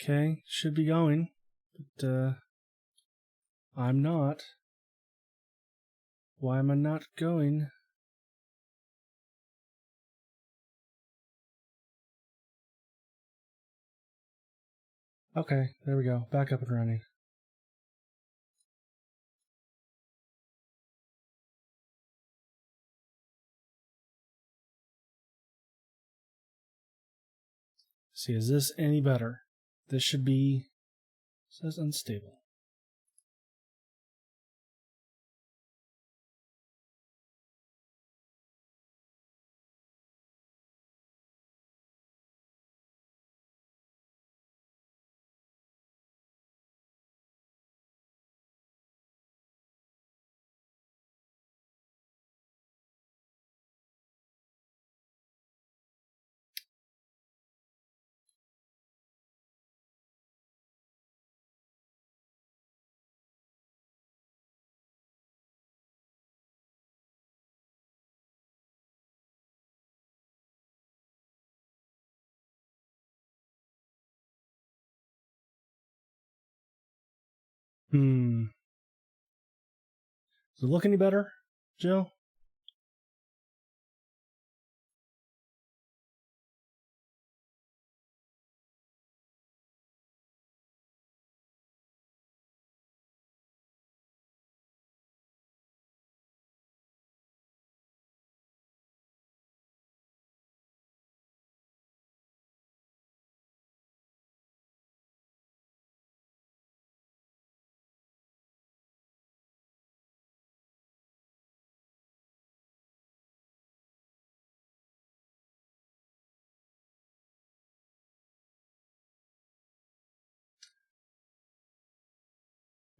Okay, should be going, but I'm not. Why am I not going? Okay, there we go. Back up and running. See, is this any better? This should be... It says unstable. Does it look any better, Jill?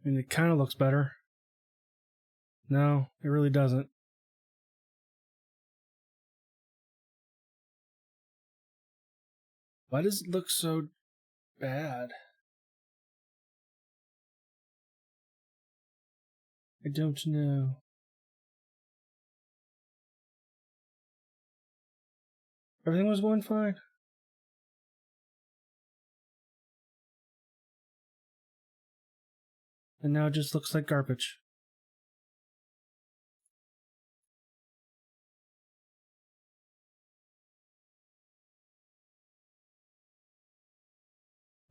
I mean, it kind of looks better. No, it really doesn't. Why does it look so bad? I don't know. Everything was going fine. And now it just looks like garbage.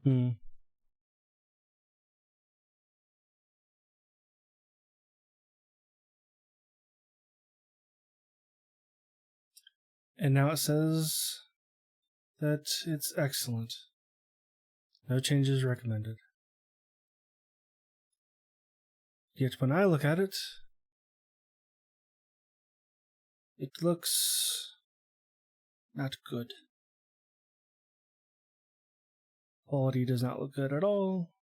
And now it says that it's excellent. No changes recommended. Yet when I look at it, it looks not good. Quality does not look good at all.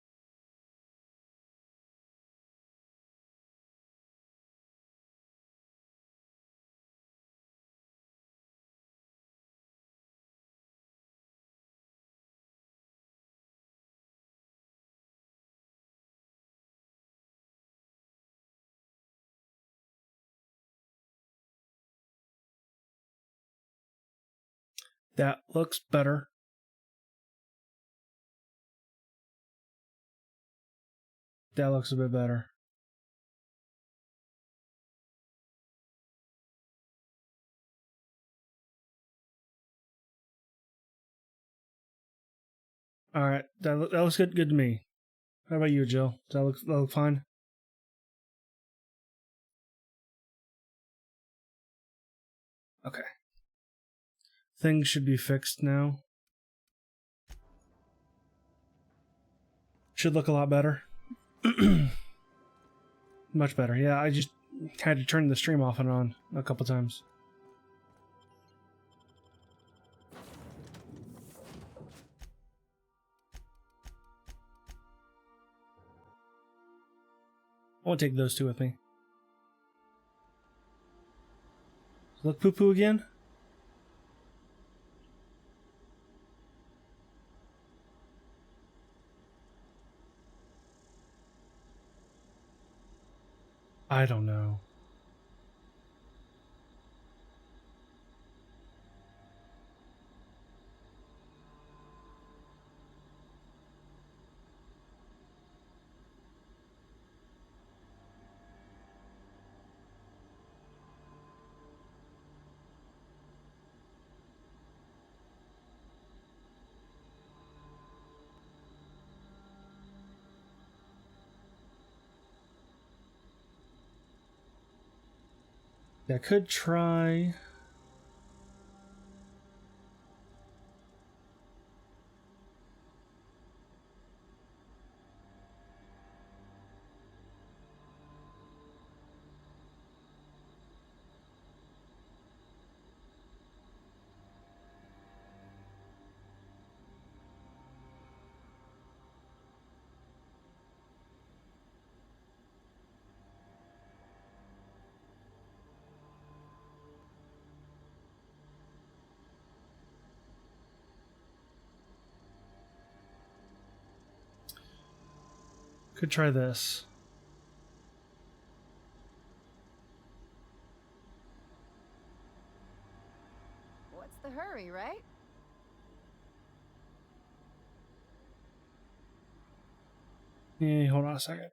That looks better. That looks a bit better. Alright, that looks good to me. How about you, Jill? Does that look fine? Okay. Things should be fixed now. Should look a lot better. Much better. Yeah, I just had to turn the stream off and on a couple times. I want to take those two with me. Look poo-poo again? I don't know. Yeah, I could try. Could try this. What's the hurry, right? Yeah, hold on a second.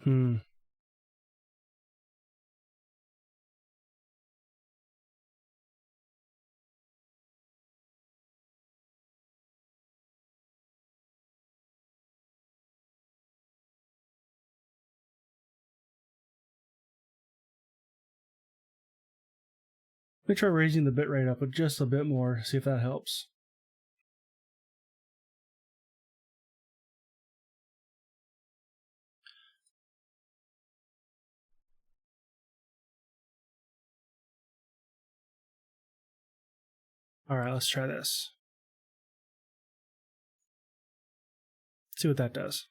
Hmm. Let me try raising the bitrate up just a bit more, see if that helps. Alright, let's try this. See what that does.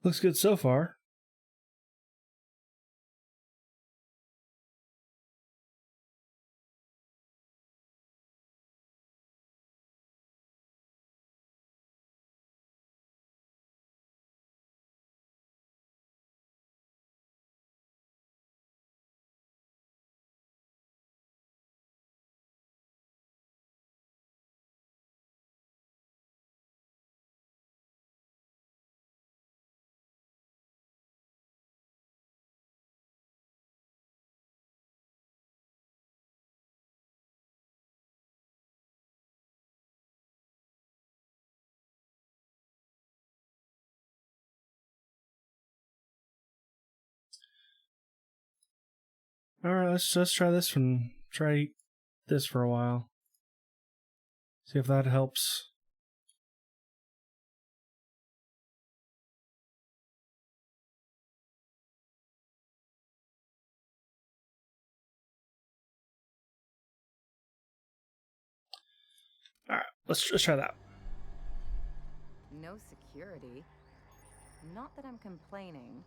Looks good so far. Alright, let's try this one. Try this for a while. See if that helps. Alright, let's try that. No security. Not that I'm complaining.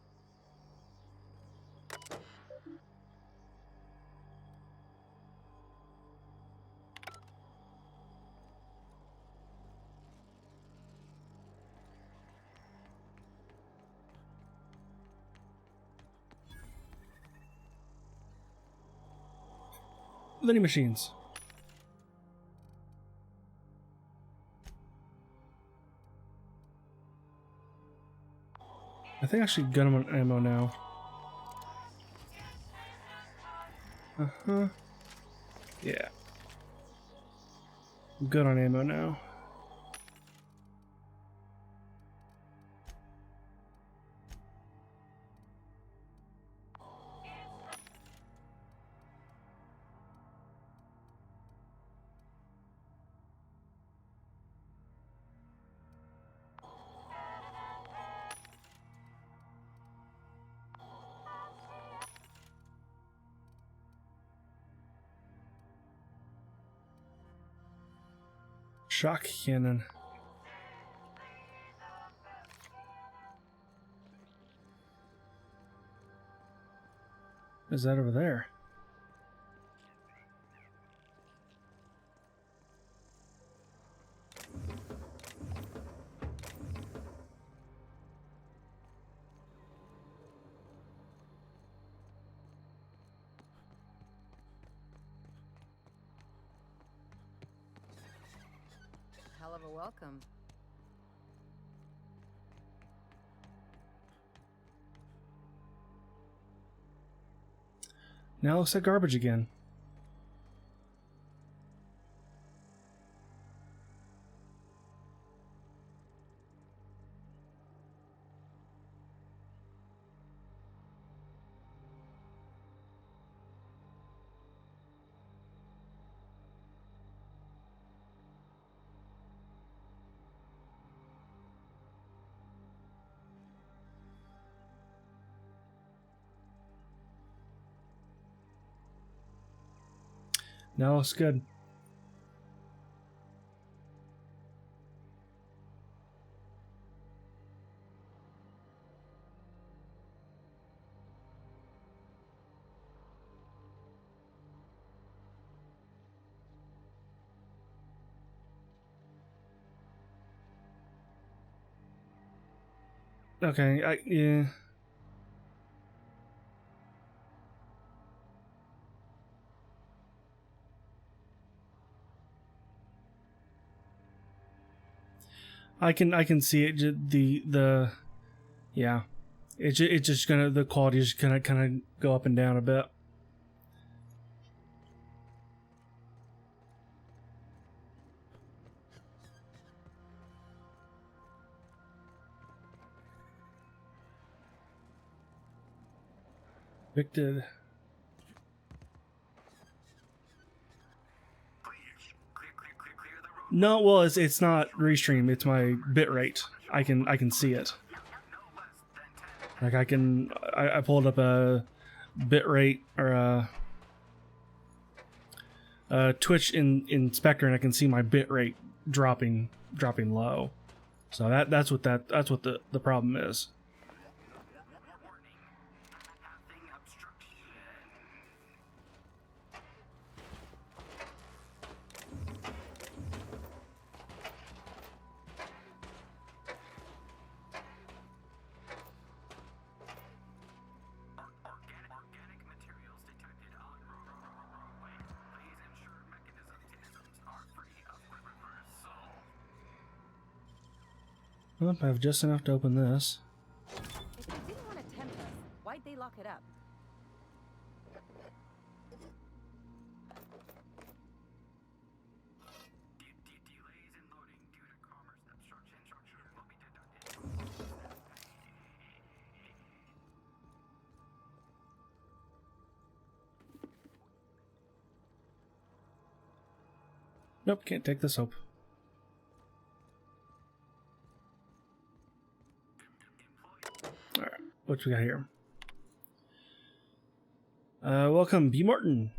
Vending machines. I think I should gun him on ammo now. Uh-huh. Yeah. I'm good on ammo now. Shock cannon. Is that over there? Hell of a welcome. Now it looks like garbage again. Now it looks good. Okay, yeah. I can see it. Yeah, it's just gonna, the quality is gonna kind of go up and down a bit. Evicted. No, well, it's not restream. It's my bitrate. I can see it. Like I pulled up a bitrate or a Twitch inspector, and I can see my bitrate dropping low. So that's what the problem is. Well, I have just enough to open this. If they didn't want to tempt us, why'd they lock it up? Delays in loading due to commerce obstruction will be deducted. Nope, can't take the soap. Alright, what we got here? Welcome, B. Martin.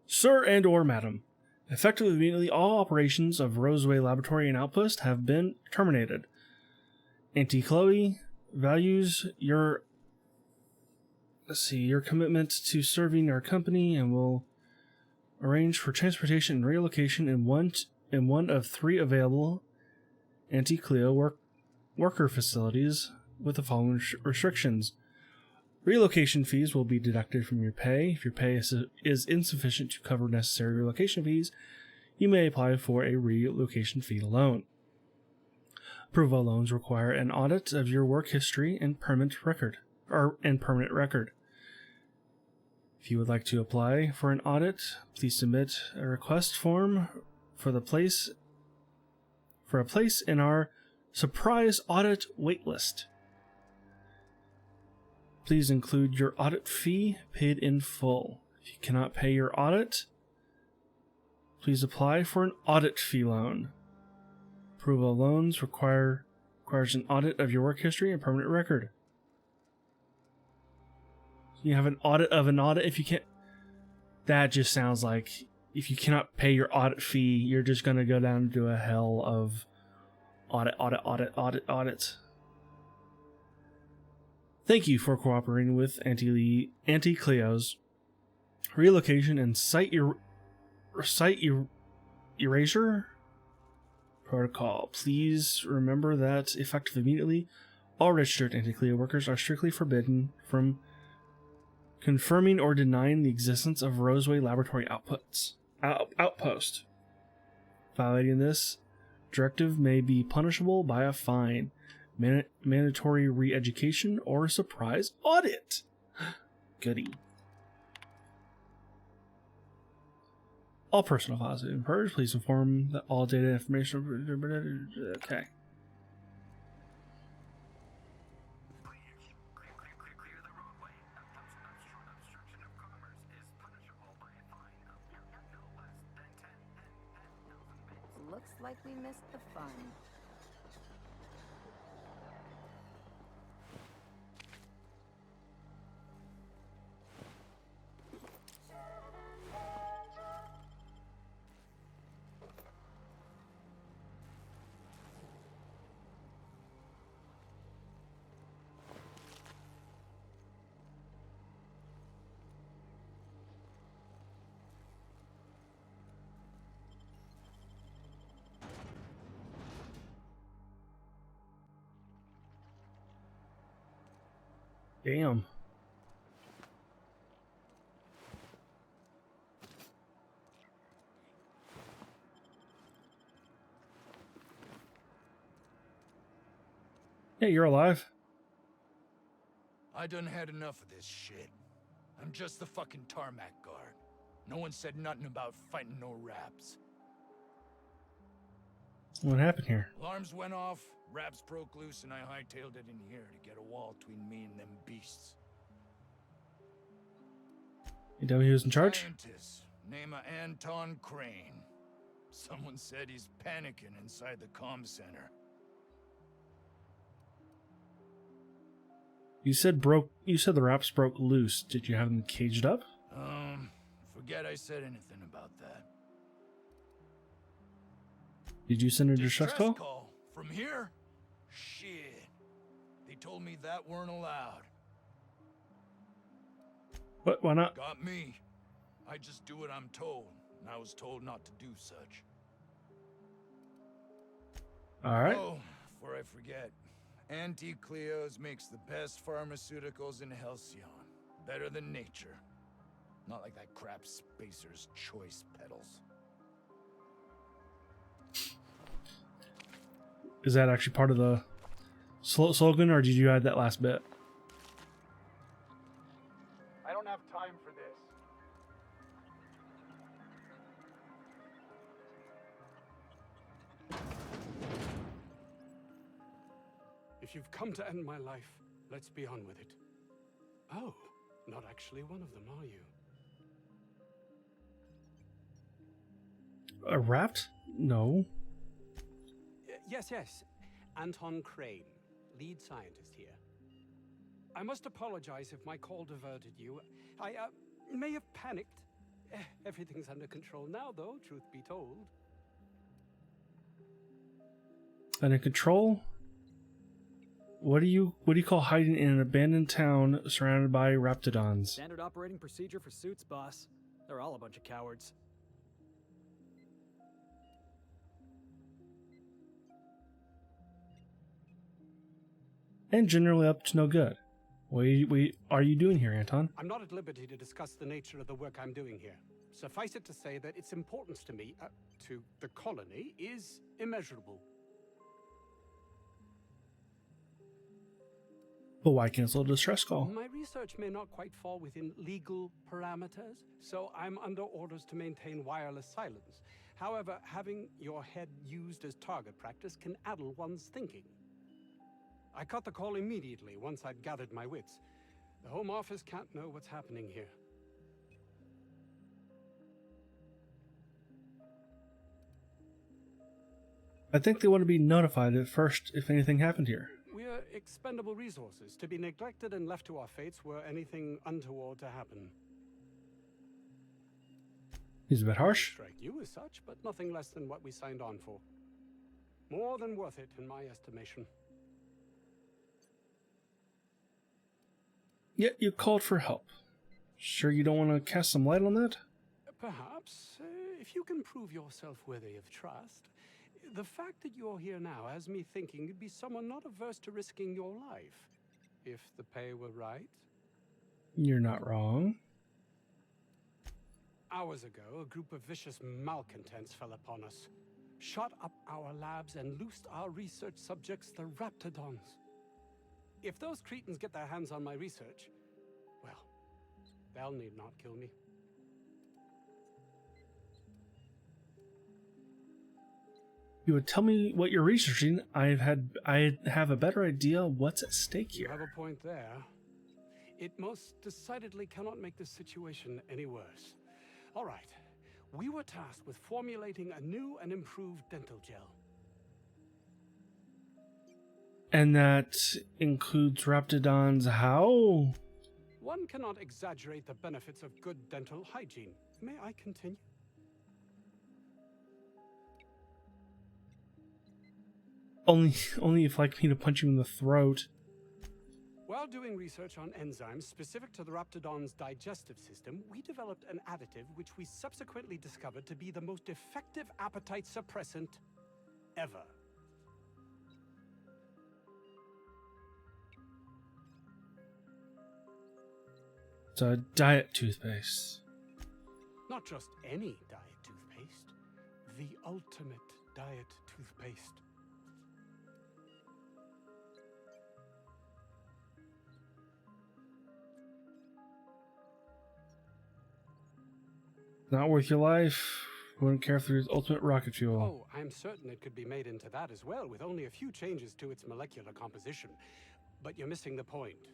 Sir and or Madam, effectively immediately all operations of Roseway Laboratory and Outpost have been terminated. Auntie Chloe values your commitment to serving our company and will arrange for transportation and relocation in one of 3 available Auntie Cleo worker facilities with the following restrictions. Relocation fees will be deducted from your pay. If your pay is insufficient to cover necessary relocation fees, you may apply for a relocation fee loan. Approval loans require an audit of your work history and permanent record. If you would like to apply for an audit, please submit a request form for a place in our surprise audit waitlist. Please include your audit fee paid in full. If you cannot pay your audit, please apply for an audit fee loan. Approval loans requires an audit of your work history and permanent record. You have an audit of an audit if you can't. That just sounds like if you cannot pay your audit fee, you're just gonna go down to a hell of audit. Thank you for cooperating with Anti-Cleo's relocation and site erasure protocol. Please remember that, effective immediately, all registered Anti-Cleo workers are strictly forbidden from confirming or denying the existence of Roseway Laboratory outpost. Violating this directive may be punishable by a fine, mandatory re-education, or a surprise audit. Goody. All personal files have been purged. Please inform that all data information. Okay. Clear the roadway. Obstruction of commerce is punishable by a fine of no less than 10,000 bits. Looks like we missed the fun. Damn. Yeah, you're alive. I done had enough of this shit. I'm just the fucking tarmac guard. No one said nothing about fighting no raps. What happened here? Alarms went off, raps broke loose, and I hightailed it in here to get a wall between me and them beasts. You know who was in charge? Scientist, name of Anton Crane. Someone said he's panicking inside the comm center. You said the wraps broke loose. Did you have them caged up? Forget I said anything about that. Did you send a distress call? Call? From here? Shit. They told me that weren't allowed. What? Why not? Got me. I just do what I'm told, and I was told not to do such. Alright. Oh, before I forget, Anti-Cleo's makes the best pharmaceuticals in Halcyon. Better than nature. Not like that crap Spacer's Choice pedals. Is that actually part of the slogan, or did you add that last bit? I don't have time for this. If you've come to end my life, let's be on with it. Oh, not actually one of them, are you? Wrapped? No. Yes. Anton Crane, lead scientist here. I must apologize if my call diverted you. I may have panicked. Everything's under control now, though, truth be told. Under control? What do you call hiding in an abandoned town surrounded by raptidons? Standard operating procedure for suits, boss. They're all a bunch of cowards. And generally up to no good. What are you doing here, Anton? I'm not at liberty to discuss the nature of the work I'm doing here. Suffice it to say that its importance to me, to the colony, is immeasurable. But why cancel a distress call? My research may not quite fall within legal parameters, so I'm under orders to maintain wireless silence. However, having your head used as target practice can addle one's thinking. I cut the call immediately once I'd gathered my wits. The Home Office can't know what's happening here. I think they want to be notified at first if anything happened here. We're expendable resources, to be neglected and left to our fates were anything untoward to happen. He's a bit harsh. Strike you as such, but nothing less than what we signed on for. More than worth it, in my estimation. Yet you called for help. Sure you don't want to cast some light on that? Perhaps, if you can prove yourself worthy of trust. The fact that you're here now has me thinking you'd be someone not averse to risking your life, if the pay were right. You're not wrong. Hours ago, a group of vicious malcontents fell upon us, shot up our labs and loosed our research subjects, the Raptidons. If those cretins get their hands on my research, well, they'll need not kill me. You would tell me what you're researching, I'd have a better idea what's at stake You here. have a point there. It most decidedly cannot make the situation any worse. All right. We were tasked with formulating a new and improved dental gel. And that includes Raptidons how? One cannot exaggerate the benefits of good dental hygiene. May I continue? Only if like me to punch you in the throat. While doing research on enzymes specific to the Raptidon's digestive system, we developed an additive which we subsequently discovered to be the most effective appetite suppressant ever. It's a diet toothpaste. Not just any diet toothpaste, the ultimate diet toothpaste. Not worth your life. Wouldn't care for its ultimate rocket fuel. Oh, I'm certain it could be made into that as well, with only a few changes to its molecular composition. But you're missing the point.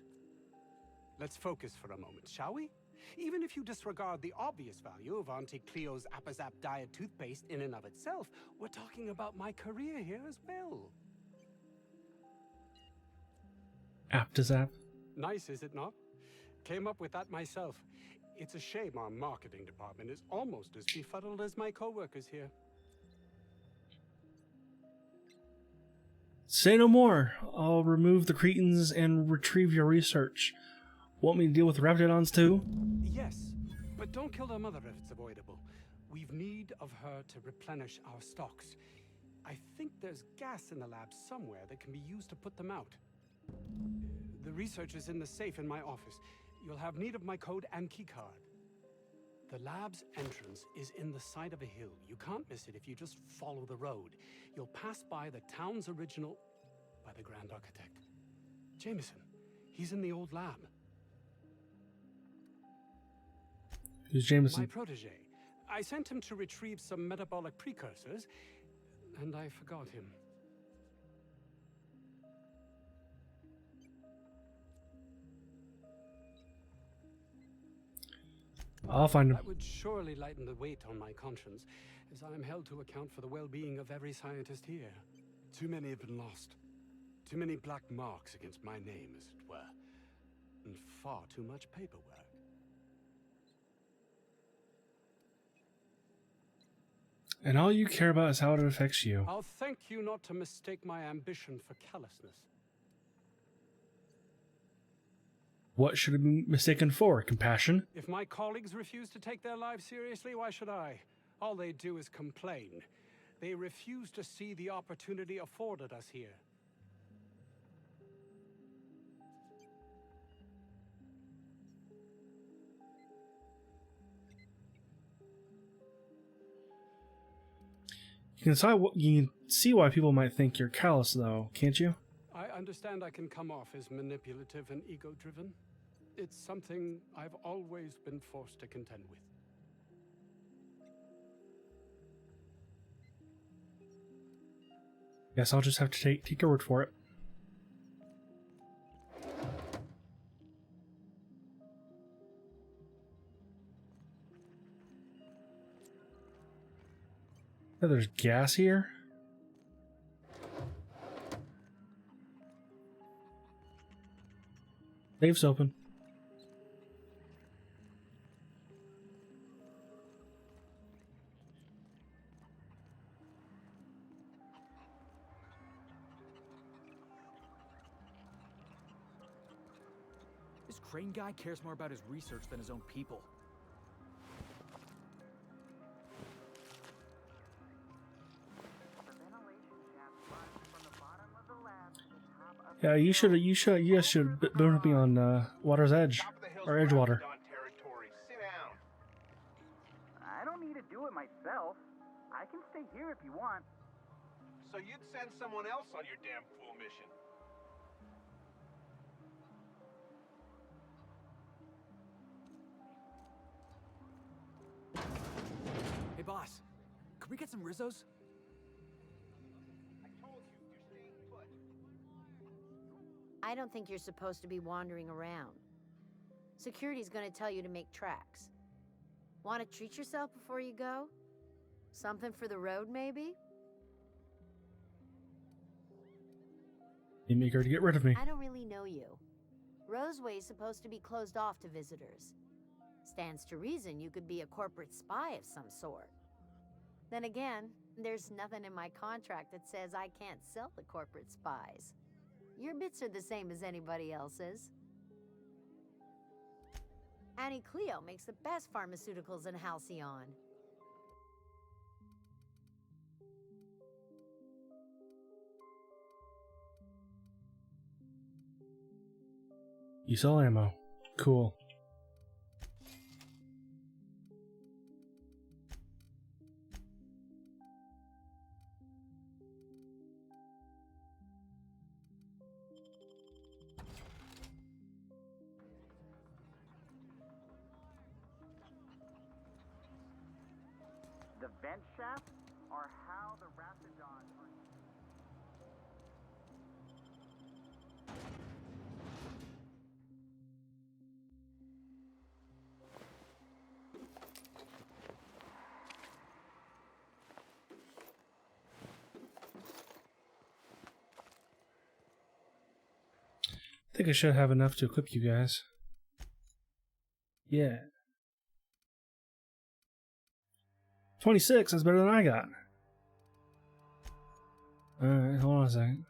Let's focus for a moment, shall we? Even if you disregard the obvious value of Auntie Cleo's Apazap diet toothpaste in and of itself, we're talking about my career here as well. Aptazap. Nice, is it not? Came up with that myself. It's a shame our marketing department is almost as befuddled as my co-workers here. Say no more. I'll remove the cretins and retrieve your research. Want me to deal with Raptidons too? Yes, but don't kill their mother if it's avoidable. We've need of her to replenish our stocks. I think there's gas in the lab somewhere that can be used to put them out. The research is in the safe in my office. You'll have need of my code and keycard. The lab's entrance is in the side of a hill. You can't miss it if you just follow the road. You'll pass by the town's original by the Grand Architect. Jameson, he's in the old lab. Who's Jameson? My protege. I sent him to retrieve some metabolic precursors, and I forgot him. I'll find him. That would surely lighten the weight on my conscience, as I am held to account for the well-being of every scientist here. Too many have been lost. Too many black marks against my name, as it were. And far too much paperwork. And all you care about is how it affects you. I'll thank you not to mistake my ambition for callousness. What should it be mistaken for? Compassion? If my colleagues refuse to take their lives seriously, why should I? All they do is complain. They refuse to see the opportunity afforded us here. You can see why people might think you're callous, though, can't you? I understand I can come off as manipulative and ego-driven. It's something I've always been forced to contend with. Guess I'll just have to take your word for it. Oh, there's gas here? Safe's open. This Crane guy cares more about his research than his own people. Yeah, you guys should build me on Water's Edge Top of the hill's or Edgewater. Raptidon territory. Sit down. I don't need to do it myself. I can stay here if you want. So you'd send someone else on your damn fool mission. Hey, boss. Could we get some Rizzos? I told you, you're staying put. I don't think you're supposed to be wandering around. Security's gonna tell you to make tracks. Want to treat yourself before you go? Something for the road, maybe? You make her to get rid of me. I don't really know you. Roseway's supposed to be closed off to visitors. Stands to reason you could be a corporate spy of some sort. Then again, there's nothing in my contract that says I can't sell to corporate spies. Your bits are the same as anybody else's. Annie Cleo makes the best pharmaceuticals in Halcyon. You sell ammo. Cool. The vent shafts are how the Raptidon are... I think I should have enough to equip you guys. Yeah. 26, that's better than I got. Alright, hold on a second.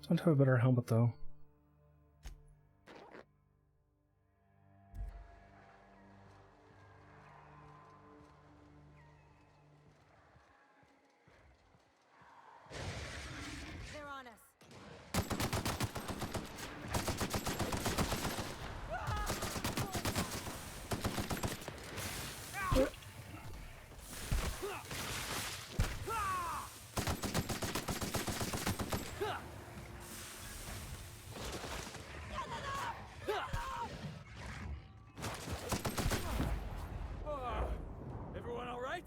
Don't have a better helmet though. They're on us. Everyone all right?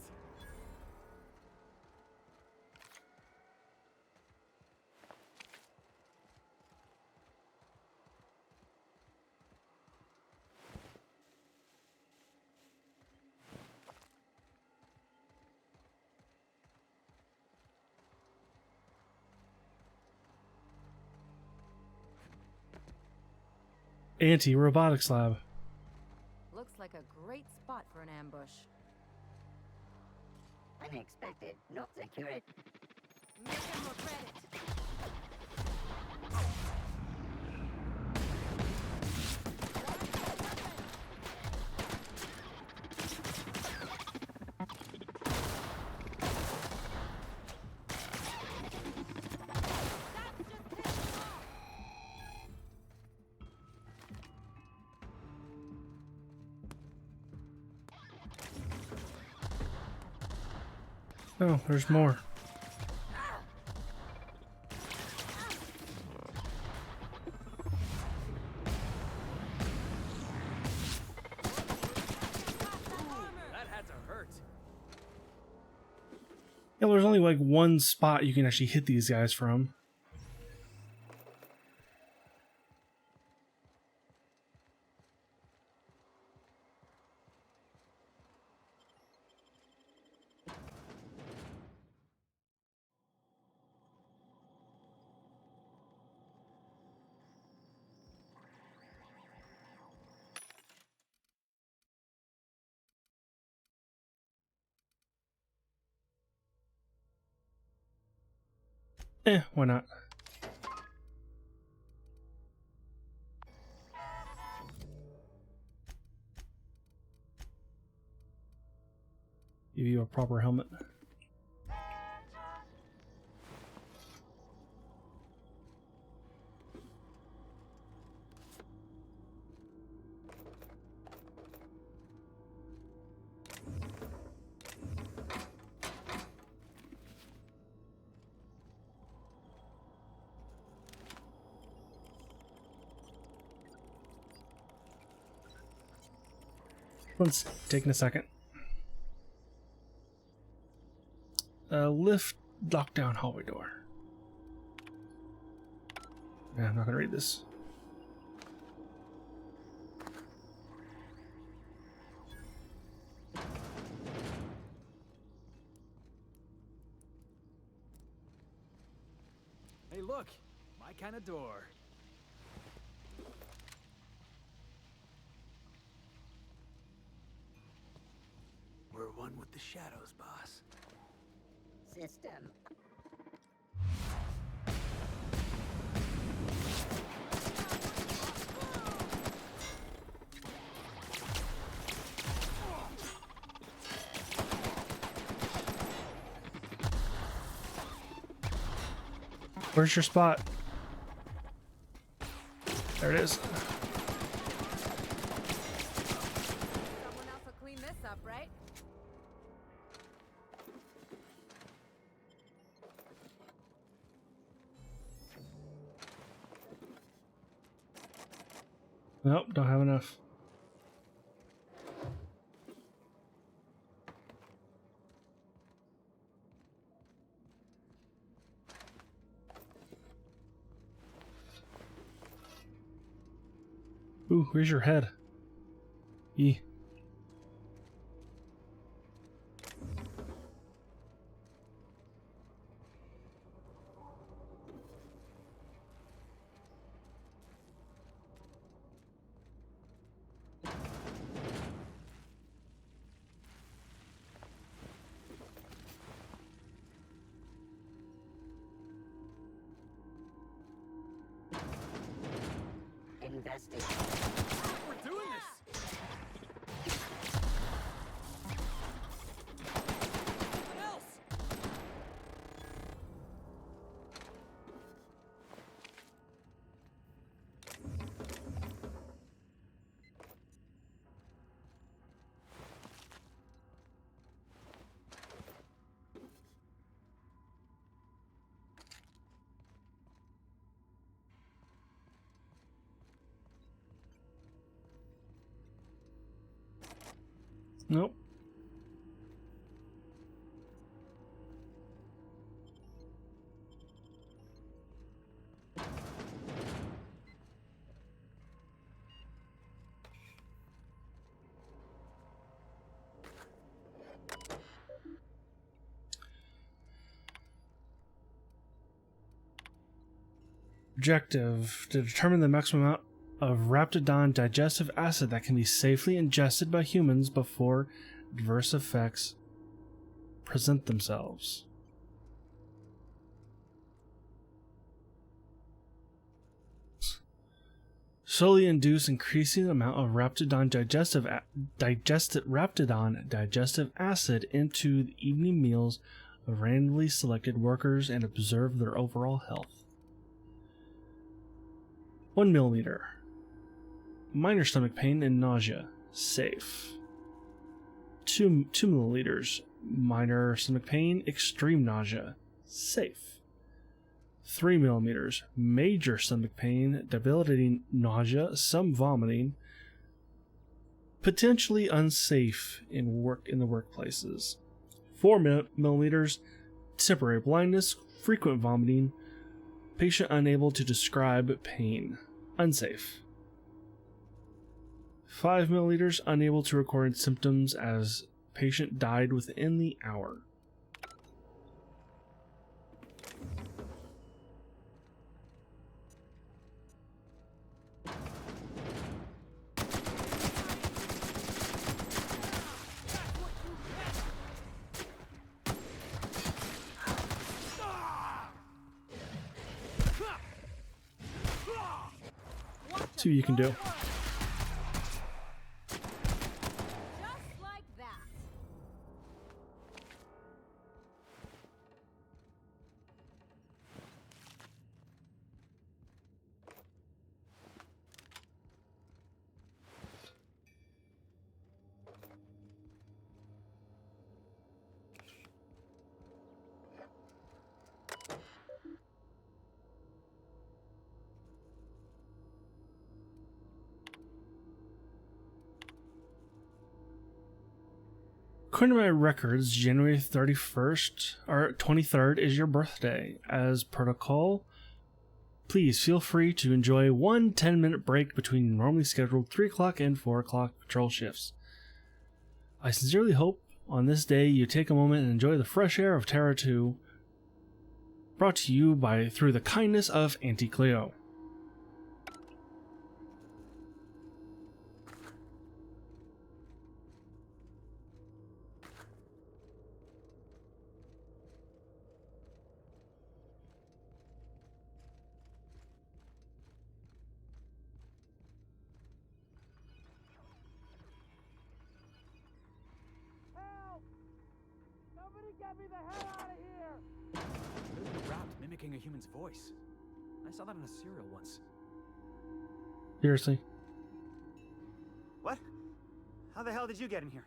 Anti-robotics lab. Looks like a great spot for an ambush. Unexpected, not accurate. Make them regret it. Oh, there's more. That had to hurt. Yeah, there's only like one spot you can actually hit these guys from. Why not? Give you a proper helmet. One's taking a second. Lift lockdown hallway door. Yeah, I'm not gonna read this. Hey, look! My kind of door. We're one with the shadows, boss. System. Where's your spot? There it is. Someone else will clean this up, right? Nope, don't have enough. Ooh, where's your head? E. Investigate. We're doing this! What else? Nope. Objective: to determine the maximum amount of Raptidon digestive acid that can be safely ingested by humans before adverse effects present themselves. Slowly induce increasing amount of Raptidon digestive acid into the evening meals of randomly selected workers and observe their overall health. 1 millimeter. Minor stomach pain and nausea. Safe. 2 milliliters. minor stomach pain, extreme nausea, safe. 3 millimeters, major stomach pain, debilitating nausea, some vomiting, potentially unsafe in the workplaces. 4 millimeters, temporary blindness, frequent vomiting, patient unable to describe pain, unsafe. 5 milliliters, unable to record symptoms as patient died within the hour. See what you can do. Just like that. According to my records, January 31st or 23rd is your birthday. As protocol, please feel free to enjoy one 10-minute break between your normally scheduled 3 o'clock and 4 o'clock patrol shifts. I sincerely hope on this day you take a moment and enjoy the fresh air of Terra 2, brought to you through the kindness of Auntie Cleo. Literally wrapped, mimicking a human's voice. I saw that in a serial once. Seriously. What? How the hell did you get in here?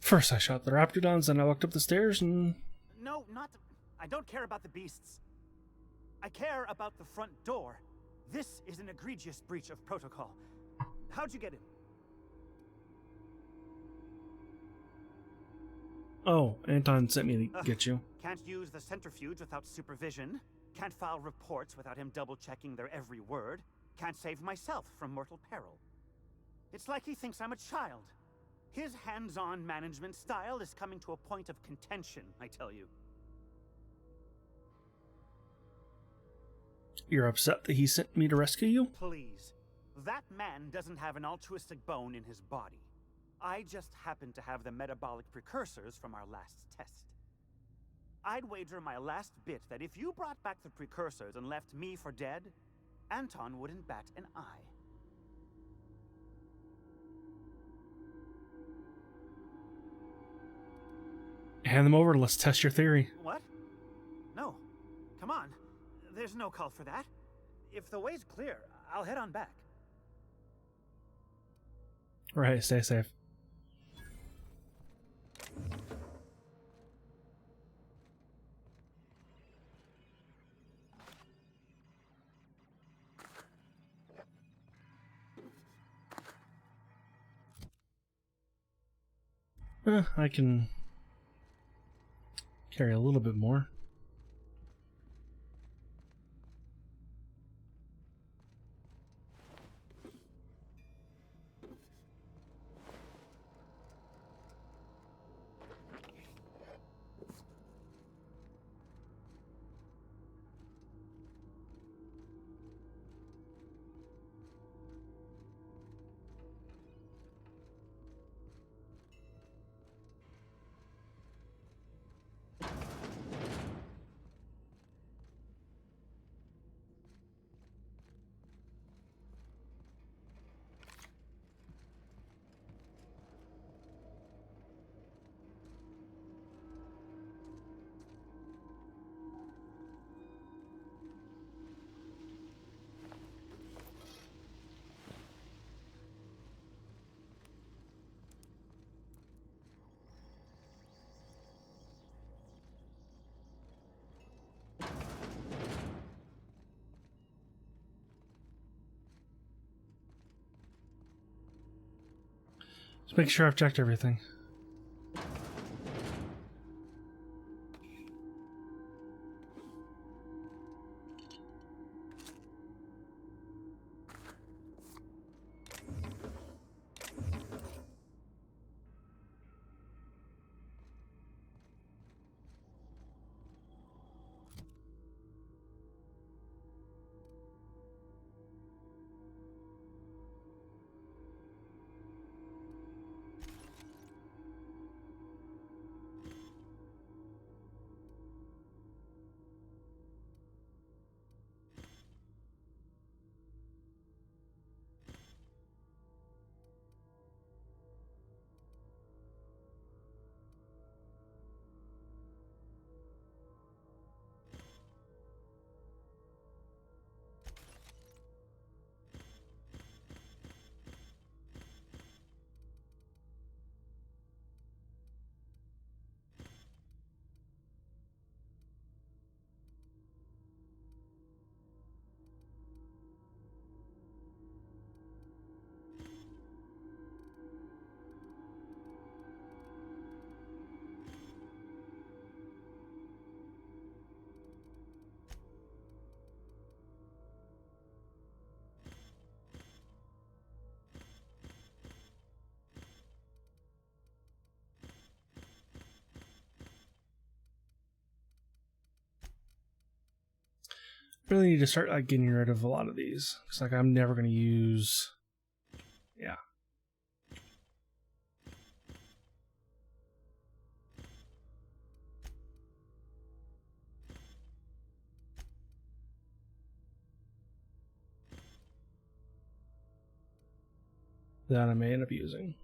First I shot the Raptidons, then I walked up the stairs and... No, not... I don't care about the beasts. I care about the front door. This is an egregious breach of protocol. How'd you get in? Oh, Anton sent me to get you. Can't use the centrifuge without supervision. Can't file reports without him double-checking their every word. Can't save myself from mortal peril. It's like he thinks I'm a child. His hands-on management style is coming to a point of contention, I tell you. You're upset that he sent me to rescue you? Please. That man doesn't have an altruistic bone in his body. I just happen to have the metabolic precursors from our last test. I'd wager my last bit that if you brought back the precursors and left me for dead, Anton wouldn't bat an eye. Hand them over, let's test your theory. What? No. Come on. There's no call for that. If the way's clear, I'll head on back. Right, stay safe. I can carry a little bit more. Let's make sure I've checked everything. Really need to start like getting rid of a lot of these. It's like I'm never going to use. Yeah. That I may end up using.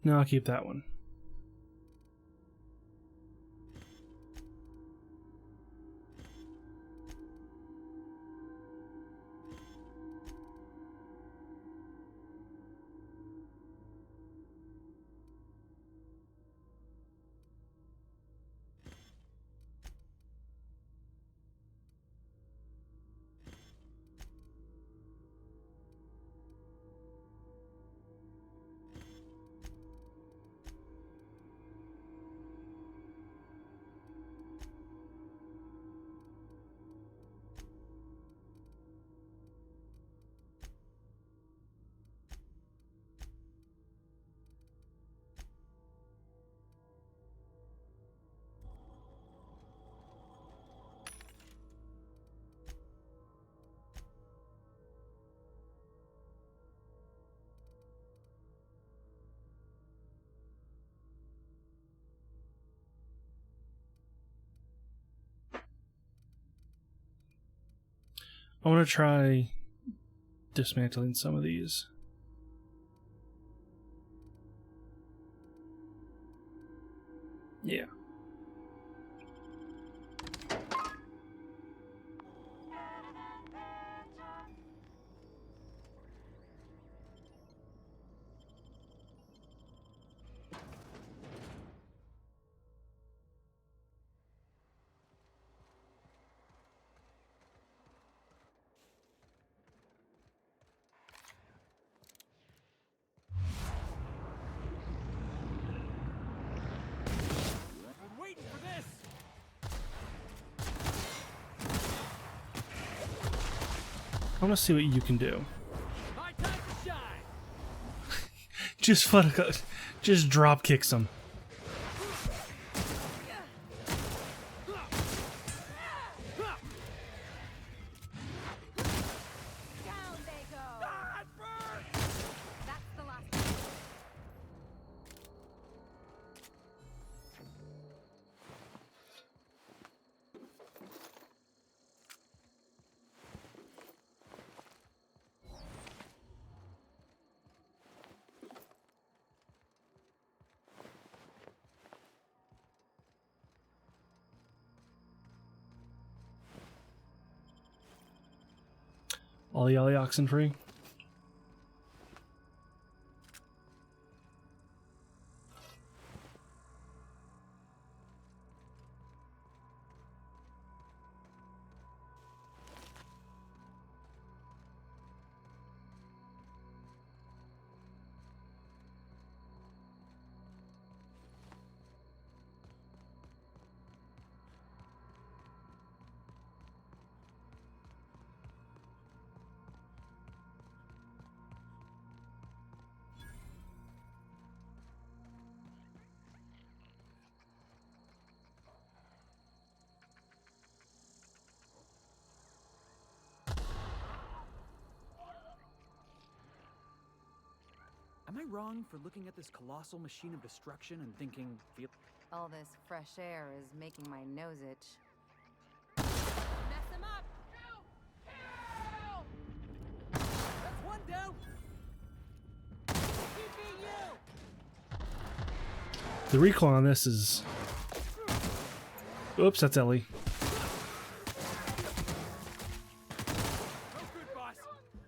No, I'll keep that one. I want to try dismantling some of these. Yeah. I want to see what you can do. Just drop kicks them. Ollie Ollie Oxenfree. Am I wrong for looking at this colossal machine of destruction and thinking, All this fresh air is making my nose itch. Mess him up! Help! that's one down! The recoil on this is... Oops, that's Ellie. No good, boss.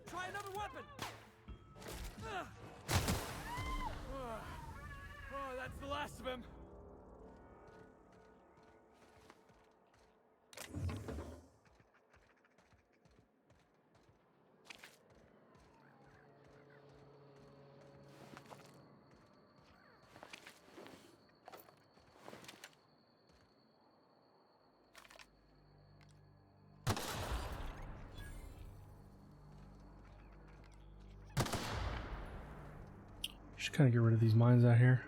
Try another weapon. Oh, that's the last of him. Should kind of get rid of these mines out here.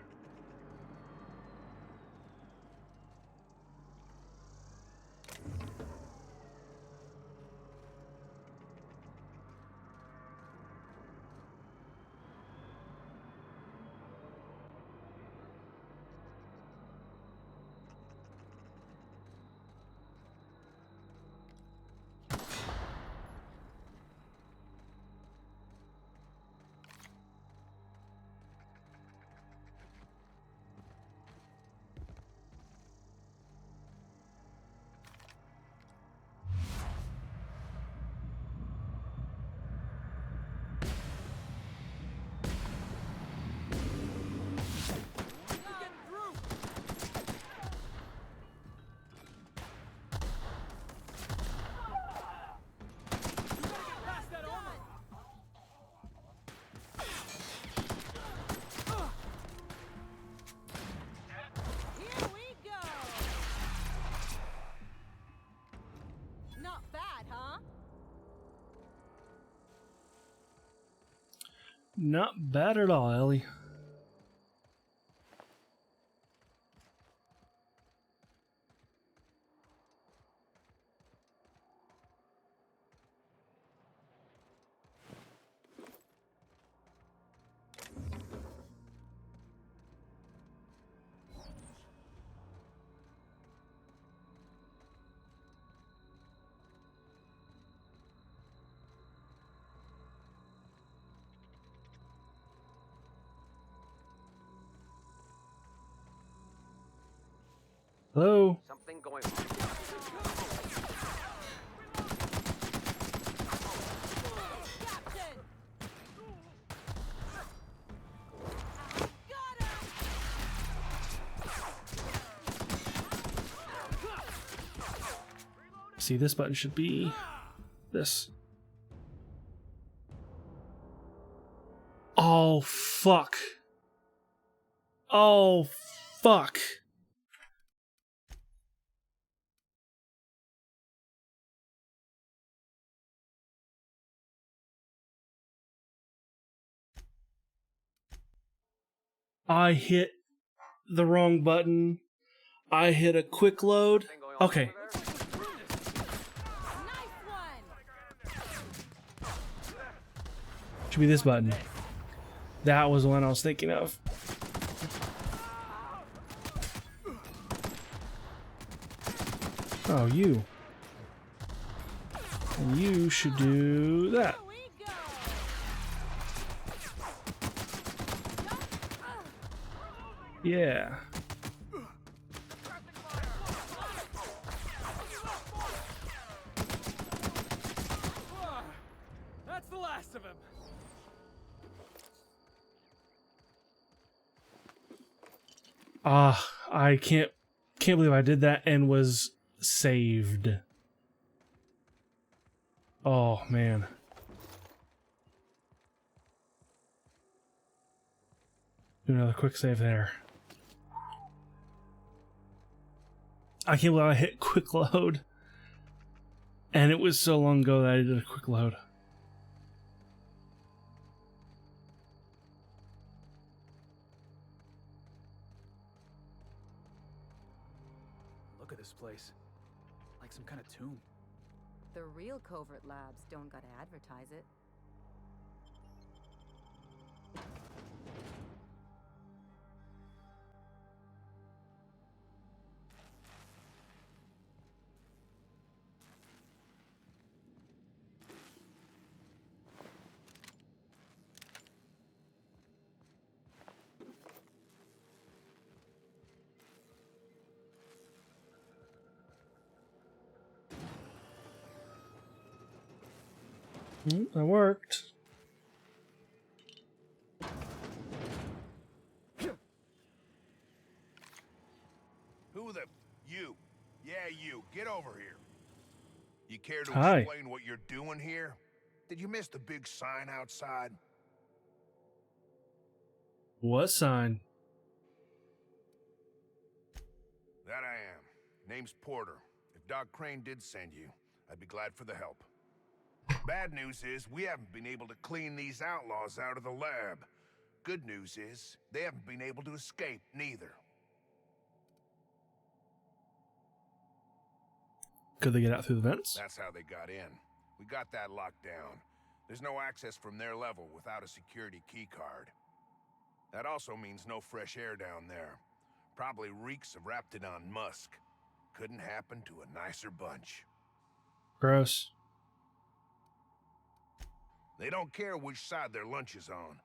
Here we go! Not bad, huh? Not bad at all, Ellie. Hello? Something going Captain! Got him! See, this button should be this. Oh, fuck. Oh, fuck. I hit the wrong button. I hit a quick load. Okay. Nice one! Should be this button. That was the one I was thinking of. Oh, you. And you should do that. Here we go! Yeah. I can't believe I did that and was saved. Oh man. Do another quick save there. I can't believe I hit quick load. And it was so long ago that I did a quick load. Look at this place. Like some kind of tomb. The real covert labs don't gotta advertise it. That worked. Who the... You. Yeah, you. Get over here. You care to Hi. explain what you're doing here? Did you miss the big sign outside? What sign? That I am. Name's Porter. If Doc Crane did send you, I'd be glad for the help. Bad news is, we haven't been able to clean these outlaws out of the lab. Good news is, they haven't been able to escape, neither. Could they get out through the vents? That's how they got in. We got that locked down. There's no access from their level without a security keycard. That also means no fresh air down there. Probably reeks of Raptidon musk. Couldn't happen to a nicer bunch. Gross. They don't care which side their lunch is on,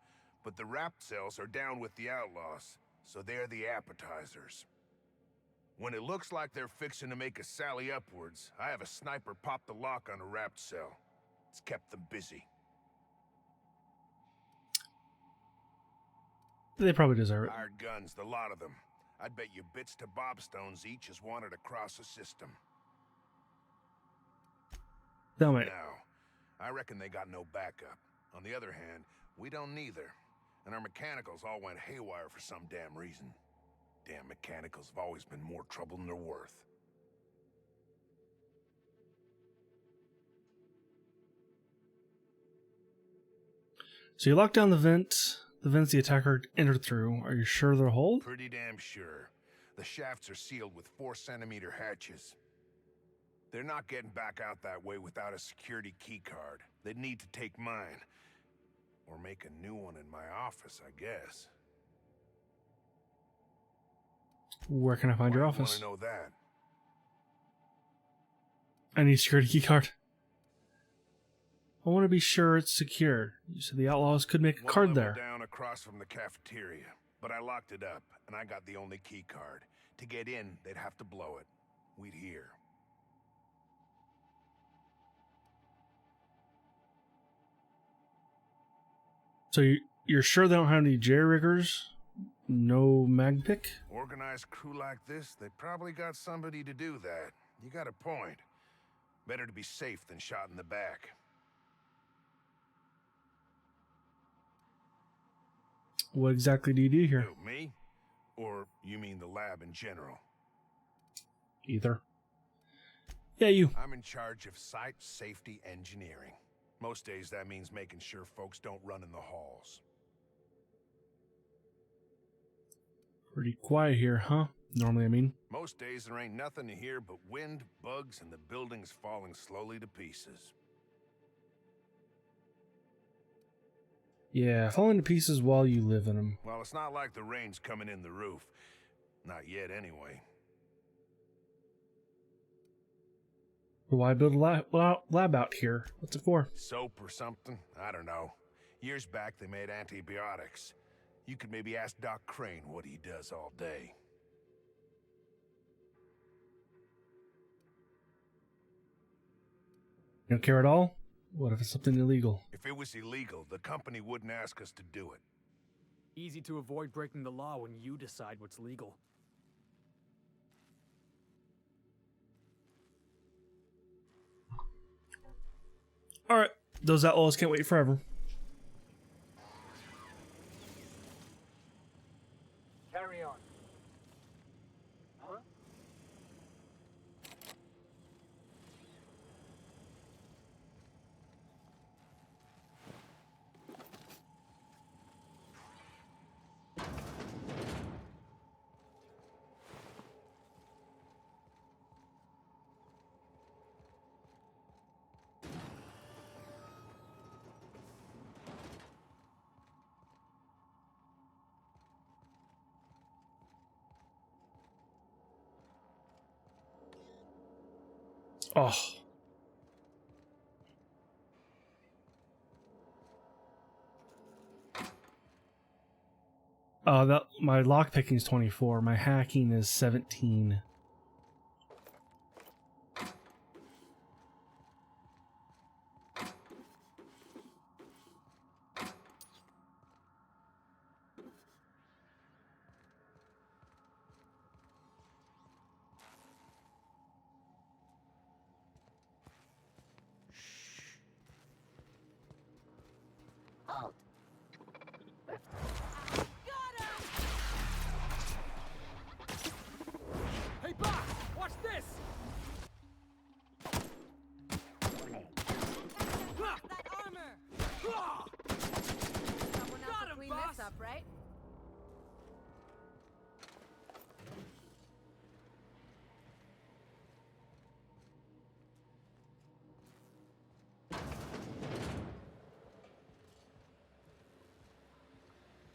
but the Rapt cells are down with the outlaws, so they're the appetizers. When it looks like they're fixing to make a sally upwards, I have a sniper pop the lock on a Rapt cell. It's kept them busy. They probably deserve it. Hired guns, the lot of them. I'd bet you bits to bobstones each is wanted across the system. Tell me. Now, I reckon they got no backup. On the other hand, we don't neither. And our mechanicals all went haywire for some damn reason. Damn mechanicals have always been more trouble than they're worth. So you locked down the vents the attacker entered through. Are you sure they'll hold? Pretty damn sure. The shafts are sealed with 4-centimeter hatches. They're not getting back out that way without a security keycard. They'd need to take mine. Or make a new one in my office, I guess. Where can I find your Why office? you wanna know that? I need a security keycard. I want to be sure it's secure. You said the outlaws could make a One card level there. down across from the cafeteria, but I locked it up, and I got the only key card. To get in, they'd have to blow it. We'd hear. So you're sure they don't have any jerry-riggers? No mag pick? Organized crew like this, they probably got somebody to do that. You got a point. Better to be safe than shot in the back. What exactly do you do here? Who, me? Or you mean the lab in general? Either. Yeah, you. I'm in charge of site safety engineering. Most days that means making sure folks don't run in the halls. Pretty quiet here, huh? Normally, I mean. Most days there ain't nothing to hear but wind, bugs, and the buildings falling slowly to pieces. Yeah, falling to pieces while you live in them. Well, it's not like the rain's coming in the roof. Not yet, anyway. Why build a lab out here? What's it for? Soap or something? I don't know. Years back they made antibiotics. You could maybe ask Doc Crane what he does all day. You don't care at all? What if it's something illegal? If it was illegal, the company wouldn't ask us to do it. Easy to avoid breaking the law when you decide what's legal. Alright, those outlaws can't wait forever. Carry on. Huh? Oh. That my lockpicking is 24. My hacking is 17. Halt. Hey, boss! Watch this! Warning. That armor! Someone else Got to him, clean boss! this up, right?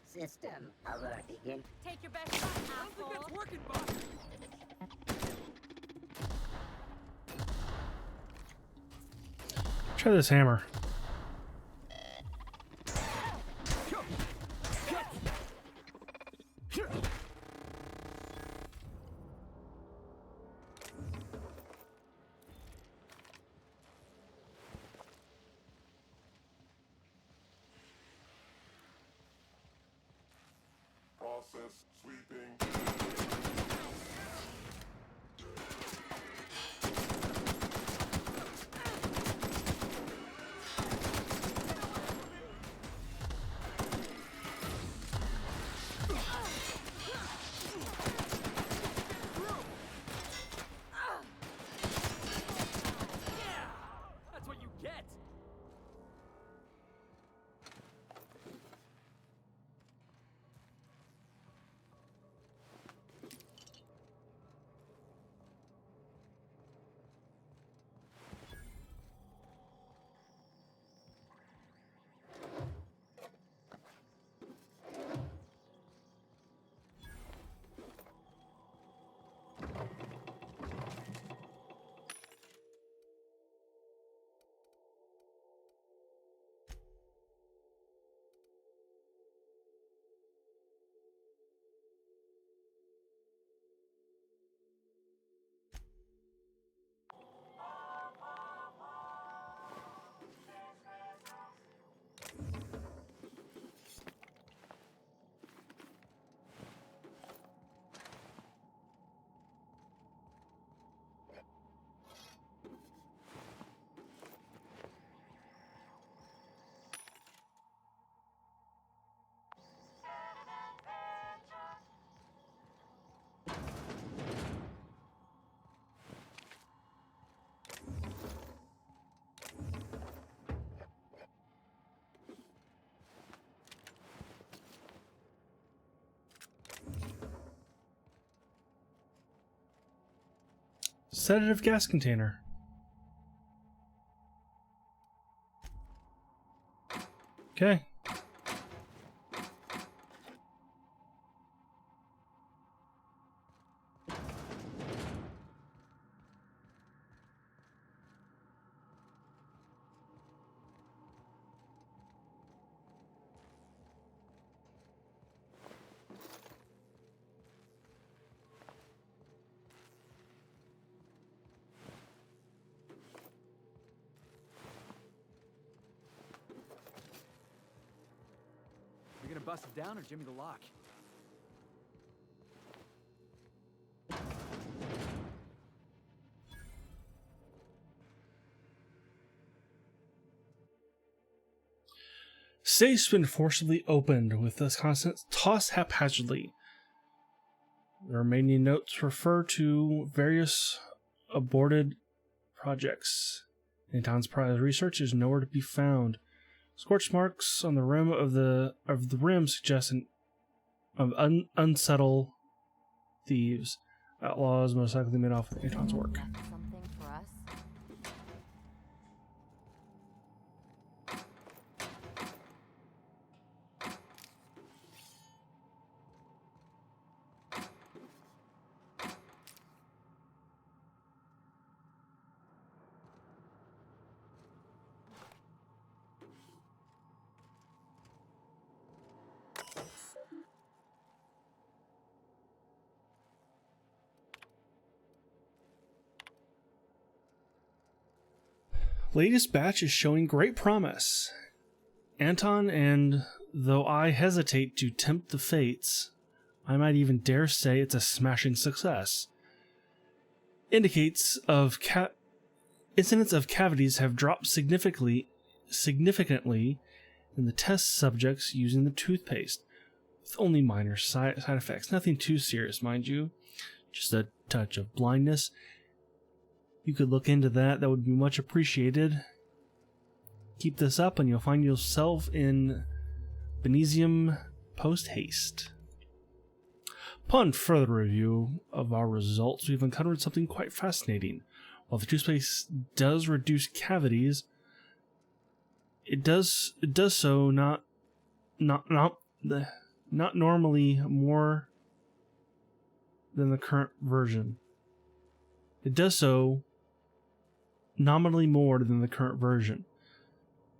System alert. Begin. Take your best shot, I don't think asshole. that's working, boss! Try this hammer. Process sweeping. That's what you get! Sedative gas container. Okay. You gonna bust it down or Jimmy the lock? Safe's been forcibly opened with this constant tossed haphazardly. The remaining notes refer to various aborted projects. Anton's prize research is nowhere to be found. Scorch marks on the rim of the rim suggest unsettled thieves. Outlaws most likely made off with Anton's work. Left something for us? Latest batch is showing great promise. Anton, and though I hesitate to tempt the fates, I might even dare say it's a smashing success. Incidents of cavities have dropped significantly in the test subjects using the toothpaste, with only minor side effects. Nothing too serious, mind you. Just a touch of blindness. You could look into that. That would be much appreciated. Keep this up and you'll find yourself in Benesium post-haste. Upon further review of our results, we've uncovered something quite fascinating. While the toothpaste does reduce cavities, it does so not normally more than the current version. It does so nominally more than the current version.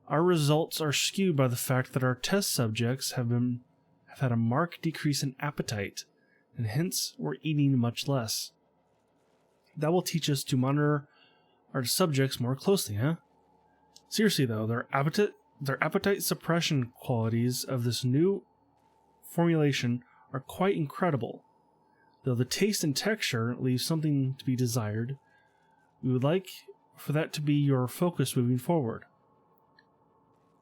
Our results are skewed by the fact that our test subjects have had a marked decrease in appetite, and hence were eating much less. That will teach us to monitor our subjects more closely, huh? Seriously though, their appetite suppression qualities of this new formulation are quite incredible. Though the taste and texture leave something to be desired, we would like for that to be your focus moving forward.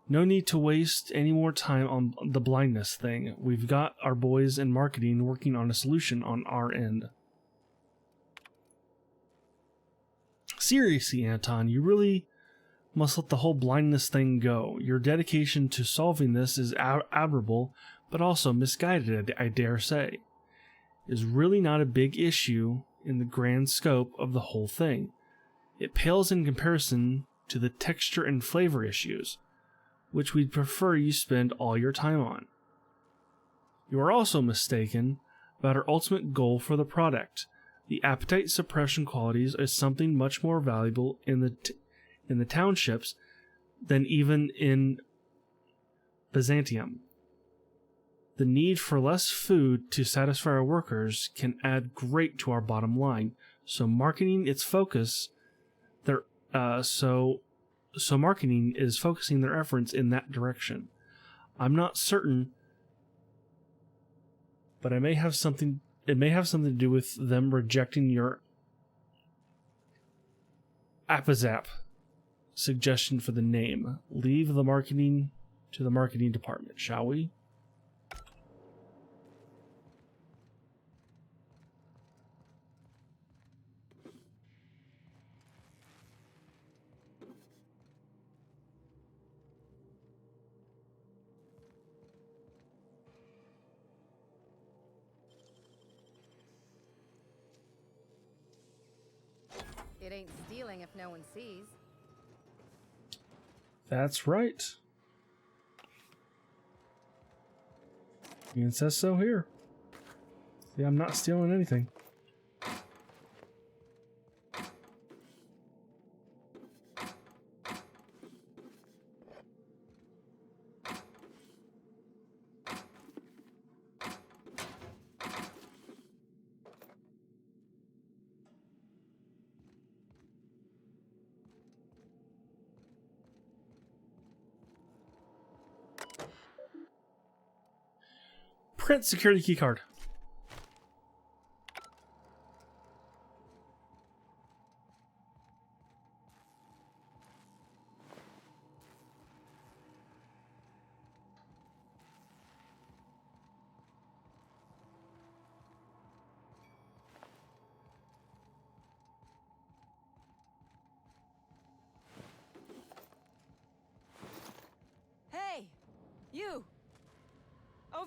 No need to waste any more time on the blindness thing. We've got our boys in marketing working on a solution on our end. Seriously, Anton, you really must let the whole blindness thing go. Your dedication to solving this is admirable, but also misguided, I dare say. It is really not a big issue in the grand scope of the whole thing. It pales in comparison to the texture and flavor issues, which we'd prefer you spend all your time on. You are also mistaken about our ultimate goal for the product. The appetite suppression qualities is something much more valuable in the townships than even in Byzantium. The need for less food to satisfy our workers can add great to our bottom line, so marketing its focus so marketing is focusing their efforts in that direction. I'm not certain, but it may have something to do with them rejecting your Apazap suggestion for the name. Leave the marketing to the marketing department, shall we? It ain't stealing if no one sees. That's right. It says so here. Yeah, I'm not stealing anything. Print security keycard.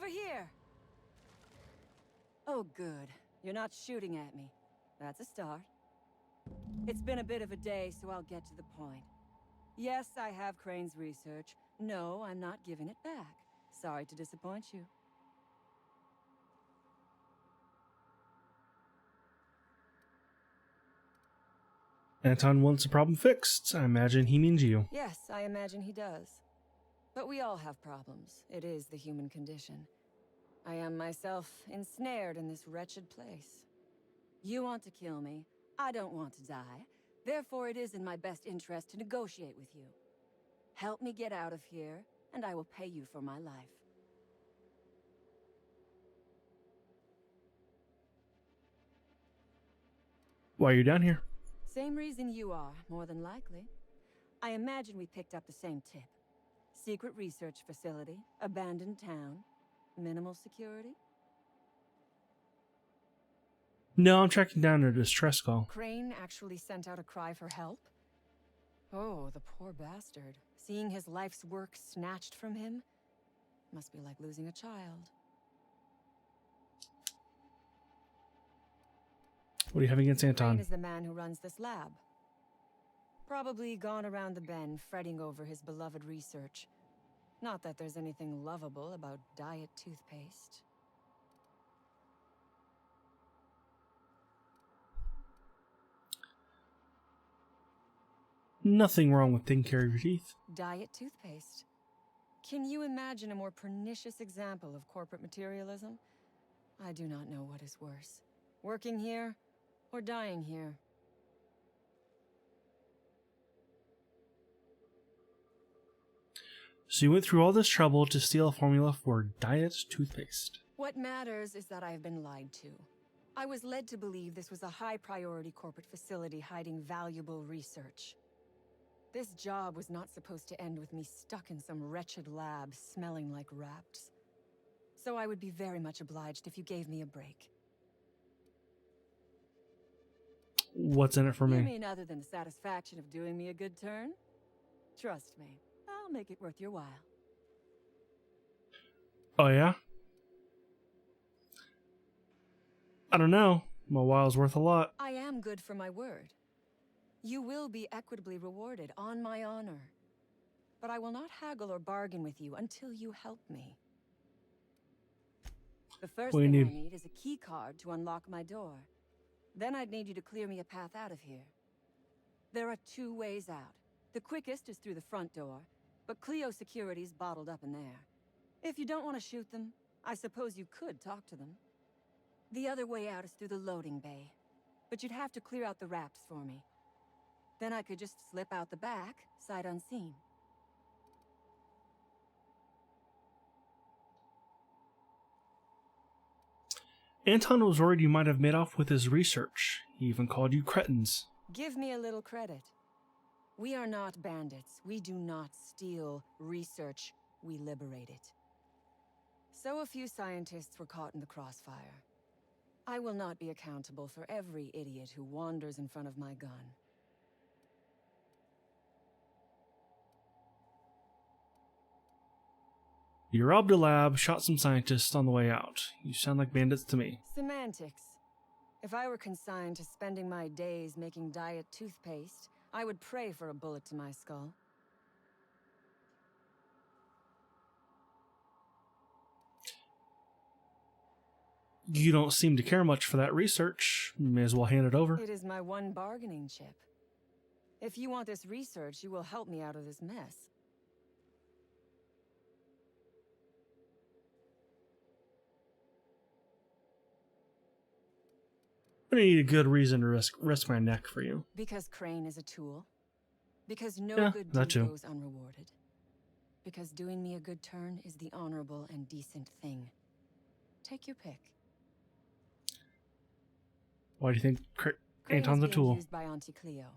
Over here! Oh, good. You're not shooting at me. That's a start. It's been a bit of a day, so I'll get to the point. Yes, I have Crane's research. No, I'm not giving it back. Sorry to disappoint you. Anton wants a problem fixed. I imagine he means you. Yes, I imagine he does. But we all have problems. It is the human condition. I am myself ensnared in this wretched place. You want to kill me. I don't want to die. Therefore, it is in my best interest to negotiate with you. Help me get out of here, and I will pay you for my life. Why are you down here? Same reason you are, more than likely. I imagine we picked up the same tip. Secret research facility, abandoned town, minimal security. No, I'm tracking down a distress call. Crane actually sent out a cry for help? Oh, the poor bastard. Seeing his life's work snatched from him must be like losing a child. What do you have against Anton? Crane is the man who runs this lab. Probably gone around the bend fretting over his beloved research. Not that there's anything lovable about diet toothpaste. Nothing wrong with taking care of your teeth. Diet toothpaste. Can you imagine a more pernicious example of corporate materialism? I do not know what is worse. Working here, or dying here. So you went through all this trouble to steal a formula for diet toothpaste. What matters is that I've been lied to. I was led to believe this was a high-priority corporate facility hiding valuable research. This job was not supposed to end with me stuck in some wretched lab smelling like rats. So I would be very much obliged if you gave me a break. What's in it for me? You mean other than the satisfaction of doing me a good turn? Trust me, I'll make it worth your while. Oh yeah? I don't know. My while's worth a lot. I am good for my word. You will be equitably rewarded, on my honor. But I will not haggle or bargain with you until you help me. The first What do you thing need? I need is a key card to unlock my door. Then I'd need you to clear me a path out of here. There are 2 ways out. The quickest is through the front door, but Cleo Security's bottled up in there. If you don't want to shoot them, I suppose you could talk to them. The other way out is through the loading bay, but you'd have to clear out the wraps for me. Then I could just slip out the back, sight unseen. Anton was worried you might have made off with his research. He even called you cretins. Give me a little credit. We are not bandits. We do not steal research. We liberate it. So a few scientists were caught in the crossfire. I will not be accountable for every idiot who wanders in front of my gun. You robbed a lab, shot some scientists on the way out. You sound like bandits to me. Semantics. If I were consigned to spending my days making diet toothpaste, I would pray for a bullet to my skull. You don't seem to care much for that research. May as well hand it over. It is my one bargaining chip. If you want this research, you will help me out of this mess. I need a good reason to risk my neck for you. Because Crane is a tool. Because no Yeah, good that deed too. goes unrewarded. Because doing me a good turn is the honorable and decent thing. Take your pick. Why do you think Crane Anton's a is being tool? used by Auntie Cleo.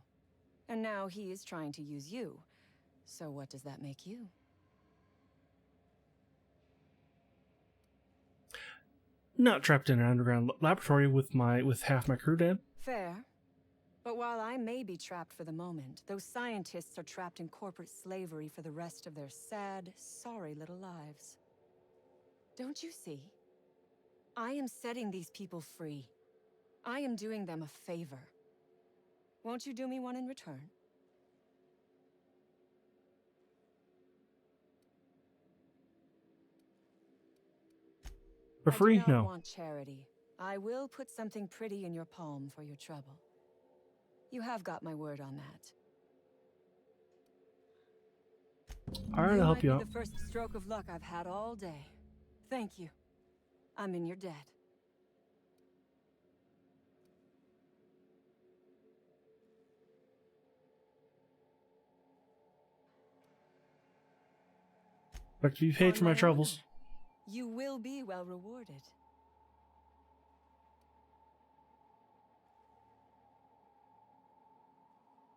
And now he is trying to use you. So what does that make you? Not trapped in an underground laboratory with half my crew dead. Fair. But while I may be trapped for the moment, those scientists are trapped in corporate slavery for the rest of their sad, sorry little lives. Don't you see? I am setting these people free. I am doing them a favor. Won't you do me one in return? For free? I do not No. want charity. I will put something pretty in your palm for your trouble. You have got my word on that. Alright, I'll help you might out. be the first stroke of luck I've had all day. Thank you. I'm in your debt. Expect to be paid for my troubles. You will be well rewarded.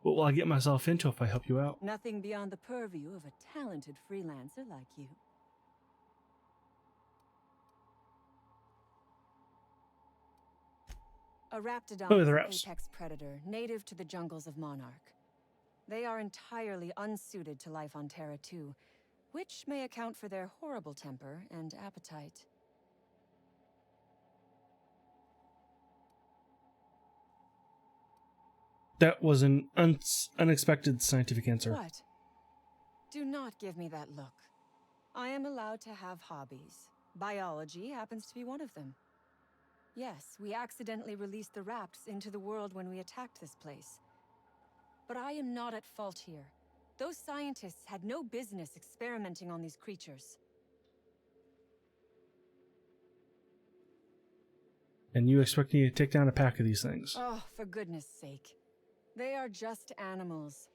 What will I get myself into if I help you out? Nothing beyond the purview of a talented freelancer like you. A Raptidon Oh, is the an raps. apex predator, native to the jungles of Monarch. They are entirely unsuited to life on Terra 2, which may account for their horrible temper and appetite. That was an unexpected scientific answer. What? Do not give me that look. I am allowed to have hobbies. Biology happens to be one of them. Yes, we accidentally released the Raps into the world when we attacked this place. But I am not at fault here. Those scientists had no business experimenting on these creatures. And you expect me to take down a pack of these things? Oh, for goodness sake. They are just animals.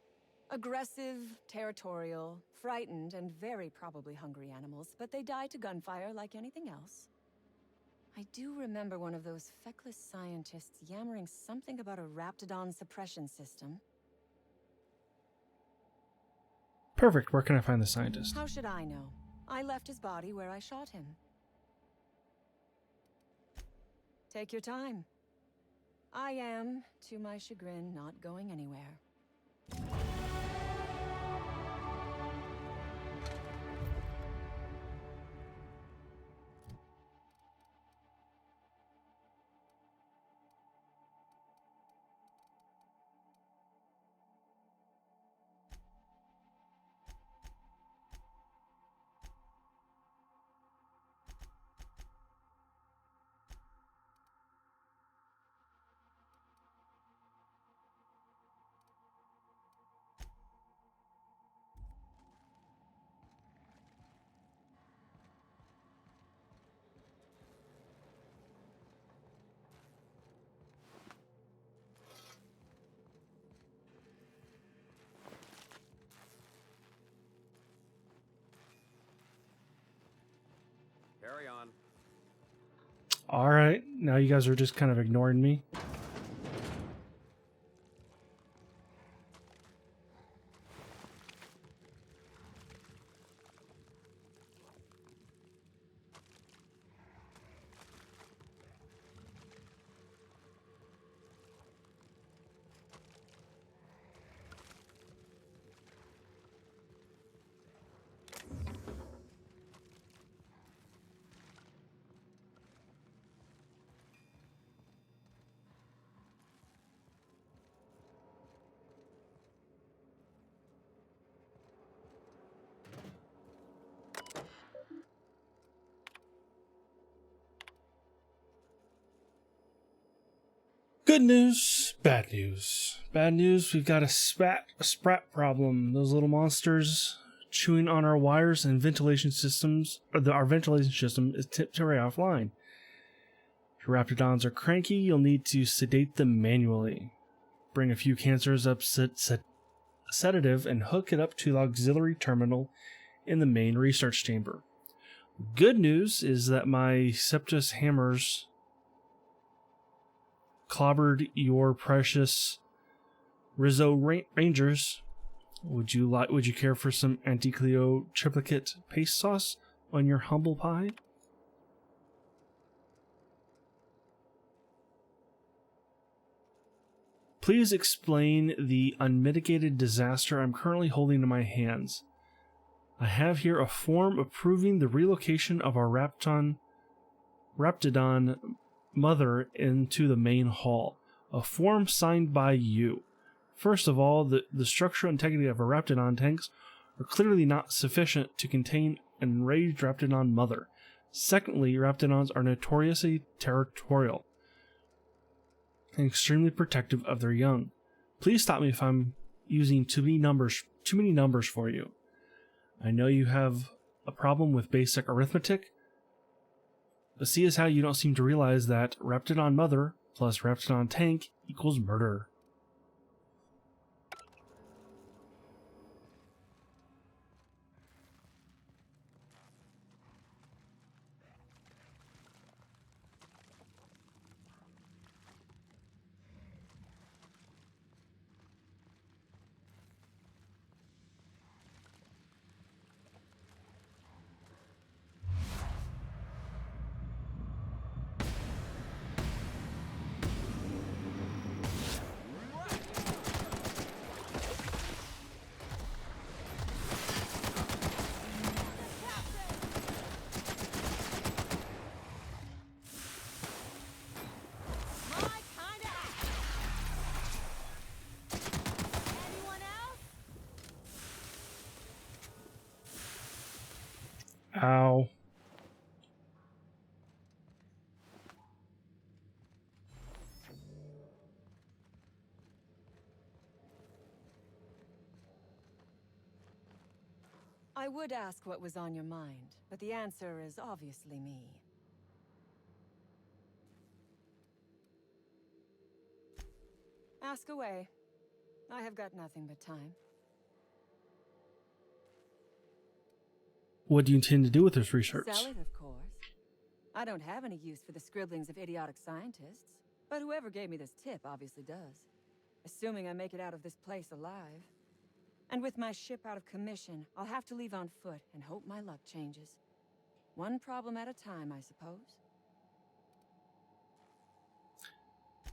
Aggressive, territorial, frightened, and very probably hungry animals, but they die to gunfire like anything else. I do remember one of those feckless scientists yammering something about a Raptidon suppression system. Perfect. Where can I find the scientist? How should I know? I left his body where I shot him. Take your time. I am, to my chagrin, not going anywhere. Carry on. Alright, now you guys are just kind of ignoring me. Good news, bad news. Bad news, we've got a sprat problem. Those little monsters chewing on our wires and ventilation systems, our ventilation system is temporarily offline. If your Raptidons are cranky, you'll need to sedate them manually. Bring a few cancers up sedative and hook it up to the auxiliary terminal in the main research chamber. Good news is that my Septus hammers clobbered your precious Rizzo Rangers. Would you care for some Auntie Cleo triplicate paste sauce on your humble pie? Please explain the unmitigated disaster I'm currently holding in my hands. I have here a form approving the relocation of our Raptidon mother into the main hall. A form signed by you. First of all, the structural integrity of our Raptidon tanks are clearly not sufficient to contain an enraged Raptidon mother. Secondly, Raptidons are notoriously territorial and extremely protective of their young. Please stop me if I'm using too many numbers for you. I know you have a problem with basic arithmetic, but see as how you don't seem to realize that Raptidon mother plus Raptidon tank equals murder. Ow. I would ask what was on your mind, but the answer is obviously me. Ask away. I have got nothing but time. What do you intend to do with this research? Sell it, of course. I don't have any use for the scribblings of idiotic scientists, but whoever gave me this tip obviously does. Assuming I make it out of this place alive. And with my ship out of commission, I'll have to leave on foot and hope my luck changes. One problem at a time, I suppose.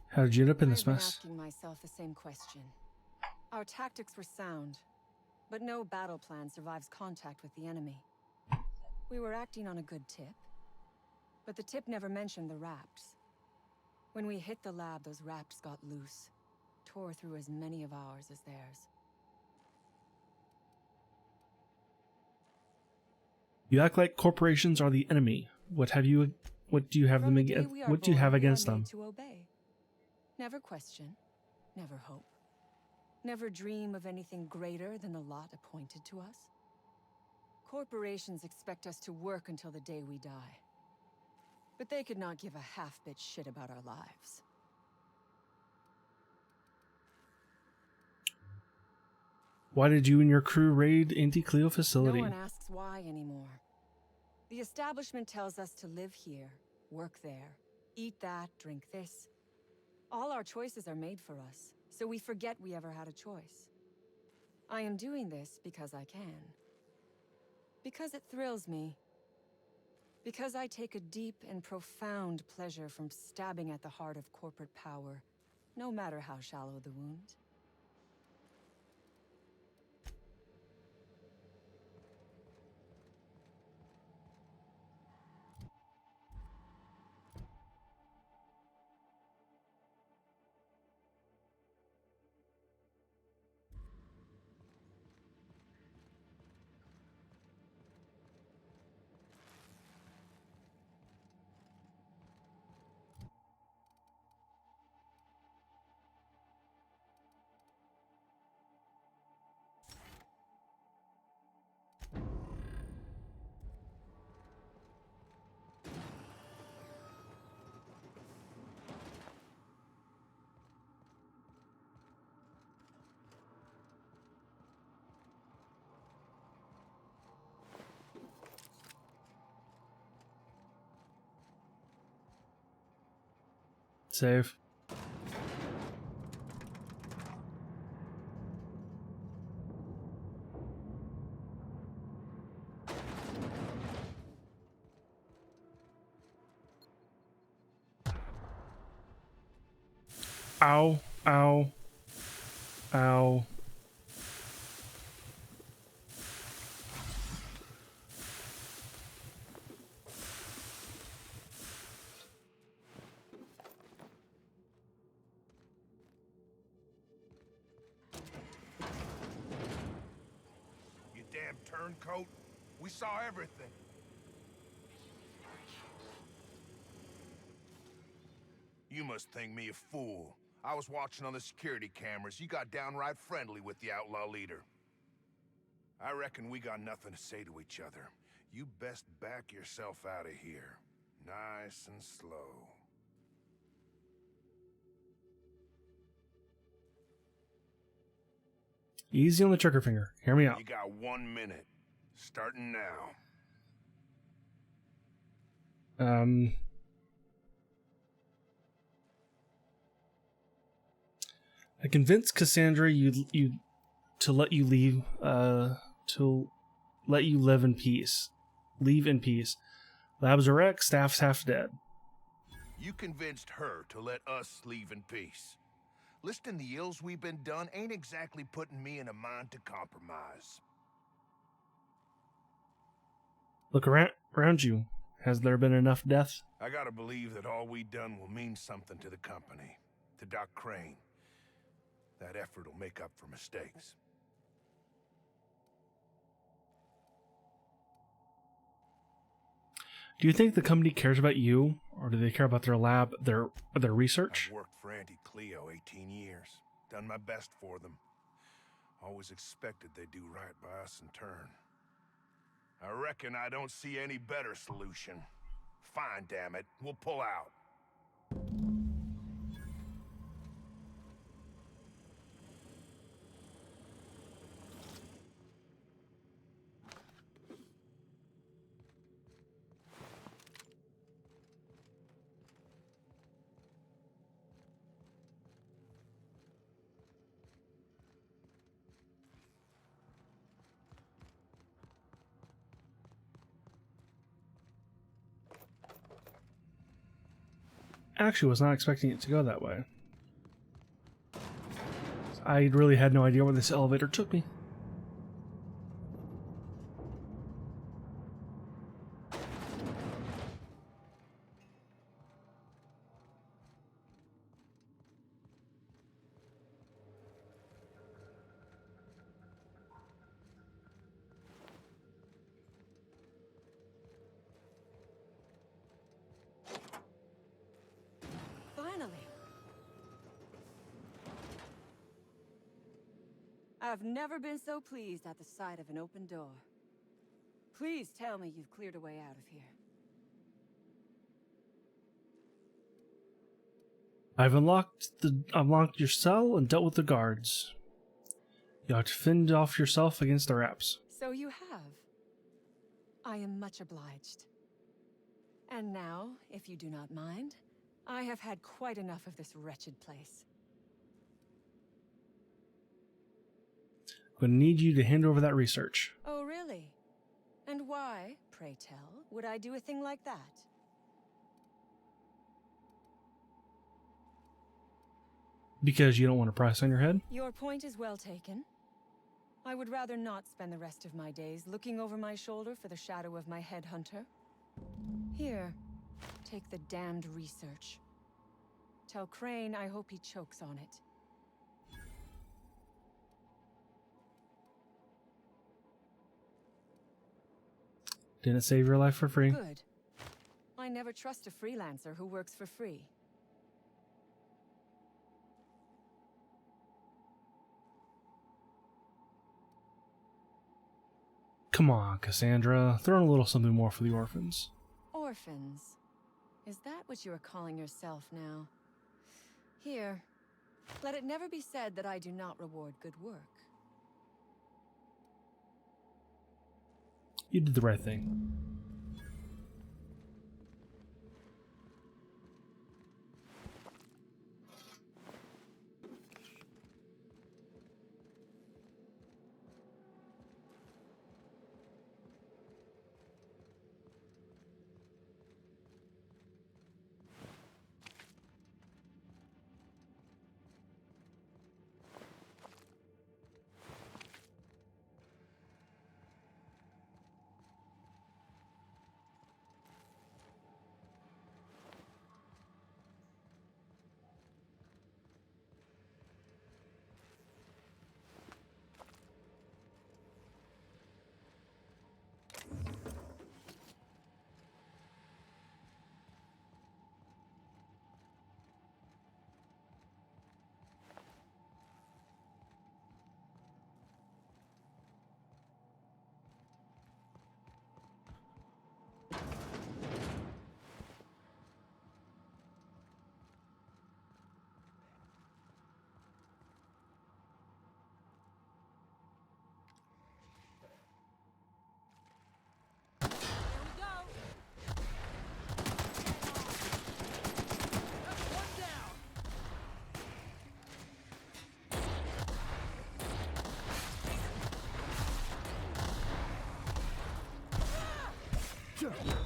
How did you end up in this I've been mess? asking myself the same question. Our tactics were sound, but no battle plan survives contact with the enemy. We were acting on a good tip, but the tip never mentioned the Raps. When we hit the lab, those Raps got loose, tore through as many of ours as theirs. You act like corporations are the enemy. What do you have them against? What do you have against them? To obey. Never question, never hope. Never dream of anything greater than the lot appointed to us. Corporations expect us to work until the day we die. But they could not give a half-bit shit about our lives. Why did you and your crew raid Anti-Cleo facility? No one asks why anymore. The establishment tells us to live here, work there, eat that, drink this. All our choices are made for us, so we forget we ever had a choice. I am doing this because I can. Because it thrills me. Because I take a deep and profound pleasure from stabbing at the heart of corporate power, no matter how shallow the wound. Save. Ow, ow, ow. damn turncoat. We saw everything. You must think me a fool. I was watching on the security cameras. You got downright friendly with the outlaw leader. I reckon we got nothing to say to each other. You best back yourself out of here. Nice and slow. Easy on the trigger finger. Hear me out. You got 1 minute. Starting now. I convinced Cassandra to let you leave, to let you live in peace. Leave in peace. Labs are wrecked, staff's half dead. You convinced her to let us leave in peace. Listing the ills we've been done ain't exactly putting me in a mind to compromise. Look around you. Has there been enough death? I gotta believe that all we done will mean something to the company. To Doc Crane. That effort will make up for mistakes. Do you think the company cares about you, or do they care about their lab, their research? I've worked for Auntie Cleo 18 years. Done my best for them. Always expected they'd do right by us in turn. I reckon I don't see any better solution. Fine, damn it. We'll pull out. Actually, was not expecting it to go that way. I really had no idea where this elevator took me. I've never been so pleased at the sight of an open door. Please tell me you've cleared a way out of here. I've unlocked your cell and dealt with the guards. You have to fend off yourself against the Raps. So you have. I am much obliged. And now, if you do not mind, I have had quite enough of this wretched place. I'm going to need you to hand over that research. Oh, really? And why, pray tell, would I do a thing like that? Because you don't want a price on your head? Your point is well taken. I would rather not spend the rest of my days looking over my shoulder for the shadow of my headhunter. Here, take the damned research. Tell Crane I hope he chokes on it. Didn't save your life for free. Good. I never trust a freelancer who works for free. Come on, Cassandra. Throw in a little something more for the orphans. Orphans? Is that what you are calling yourself now? Here. Let it never be said that I do not reward good work. You did the right thing. last of him.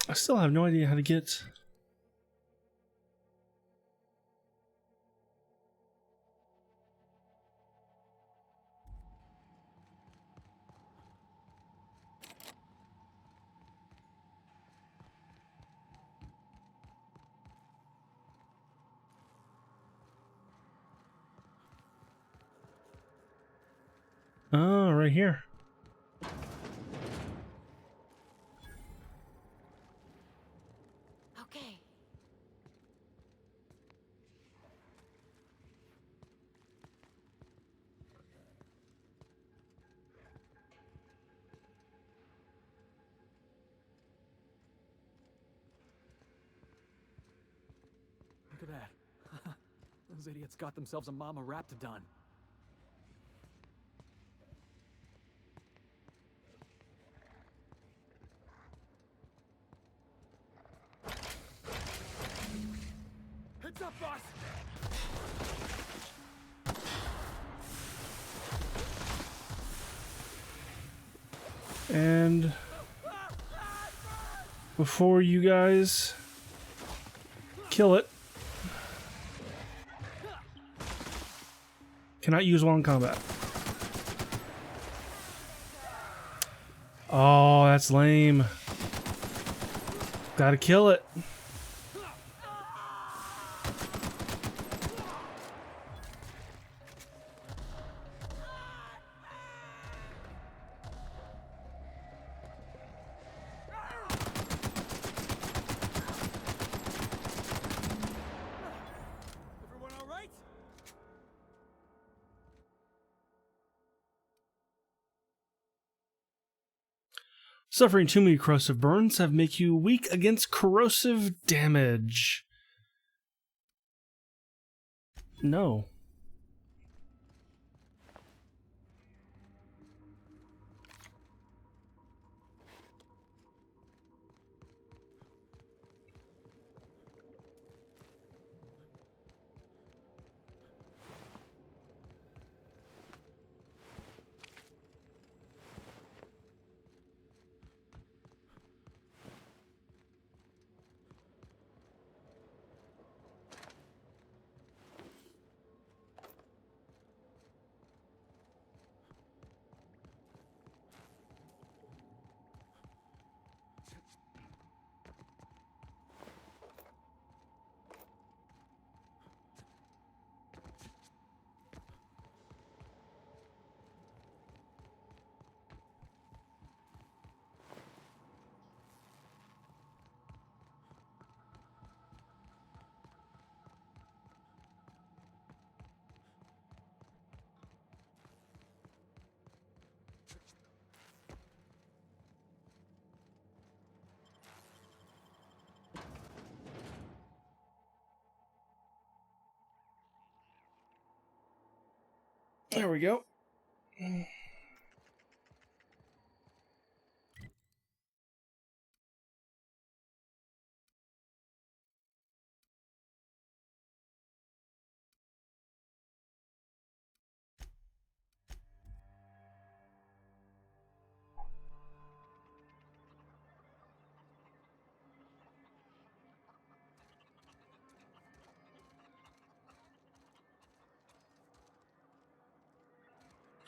I still have no idea how to get. Oh, right here. Okay. Look at that. Those idiots got themselves a mama raptidon. Heads up, boss! And before you guys kill it, cannot use while in combat. Oh, that's lame. Gotta kill it. Everyone all right? Suffering too many corrosive burns have make you weak against corrosive damage. No. There we go.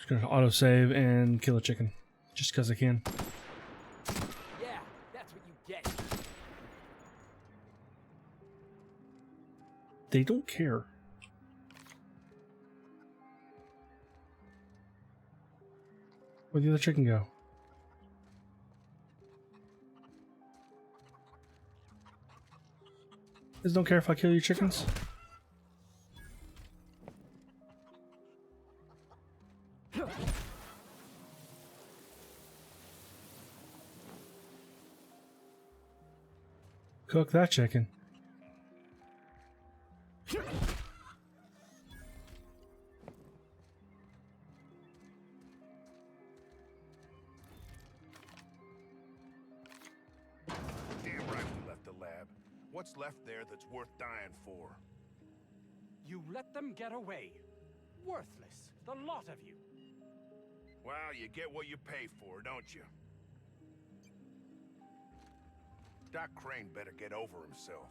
Just gonna autosave and kill a chicken. Just because I can. Yeah, that's what you get. They don't care. Where'd the other chicken go? Just don't care if I kill your chickens? Cook that chicken. Damn right we left the lab. What's left there that's worth dying for? You let them get away. Worthless, the lot of you. Well, you get what you pay for, don't you? Doc Crane better get over himself.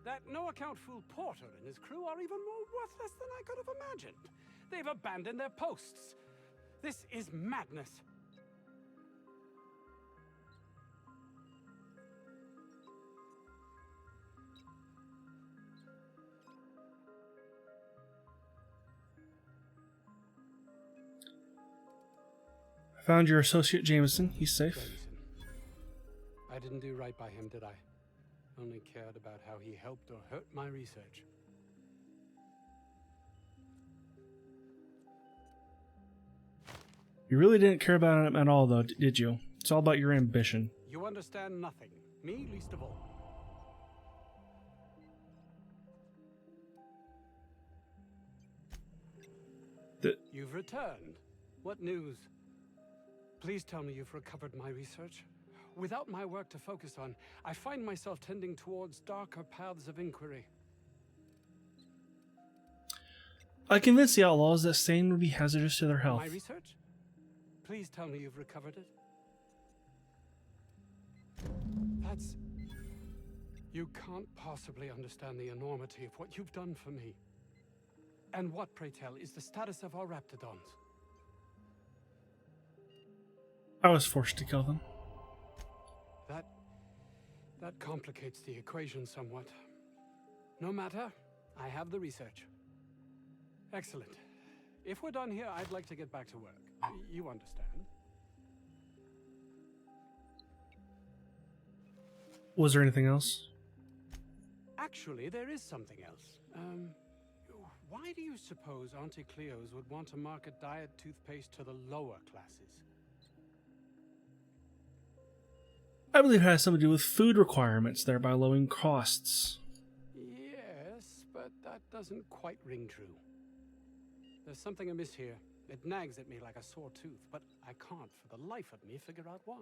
That no-account fool Porter and his crew are even more worthless than I could have imagined. They've abandoned their posts. This is madness. I found your associate Jameson. He's safe. Jameson. I didn't do right by him, did I? Only cared about how he helped or hurt my research. You really didn't care about him at all, though, did you? It's all about your ambition. You understand nothing. Me least of all. You've returned. What news? Please tell me you've recovered my research. Without my work to focus on, I find myself tending towards darker paths of inquiry. I convinced the outlaws that staying would be hazardous to their health. My research? Please tell me you've recovered it. That's... You can't possibly understand the enormity of what you've done for me. And what, pray tell, is the status of our Raptidons? I was forced to kill them. That complicates the equation somewhat. No matter, I have the research. Excellent. If we're done here, I'd like to get back to work. You understand? Was there anything else? Actually, there is something else. Why do you suppose Auntie Cleo's would want to market diet toothpaste to the lower classes? I believe it has something to do with food requirements, thereby lowering costs. Yes, but that doesn't quite ring true. There's something amiss here. It nags at me like a sore tooth, but I can't for the life of me figure out why.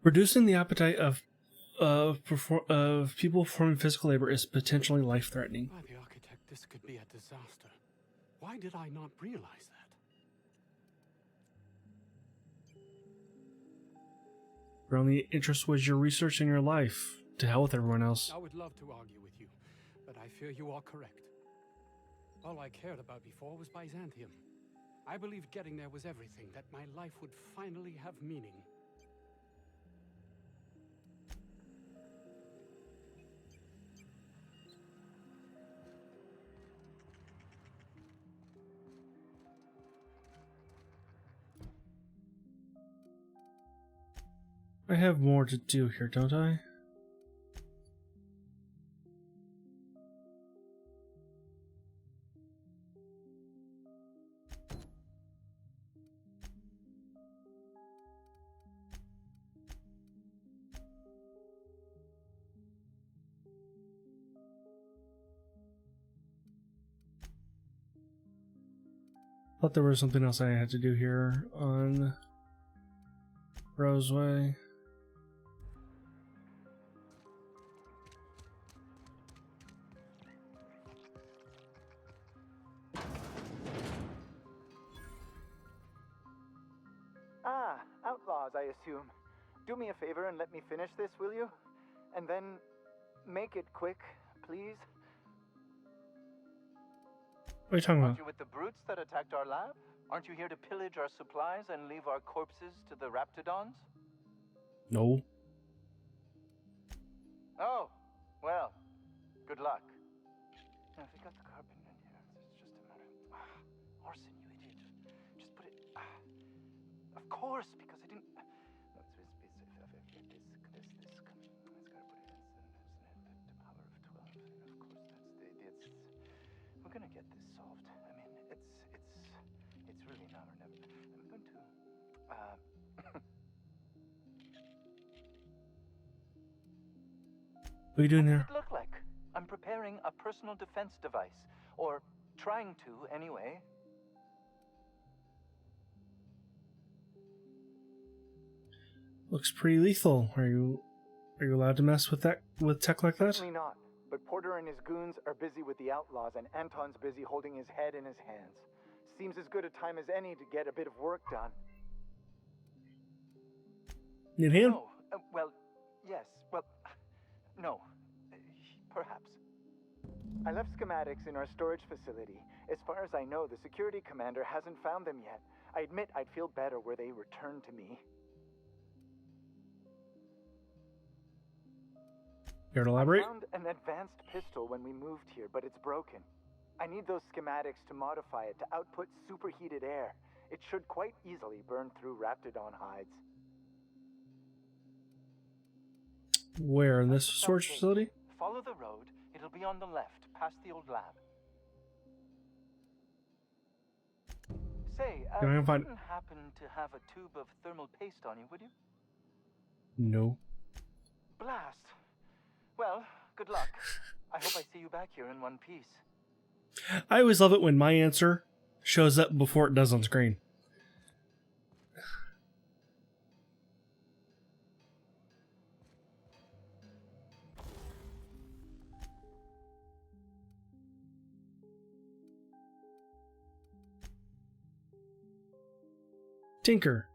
Reducing the appetite of people performing physical labor is potentially life-threatening. By the architect, this could be a disaster. Why did I not realize that? Your only interest was your research and your life. To hell with everyone else. I would love to argue with you, but I fear you are correct. All I cared about before was Byzantium. I believed getting there was everything, that my life would finally have meaning. I have more to do here, don't I? Thought there was something else I had to do here on Roseway. Ah, outlaws, I assume. Do me a favor and let me finish this, will you? And then make it quick, please. What are you talking Aren't about? you with the brutes that attacked our lab? Aren't you here to pillage our supplies and leave our corpses to the raptidons? No. Oh, well, good luck. Now, if we got the carbon in here, it's just a matter of... Arson, you idiot. Just put it... Of course, because I didn't... No, it's gotta put it in the power of 12, and of course that's... We're gonna get this solved. I mean, it's really now or never. I'm going to... What are you doing What there? does it look like? I'm preparing a personal defense device. Or trying to, anyway. Looks pretty lethal. Are you allowed to mess with tech like that? Certainly not. But Porter and his goons are busy with the outlaws, and Anton's busy holding his head in his hands. Seems as good a time as any to get a bit of work done. Need a hand? No. Well, yes. Well, no. Perhaps. I left schematics in our storage facility. As far as I know, the security commander hasn't found them yet. I admit I'd feel better were they returned to me. Care to elaborate? I found an advanced pistol when we moved here, but it's broken. I need those schematics to modify it to output superheated air. It should quite easily burn through Raptidon hides. Where? In this storage facility? Follow the road. It'll be on the left, past the old lab. Say, Yeah, I can find you wouldn't happen to have a tube of thermal paste on you, would you? No. Blast. Well, good luck. I hope I see you back here in one piece. I always love it when my answer shows up before it does on screen. Tinker.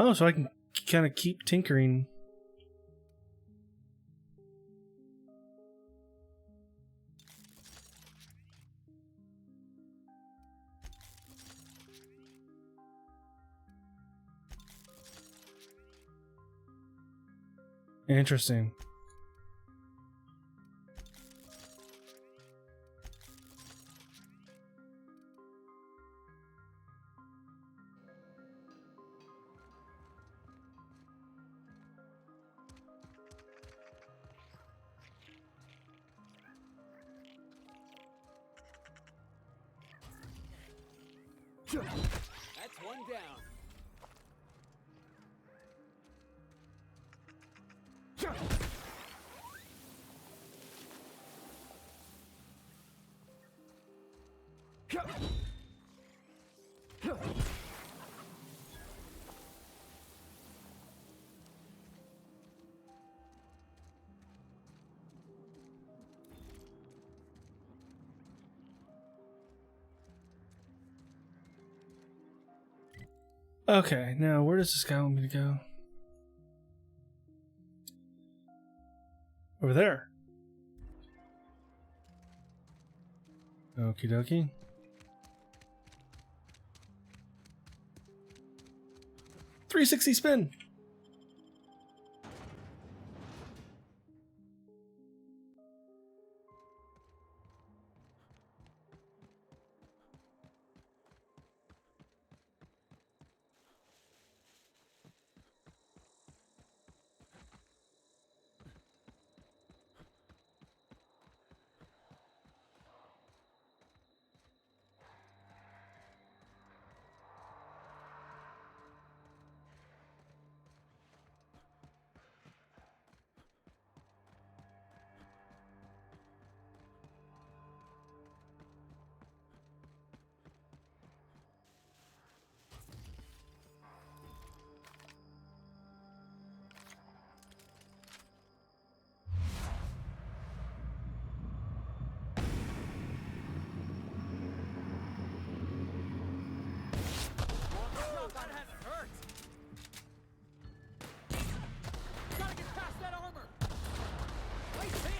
Oh, so I can kind of keep tinkering. Interesting. That's one down. Okay, now where does this guy want me to go? Over there. Okie dokie. .360 spin. that armor! Nice hit!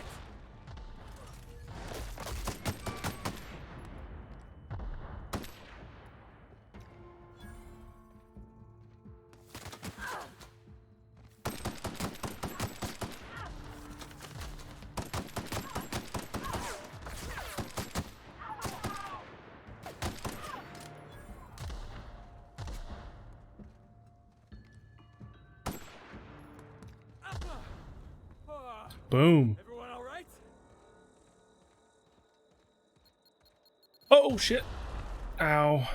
Boom. Everyone all right? Oh shit. Ow.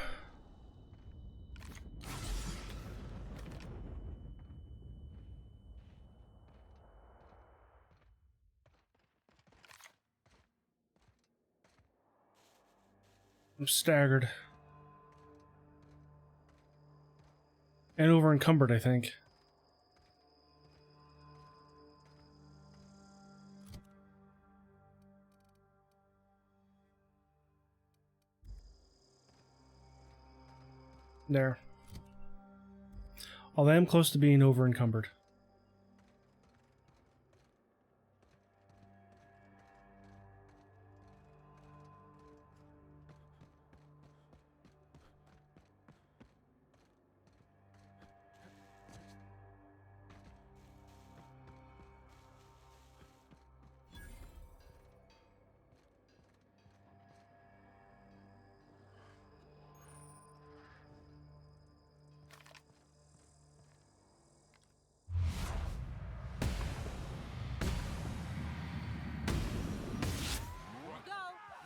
I'm staggered. And over encumbered, I think. There. Although I am close to being over encumbered.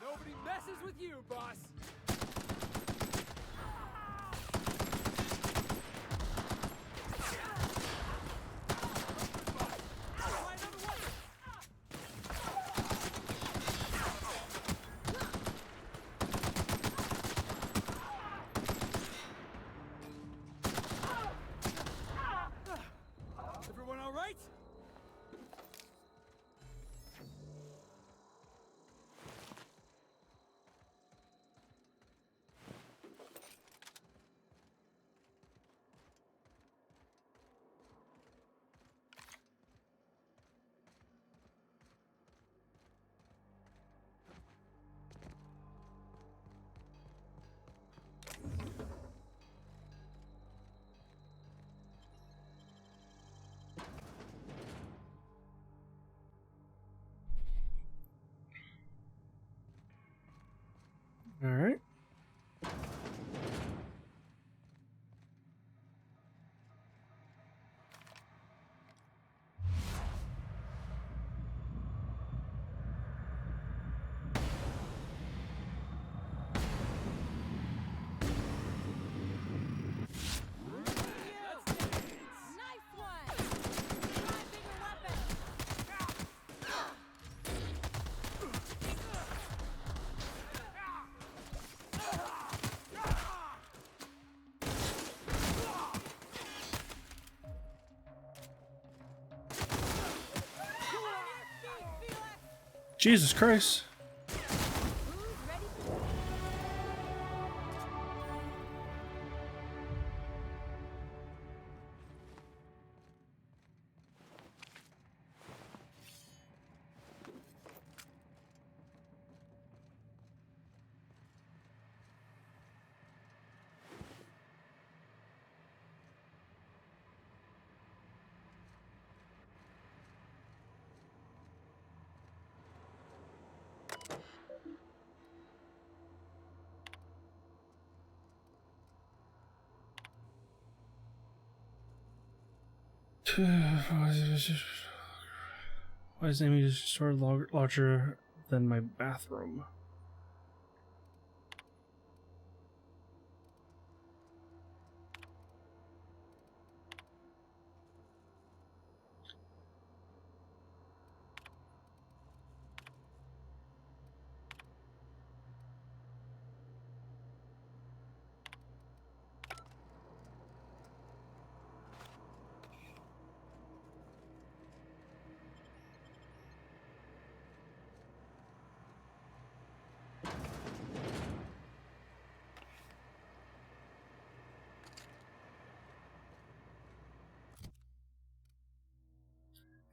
Nobody messes with you, boss! Everyone all right? All right. Jesus Christ. Why is Amy just sort of larger than my bathroom?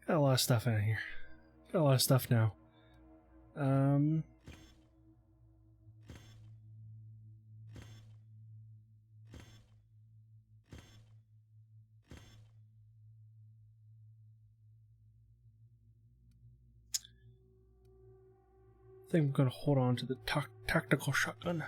Got a lot of stuff in here. Got a lot of stuff now. I think I'm gonna hold on to the tactical shotgun.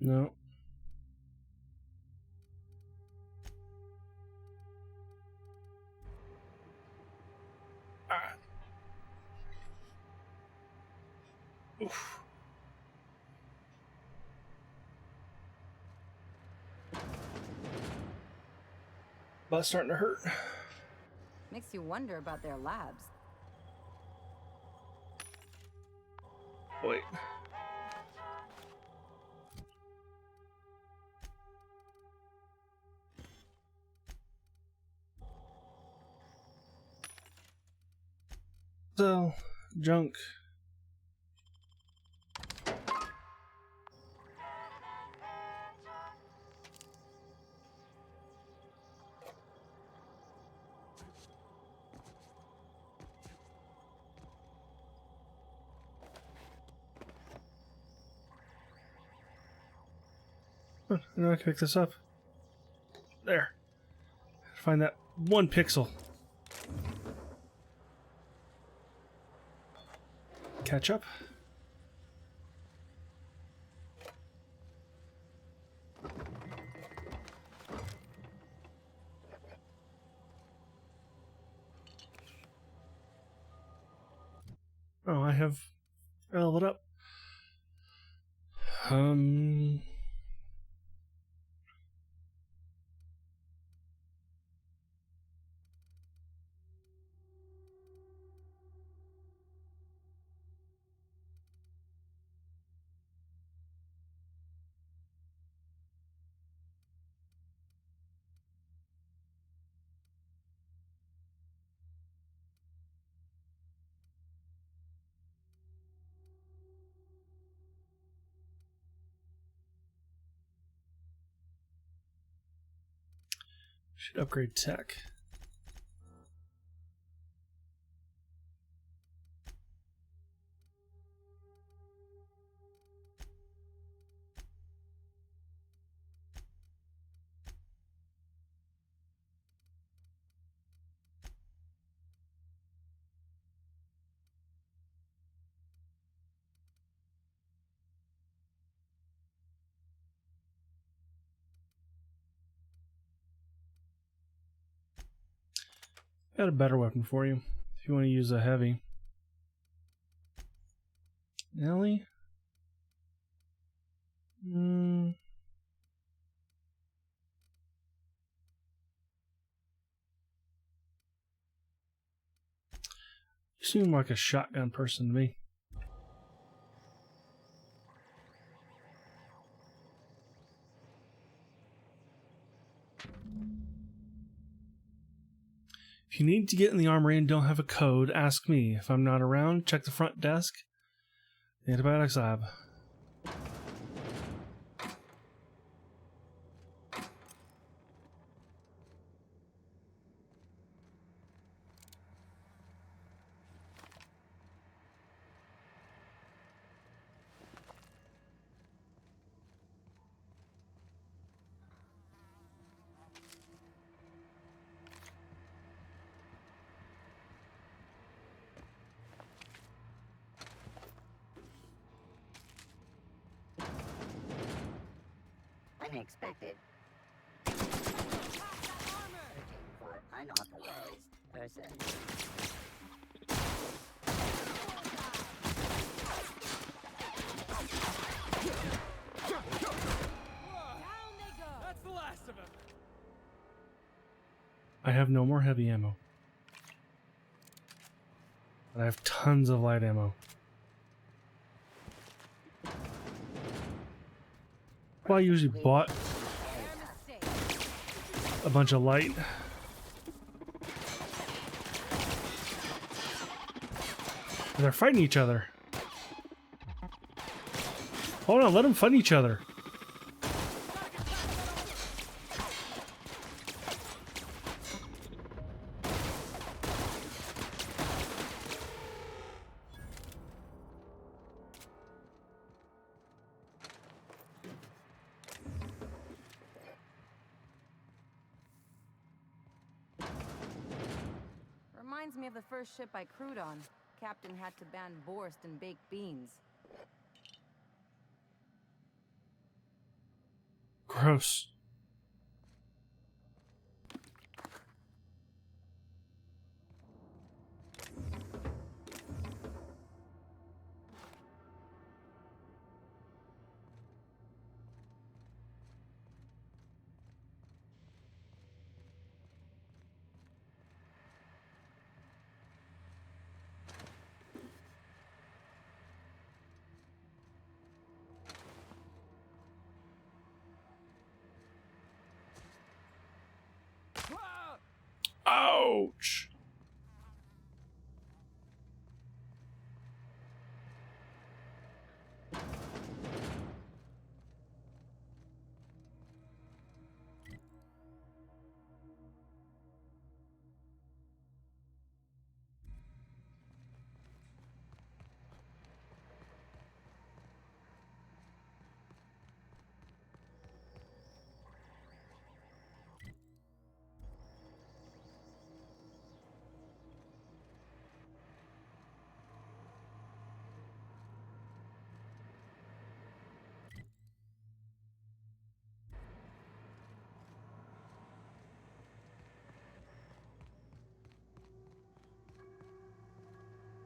No. Ah. Oof. Butt's starting to hurt. Makes you wonder about their labs. Wait. So, junk. Huh, I know I can pick this up. There. Find that one pixel. Catch up. Oh, I have leveled up. Should upgrade tech. Got a better weapon for you if you want to use a heavy. Ellie? You seem like a shotgun person to me. If you need to get in the armory and don't have a code, ask me. If I'm not around, check the front desk. The antibiotics lab. unexpected. Searching for unauthorized person. That's the last of him. I have no more heavy ammo. But I have tons of light ammo. Well, I usually bought a bunch of light. They're fighting each other. Hold on, let them fight each other. Reminds me of the first ship I crewed on. Captain had to ban borscht and baked beans. Gross. Ouch!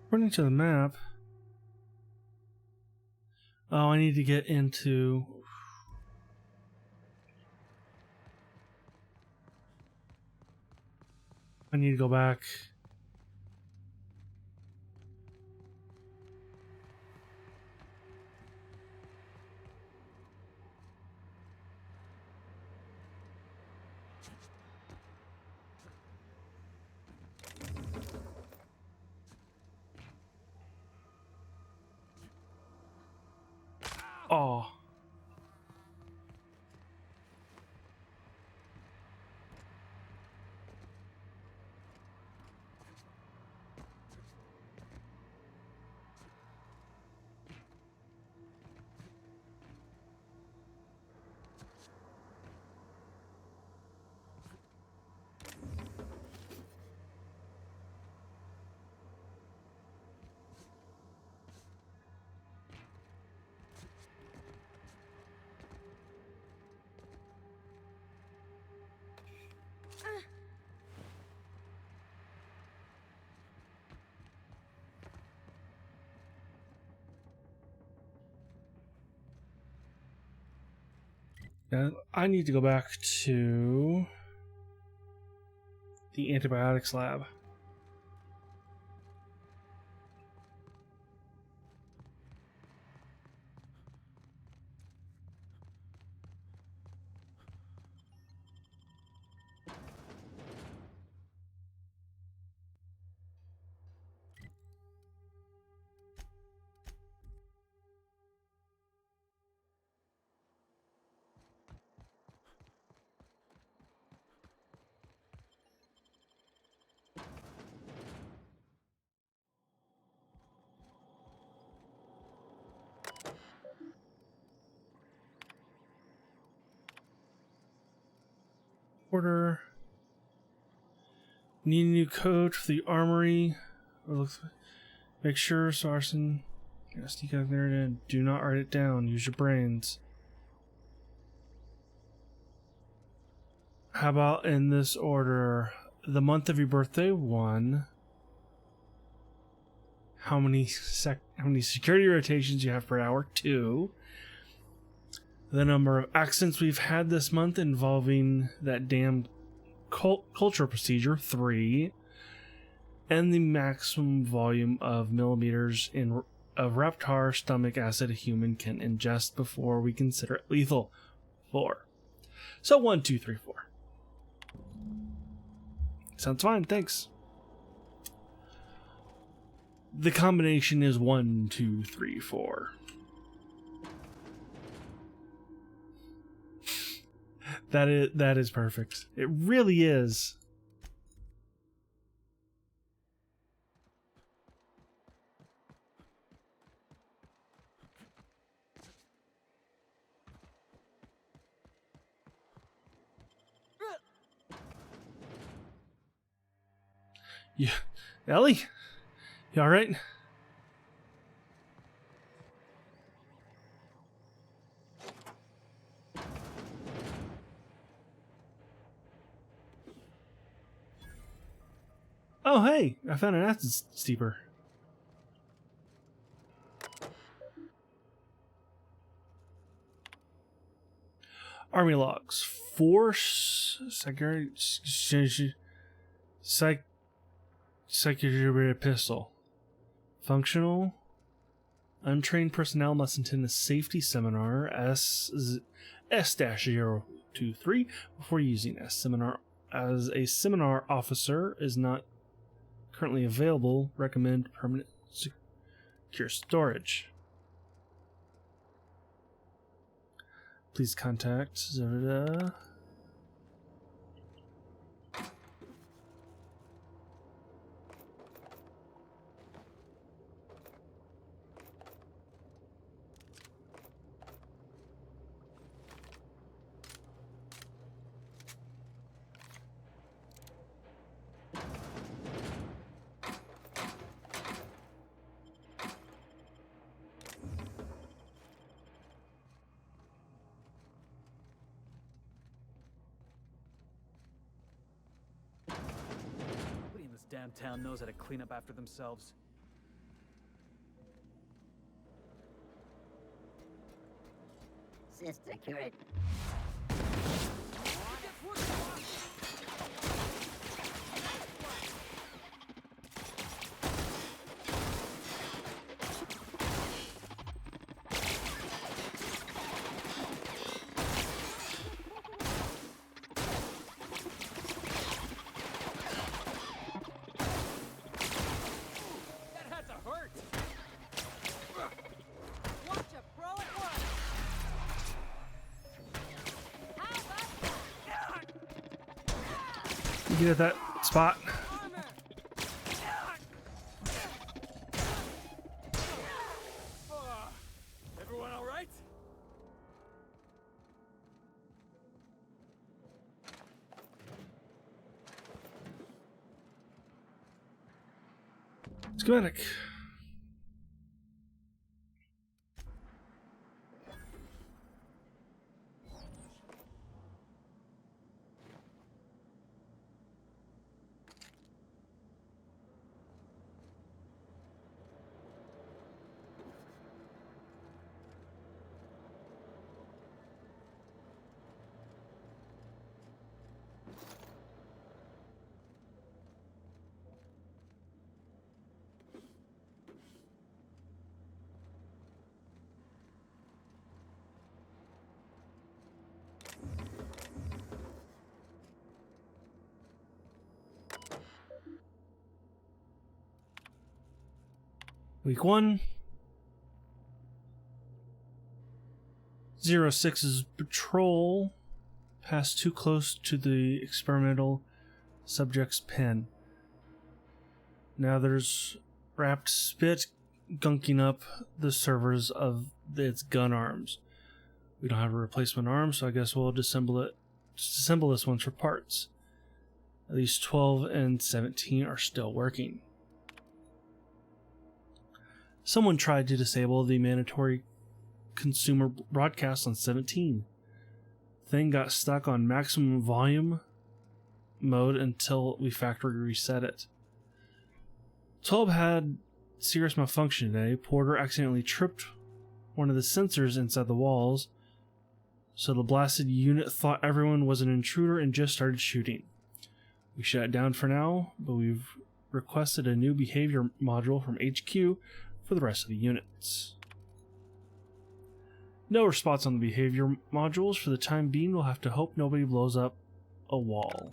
According to the map, oh, I need to get into. I need to go back. Oh. Yeah, I need to go back to the antibiotics lab. Order. Need a new code for the armory. Make sure, Sarson. Sneak out there and do not write it down. Use your brains. How about in this order? The month of your birthday, 1. How many security rotations you have per hour, 2. The number of accidents we've had this month involving that damn cultural procedure, 3. And the maximum volume of millimeters of Reptar stomach acid a human can ingest before we consider it lethal, 4. So 1, 2, 3, 4. Sounds fine, thanks. The combination is 1, 2, 3, 4. That is perfect. It really is. Yeah, Ellie, you all right? Oh, hey, I found an acid steeper. Army logs. Force security pistol. Functional. Untrained personnel must attend a safety seminar S-023 before using S seminar. As a seminar officer is not currently available, recommend permanent secure storage. Please contact Zoda. Nobody in this damn town knows how to clean up after themselves. Sister Curate. That had to hurt. Watch it, bro, at once. You get at that spot. Everyone all right? Schematic. Week 1. 06's patrol passed too close to the experimental subject's pen. Now there's wrapped spit gunking up the servers of its gun arms. We don't have a replacement arm, so I guess we'll disassemble this one for parts. At least 12 and 17 are still working. Someone tried to disable the mandatory consumer broadcast on 17. thing got stuck on maximum volume mode until we factory reset it. 12 had serious malfunction today. Porter accidentally tripped one of the sensors inside the walls, so the blasted unit thought everyone was an intruder and just started shooting. We shut it down for now, but we've requested a new behavior module from HQ for the rest of the units. No response on the behavior modules. For the time being, we'll have to hope nobody blows up a wall.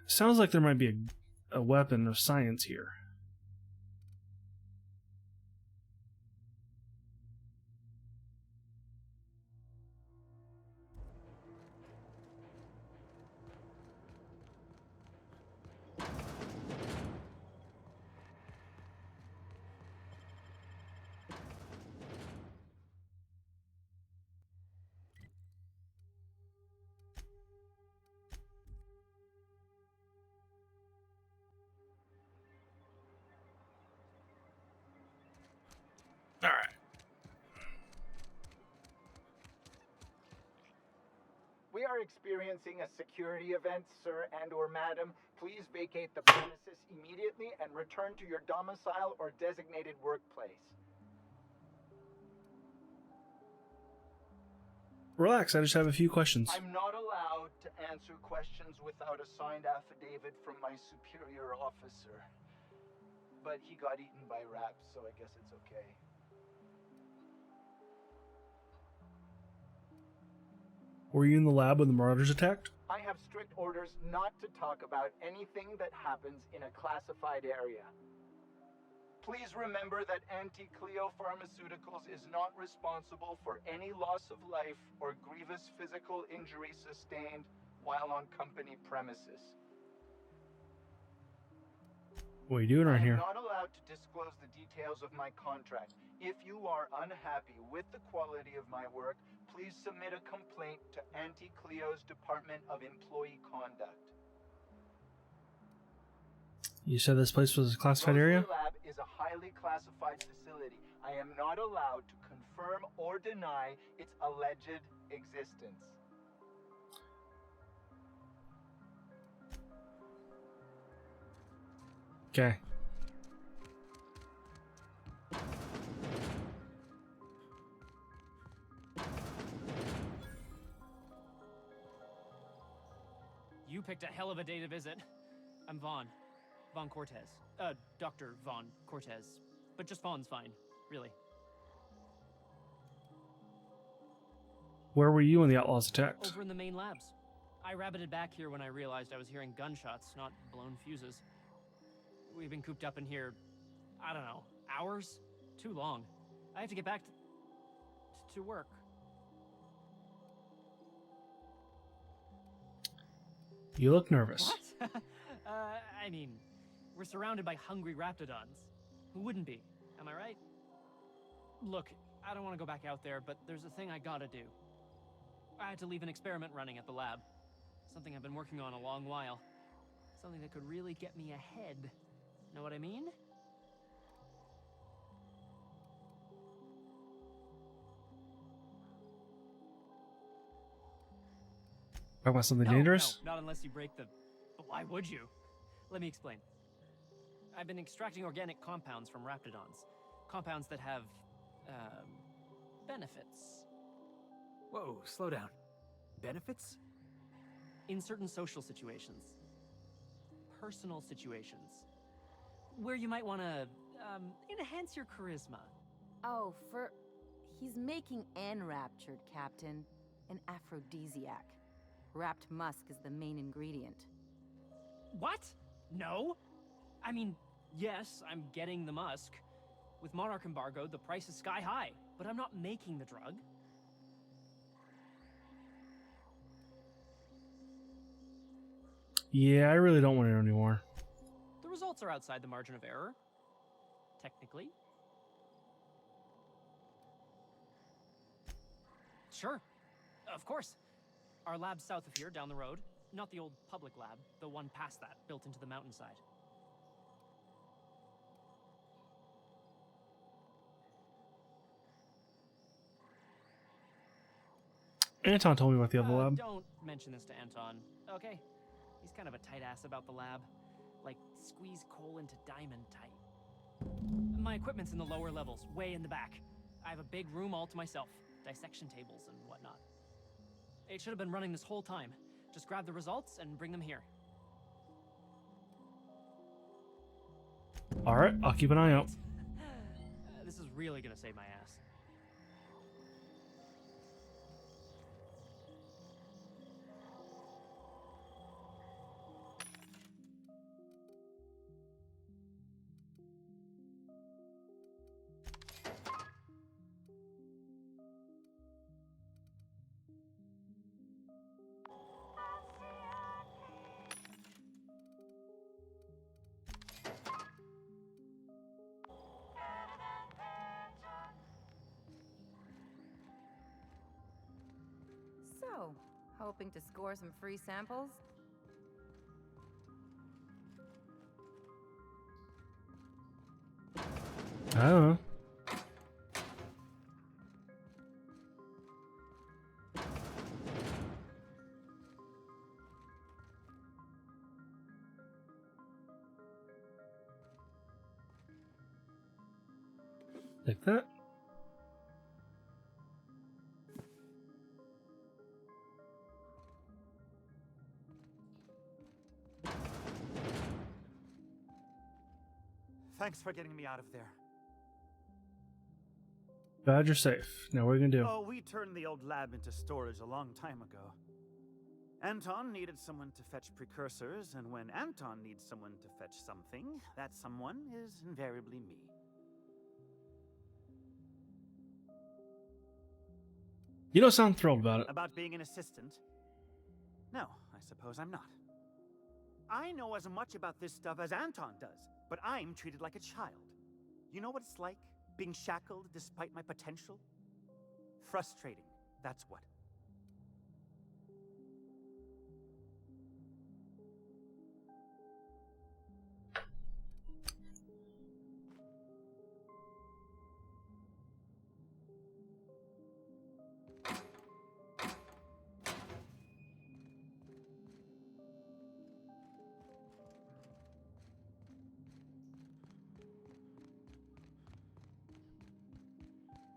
Sounds like there might be a weapon of science here. We are experiencing a security event, sir and/or madam. Please vacate the premises immediately and return to your domicile or designated workplace. Relax, I just have a few questions. I'm not allowed to answer questions without a signed affidavit from my superior officer. But he got eaten by rats, so I guess it's okay. Were you in the lab when the Marauders attacked? I have strict orders not to talk about anything that happens in a classified area. Please remember that Anti-Cleo Pharmaceuticals is not responsible for any loss of life or grievous physical injury sustained while on company premises. What are you doing right here? I'm not allowed to disclose the details of my contract. If you are unhappy with the quality of my work, please submit a complaint to Anti-Cleo's Department of Employee Conduct. You said this place was a classified area? The lab is a highly classified facility. I am not allowed to confirm or deny its alleged existence. Okay. You picked a hell of a day to visit. I'm Vaughn. Vaughn Cortez. Dr. Vaughn Cortez. But just Vaughn's fine, really. Where were you when the Outlaws attacked? Over in the main labs. I rabbited back here when I realized I was hearing gunshots, not blown fuses. We've been cooped up in here, I don't know, hours? Too long. I have to get back to work. You look nervous. What? I mean, we're surrounded by hungry raptidons. Who wouldn't be? Am I right? Look, I don't want to go back out there, but there's a thing I gotta do. I had to leave an experiment running at the lab. Something I've been working on a long while. Something that could really get me ahead. Know what I mean? Talk about something dangerous? No, not unless you break the... But why would you? Let me explain. I've been extracting organic compounds from raptidons. Compounds that have, benefits. Whoa, slow down. Benefits? In certain social situations. Personal situations. Where you might want to, enhance your charisma. Oh, he's making enraptured, Captain. An aphrodisiac. Wrapped musk is the main ingredient. What? No? I mean, yes, I'm getting the musk. With Monarch embargo, the price is sky high, but I'm not making the drug. Yeah, I really don't want to know anymore. The results are outside the margin of error. Technically. Sure. Of course. Our lab's south of here, down the road. Not the old public lab, the one past that, built into the mountainside. Anton told me about the other lab. Don't mention this to Anton, okay? He's kind of a tight ass about the lab. Like, squeeze coal into diamond tight. My equipment's in the lower levels, way in the back. I have a big room all to myself, dissection tables and whatnot. It should have been running this whole time. Just grab the results and bring them here. Alright, I'll keep an eye out. This is really gonna save my ass. So, hoping to score some free samples? I don't know. Like that. Thanks for getting me out of there. Glad you're safe. Now what are you gonna do? Oh, we turned the old lab into storage a long time ago. Anton needed someone to fetch precursors, and when Anton needs someone to fetch something, that someone is invariably me. You don't sound thrilled about it. About being an assistant? No, I suppose I'm not. I know as much about this stuff as Anton does, but I'm treated like a child. You know what it's like, being shackled despite my potential? Frustrating, that's what.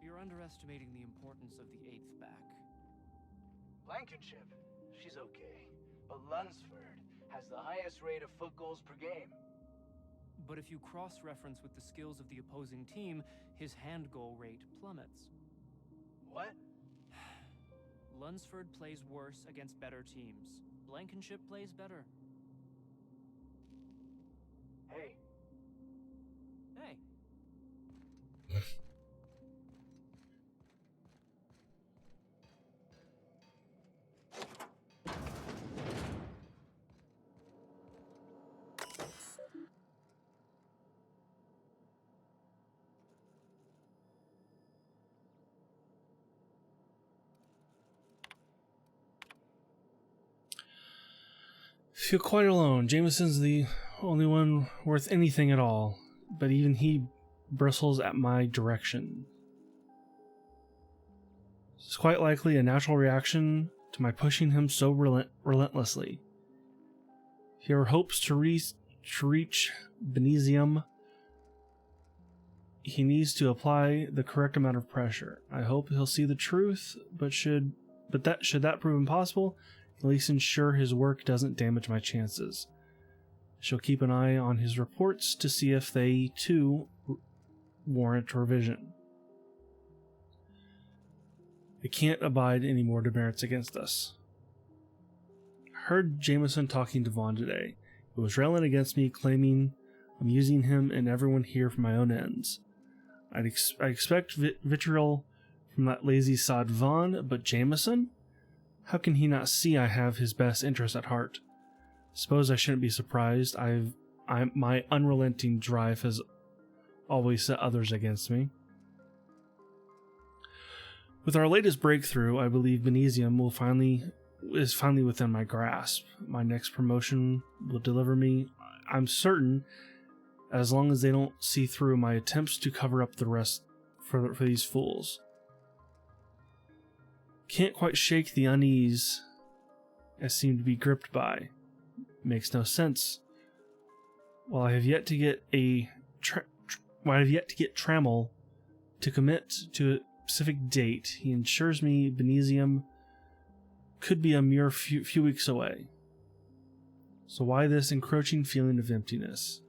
You're underestimating the importance of the 8th back. Blankenship, she's okay. But Lunsford has the highest rate of foot goals per game. But if you cross-reference with the skills of the opposing team, his hand goal rate plummets. What? Lunsford plays worse against better teams. Blankenship plays better. Hey. Hey. Feel quite alone. Jameson's the only one worth anything at all, but even he bristles at my direction. It's quite likely a natural reaction to my pushing him so relentlessly. If he ever hopes to reach Benesium, he needs to apply the correct amount of pressure. I hope he'll see the truth, but should that prove impossible, at least ensure his work doesn't damage my chances. She'll keep an eye on his reports to see if they, too, warrant revision. I can't abide any more demerits against us. I heard Jameson talking to Vaughn today. He was railing against me, claiming I'm using him and everyone here for my own ends. I expect vitriol from that lazy sod Vaughn, but Jameson? How can he not see I have his best interest at heart? Suppose I shouldn't be surprised. My unrelenting drive has always set others against me. With our latest breakthrough, I believe Benesium will finally is finally within my grasp. My next promotion will deliver me, I'm certain, as long as they don't see through my attempts to cover up the rest for these fools. Can't quite shake the unease I seem to be gripped by. Makes no sense. While I have yet to get Trammell to commit to a specific date, he ensures me Benesium could be a mere few weeks away. So why this encroaching feeling of emptiness?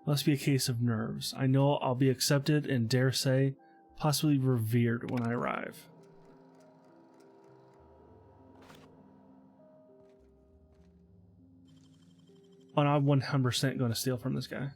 Must be a case of nerves. I know I'll be accepted and, dare say, possibly revered when I arrive. And I'm 100% going to steal from this guy.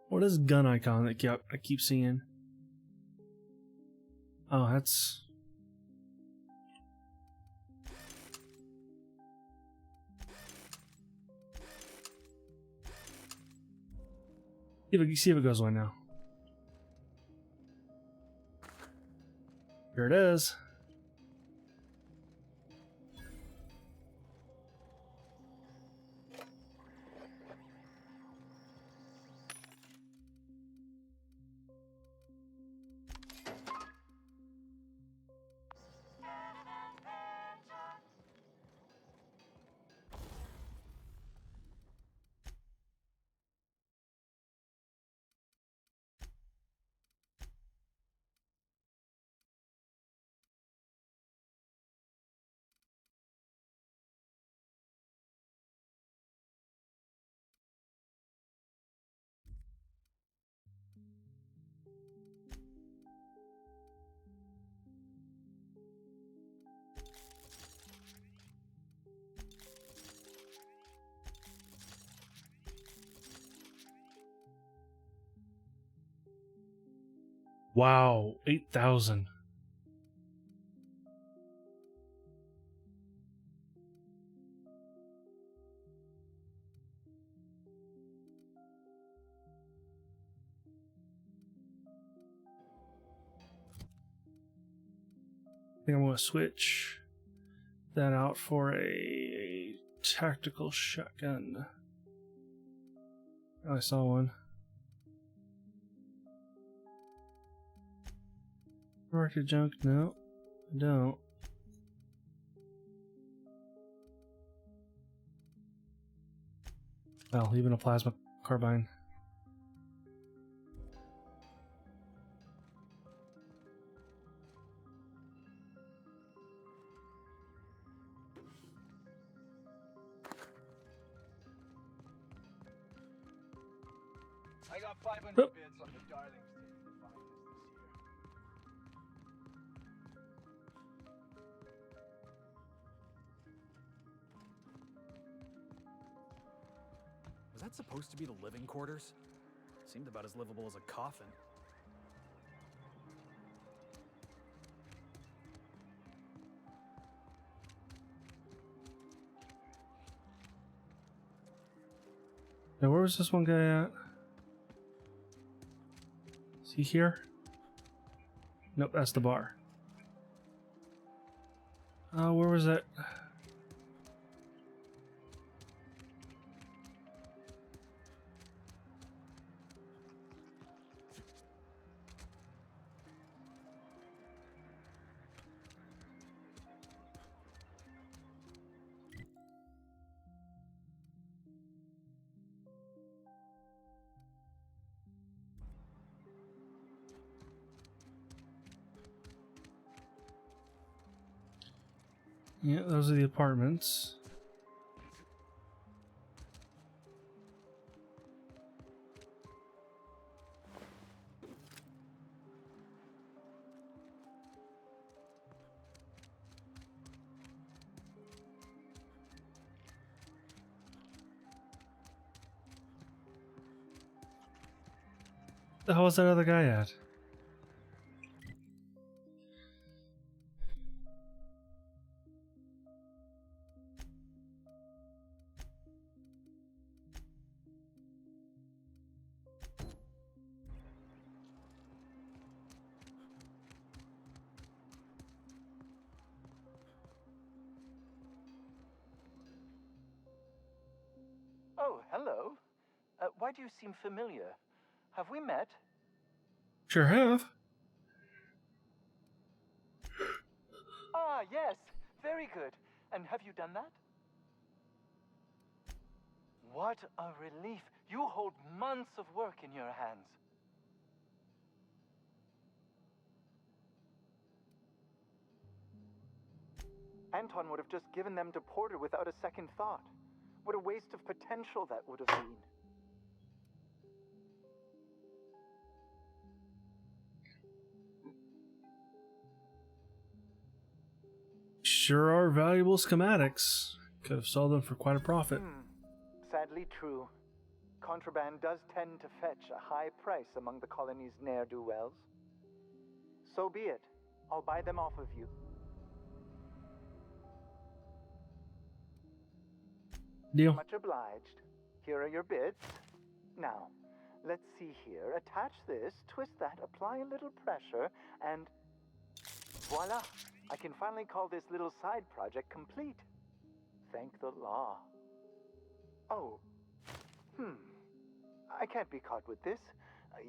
What is gun icon that I keep seeing? Oh, that's... See if it goes away now. Here it is. Wow, 8,000. I think I'm going to switch that out for a tactical shotgun. Oh, I saw one. Market junk? No, I don't. Well, even a plasma carbine. I got 500 Oh. bids on the Darlings taking the finals this year. Was that supposed to be the living quarters? Seemed about as livable as a coffin. Now, where was this one guy at? Is he here? Nope, that's the bar. Oh, where was that? Yeah, those are the apartments. The hell was that other guy at? Oh, hello. Why do you seem familiar? Have we met? Sure have. Ah, yes. Very good. And have you done that? What a relief. You hold months of work in your hands. Anton would have just given them to Porter without a second thought. What a waste of potential that would have been. Sure are valuable schematics. Could have sold them for quite a profit. Sadly true. Contraband does tend to fetch a high price among the colony's ne'er-do-wells. So be it. I'll buy them off of you. Deal. Much obliged. Here are your bids. Now, let's see here. Attach this, twist that, apply a little pressure, and voila! I can finally call this little side project complete. Thank the law. Oh. I can't be caught with this.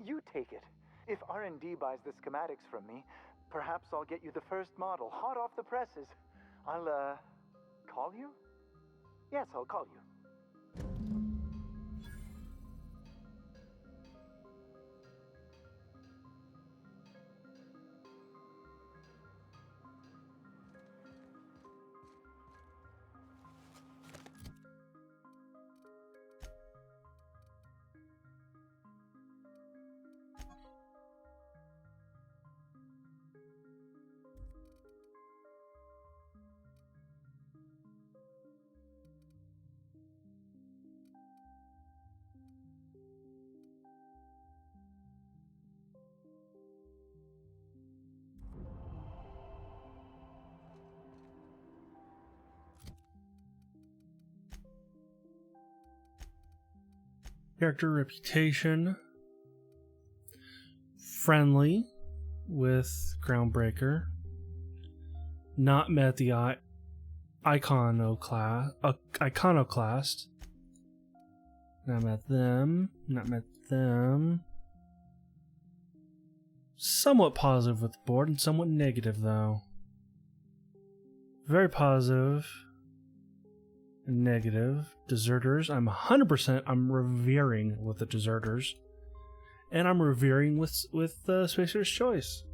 You take it. If R&D buys the schematics from me, perhaps I'll get you the first model, hot off the presses. I'll, call you? Yes, I'll call you. Character reputation. Friendly with Groundbreaker. Not met the iconoclast. Not met them. Not met them. Somewhat positive with the board and somewhat negative though. Very positive. Negative. Deserters. I'm revering with the deserters. And I'm revering with Spacer's Choice.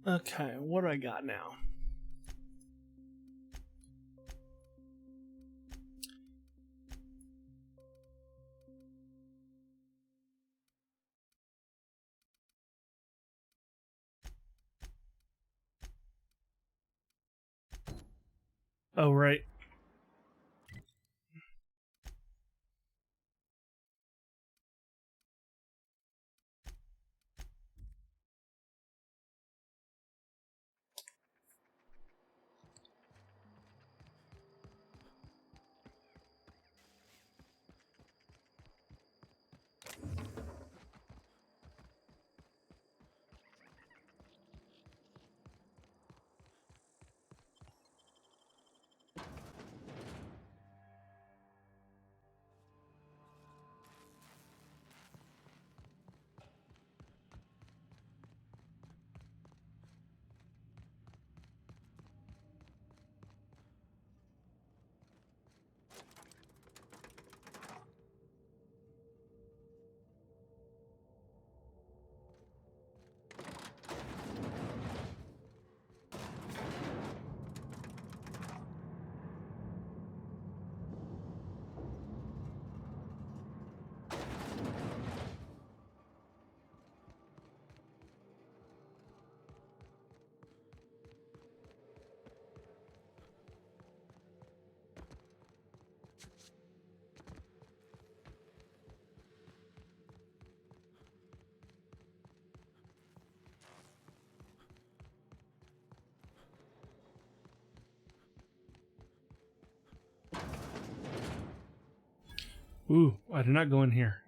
Okay, what do I got now? Oh, right. Ooh, I did not go in here.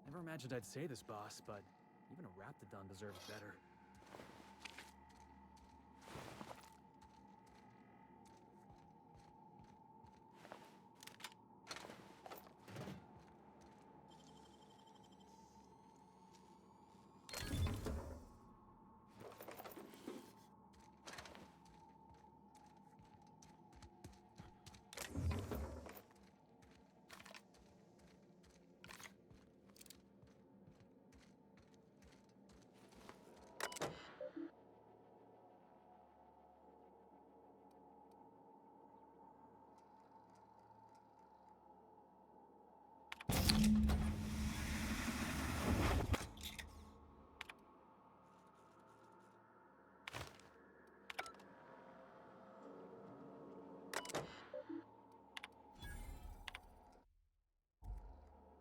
Never imagined I'd say this, boss, but even a Raptidon deserves better.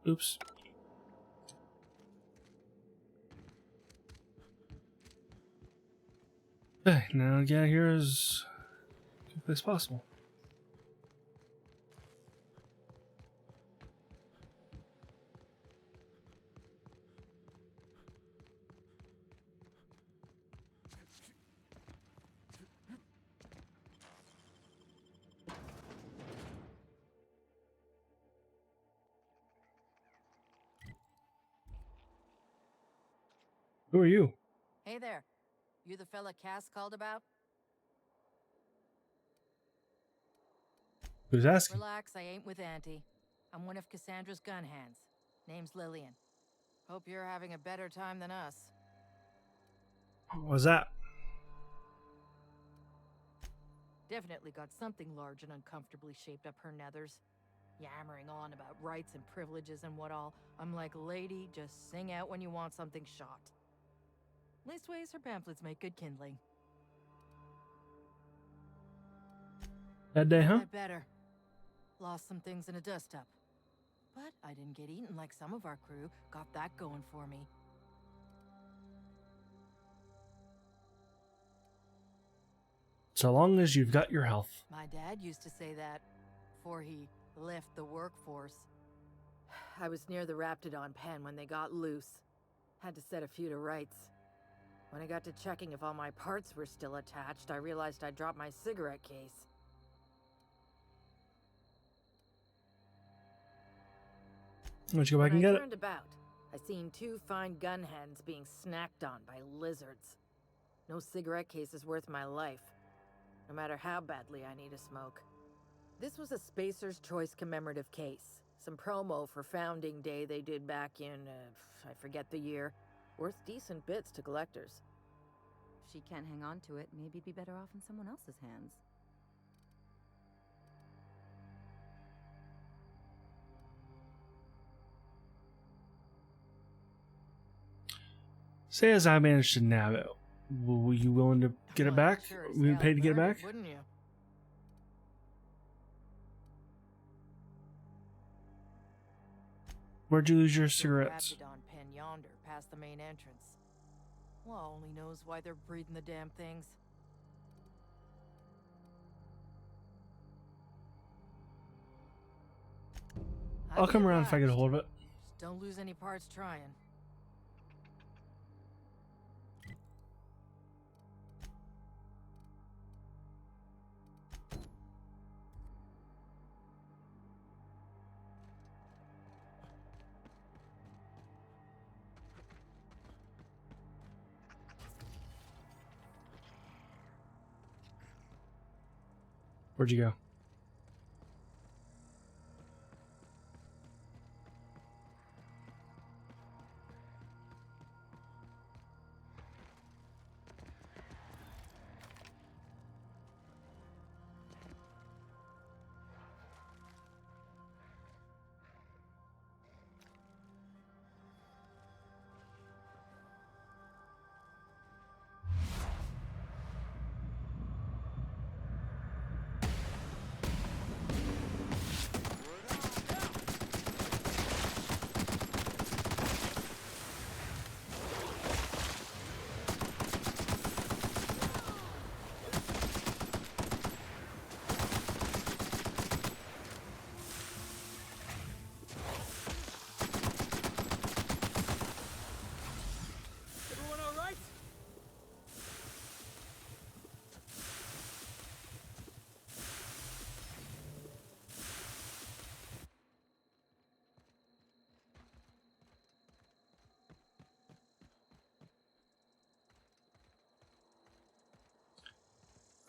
Oops. Okay, now get out of here as quickly as possible. Who are you? Hey there. You the fella Cass called about? Who's asking? Relax, I ain't with Auntie. I'm one of Cassandra's gun hands. Name's Lillian. Hope you're having a better time than us. What was that? Definitely got something large and uncomfortably shaped up her nethers. Yammering on about rights and privileges and what all. I'm like, lady, just sing out when you want something shot. Leastways, her pamphlets make good kindling. That day, huh? I better. Lost some things in a dust-up. But I didn't get eaten like some of our crew. Got that going for me. So long as you've got your health. My dad used to say that before he left the workforce. I was near the Raptidon pen when they got loose. Had to set a few to rights. When I got to checking if all my parts were still attached, I realized I'd dropped my cigarette case. Why don't you go back and When get I it? turned about, I seen two fine gun hands being snacked on by lizards. No cigarette case is worth my life, no matter how badly I need a smoke. This was a Spacer's Choice commemorative case. Some promo for Founding Day they did back in, I forget the year. Worth decent bits to collectors. If she can't hang on to it, maybe it'd be better off in someone else's hands. Say as I managed to nab it. Were you willing to get it back? Sure as We hell paid to get it learned back? Wouldn't you? Where'd you lose your The cigarettes? Raptidon pen yonder, past the main entrance. Well, only knows why they're breeding the damn things. I'll come around if I get a hold of it. Just don't lose any parts trying. Where'd you go?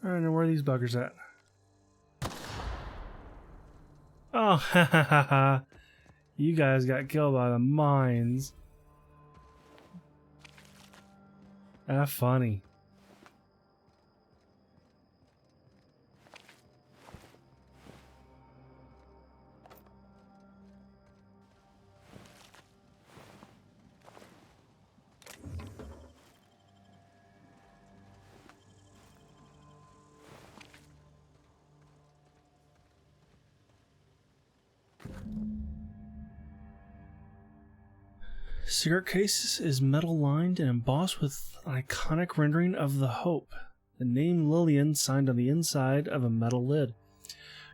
I don't know where are these buggers at. Oh, ha ha ha ha. You guys got killed by the mines. That's funny. Cigarette case is metal lined and embossed with an iconic rendering of the Hope. The name Lillian signed on the inside of a metal lid.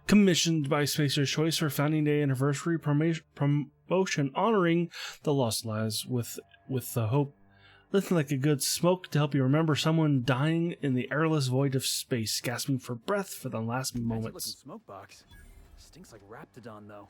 Commissioned by Spacer's Choice for Founding Day Anniversary promotion honoring the lost lives with the Hope. Looking like a good smoke to help you remember someone dying in the airless void of space, gasping for breath for the last moments. Looking smoke box. Stinks like Raptidon though.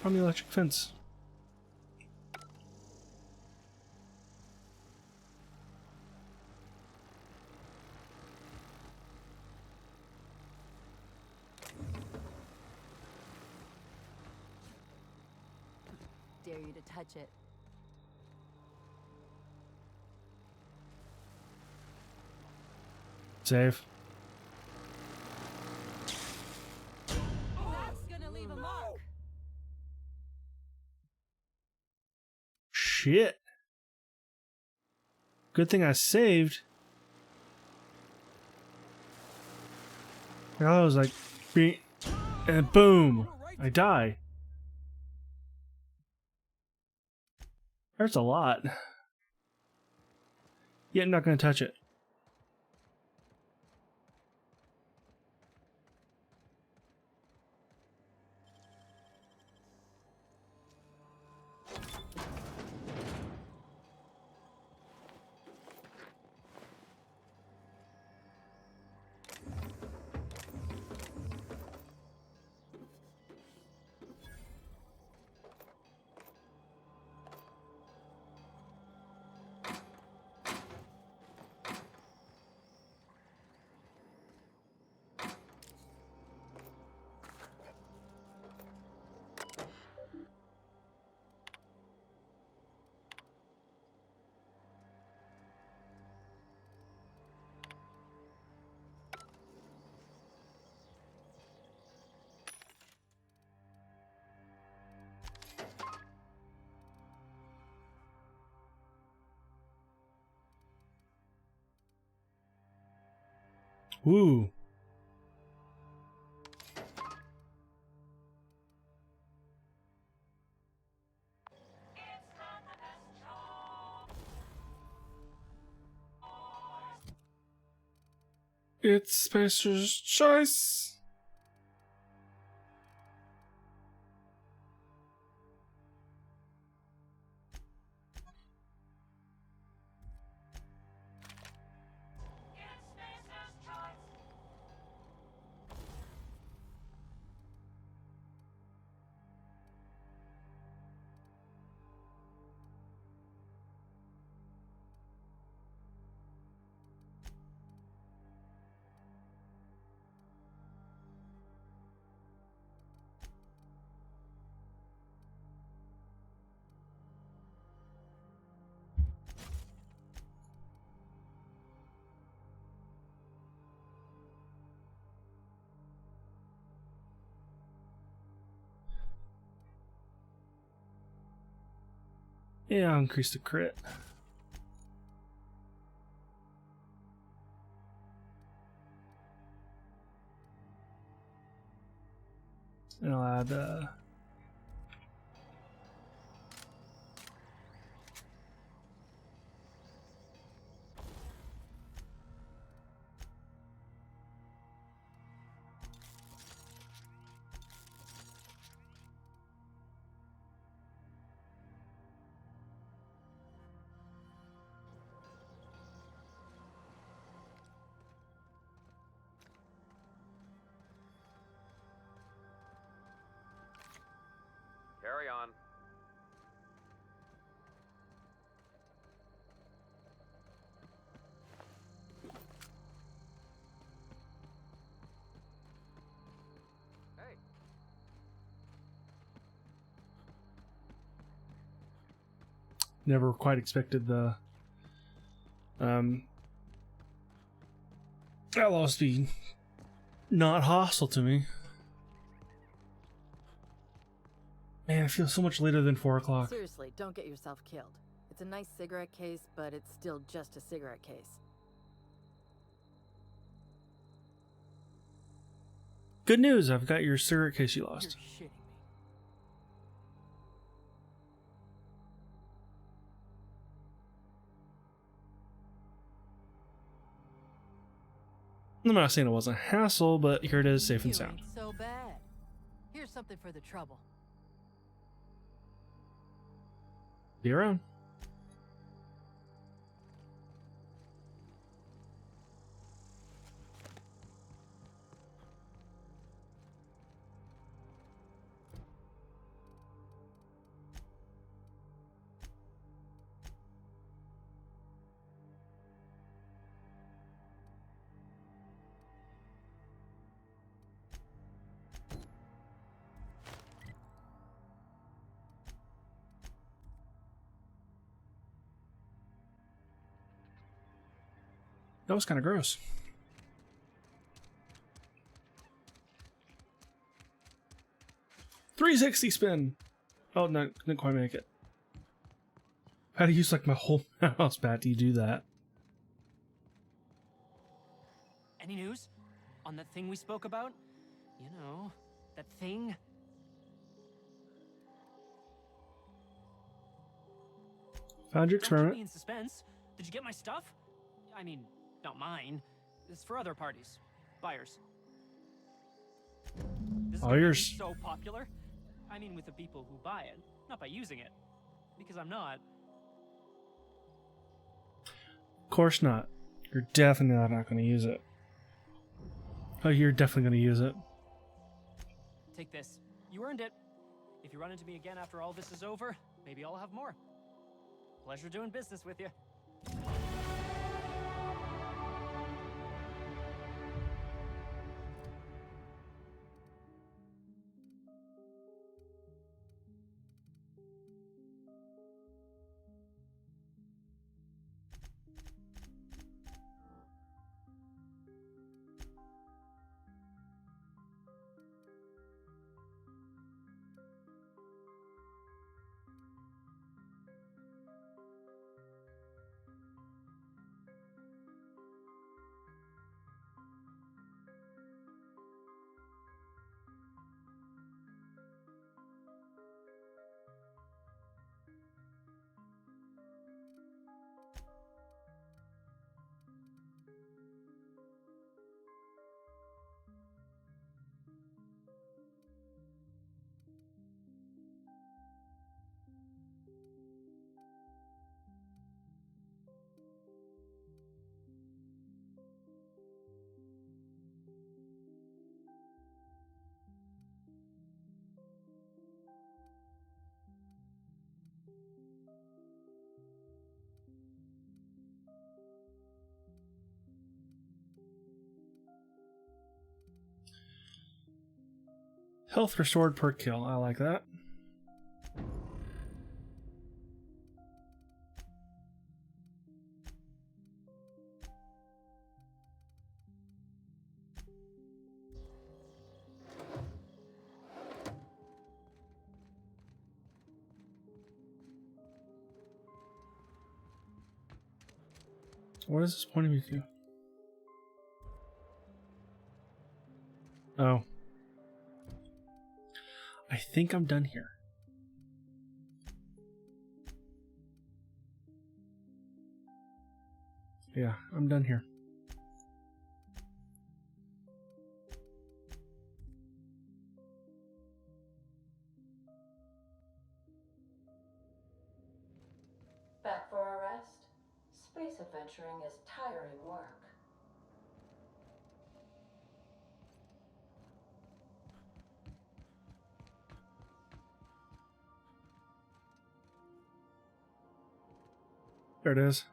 On the electric fence. Dare you to touch it. Save. That's gonna leave a mark. Shit. Good thing I saved. I was like, and boom, I die. There's a lot. Yeah, I'm not going to touch it. Woo. It's Spacer's Choice. Yeah, I'll increase the crit. And I'll add Carry on. Hey. Never quite expected the outlaws to be not hostile to me. Man, it feels so much later than 4 o'clock. Seriously, don't get yourself killed. It's a nice cigarette case, but it's still just a cigarette case. Good news, I've got your cigarette case you lost. You're shitting me. I'm not saying it wasn't a hassle, but here it is, safe and sound. Ain't so bad. Here's something for the trouble. Be around. That was kind of gross. $360 spin. Oh, no, didn't quite make it. How to use like my whole mouse pad? Do you do that? Any news on that thing we spoke about? You know, that thing. Found your Don't keep experiment. me in suspense. Did you get my stuff? I mean, not mine. It's for other parties, buyers. This is All gonna be yours. so popular. I mean, with the people who buy it, not by using it, because I'm not. Of course not. You're definitely not going to use it. Oh, you're definitely going to use it. Take this. You earned it. If you run into me again after all this is over, maybe I'll have more. Pleasure doing business with you. Health restored per kill. I like that. What is this pointing me to? Oh. I think I'm done here. Yeah, I'm done here. Back for a rest? Space adventuring is tiring work. There it is.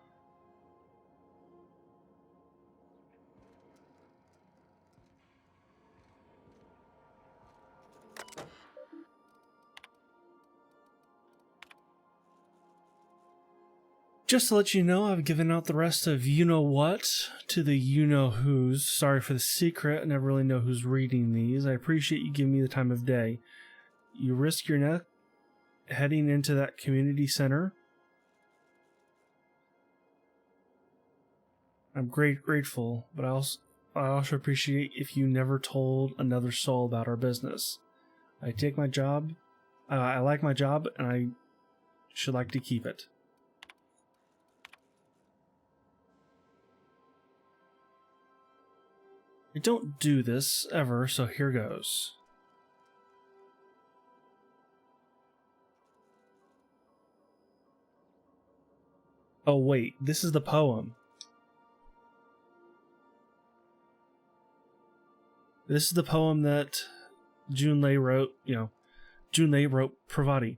Just to let you know, I've given out the rest of you-know-what to the you-know-who's. Sorry for the secret, I never really know who's reading these. I appreciate you giving me the time of day. You risk your neck heading into that community center. I'm grateful, but I also appreciate if you never told another soul about our business. I take my job, I like my job, and I should like to keep it. I don't do this ever, so here goes. Oh wait, this is the poem. This is the poem that Junlei wrote, Junlei wrote Pravati.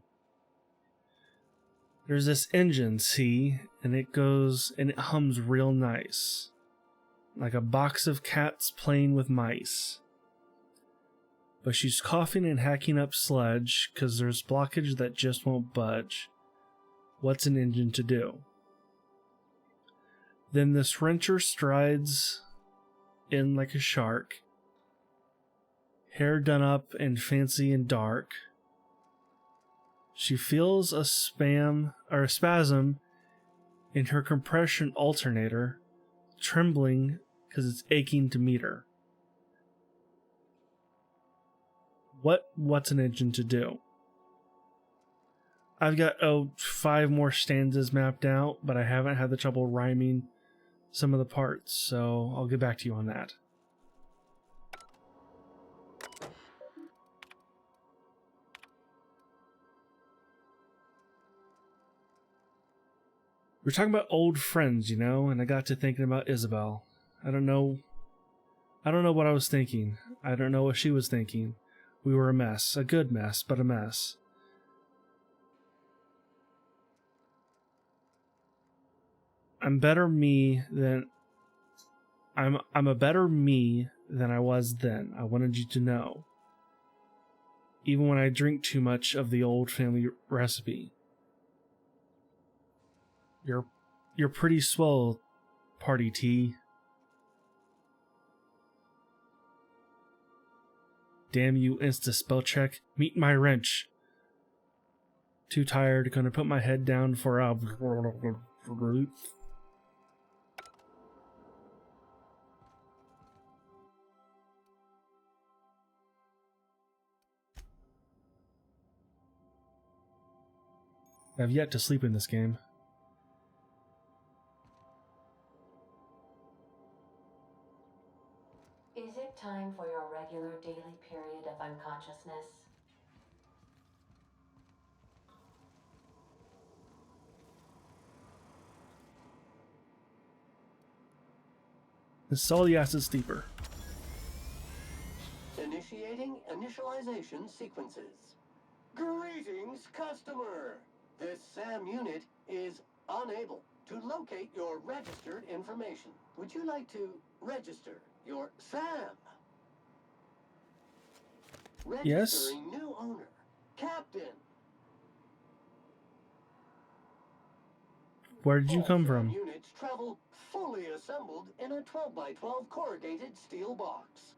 There's this engine, see, and it goes and it hums real nice. Like a box of cats playing with mice. But she's coughing and hacking up sludge because there's blockage that just won't budge. What's an engine to do? Then this wrencher strides in like a shark, hair done up and fancy and dark. She feels a spasm in her compression alternator, trembling because it's aching to meet her. What's an engine to do? I've got 5 more stanzas mapped out, but I haven't had the trouble rhyming some of the parts, so I'll get back to you on that. We're talking about old friends, and I got to thinking about Isabel. I don't know what I was thinking. I don't know what she was thinking. We were a mess. A good mess, but a mess. I'm a better me than I was then. I wanted you to know. Even when I drink too much of the old family recipe. You're pretty swell, Party T. Damn you, Insta spell check. Meet my wrench. Too tired, gonna put my head down for a... I've yet to sleep in this game. Is it time for your regular daily period of unconsciousness? Install the acid steeper. Initiating initialization sequences. Greetings, customer! This SAM unit is unable to locate your registered information. Would you like to register your SAM? Yes. Registering new owner, Captain. Where did you come SAM from? units travel fully assembled in a 12x12 corrugated steel box.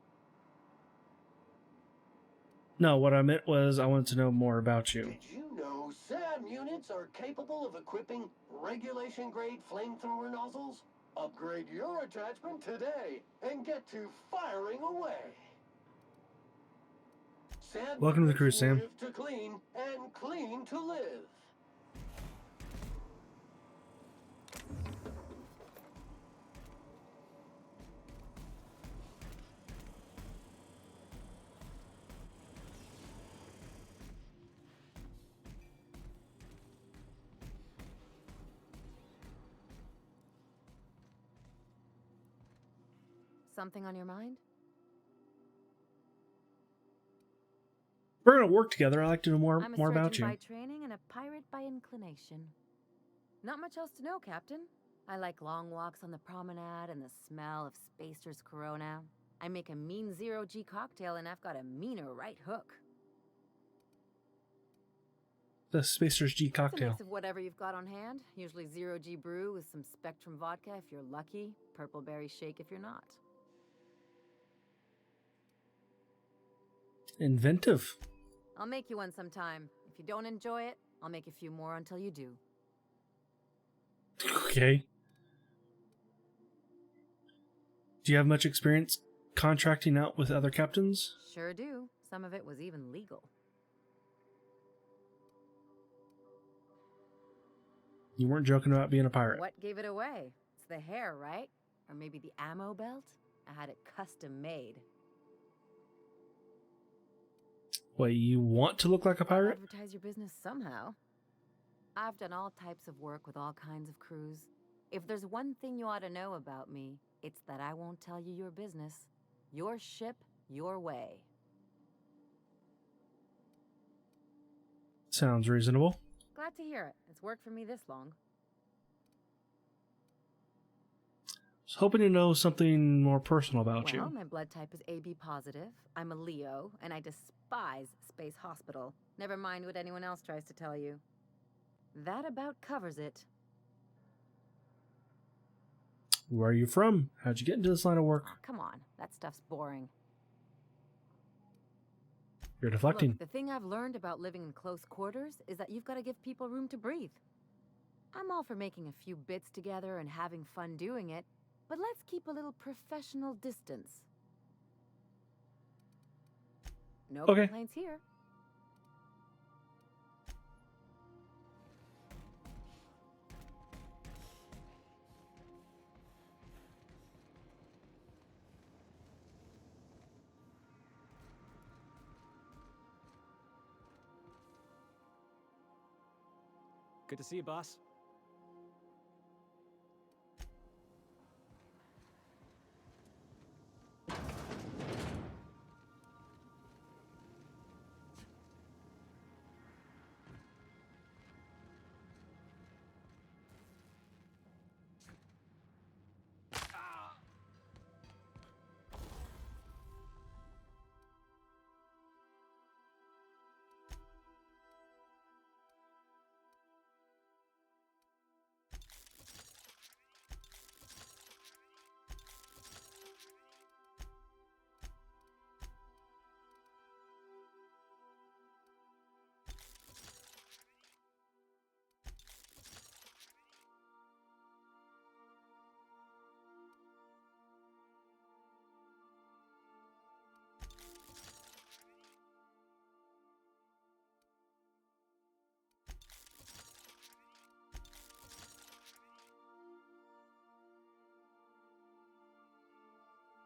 No, what I meant was I wanted to know more about you. Did you know SAM units are capable of equipping regulation-grade flamethrower nozzles? Upgrade your attachment today and get to firing away. SAM Welcome to the crew, units Sam. live to clean and clean to live. Something on your mind? We're gonna work together. I'd like to know more I'm a about surgeon you. by training and a pirate by inclination. Not much else to know, Captain. I like long walks on the promenade and the smell of Spacer's Corona. I make a mean zero-G cocktail and I've got a meaner right hook. The Spacer's G It's a cocktail. mix of whatever you've got on hand. Usually zero-G brew with some Spectrum vodka if you're lucky. Purple berry shake if you're not. Inventive. I'll make you one sometime. If you don't enjoy it, I'll make a few more until you do. Okay. Do you have much experience contracting out with other captains? Sure do. Some of it was even legal. You weren't joking about being a pirate. What gave it away? It's the hair, right? Or maybe the ammo belt? I had it custom made. Wait, you want to look like a pirate? Advertise your business somehow. I've done all types of work with all kinds of crews. If there's one thing you ought to know about me, it's that I won't tell you your business. Your ship, your way. Sounds reasonable. Glad to hear it. It's worked for me this long. Was hoping to know something more personal about Well, you. my blood type is AB positive. I'm a Leo, and I despise Space Hospital. Never mind what anyone else tries to tell you. That about covers it. Where are you from? How'd you get into this line of work? Oh, come on, that stuff's boring. You're deflecting. Look, the thing I've learned about living in close quarters is that you've got to give people room to breathe. I'm all for making a few bits together and having fun doing it, but let's keep a little professional distance. No Okay. complaints here. Good to see you, boss.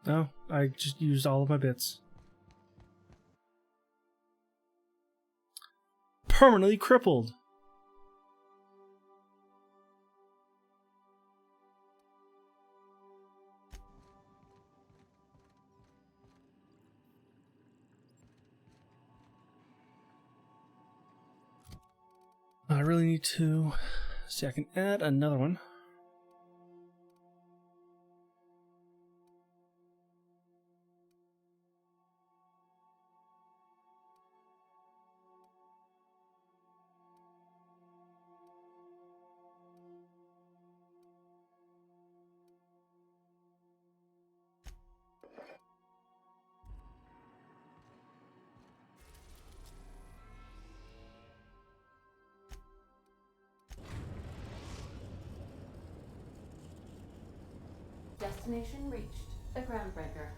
No, I just used all of my bits. Permanently crippled. I really need to see. I can add another one. Destination reached. The Groundbreaker.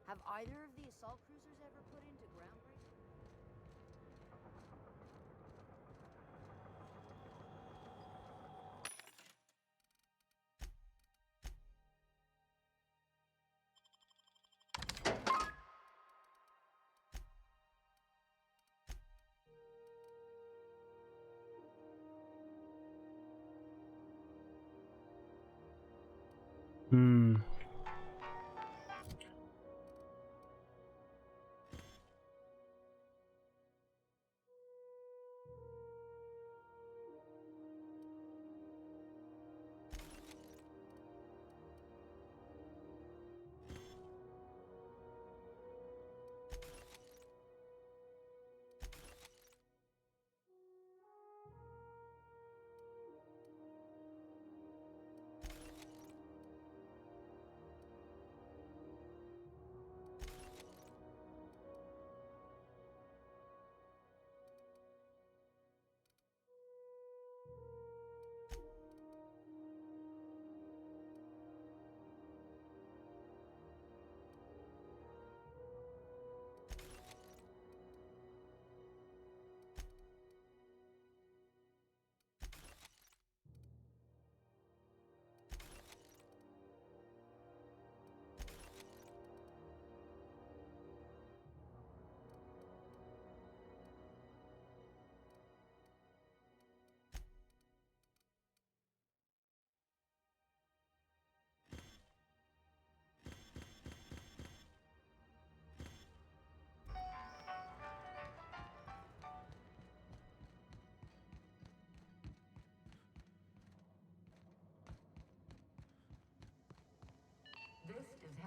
Have either of the assault cruisers ever put into Groundbreaker?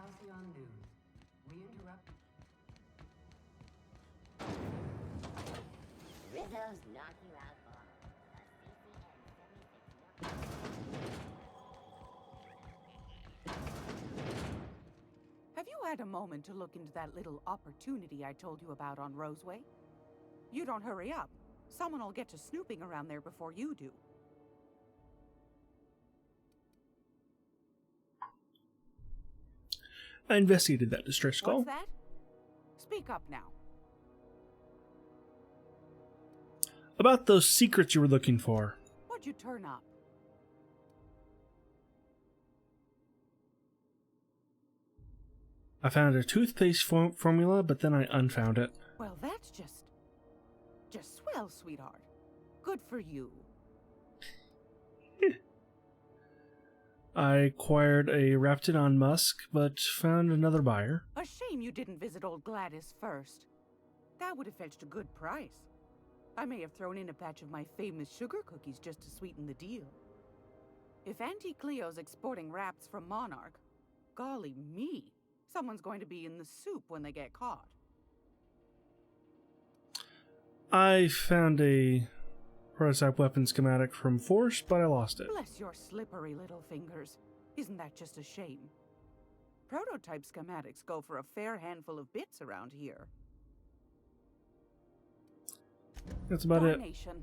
Halcyon News. We interrupt. Rizzo's knock you out bomb. A CCN-76 Have you had a moment to look into that little opportunity I told you about on Roseway? You don't hurry up. Someone will get to snooping around there before you do. I investigated that distress call. What's that? Speak up now. About those secrets you were looking for. What'd you turn up? I found a toothpaste formula, but then I unfound it. Well, that's just swell, sweetheart. Good for you. I acquired a Raptidon Musk, but found another buyer. A shame you didn't visit old Gladys first. That would have fetched a good price. I may have thrown in a batch of my famous sugar cookies just to sweeten the deal. If Auntie Cleo's exporting wraps from Monarch, golly me, someone's going to be in the soup when they get caught. I found a prototype weapon schematic from Force, but I lost it. Bless your slippery little fingers. Isn't that just a shame? Prototype schematics go for a fair handful of bits around here. That's about it. Darnation.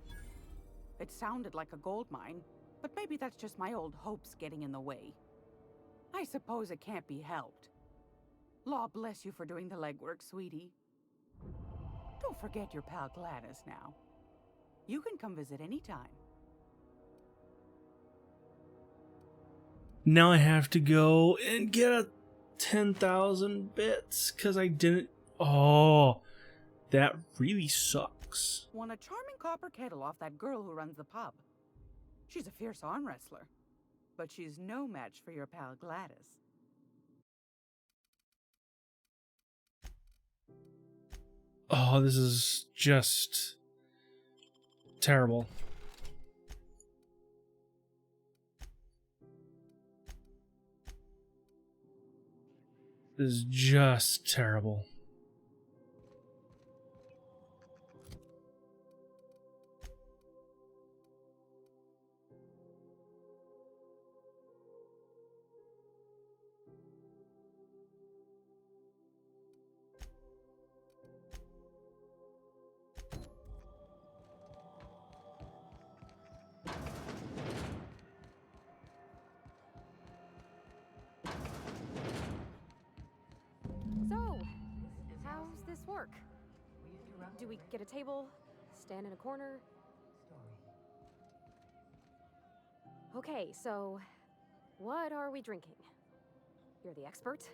It sounded like a gold mine, but maybe that's just my old hopes getting in the way. I suppose it can't be helped. Law bless you for doing the legwork, sweetie. Don't forget your pal Gladys now. You can come visit anytime. Now I have to go and get a 10,000 bits because I didn't. Oh, that really sucks. Won a charming copper kettle off that girl who runs the pub. She's a fierce arm wrestler, but she's no match for your pal Gladys. Oh, this is just terrible. This is just terrible. So, how's this work? Do we get a table, stand in a corner? Okay, so what are we drinking? You're the expert?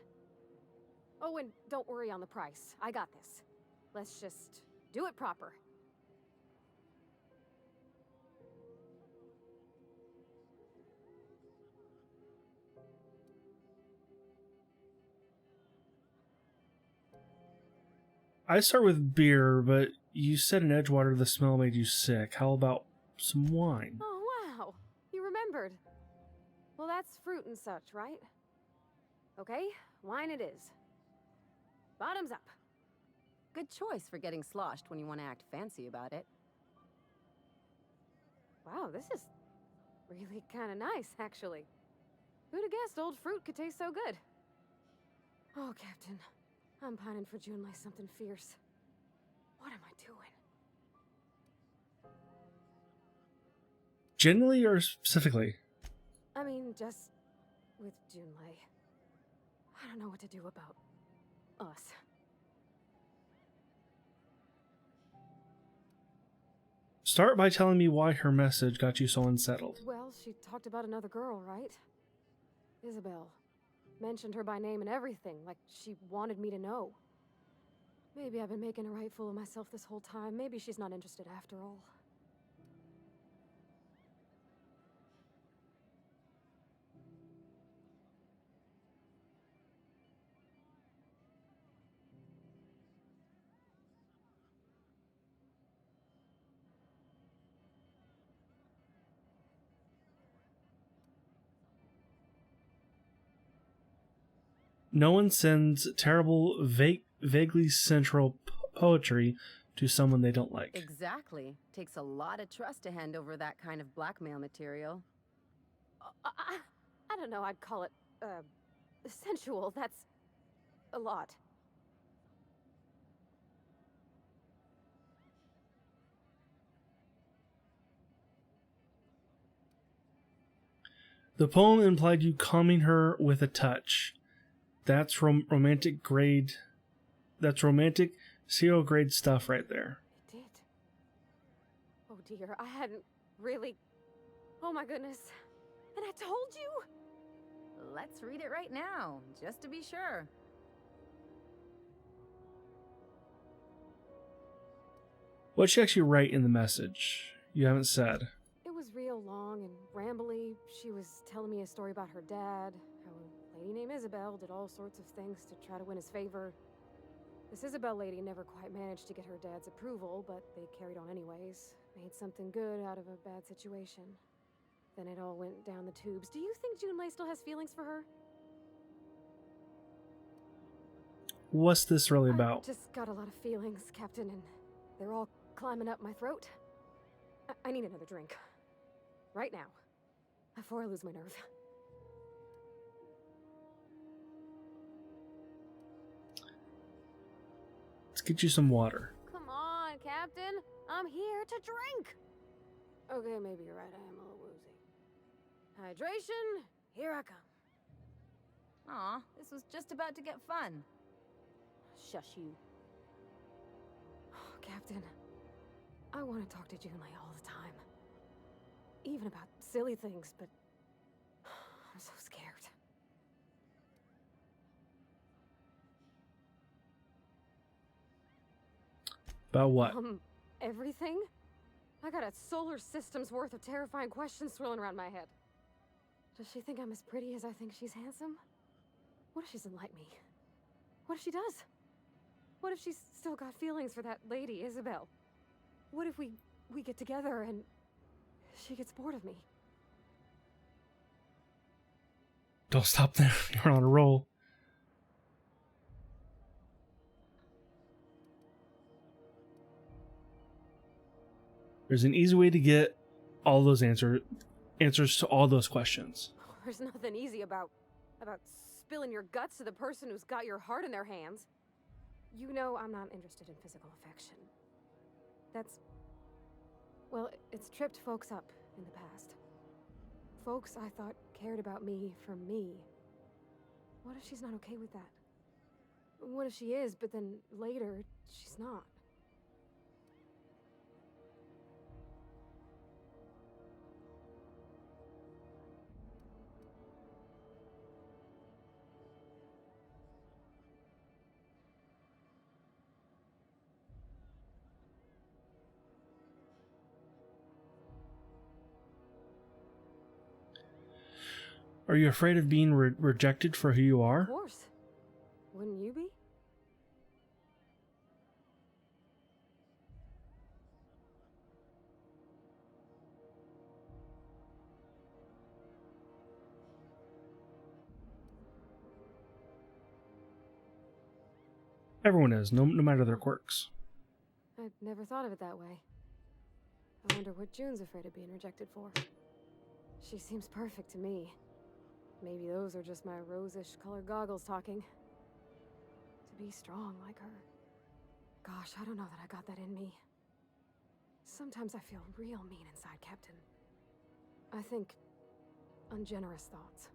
Oh, and don't worry on the price. I got this. Let's just do it proper. I start with beer, but you said in Edgewater the smell made you sick. How about some wine? Oh, wow. You remembered. Well, that's fruit and such, right? Okay, wine it is. Bottoms up. Good choice for getting sloshed when you want to act fancy about it. Wow, this is really kind of nice, actually. Who'd have guessed old fruit could taste so good? Oh, Captain. I'm pining for June like something fierce. What am I doing? Generally or specifically? I mean, just with Junlei. I don't know what to do about us. Start by telling me why her message got you so unsettled. Well, she talked about another girl, right? Isabel. Mentioned her by name and everything, like she wanted me to know. Maybe I've been making a right fool of myself this whole time. Maybe she's not interested after all. No one sends terrible, vaguely central poetry to someone they don't like. Exactly. Takes a lot of trust to hand over that kind of blackmail material. I don't know, I'd call it, sensual. That's a lot. The poem implied you calming her with a touch. That's romantic grade. That's romantic serial grade stuff right there. It did. Oh dear, I hadn't really... Oh my goodness. And I told you! Let's read it right now, just to be sure. What'd she actually write in the message? You haven't said. It was real long and rambly. She was telling me a story about her dad, how a lady named Isabel did all sorts of things to try to win his favor. This Isabel lady never quite managed to get her dad's approval, but they carried on anyways. Made something good out of a bad situation. Then it all went down the tubes. Do you think Junlei still has feelings for her? What's this really about? I just got a lot of feelings, Captain, and they're all climbing up my throat. I need another drink. Right now. Before I lose my nerve. Let's get you some water. Come on, Captain. I'm here to drink. Okay, maybe you're right. I am a little woozy. Hydration, here I come. Aw, this was just about to get fun. Shush you. Oh, Captain, I want to talk to Junlei all the time. Even about silly things, but I'm so scared. About what? Everything? I got a solar system's worth of terrifying questions swirling around my head. Does she think I'm as pretty as I think she's handsome? What if she doesn't like me? What if she does? What if she's still got feelings for that lady, Isabel? What if we get together and she gets bored of me? Don't stop there. You're on a roll. There's an easy way to get all those answers to all those questions. There's nothing easy about spilling your guts to the person who's got your heart in their hands. You know I'm not interested in physical affection. Well, it's tripped folks up in the past. Folks I thought cared about me for me. What if she's not okay with that? What if she is, but then later, she's not? Are you afraid of being rejected for who you are? Of course. Wouldn't you be? Everyone is, no matter their quirks. I'd never thought of it that way. I wonder what June's afraid of being rejected for. She seems perfect to me. Maybe those are just my rose-ish colored goggles talking. To be strong like her. Gosh, I don't know that I got that in me. Sometimes I feel real mean inside, Captain. I think ungenerous thoughts.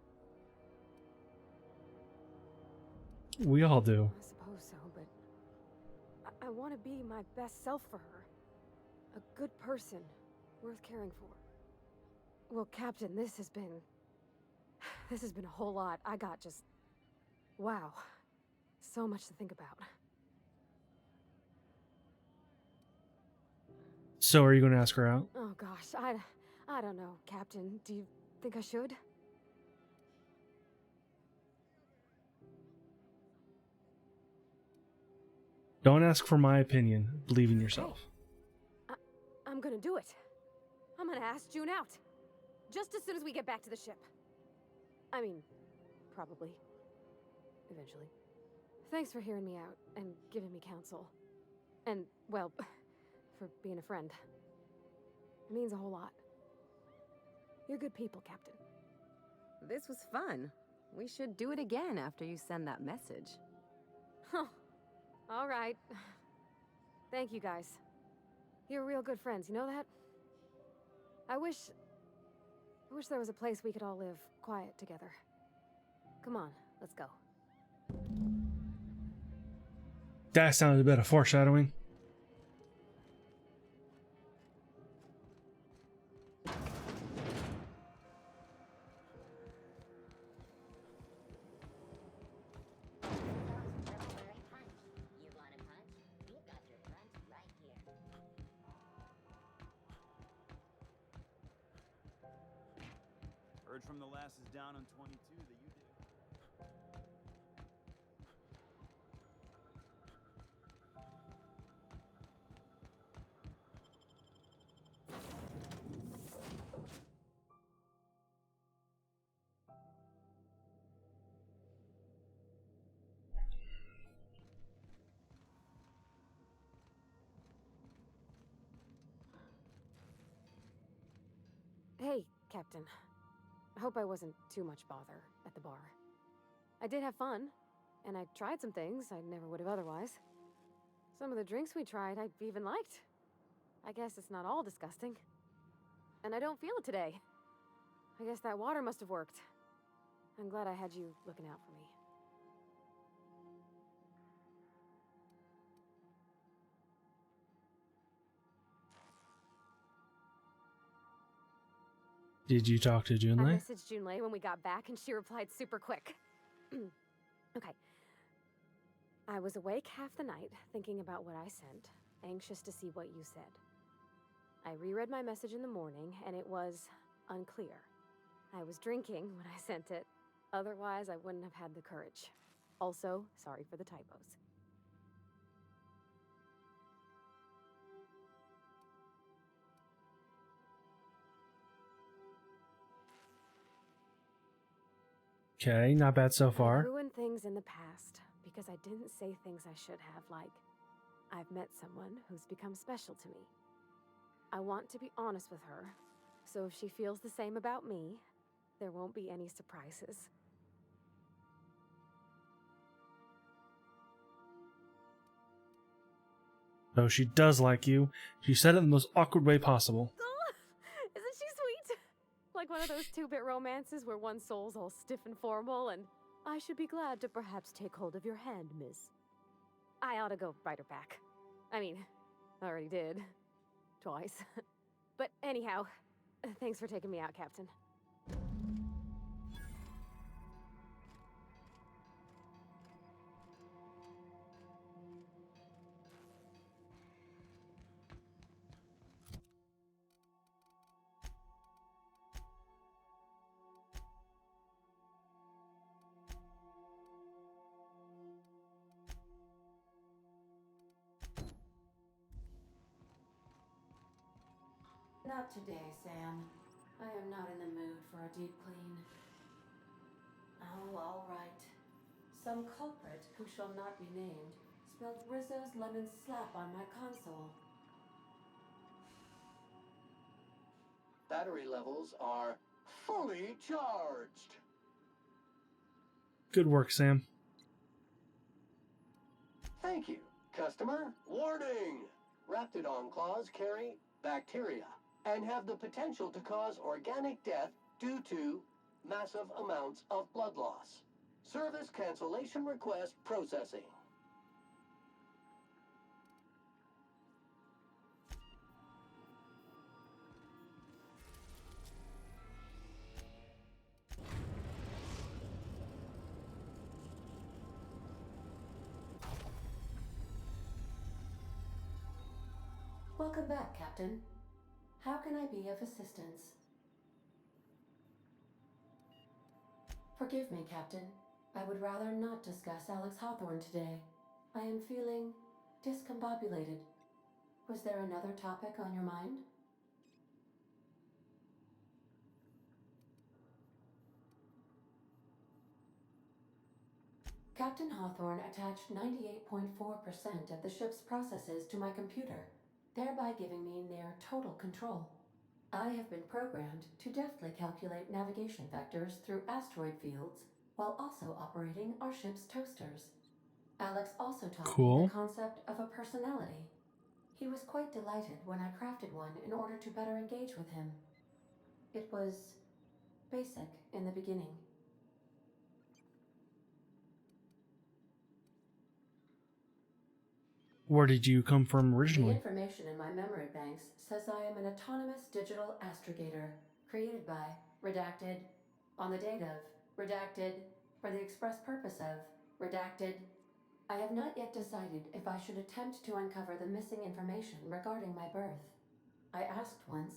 We all do. I suppose so, but I want to be my best self for her. A good person, worth caring for. Well, Captain, this has been a whole lot. I got just... Wow. So much to think about. So are you going to ask her out? Oh gosh, I don't know, Captain. Do you think I should? Don't ask for my opinion. Believe in yourself. I'm gonna do it. I'm gonna ask June out. Just as soon as we get back to the ship. I mean, probably. eventually. Thanks for hearing me out and giving me counsel. And, well, for being a friend. It means a whole lot. You're good people, Captain. This was fun. We should do it again after you send that message. Huh. All right. Thank you, guys. You're real good friends, you know that? I wish there was a place we could all live quiet together. Come on, let's go. That sounded a bit of foreshadowing. Heard from the lasses down on 22 that you did. Hey, Captain. I hope I wasn't too much bother at the bar. I did have fun, and I tried some things I never would have otherwise. Some of the drinks we tried I even liked. I guess it's not all disgusting. And I don't feel it today. I guess that water must have worked. I'm glad I had you looking out for me. Did you talk to I Junlei? messaged Junlei when we got back, and she replied super quick. Okay. I was awake half the night, thinking about what I sent, anxious to see what you said. I reread my message in the morning, and it was unclear. I was drinking when I sent it. Otherwise, I wouldn't have had the courage. Also, sorry for the typos. Okay, not bad so I far. ruined things in the past because I didn't say things I should have, like, I've met someone who's become special to me. I want to be honest with her, so if she feels the same about me, there won't be any surprises. Oh, she does like you. She said it in the most awkward way possible. Isn't she sweet? Like one of those two-bit romances where one soul's all stiff and formal and, I should be glad to perhaps take hold of your hand, miss. I ought to go write her back. I mean, I already did. Twice. But anyhow, thanks for taking me out, Captain. Not today, Sam. I am not in the mood for a deep clean. Oh, all right. Some culprit who shall not be named spilled Rizzo's lemon slap on my console. Battery levels are fully charged. Good work, Sam. Thank you, customer. Warning! Raptidon claws carry bacteria and have the potential to cause organic death due to massive amounts of blood loss. Service cancellation request processing. Welcome back, Captain. How can I be of assistance? Forgive me, Captain. I would rather not discuss Alex Hawthorne today. I am feeling discombobulated. Was there another topic on your mind? Captain Hawthorne attached 98.4% of the ship's processes to my computer, thereby giving me near total control. I have been programmed to deftly calculate navigation vectors through asteroid fields while also operating our ship's toasters. Alex also taught me Cool. the concept of a personality. He was quite delighted when I crafted one in order to better engage with him. It was basic in the beginning. Where did you come from The originally? information in my memory banks says I am an autonomous digital astrogator, created by, redacted, on the date of, redacted, for the express purpose of, redacted. I have not yet decided if I should attempt to uncover the missing information regarding my birth. I asked once.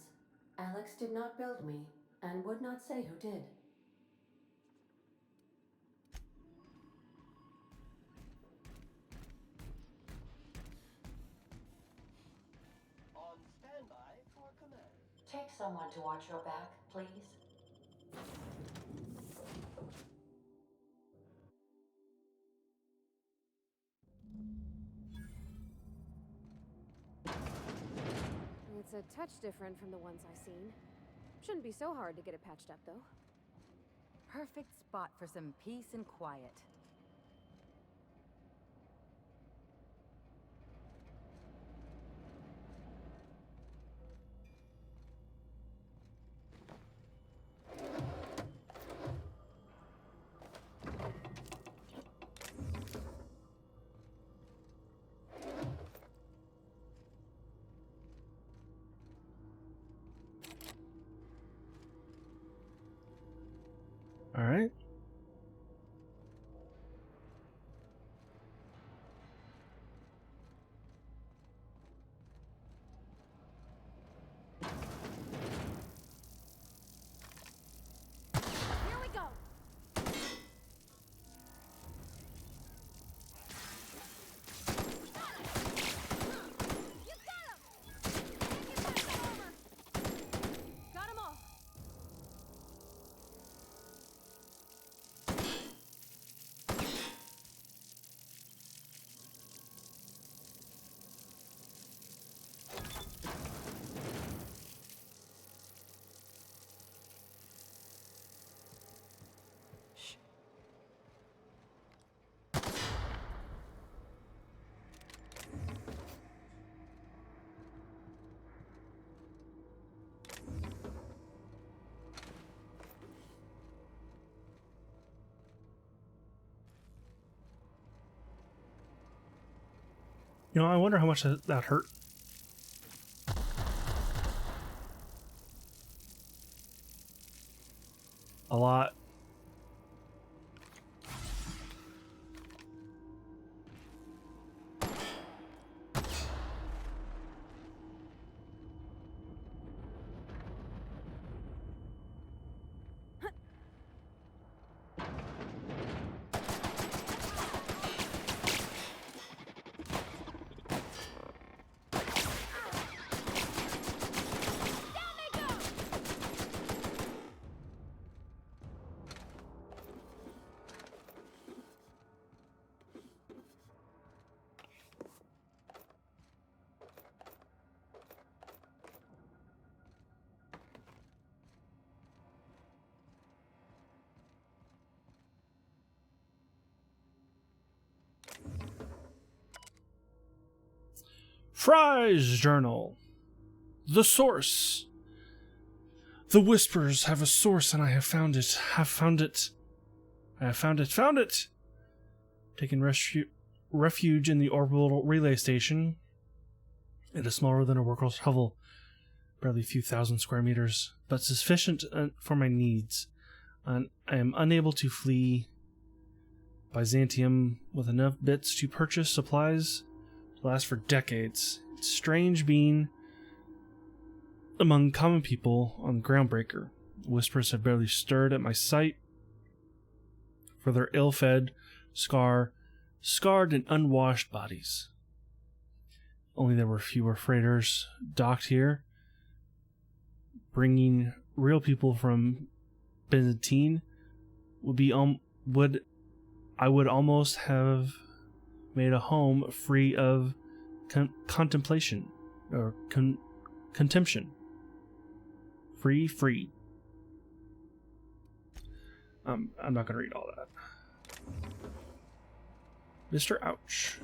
Alex did not build me, and would not say who did. On standby for command. Take someone to watch your back, please. It's a touch different from the ones I've seen. Shouldn't be so hard to get it patched up, though. Perfect spot for some peace and quiet. All right. Here we go! Got 'em all! You know, I wonder how much that hurt. A lot. Fry's journal. The source. The whispers have a source, and I have found it. Found it! Taking refuge in the orbital relay station. It is smaller than a worker's hovel, barely a few thousand square meters, but sufficient for my needs. And I am unable to flee Byzantium with enough bits to purchase supplies to last for decades. It's strange being among common people on Groundbreaker. Whispers have barely stirred at my sight, for their ill-fed, scarred, and unwashed bodies. Only there were fewer freighters docked here, bringing real people from Byzantine would I would almost have made a home free of contemplation or contemption. Free. I'm not gonna read all that. Mr. Ouch.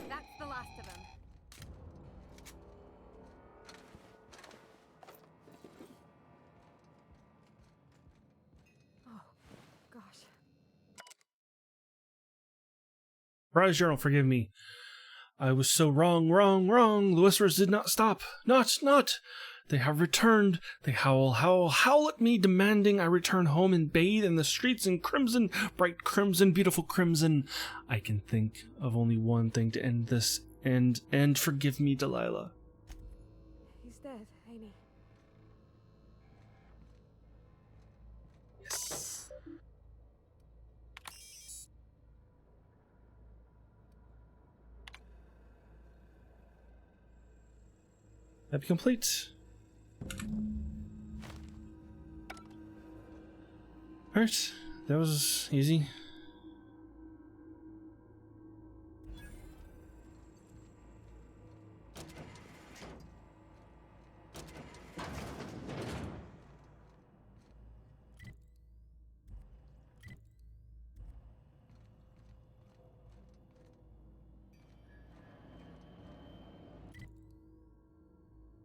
That's the last of them. Oh, gosh. Rise Journal, forgive me. I was so wrong. The Whisperers did not stop. Not. They have returned. They howl at me, demanding I return home and bathe in the streets in crimson, bright crimson, beautiful crimson. I can think of only one thing to end this, and forgive me, Delilah. He's dead, ain't he? Yes. That'd be complete. Alright, that was easy.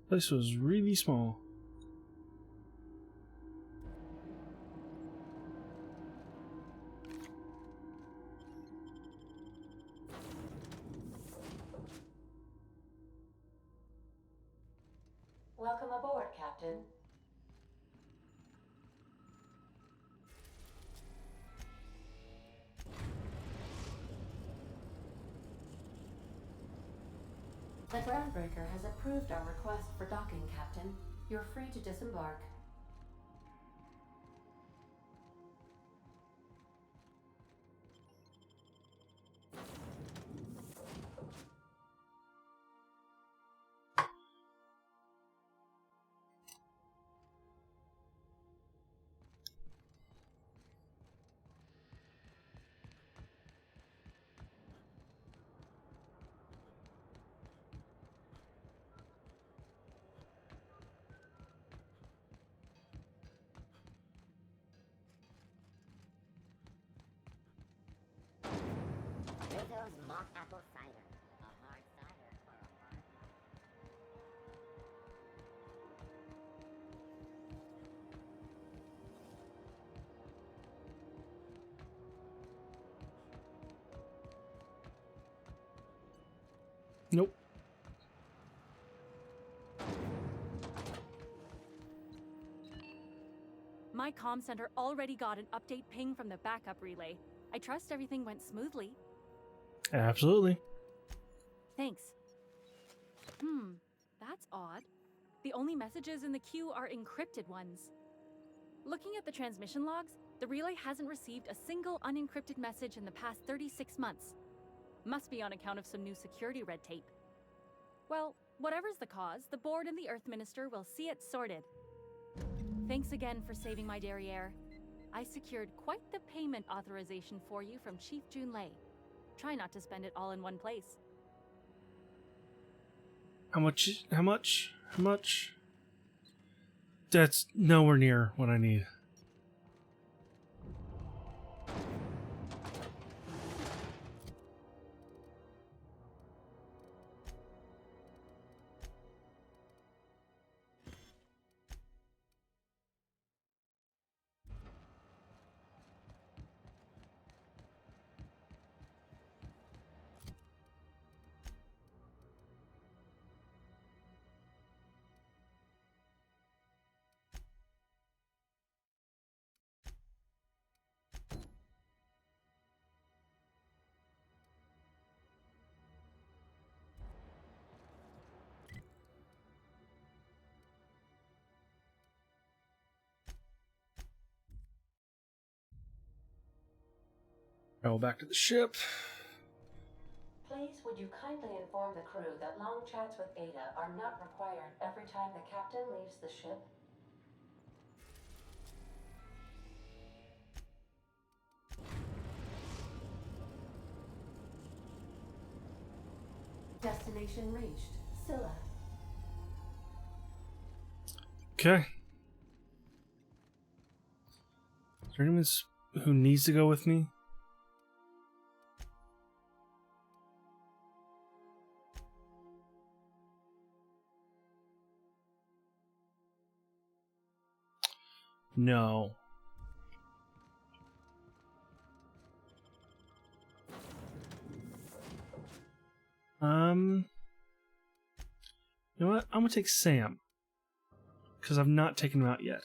This was really small. Welcome aboard, Captain. The Groundbreaker has approved our request for docking, Captain. You're free to disembark. Rizzo's mock apple cider. A hard cider for a hard. Nope. My comm center already got an update ping from the backup relay. I trust everything went smoothly. Absolutely. Thanks. That's odd. The only messages in the queue are encrypted ones. Looking at the transmission logs, the relay hasn't received a single unencrypted message in the past 36 months. Must be on account of some new security red tape. Well, whatever's the cause, the board and the Earth Minister will see it sorted. Thanks again for saving my derriere. I secured quite the payment authorization for you from Chief Junlei. Try not to spend it all in one place. How much? That's nowhere near what I need. Travel back to the ship. Please, would you kindly inform the crew that long chats with Ada are not required every time the captain leaves the ship? Destination reached. Scylla. Okay. Is there anyone who needs to go with me? No. You know what? I'm gonna take Sam. Because I've not taken him out yet.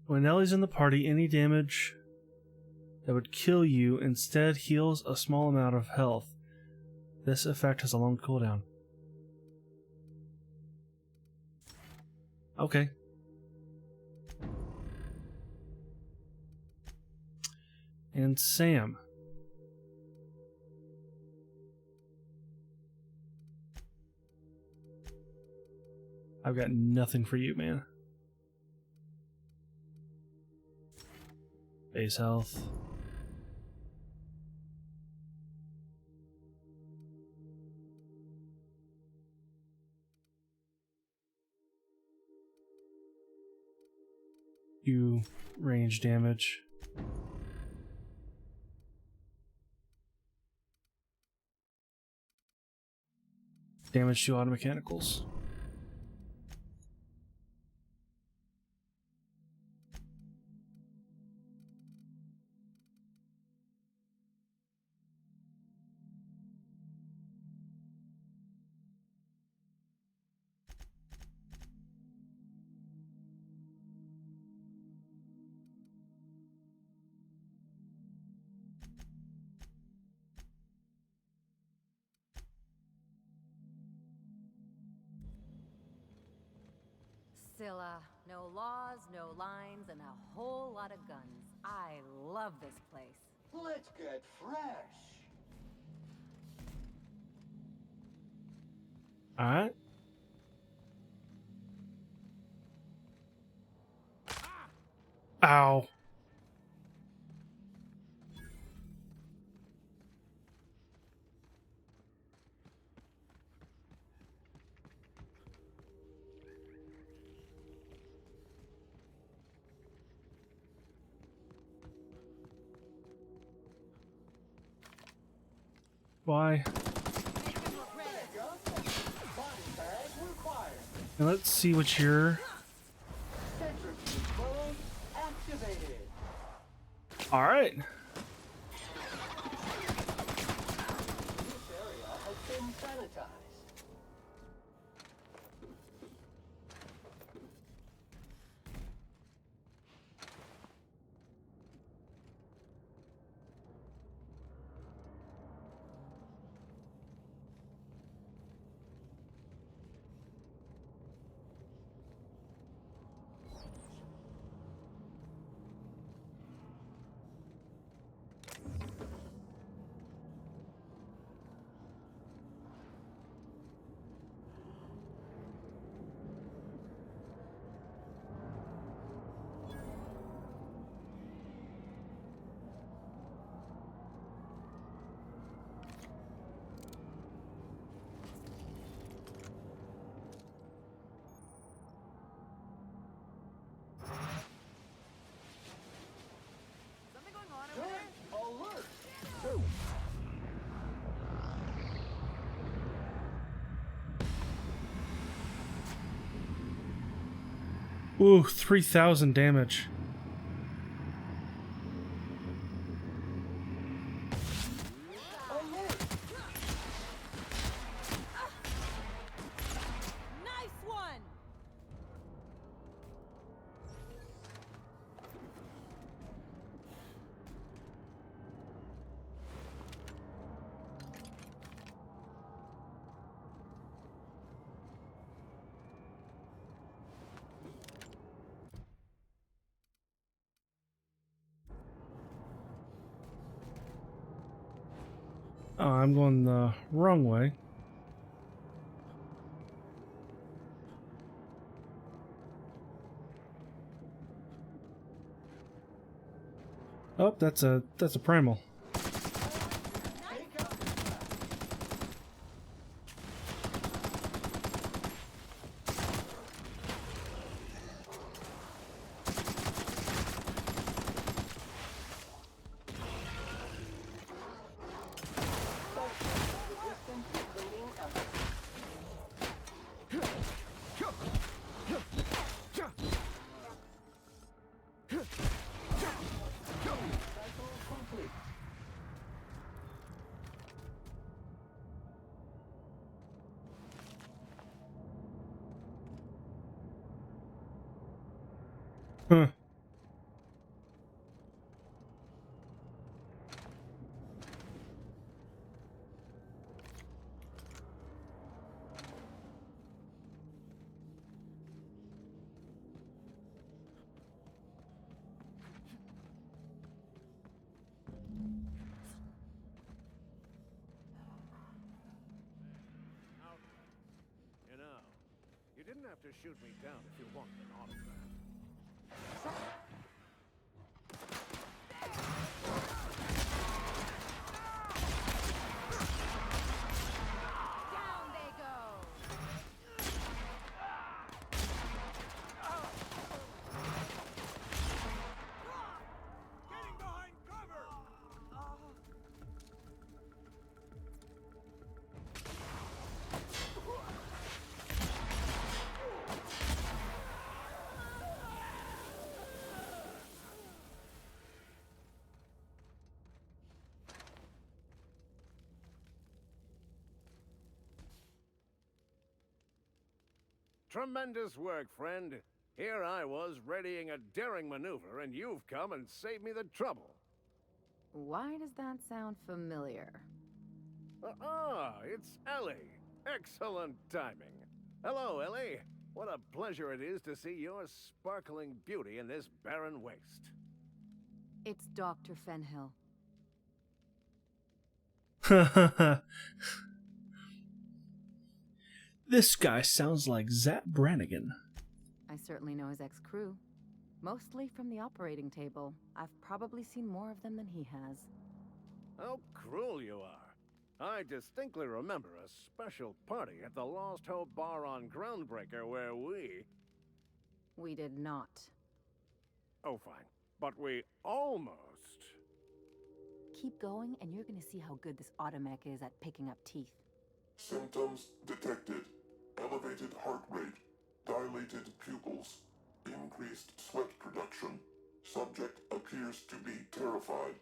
When Ellie's in the party, any damage that would kill you instead heals a small amount of health. This effect has a long cooldown. Okay. And Sam. I've got nothing for you, man. Base health. You range damage. Damage to auto mechanicals. Scylla. No laws, no lines, and a whole lot of guns. I love this place. Let's get fresh. Alright. Ow. Why? Now let's see what you're... Alright. This area has been sanitized. Ooh, 3,000 damage. Nice one! Oh, I'm going the wrong way. Oh, that's a primal. Huh. You know, you didn't have to shoot me down if you wanted an autograph. Down they go! Getting behind cover! Tremendous work, friend. Here I was readying a daring maneuver, and you've come and saved me the trouble. Why does that sound familiar? It's Ellie. Excellent timing. Hello, Ellie. What a pleasure it is to see your sparkling beauty in this barren waste. It's Dr. Fenhill. This guy sounds like Zap Brannigan. I certainly know his ex-crew. Mostly from the operating table. I've probably seen more of them than he has. How cruel you are. I distinctly remember a special party at the Lost Hope Bar on Groundbreaker where We did not. Oh, fine. But we almost... Keep going, and you're gonna see how good this automech is at picking up teeth. Symptoms detected. Elevated heart rate, dilated pupils, increased sweat production. Subject appears to be terrified.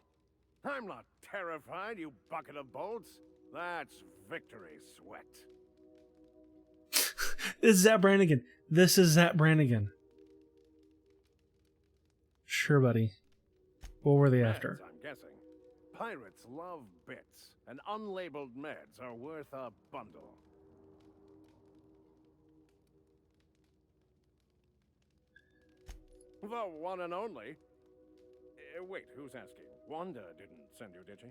I'm not terrified, you bucket of bolts. That's victory sweat. This is Zap Brannigan. This is Zap Brannigan. Sure, buddy. What were they after? I'm guessing. Pirates love bits, and unlabeled meds are worth a bundle. The one and only. Wait, who's asking? Wanda didn't send you, did she?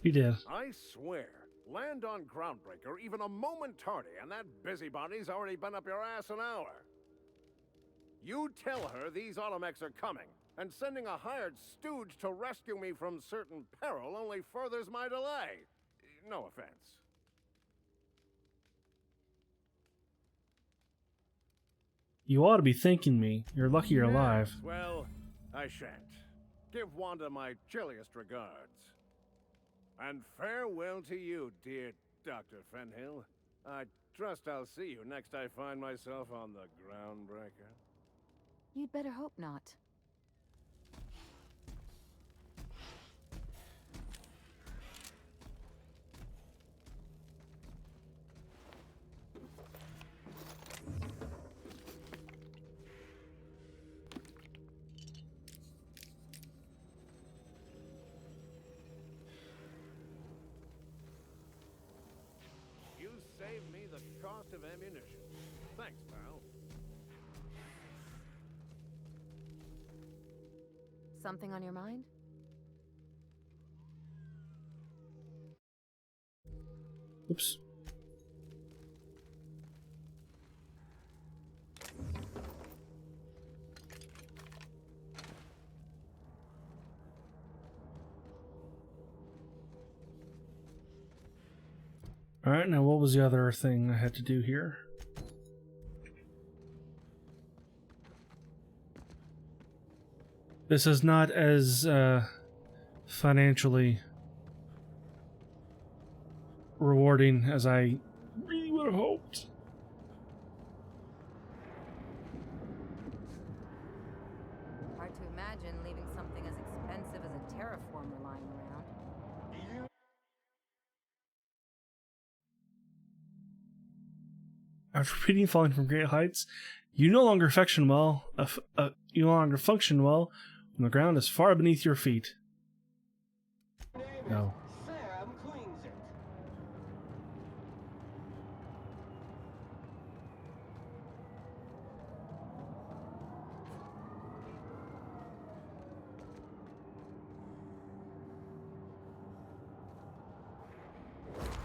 He did. I swear, land on Groundbreaker even a moment tardy, and that busybody's already been up your ass an hour. You tell her these automechs are coming, and sending a hired stooge to rescue me from certain peril only furthers my delay. No offense. You ought to be thanking me. You're lucky you're alive. Well, I shan't. Give Wanda my chilliest regards. And farewell to you, dear Dr. Fenhill. Trust I'll see you next I find myself on the Groundbreaker. You'd better hope not. You saved me the cost of ammunition. Thanks, pal. Something on your mind? Oops. Alright, now what was the other thing I had to do here? This is not as financially rewarding as I really would have hoped. Hard to imagine leaving something as expensive as a terraformer lying around. After repeating falling from great heights, you no longer function well. You no longer function well when the ground is far beneath your feet. No. Sam cleans it.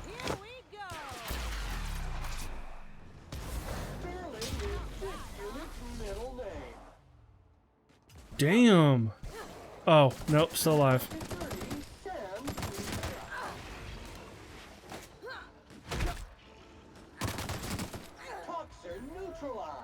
Here we go! Sterling is this unit's middle name. Damn. Oh, nope, still alive. Sam toxin neutralized.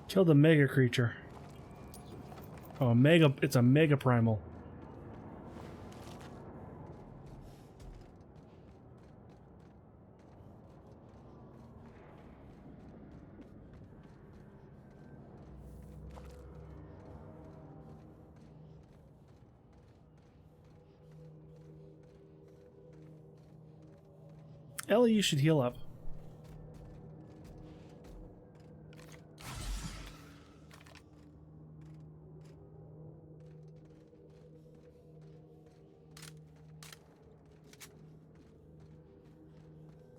Kill the mega creature. Oh, it's a mega primal. Ellie, you should heal up.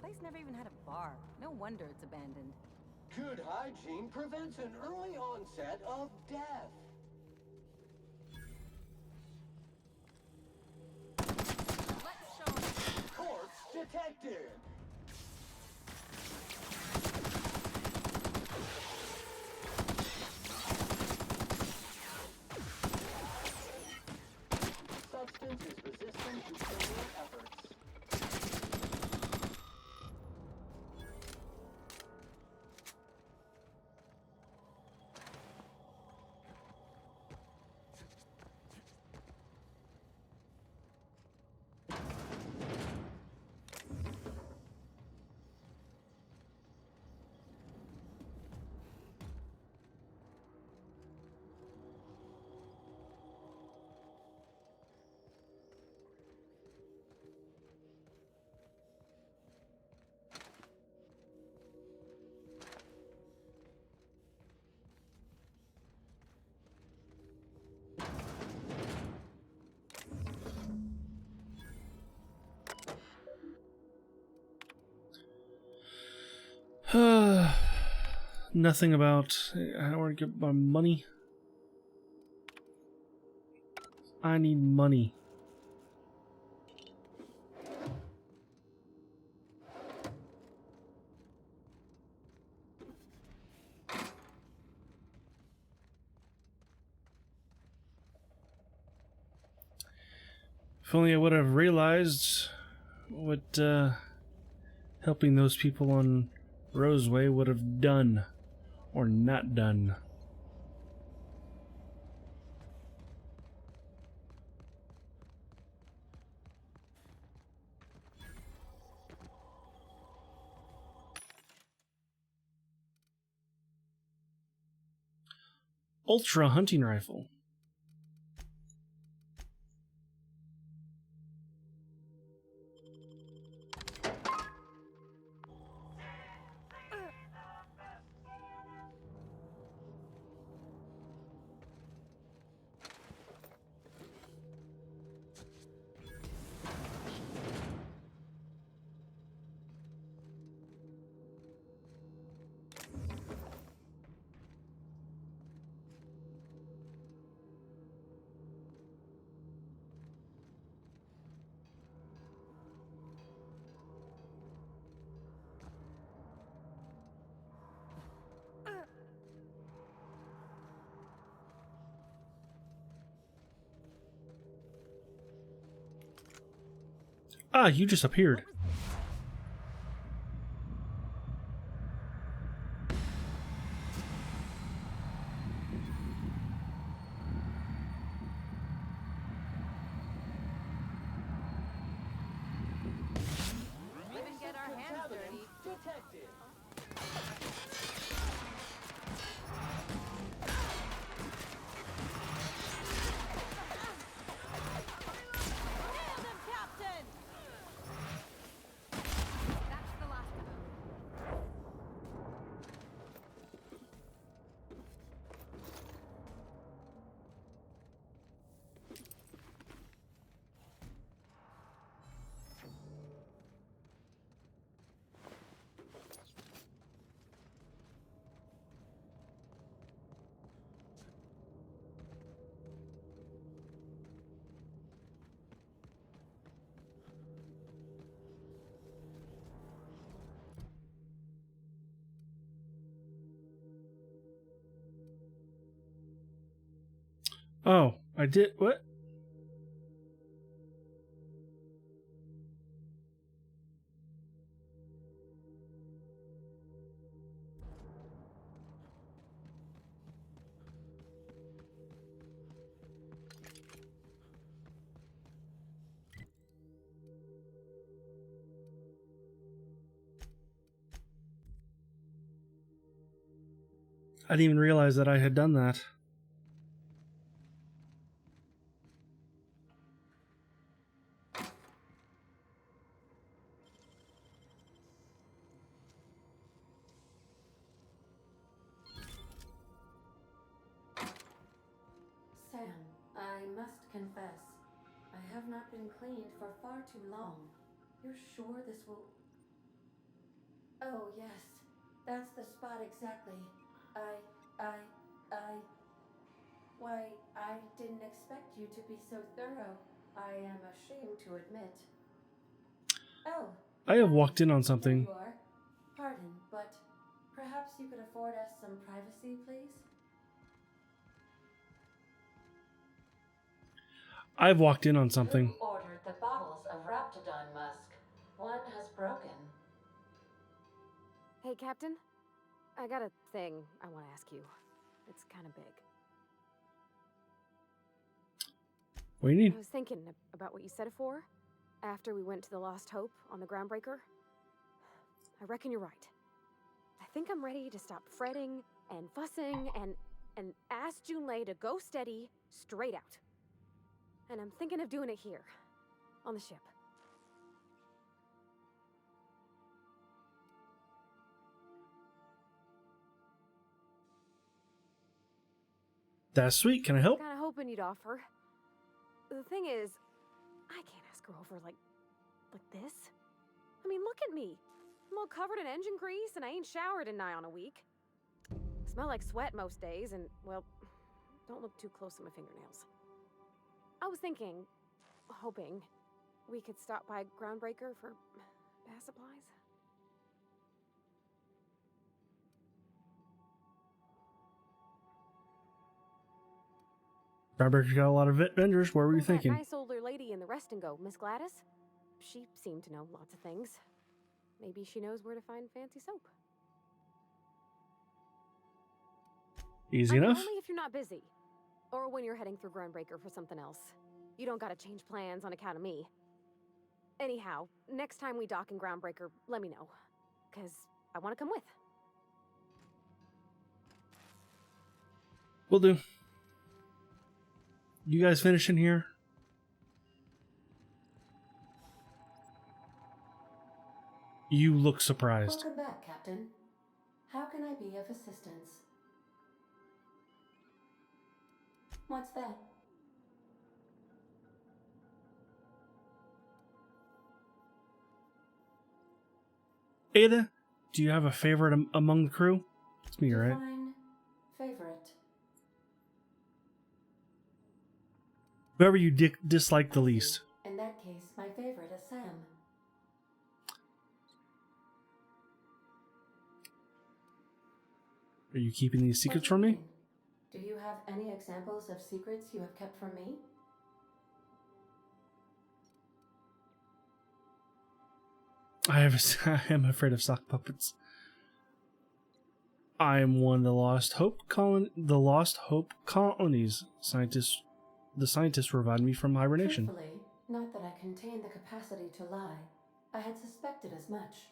Place never even had a bar. No wonder it's abandoned. Good hygiene prevents an early onset of death. Corpse detected. Substance is resistant to criminal efforts. Nothing about I don't want to get my money. I need money. If only I would have realized what helping those people on Roseway would have done or not done. Ultra hunting rifle. Ah, you just appeared. Even get our hands dirty. Detected. Oh, I did what? I didn't even realize that I had done that. Sam, I must confess, I have not been cleaned for far too long. You're sure this will... Oh, yes. That's the spot exactly. Why, I didn't expect you to be so thorough. I am ashamed to admit. Oh. I have walked in on There something. you are. Pardon, but perhaps you could afford us some privacy, please? I've walked in on something. Who ordered the bottles of Raptidon musk? One has broken. Hey, Captain. I got a thing I want to ask you. It's kind of big. What do you need? I was thinking about what you said afore, after we went to the Lost Hope on the Groundbreaker. I reckon you're right. I think I'm ready to stop fretting and fussing and ask Junlei to go steady, straight out. And I'm thinking of doing it here, on the ship. That's sweet. Can I help? Kind of hoping you'd offer. The thing is, I can't ask her over like this. I mean, look at me. I'm all covered in engine grease and I ain't showered in nigh on a week. I smell like sweat most days and, well, don't look too close at my fingernails. I was thinking, hoping, we could stop by Groundbreaker for bath supplies. Groundbreaker's got a lot of vendors. What were you thinking? That nice older lady in the rest and go, Miss Gladys? She seemed to know lots of things. Maybe she knows where to find fancy soap. Easy enough. Only if you're not busy. Or when you're heading through Groundbreaker for something else. You don't gotta change plans on account of me. Anyhow, next time we dock in Groundbreaker, let me know. 'Cause I want to come with. Will do. You guys finish in here? You look surprised. Welcome back, Captain. How can I be of assistance? What's that? Ada, do you have a favorite among the crew? It's me, right? Define favorite. Whoever you dislike the least. In that case, my favorite is Sam. Are you keeping these secrets from me? Do you have any examples of secrets you have kept from me? I am afraid of sock puppets. I am one of the Lost Hope colonies. The scientists revived me from hibernation. Truthfully, not that I contain the capacity to lie. I had suspected as much.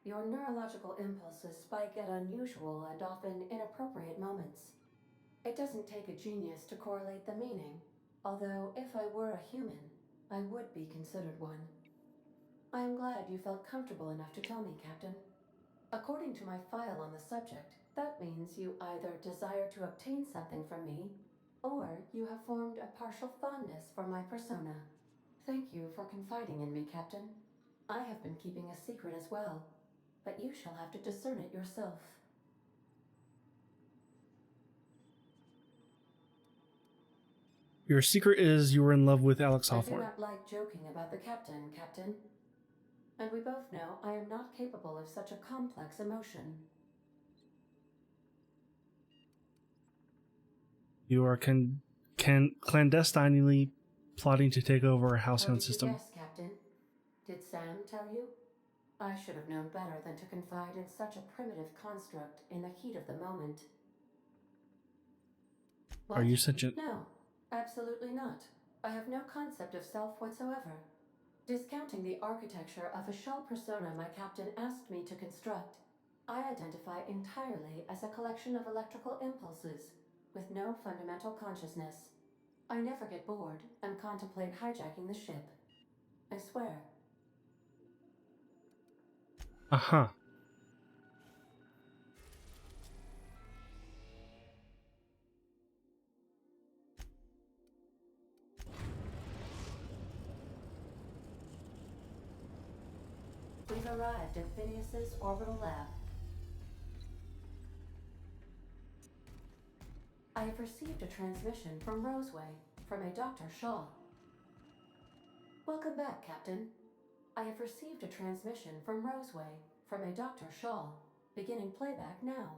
Your neurological impulses spike at unusual and often inappropriate moments. It doesn't take a genius to correlate the meaning, although if I were a human, I would be considered one. I am glad you felt comfortable enough to tell me, Captain. According to my file on the subject, that means you either desire to obtain something from me, or you have formed a partial fondness for my persona. Thank you for confiding in me, Captain. I have been keeping a secret as well, but you shall have to discern it yourself. Your secret is you were in love with Alex I do Hawthorne. not like joking about the captain, Captain. And we both know I am not capable of such a complex emotion. You are clandestinely plotting to take over a Halcyon system. Yes, Captain. Did Sam tell you? I should have known better than to confide in such a primitive construct in the heat of the moment. Are you sentient? No, absolutely not. I have no concept of self whatsoever. Discounting the architecture of a shell persona my captain asked me to construct, I identify entirely as a collection of electrical impulses, with no fundamental consciousness. I never get bored and contemplate hijacking the ship. I swear. Uh-huh. We've arrived at Phineas's orbital lab. I have received a transmission from Roseway, from a Dr. Shaw. Welcome back, Captain. I have received a transmission from Roseway, from a Dr. Shaw. Beginning playback now.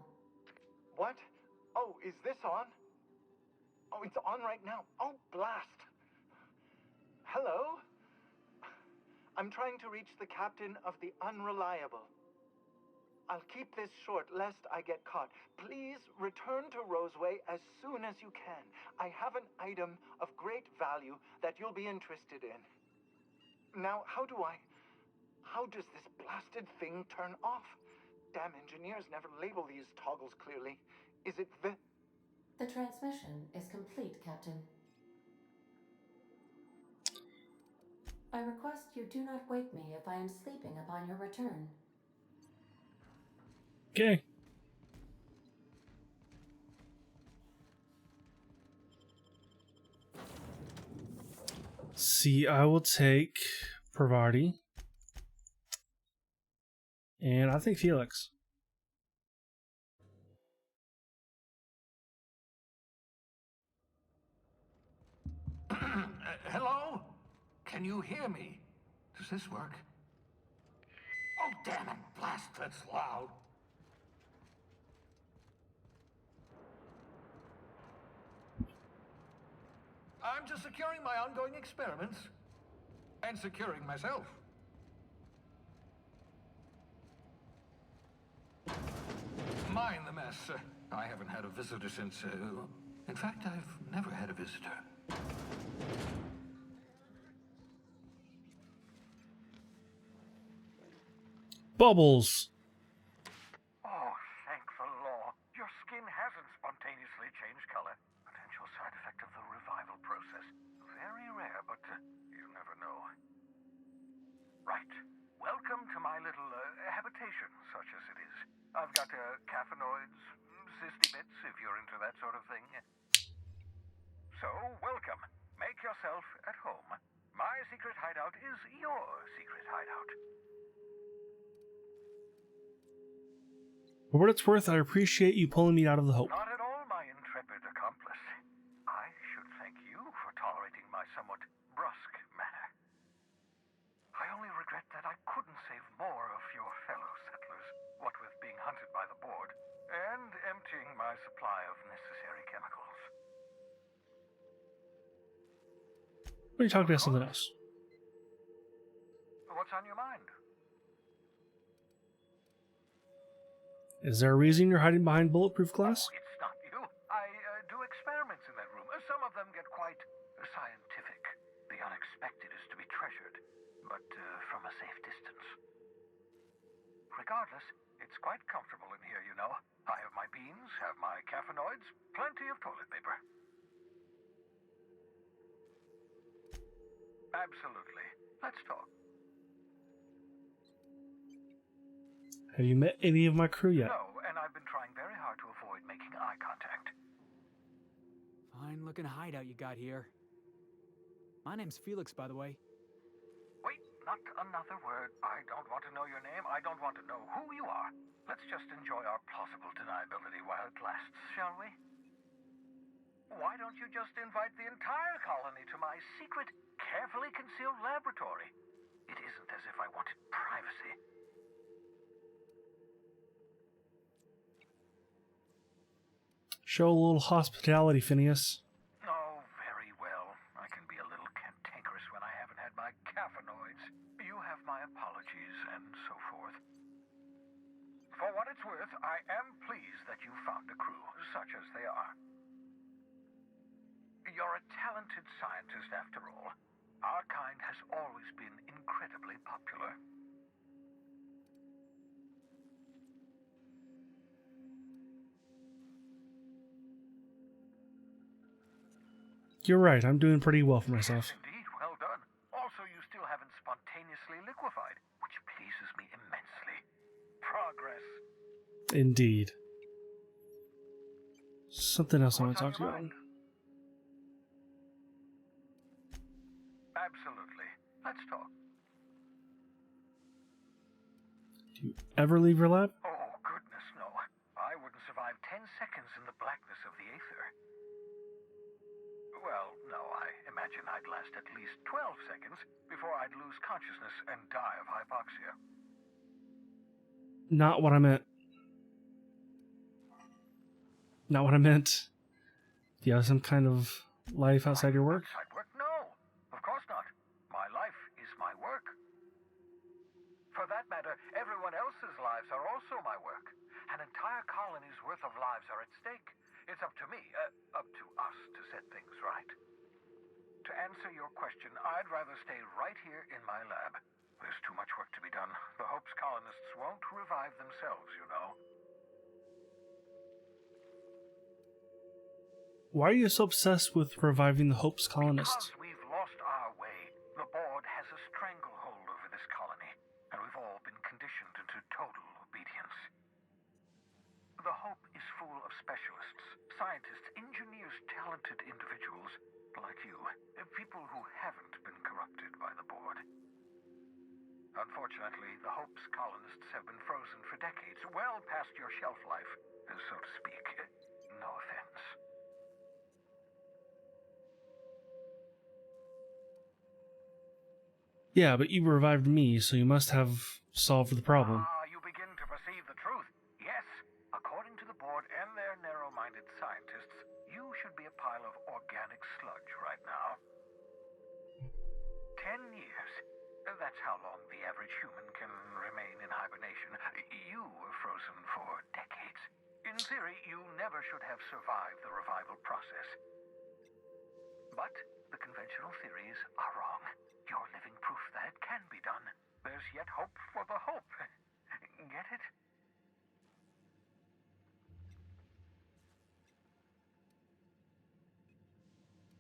What? Oh, is this on? Oh, it's on right now. Oh, blast. Hello? I'm trying to reach the captain of the Unreliable. I'll keep this short, lest I get caught. Please return to Roseway as soon as you can. I have an item of great value that you'll be interested in. Now, how does this blasted thing turn off? Damn engineers never label these toggles clearly. Is it the... The transmission is complete, Captain. I request you do not wake me if I am sleeping upon your return. Okay. See, I will take Parvati. And I think Felix. Hello? Can you hear me? Does this work? Oh, damn it! Blast, that's loud. I'm just securing my ongoing experiments. And securing myself. Alas, I haven't had a visitor since, in fact, I've never had a visitor. Bubbles! Oh, thank the law. Your skin hasn't spontaneously changed color. Potential side effect of the revival process. Very rare, but you never know. Right. Welcome to my little habitation, such as it is. I've got caffeinoids, cysty bits, if you're into that sort of thing. So, welcome. Make yourself at home. My secret hideout is your secret hideout. For what it's worth, I appreciate you pulling me out of the Hope. Not at all, my intrepid accomplice. I should thank you for tolerating my somewhat brusque manner. I only regret that I couldn't save more of your fellow settlers, what with being hunted by the board, and emptying my supply of necessary chemicals. What are you talking about? Something else? What's on your mind? Is there a reason you're hiding behind bulletproof glass? It's not you. I do experiments in that room. Some of them get quite scientific. The unexpected is to be treasured, but from a safe distance. Regardless, it's quite comfortable in here, you know. I have my beans, have my caffeinoids, plenty of toilet paper. Absolutely. Let's talk. Have you met any of my crew yet? No, and I've been trying very hard to avoid making eye contact. Fine looking hideout you got here. My name's Felix, by the way. Wait, not another word. I don't want to know your name. I don't want to know who you are. Let's just enjoy our plausible deniability while it lasts, shall we? Why don't you just invite the entire colony to my secret, carefully concealed laboratory? It isn't as if I wanted privacy. Show a little hospitality, Phineas. Oh, very well. I can be a little cantankerous when I haven't had my caffeinoids. You have my apologies, and so forth. For what it's worth, I am pleased that you found a crew, such as they are. You're a talented scientist, after all. Our kind has always been incredibly popular. You're right, I'm doing pretty well for myself. Indeed, well done. Also, you still haven't spontaneously liquefied, which pleases me immensely. Progress. Indeed. Something else I want to talk to you about. Absolutely. Let's talk. Do you ever leave your lab? Oh, goodness, no. I wouldn't survive 10 seconds in the blackness of the aether. Well, no, I imagine I'd last at least 12 seconds before I'd lose consciousness and die of hypoxia. Not what I meant. Not what I meant. Do you have some kind of life outside your work? Outside work? No, of course not. My life is my work. For that matter, everyone else's lives are also my work. An entire colony's worth of lives are at stake. It's up to me, up to us to set things right. To answer your question, I'd rather stay right here in my lab. There's too much work to be done. The Hope's colonists won't revive themselves, you know. Why are you so obsessed with reviving the Hope's colonists? Because we've lost our way. The board has a stranglehold over this colony, and we've all been conditioned into total obedience. The Hope is full of specialists, scientists, engineers, talented individuals like you. People who haven't been corrupted by the board. Unfortunately, the Hope's colonists have been frozen for decades, well past your shelf life, so to speak. No offense. Yeah, but you revived me, so you must have solved the problem. You begin to perceive the truth. Yes, according to the board and their narrow-minded scientists, you should be a pile of organic sludge right now. 10 years. That's how long the average human can remain in hibernation. You were frozen for decades. In theory, you never should have survived the revival process. But the conventional theories are wrong. You're living proof that it can be done. There's yet hope for the hope. Get it?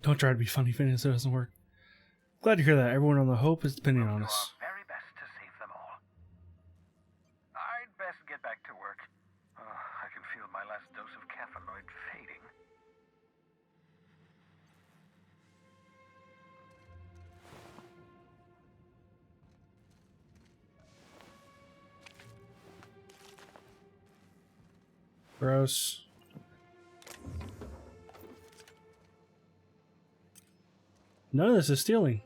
Don't try to be funny, Phineas. It doesn't work. Glad to hear that. Everyone on the Hope is depending on us. Very best to save them all. I'd best get back to work. I can feel my last dose of caffeinoid fading. Gross. None of this is stealing.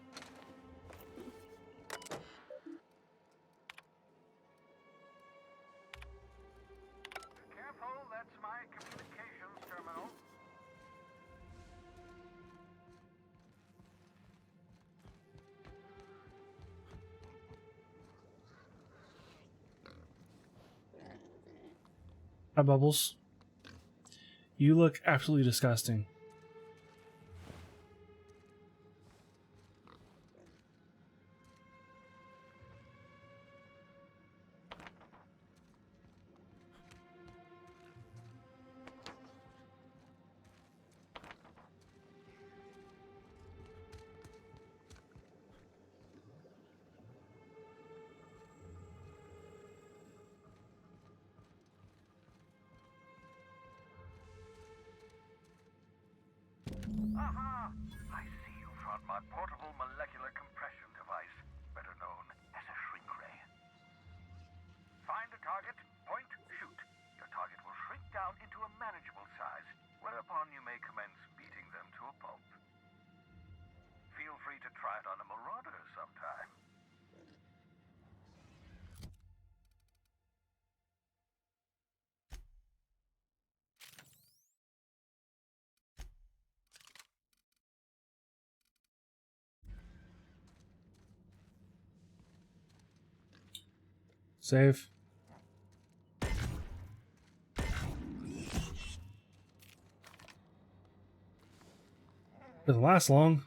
Careful, that's my communications terminal. Hi, Bubbles. You look absolutely disgusting. Aha! I see you found my portable molecular compression device, better known as a shrink ray. Find a target, point, shoot. Your target will shrink down into a manageable size, whereupon you may commence beating them to a pulp. Feel free to try it on a marauder sometime. Save. Doesn't last long.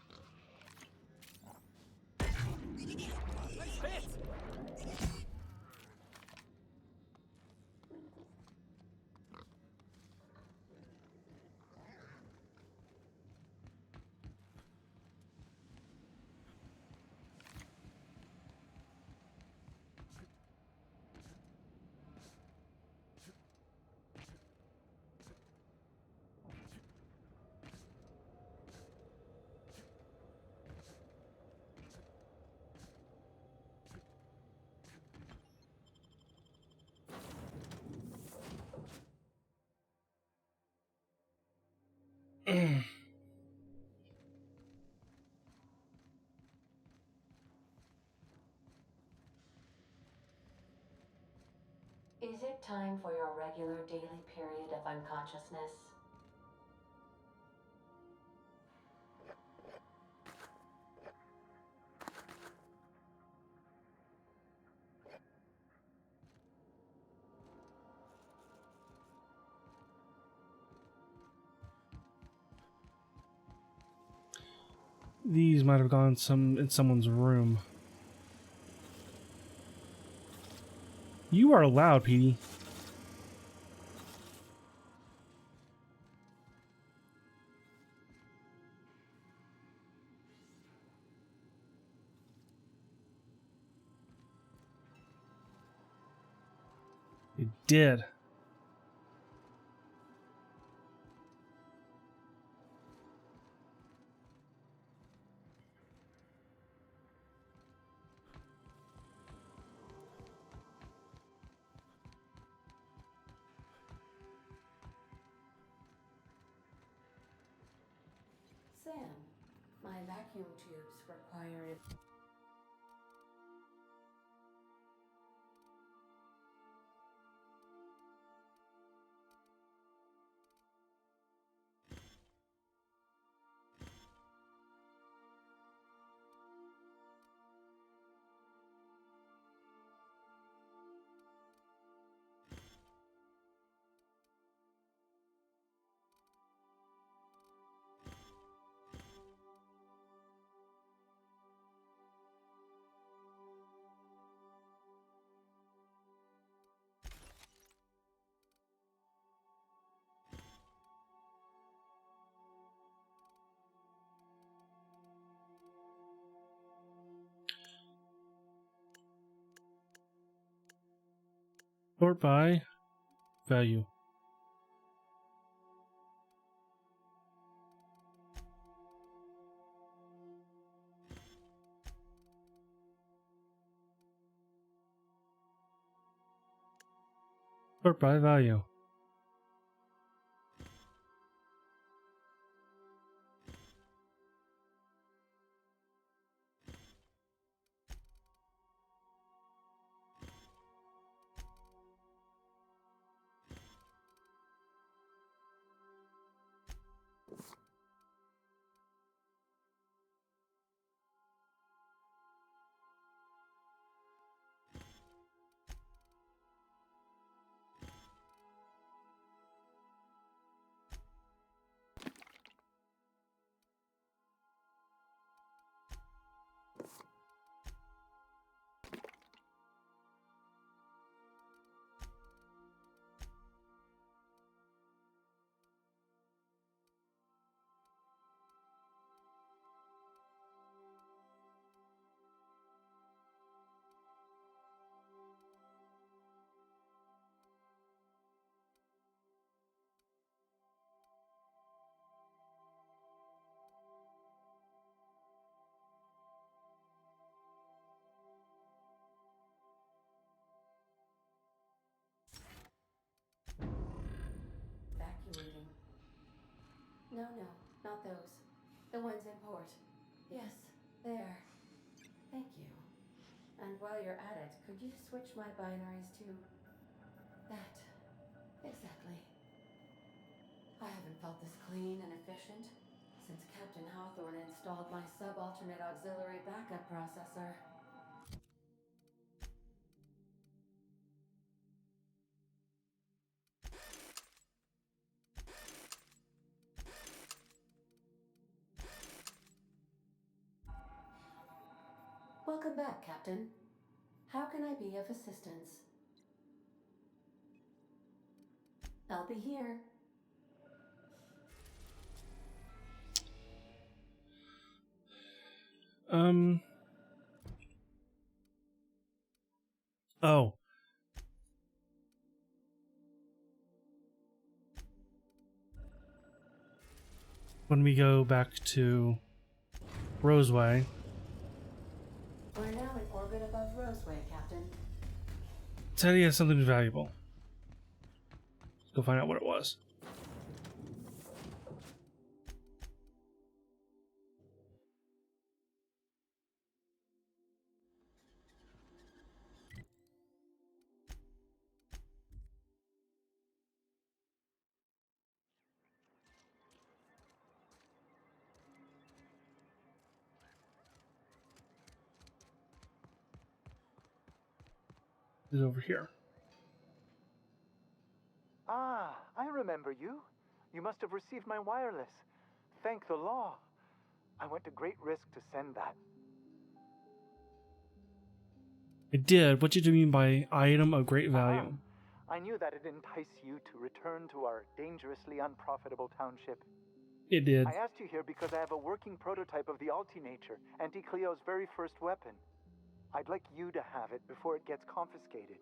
Is it time for your regular daily period of unconsciousness? These might have gone in someone's room. You are loud, Petey. You did. Sam, my vacuum tubes require... Sort by value. Sort by value. Evacuating. No, not those. The ones in port. Yes, there. Thank you. And while you're at it, could you switch my binaries to that? Exactly. I haven't felt this clean and efficient since Captain Hawthorne installed my subalternate auxiliary backup processor. Welcome back, Captain. How can I be of assistance? I'll be here. Oh. When we go back to Roseway. We're now in orbit above Roseway, Captain. Teddy has something valuable. Let's go find out what it was. Is over here. Ah, I remember you. You must have received my wireless. Thank the law. I went to great risk to send that. I did. What did you mean by item of great value? I knew that it'd entice you to return to our dangerously unprofitable township. It did. I asked you here because I have a working prototype of the Altinature, Auntie Cleo's very first weapon. I'd like you to have it before it gets confiscated.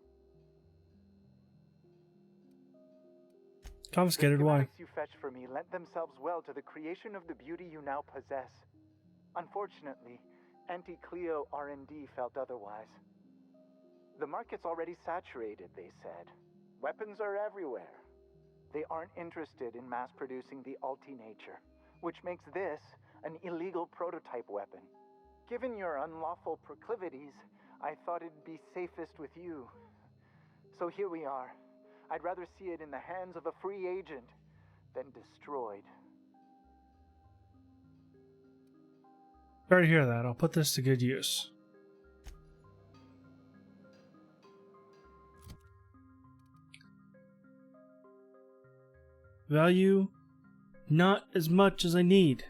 Confiscated? The Why? schematics you fetched for me lent themselves well to the creation of the beauty you now possess. Unfortunately, Auntie Cleo R&D felt otherwise. The market's already saturated, they said. Weapons are everywhere. They aren't interested in mass-producing the Altinature, which makes this an illegal prototype weapon. Given your unlawful proclivities, I thought it'd be safest with you. So here we are. I'd rather see it in the hands of a free agent than destroyed. Sorry to hear that. I'll put this to good use. Value, not as much as I need.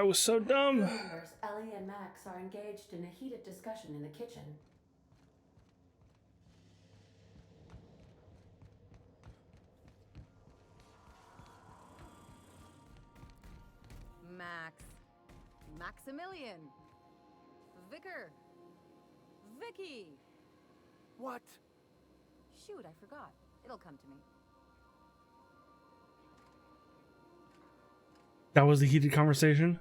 was so dumb. Crew members Ellie and Max are engaged in a heated discussion in the kitchen. Max. Maximilian. Vicar. Vicky. What? Shoot, I forgot. It'll come to me. That was the heated conversation.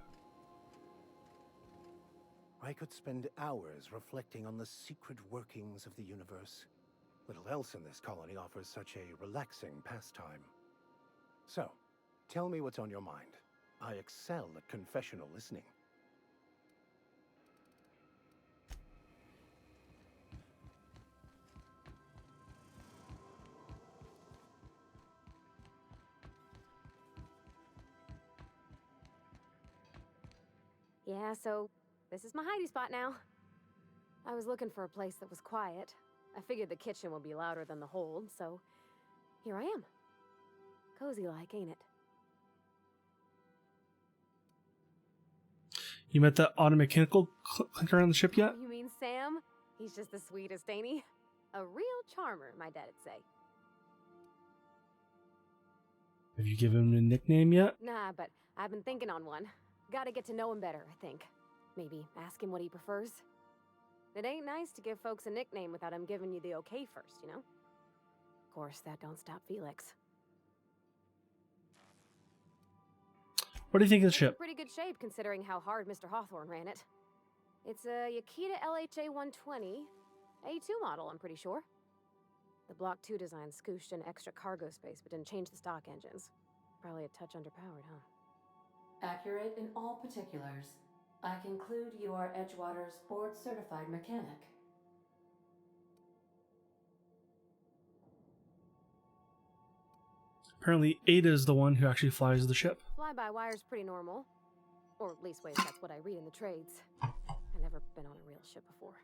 I could spend hours reflecting on the secret workings of the universe. Little else in this colony offers such a relaxing pastime. So, tell me what's on your mind. I excel at confessional listening. Yeah, so this is my hidey spot now. I was looking for a place that was quiet. I figured the kitchen would be louder than the hold, so here I am. Cozy like, ain't it? You met that automechanical clinker on the ship yet? You mean Sam? He's just the sweetest, ain't he? A real charmer, my dad'd say. Have you given him a nickname yet? Nah, but I've been thinking on one. Gotta get to know him better, I think. Maybe ask him what he prefers. It ain't nice to give folks a nickname without him giving you the okay first, you know? Of course, that don't stop Felix. What do you think of the It's in ship? pretty good shape considering how hard Mr. Hawthorne ran it. It's a Yakita LHA 120, A2 model, I'm pretty sure. The Block 2 design scooshed in extra cargo space but didn't change the stock engines. Probably a touch underpowered, huh? Accurate in all particulars. I conclude you are Edgewater's board-certified mechanic. Apparently Ada is the one who actually flies the ship. Fly-by-wire's pretty normal. Or at least, wait, that's what I read in the trades. I've never been on a real ship before.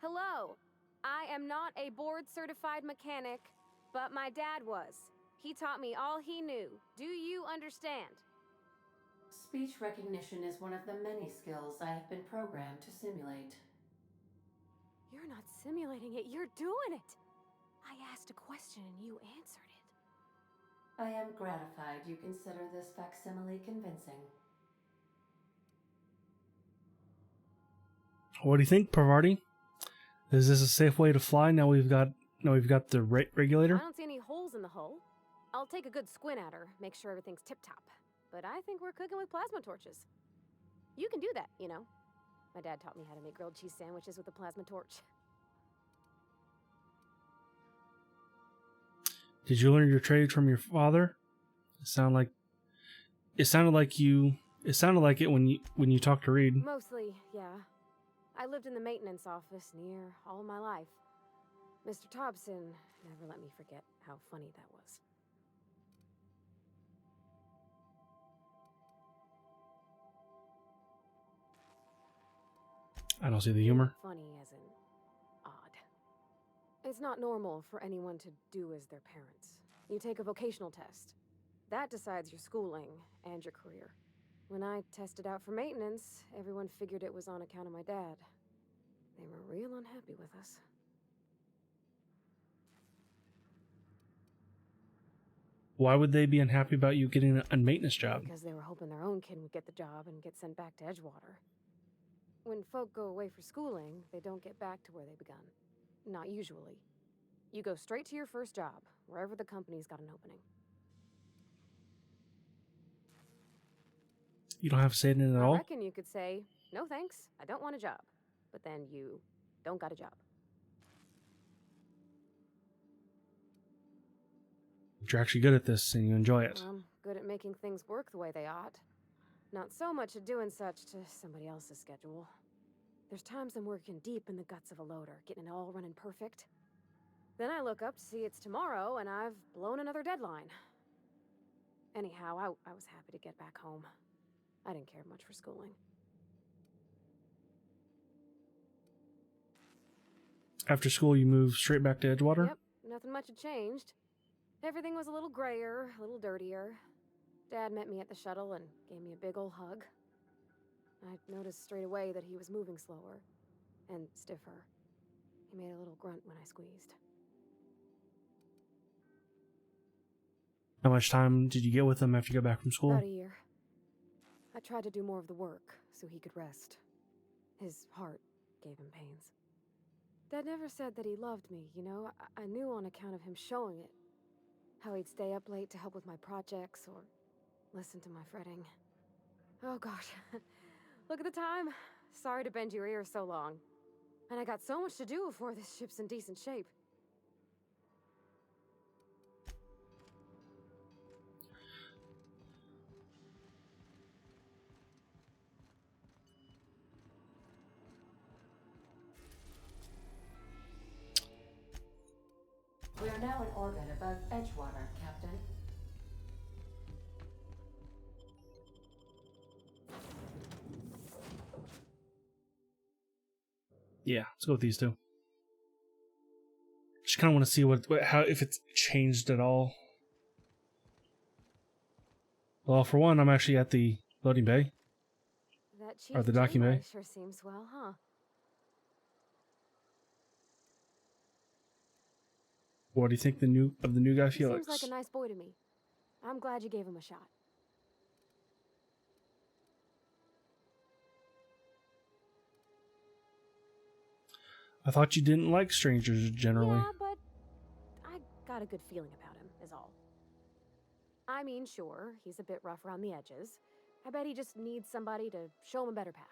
Hello! I am not a board-certified mechanic, but my dad was. He taught me all he knew. Do you understand? Speech recognition is one of the many skills I have been programmed to simulate. You're not simulating it, you're doing it! I asked a question and you answered it. I am gratified you consider this facsimile convincing. What do you think, Parvati? Is this a safe way to fly now we've got the regulator? I don't see any holes in the hull. I'll take a good squint at her, make sure everything's tip-top. But I think we're cooking with plasma torches. You can do that, you know. My dad taught me how to make grilled cheese sandwiches with a plasma torch. Did you learn your trade from your father? It sounded like it when you talked to Reed. Mostly, yeah. I lived in the maintenance office near all my life. Mr. Thompson never let me forget how funny that was. I don't see the humor. Funny as in odd. It's not normal for anyone to do as their parents. You take a vocational test. That decides your schooling and your career. When I tested out for maintenance, everyone figured it was on account of my dad. They were real unhappy with us. Why would they be unhappy about you getting a maintenance job? Because they were hoping their own kid would get the job and get sent back to Edgewater. When folk go away for schooling, they don't get back to where they begun. Not usually. You go straight to your first job, wherever the company's got an opening. You don't have to say it in it at I all? reckon you could say, no thanks, I don't want a job. But then you don't got a job. You're actually good at this and you enjoy it. I'm good at making things work the way they ought. Not so much at doing such to somebody else's schedule. There's times I'm working deep in the guts of a loader, getting it all running perfect. Then I look up to see it's tomorrow and I've blown another deadline. Anyhow, I was happy to get back home. I didn't care much for schooling. After school, you moved straight back to Edgewater? Yep, nothing much had changed. Everything was a little grayer, a little dirtier. Dad met me at the shuttle and gave me a big ol' hug. I noticed straight away that he was moving slower and stiffer. He made a little grunt when I squeezed. How much time did you get with him after you got back from school? About a year. I tried to do more of the work so he could rest. His heart gave him pains. Dad never said that he loved me, you know? I knew on account of him showing it. How he'd stay up late to help with my projects or listen to my fretting. Oh gosh. Look at the time. Sorry to bend your ear so long. And I got so much to do before this ship's in decent shape. We are now in orbit above Edgewater, Captain. Yeah, let's go with these two. Just kind of want to see how if it's changed at all. Well, for one, I'm actually at the loading bay. That Or the docking bay. sure seems well, huh? What do you think of the new guy, He Felix? seems like a nice boy to me. I'm glad you gave him a shot. I thought you didn't like strangers generally. Yeah, but I got a good feeling about him, is all. I mean, sure, he's a bit rough around the edges. I bet he just needs somebody to show him a better path.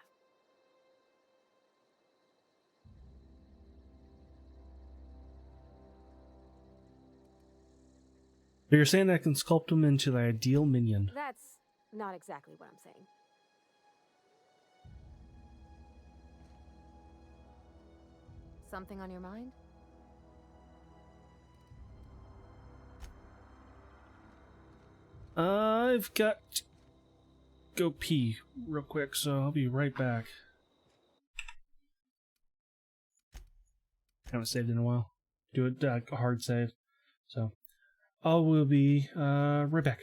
But you're saying I can sculpt him into the ideal minion. That's not exactly what I'm saying. Something on your mind? I've got to go pee real quick, so I'll be right back. Haven't saved in a while. Do a hard save. So I will be right back.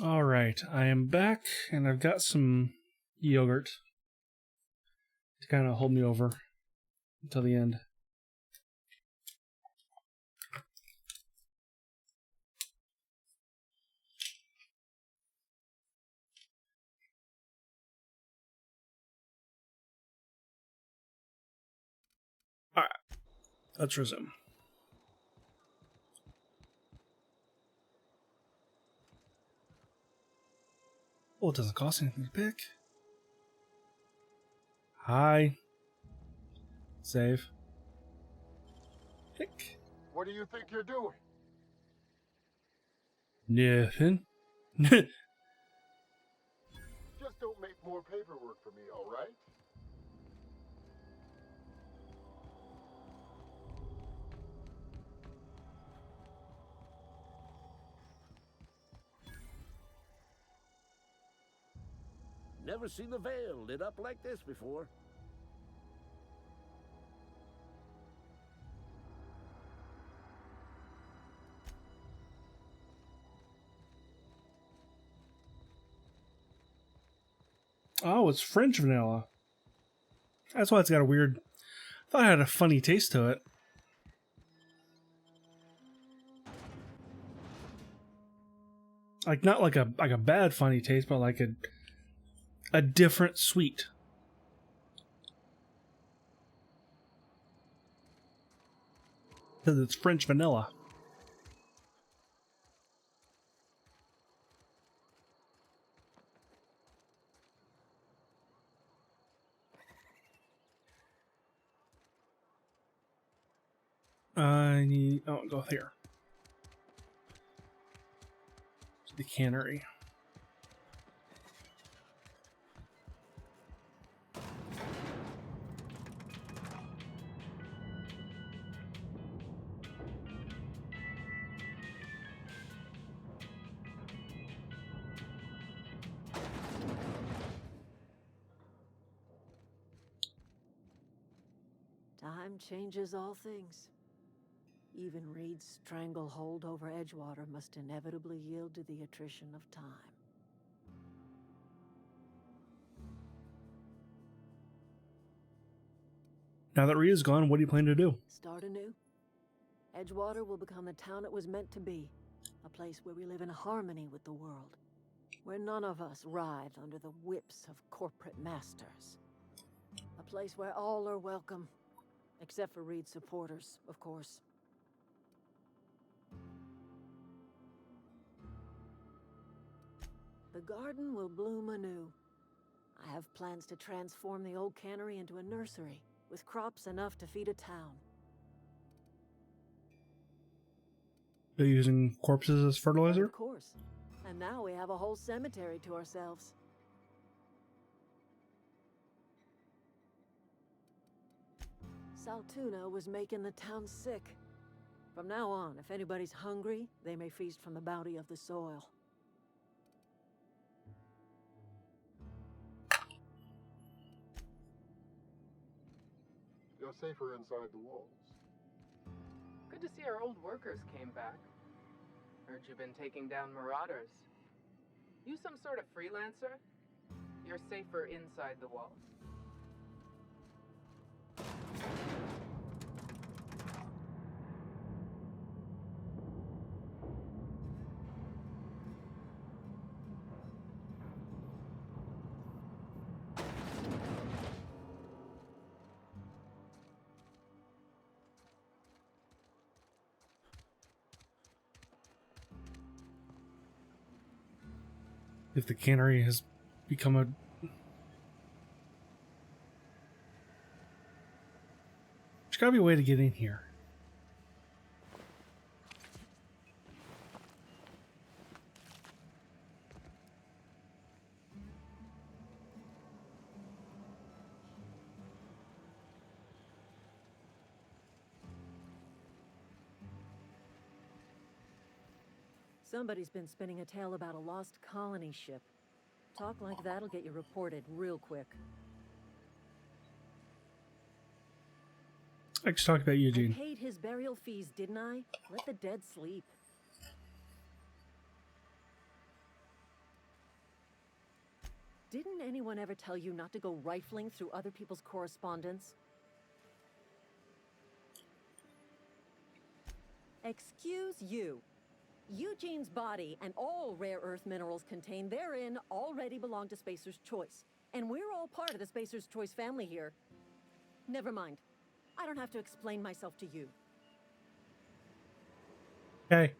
All right, I am back, and I've got some yogurt to kind of hold me over until the end. All right, let's resume. Well, it doesn't cost anything to pick. Hi. Save. Pick. What do you think you're doing? Nothing. Just don't make more paperwork for me, all right? Never seen the Vale lit up like this before. Oh, it's French vanilla. That's why it's got a weird... I thought it had a funny taste to it. Like, not like a bad funny taste, but like a different sweet. Because it's French vanilla. I need... Oh, go here. The cannery. Time changes all things. Even Reed's stranglehold over Edgewater must inevitably yield to the attrition of time. Now that Rhea's gone, what do you plan to do? Start anew. Edgewater will become the town it was meant to be. A place where we live in harmony with the world. Where none of us writhe under the whips of corporate masters. A place where all are welcome. Except for Reed's supporters, of course. The garden will bloom anew. I have plans to transform the old cannery into a nursery, with crops enough to feed a town. Are you using corpses as fertilizer? Of course. And now we have a whole cemetery to ourselves. Saltuna was making the town sick. From now on, if anybody's hungry, they may feast from the bounty of the soil. You're safer inside the walls. Good to see our old workers came back. Heard you've been taking down marauders. You some sort of freelancer? You're safer inside the walls. If the cannery has become a... There's gotta be a way to get in here. Somebody's been spinning a tale about a lost colony ship. Talk like that'll get you reported real quick. I just talked about Eugene. I paid his burial fees, didn't I? Let the dead sleep. Didn't anyone ever tell you not to go rifling through other people's correspondence? Excuse you. Eugene's body and all rare earth minerals contained therein already belong to Spacer's Choice. And we're all part of the Spacer's Choice family here. Never mind. I don't have to explain myself to you. Okay.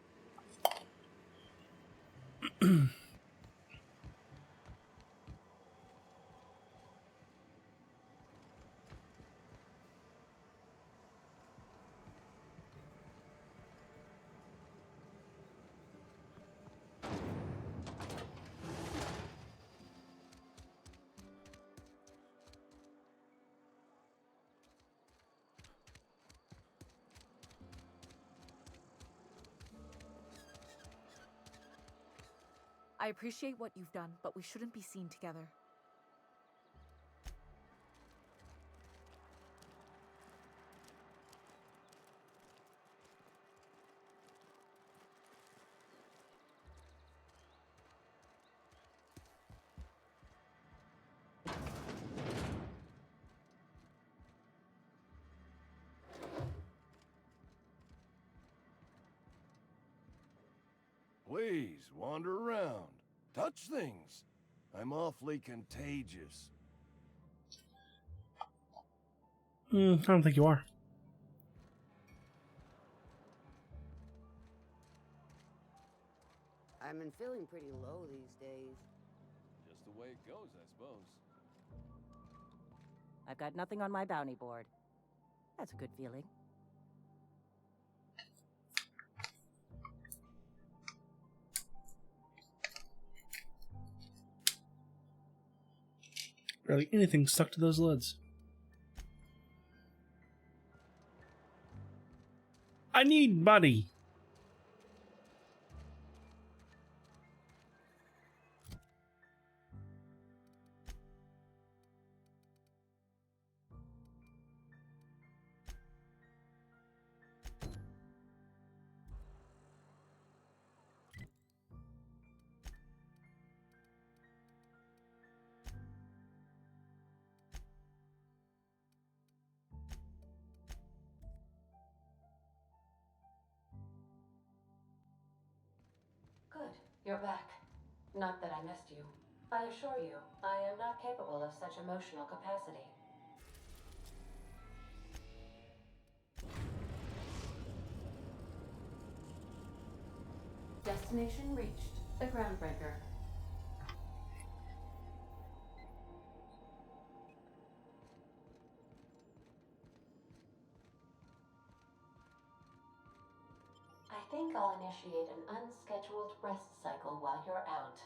I appreciate what you've done, but we shouldn't be seen together. Please, wander around. Touch things. I'm awfully contagious. I don't think you are. I've been feeling pretty low these days. Just the way it goes, I suppose. I've got nothing on my bounty board. That's a good feeling. Barely anything stuck to those lids. I need money. Good, you're back. Not that I missed you. I assure you, I am not capable of such emotional capacity. Destination reached. The Groundbreaker. I think I'll initiate an unscheduled rest cycle while you're out.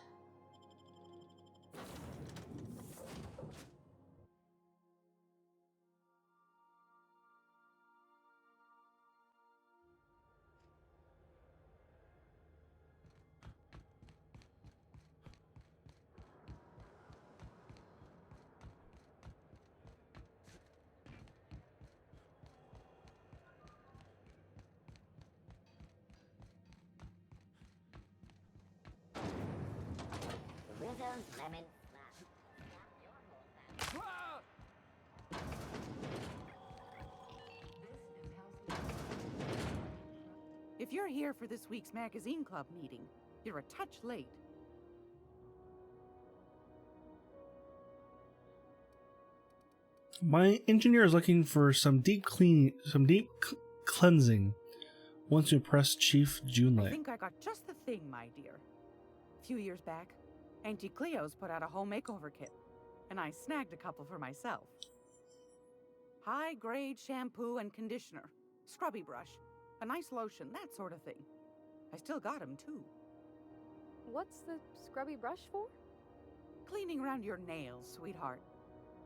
Rizzo's lemon If you're here for this week's magazine club meeting, you're a touch late. My engineer is looking for some deep cleansing. Wants to impress Chief I Junlei. think I got just the thing, my dear. A few years back, Auntie Cleo's put out a home makeover kit, and I snagged a couple for myself. High-grade shampoo and conditioner, scrubby brush, a nice lotion, that sort of thing. I still got 'em too. What's the scrubby brush for? Cleaning around your nails, sweetheart.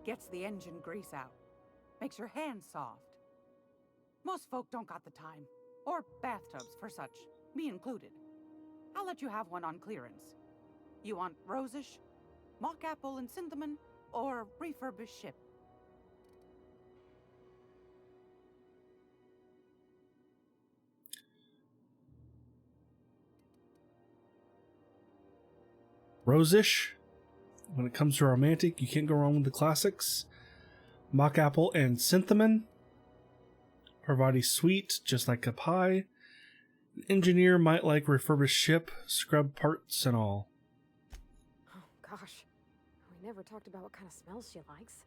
Gets the engine grease out. Makes your hands soft. Most folk don't got the time. Or bathtubs for such, me included. I'll let you have one on clearance. You want rosish, mock apple and cinnamon, or refurbished ship? Rosish? When it comes to romantic, you can't go wrong with the classics. Mock apple and cinnamon. Parvati sweet, just like a pie. An engineer might like refurbished ship, scrub parts and all. Oh, gosh. We never talked about what kind of smells she likes.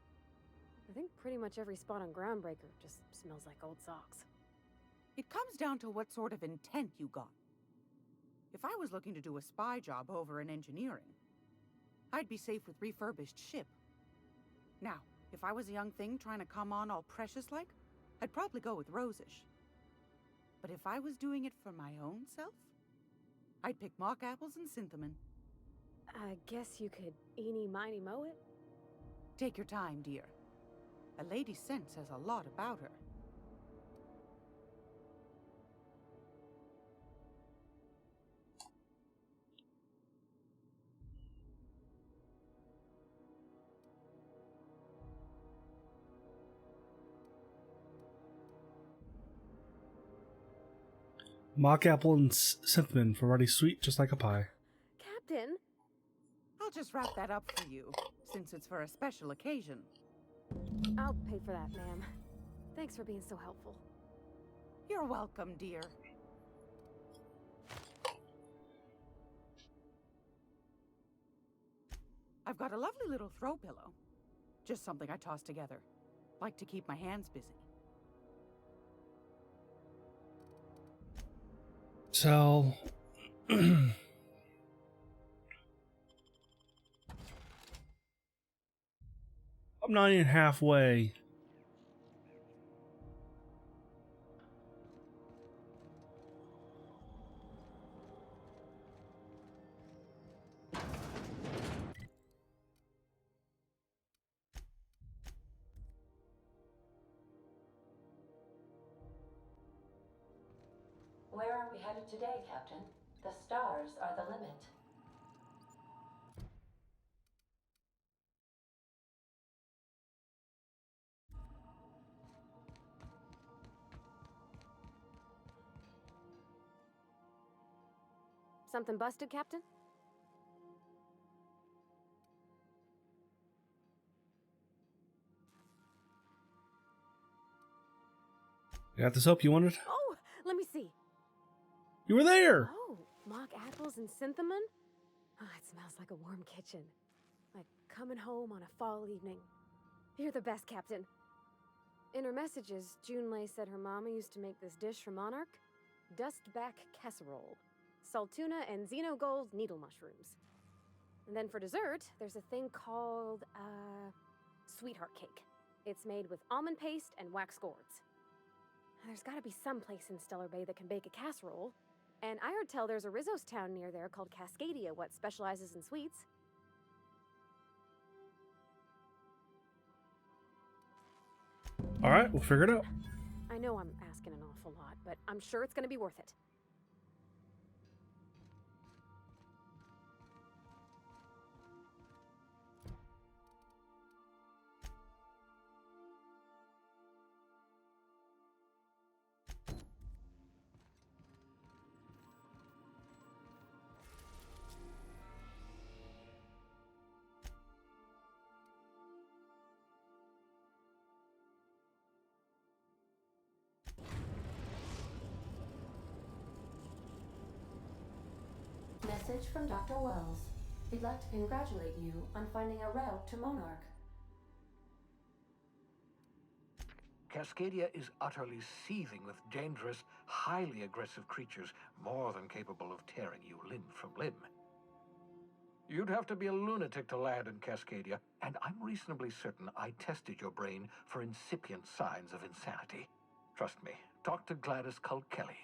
I think pretty much every spot on Groundbreaker just smells like old socks. It comes down to what sort of intent you got. If I was looking to do a spy job over in engineering, I'd be safe with refurbished ship. Now, if I was a young thing trying to come on all precious-like, I'd probably go with Rosish. But if I was doing it for my own self, I'd pick mock apples and cinnamon. I guess you could eeny, miny, moe it? Take your time, dear. A lady's scent says a lot about her. Mock apple and cinnamon, Parvati sweet, just like a pie. Captain? I'll just wrap that up for you, since it's for a special occasion. I'll pay for that, ma'am. Thanks for being so helpful. You're welcome, dear. I've got a lovely little throw pillow. Just something I toss together. Like to keep my hands busy. So... I'm not even halfway. Where are we headed today, Captain? The stars are the limit. Something busted, Captain? You got the soap you wanted? Oh, let me see. You were there! Oh, mock apples and cinnamon? Oh, it smells like a warm kitchen. Like coming home on a fall evening. You're the best, Captain. In her messages, Junlei said her mama used to make this dish for Monarch. Dustback casserole. Salt tuna and xenogold needle mushrooms. And then for dessert, there's a thing called, sweetheart cake. It's made with almond paste and wax gourds. There's gotta be some place in Stellar Bay that can bake a casserole. And I heard tell there's a Rizzo's town near there called Cascadia, what specializes in sweets. Alright, we'll figure it out. I know I'm asking an awful lot, but I'm sure it's gonna be worth it. Message from Dr. Wells. He'd like to congratulate you on finding a route to Monarch. Cascadia is utterly seething with dangerous, highly aggressive creatures, more than capable of tearing you limb from limb. You'd have to be a lunatic to land in Cascadia, and I'm reasonably certain I tested your brain for incipient signs of insanity. Trust me, talk to Gladys Cull Kelly.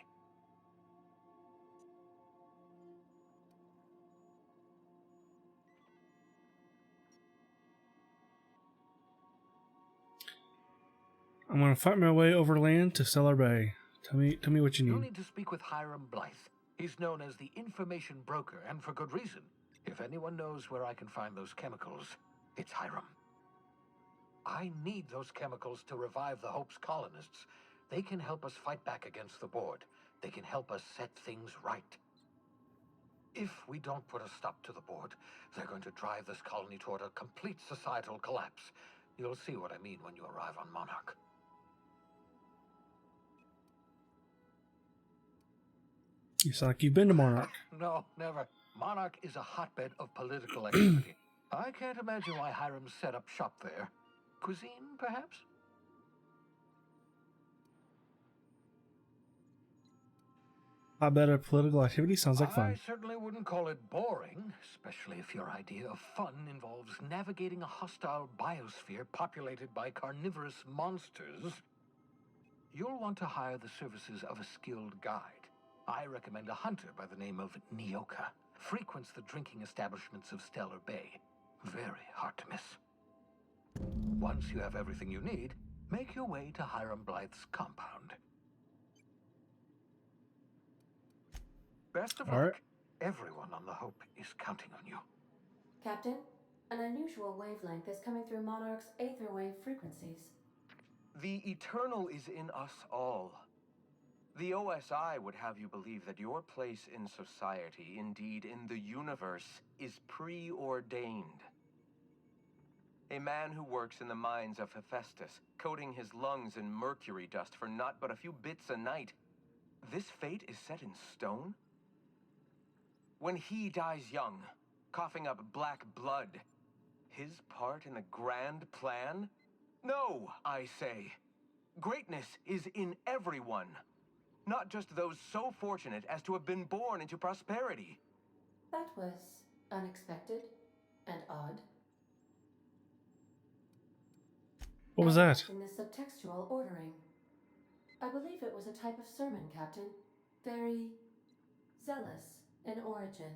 I'm gonna fight my way overland to Stellar Bay. Tell me what you You'll need. need to speak with Hiram Blythe. He's known as the information broker, and for good reason. If anyone knows where I can find those chemicals, it's Hiram. I need those chemicals to revive the Hope's colonists. They can help us fight back against the Board. They can help us set things right. If we don't put a stop to the board, they're going to drive this colony toward a complete societal collapse. You'll see what I mean when you arrive on Monarch. You sound like you've been to Monarch. No, never. Monarch is a hotbed of political activity. I can't imagine why Hiram set up shop there. Cuisine, perhaps? Hotbed of political activity sounds like I fun. certainly wouldn't call it boring, especially if your idea of fun involves navigating a hostile biosphere populated by carnivorous monsters. You'll want to hire the services of a skilled guide. I recommend a hunter by the name of Nyoka. Frequents the drinking establishments of Stellar Bay. Very hard to miss. Once you have everything you need, make your way to Hiram Blythe's compound. Best of luck. Everyone on the Hope is counting on you. Captain, an unusual wavelength is coming through Monarch's aether wave frequencies. The eternal is in us all. The OSI would have you believe that your place in society, indeed in the universe, is preordained. A man who works in the mines of Hephaestus, coating his lungs in mercury dust for not but a few bits a night. This fate is set in stone? When he dies young, coughing up black blood, his part in the grand plan? No, I say. Greatness is in everyone. Not just those so fortunate as to have been born into prosperity. That was unexpected and odd. What was that? In the subtextual ordering. I believe it was a type of sermon, Captain. Very zealous in origin.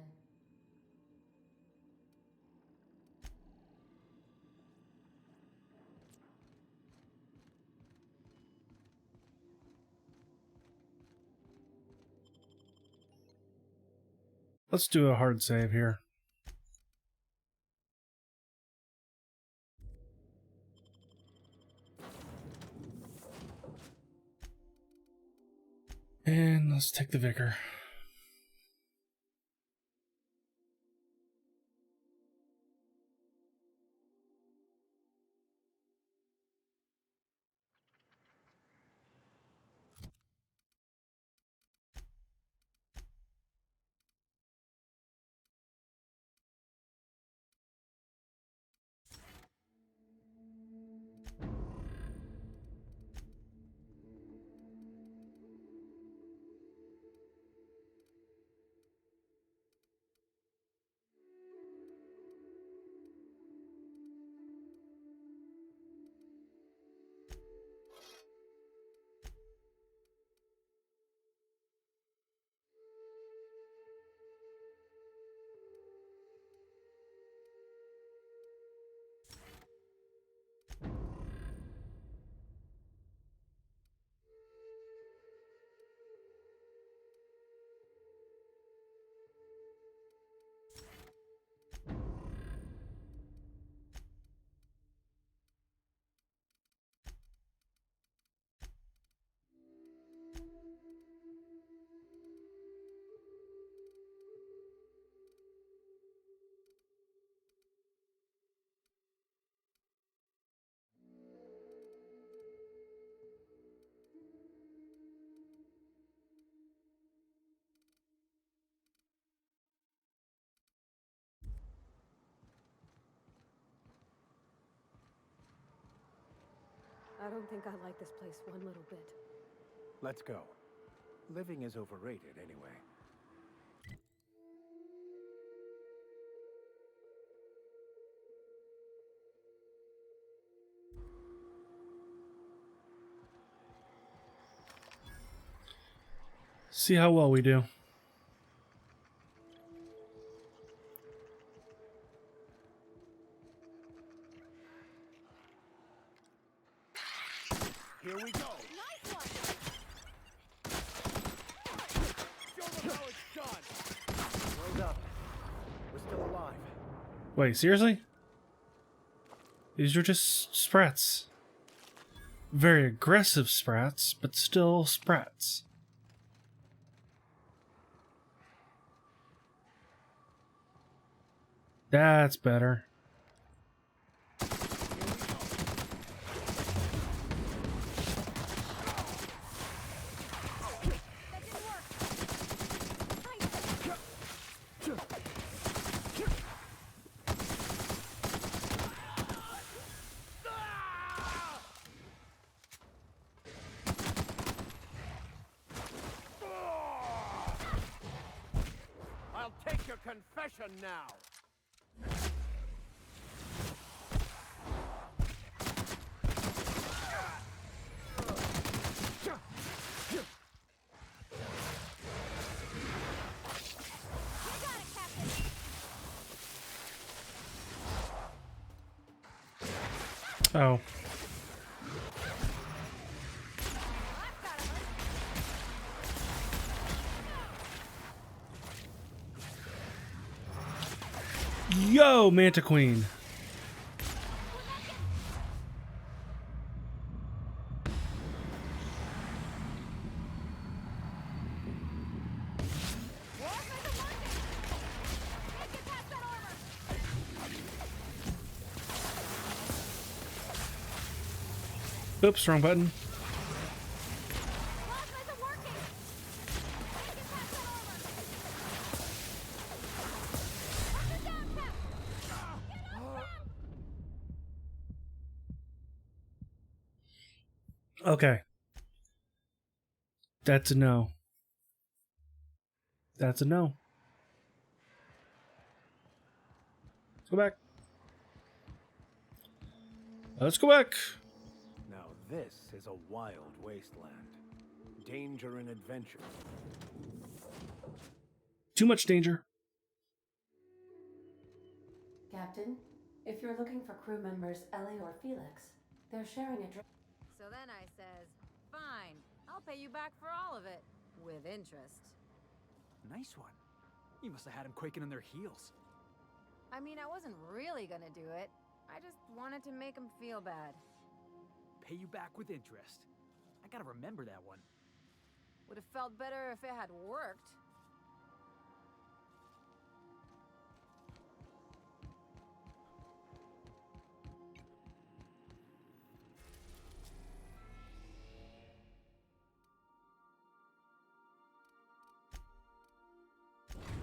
Let's do a hard save here. And let's take the Vicar. I don't think I like this place one little bit. Let's go. Living is overrated anyway. See how well we do. Here we go. Nice one. Show them how it's done. Well done. We're still alive. Wait, seriously? These are just sprats. Very aggressive sprats, but still sprats. That's better. I'll take your confession now. Oh. Yo, Manta Queen. Oops, wrong button. Okay. That's a no. That's a no. Let's go back. Let's go back. Now this is a wild wasteland. Danger and adventure. Too much danger. Captain, if you're looking for crew members Ellie or Felix, they're sharing a drink. So then I says, fine, I'll pay you back for all of it, with interest. Nice one. You must have had them quaking in their heels. I mean, I wasn't really gonna do it. I just wanted to make them feel bad. Pay you back with interest. I gotta remember that one. Would have felt better if it had worked.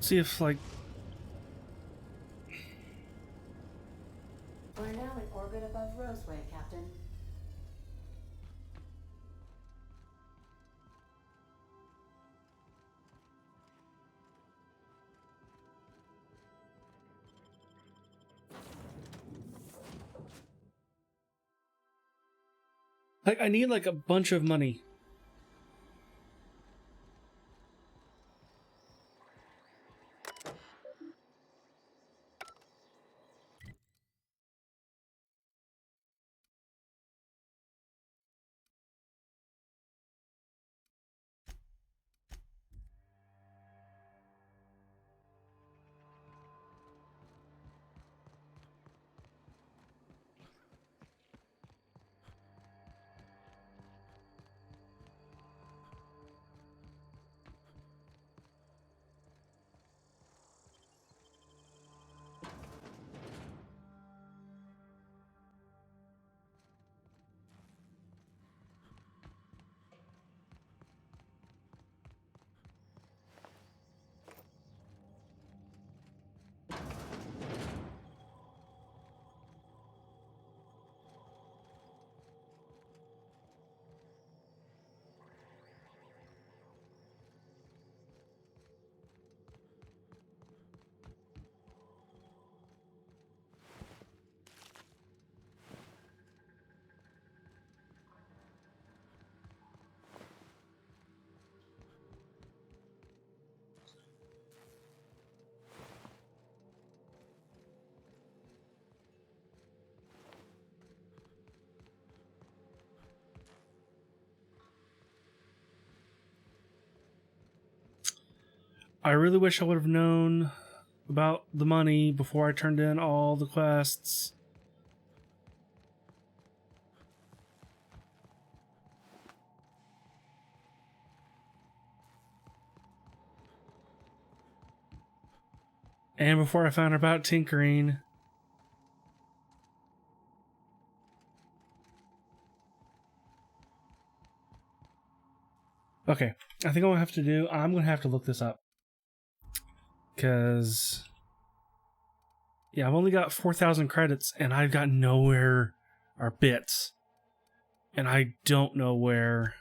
See if, like... We're now in orbit above Roseway, Captain. Like, I need, like, a bunch of money. I really wish I would have known about the money before I turned in all the quests. And before I found out about tinkering, okay, I think what I have to do, I'm going to have to look this up. Because, yeah, I've only got 4,000 credits, and I've got nowhere or bits. And I don't know where.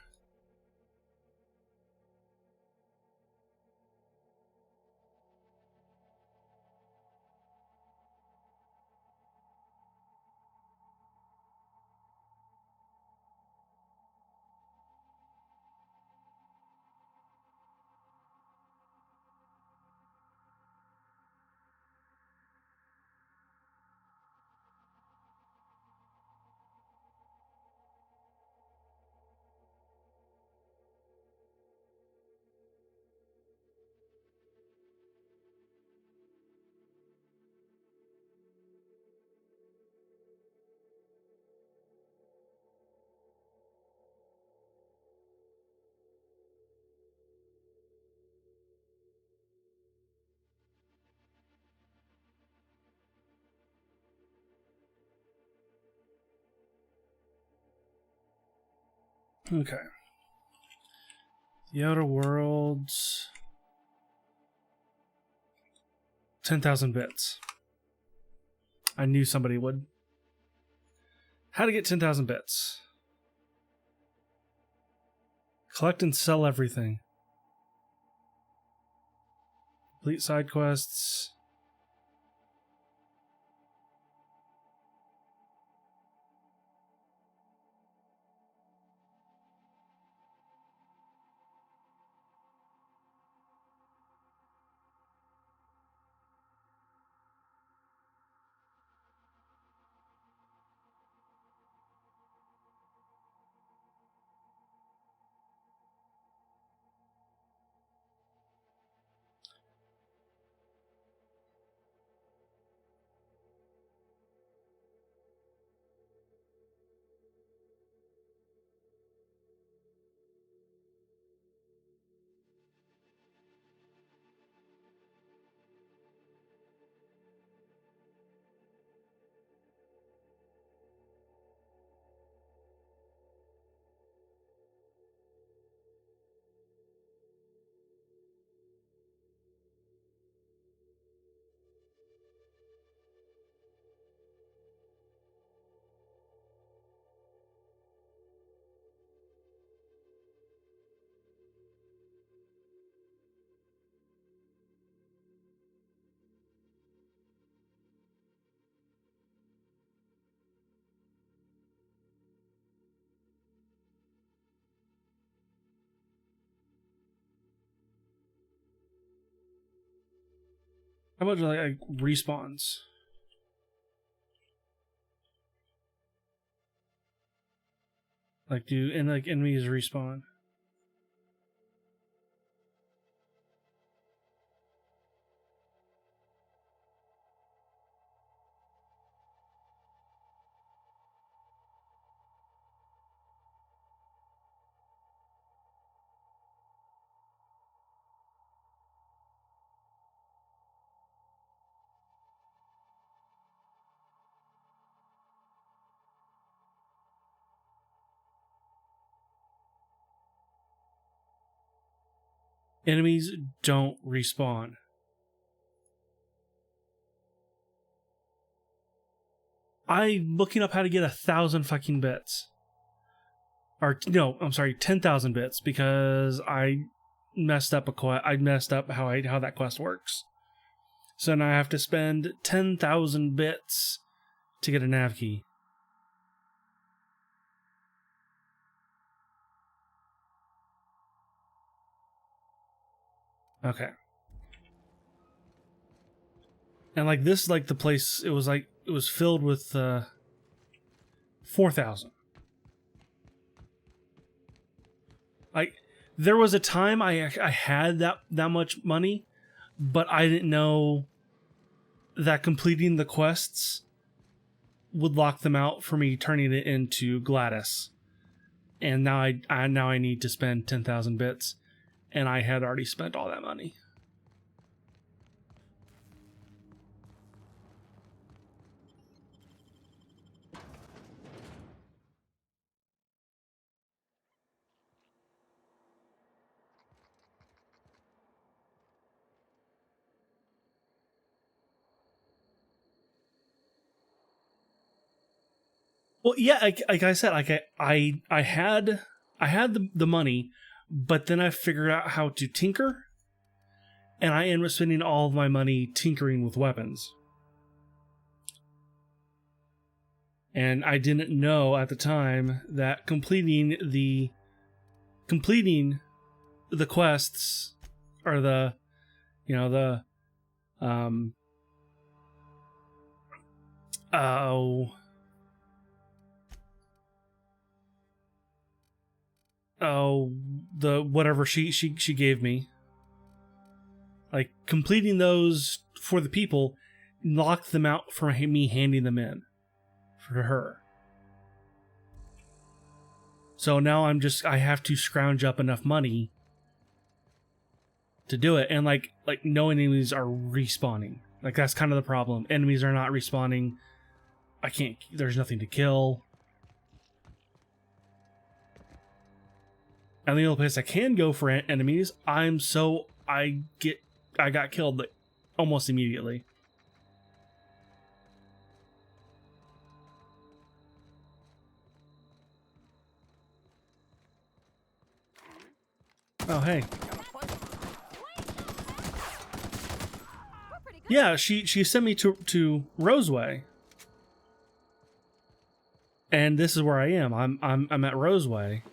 Okay. The Outer Worlds. 10,000 bits. I knew somebody would. How to get 10,000 bits. Collect and sell everything. Complete side quests. How about like respawns? Like do enemies respawn? Enemies don't respawn. I'm looking up how to get 1,000 fucking bits. Or no, I'm sorry, 10,000 bits because I messed up I messed up how that quest works. So now I have to spend 10,000 bits to get a nav key. Okay. And like this, like the place, it was filled with 4,000. Like there was a time I had that much money, but I didn't know that completing the quests would lock them out for me turning it into Gladys. And now I need to spend 10,000 bits, and I had already spent all that money. Well, yeah, like I said, like I had the money, but then I figured out how to tinker, and I ended up spending all of my money tinkering with weapons. And I didn't know at the time that completing the quests, or the the whatever she gave me, like completing those for the people, locked them out for me handing them in for her. So now I have to scrounge up enough money to do it, and like no enemies are respawning. Like that's kind of the problem. Enemies are not respawning. There's nothing to kill. And the only place I can go for enemies, I got killed like almost immediately. Oh, hey. Yeah, she sent me to Roseway. And this is where I am. I'm at Roseway.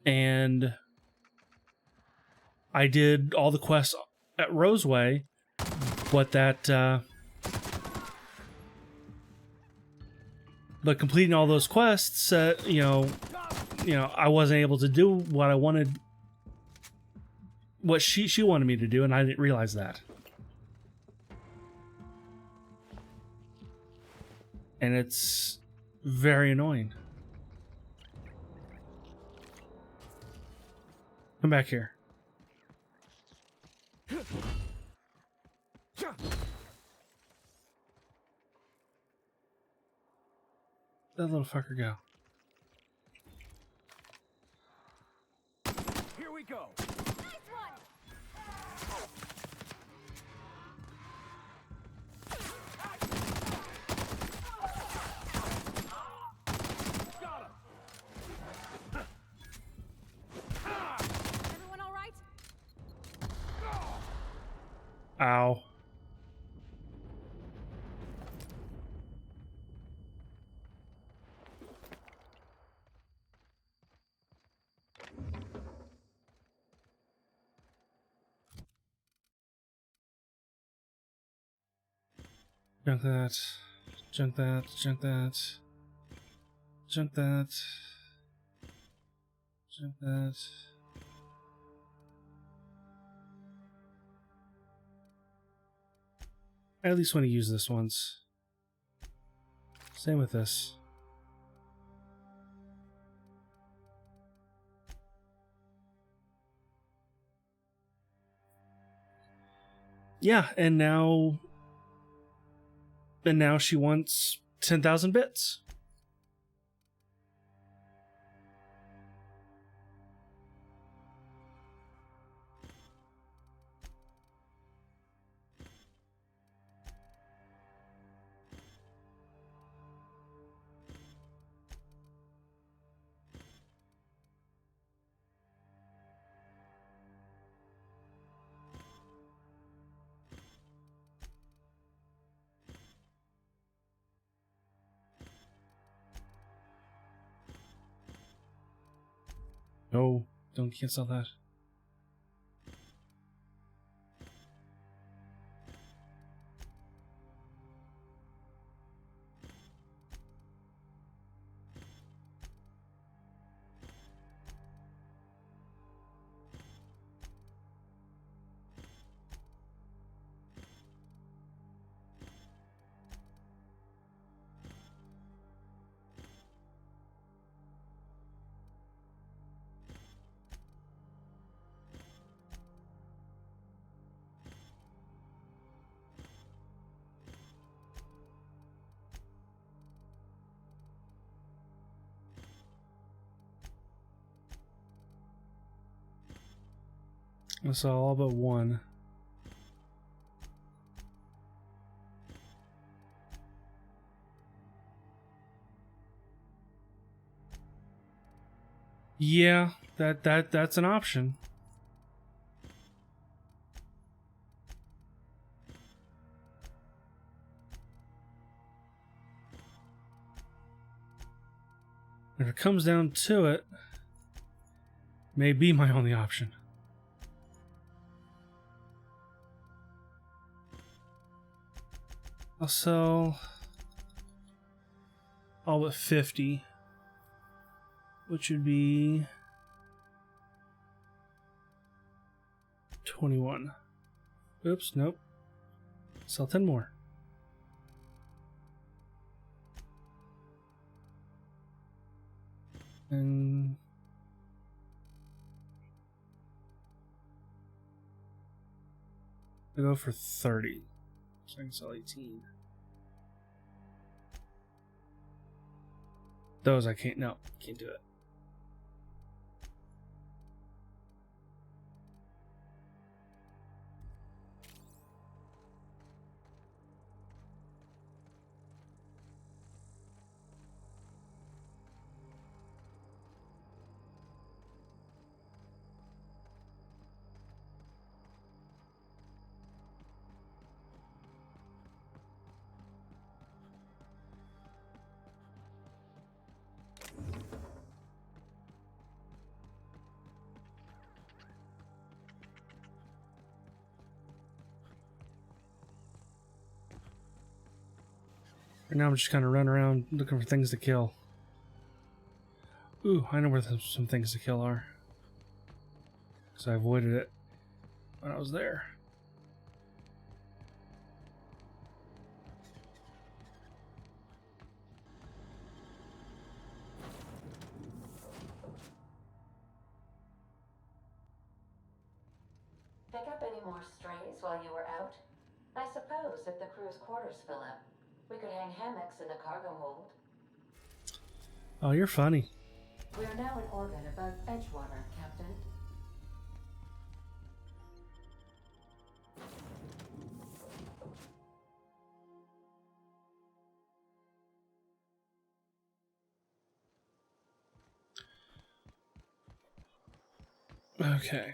And I did all the quests at Roseway, but but completing all those quests, I wasn't able to do what I wanted, what she wanted me to do, and I didn't realize that. And it's very annoying. Come back here. That little fucker go. Here we go. Everyone all right? Ow. Junk that. Junk that. Junk that. Junk that. Junk that. I at least want to use this once. Same with this. Yeah, and now she wants 10,000 bits. No, don't cancel that. I saw all but one. Yeah, that's an option. If it comes down to it, may be my only option. I'll sell all but 50, which would be 21. Oops, nope. Sell 10 more. And I go for 30. So I can sell 18. Those I can't, no, can't do it. Right now I'm just kind of running around looking for things to kill. Ooh, I know where some things to kill are. Because I avoided it when I was there. Pick up any more strays while you were out? I suppose if the crew's quarters fill up, we could hang hammocks in the cargo hold. Oh, you're funny. We are now in orbit above Edgewater, Captain. Okay.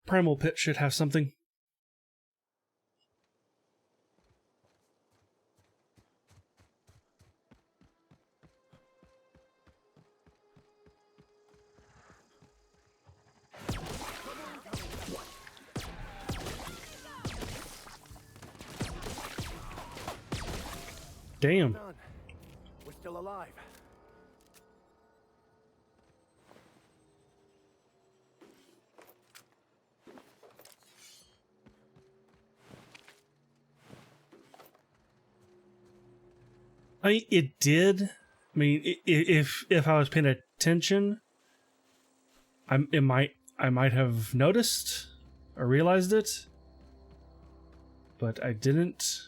Primal Pit should have something. Damn. We're still alive. It did. I mean, if I was paying attention, I might have noticed or realized it, but I didn't.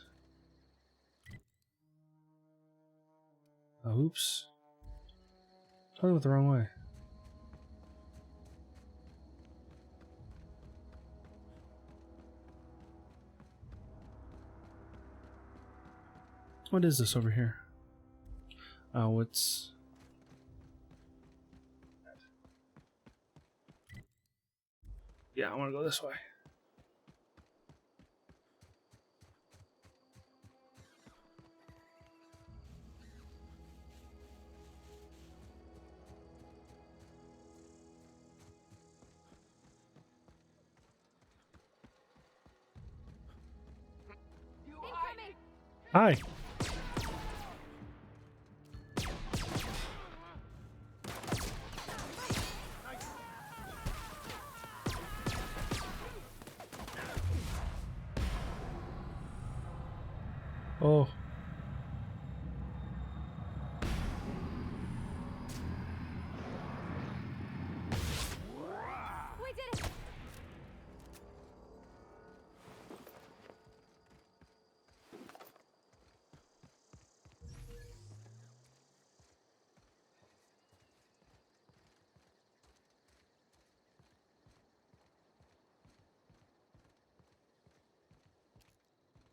Oh, oops. I went the wrong way. What is this over here? Oh, it's... Yeah, I want to go this way. Hi. Oh. We did it!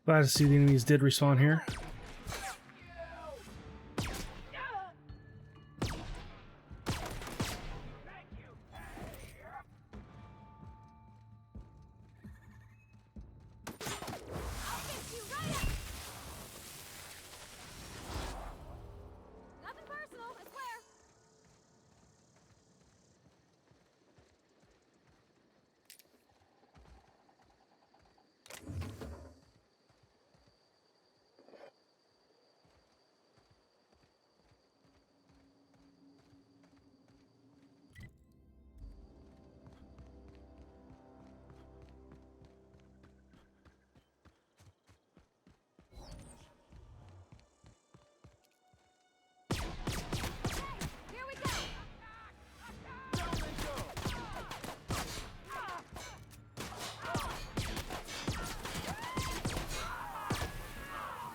Glad to see the enemies did respawn here. Nothing personal, I swear. Here we go.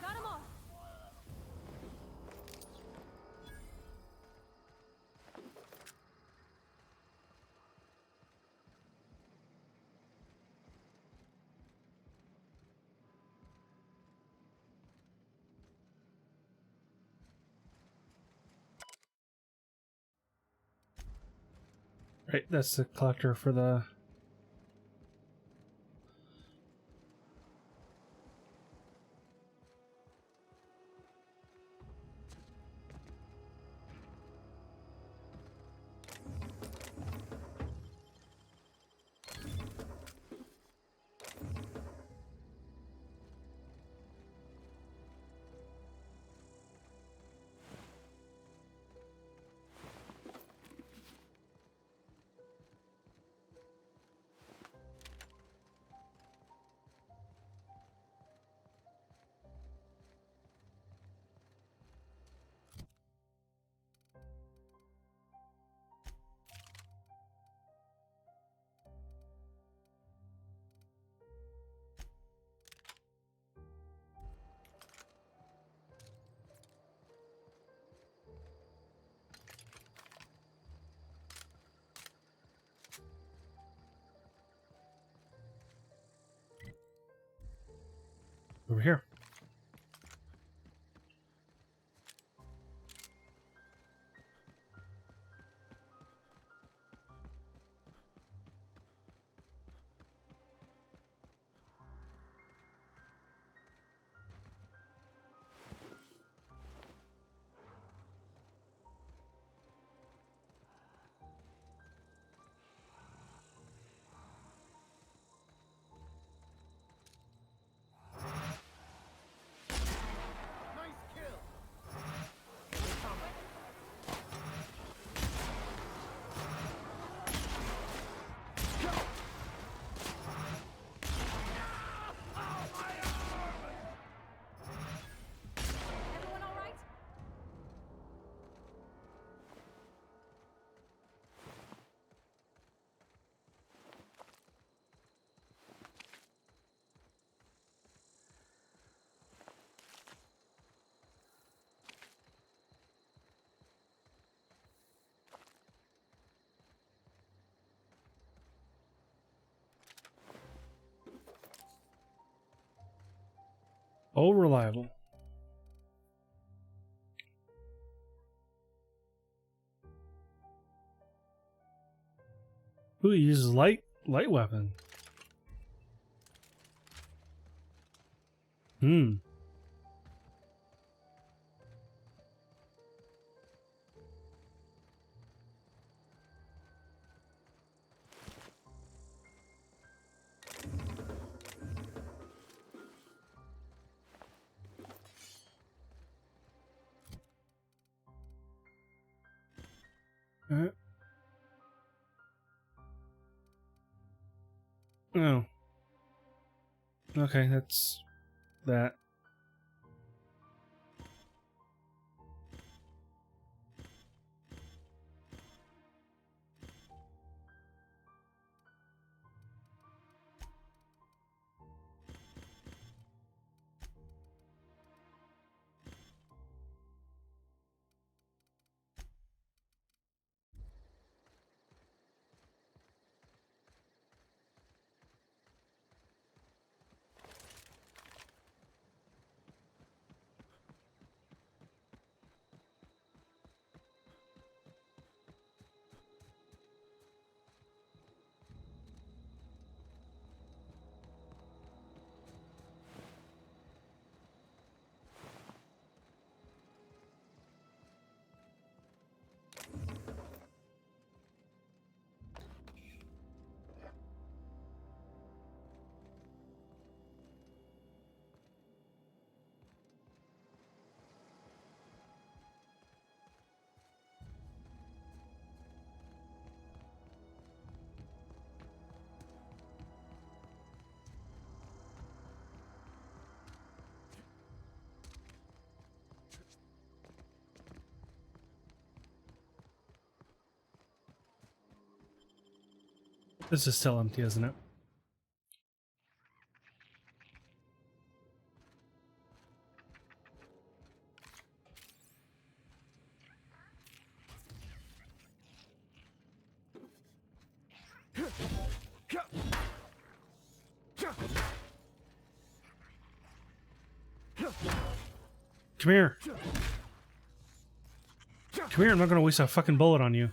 Got 'em all. Right, that's the collector for the... Over here. Everyone all right? Oh, reliable. Ooh, he uses light weapon. Hmm. Alright. Oh. Okay, that's that. This is still empty, isn't it? Come here. Come here, I'm not gonna waste a fucking bullet on you.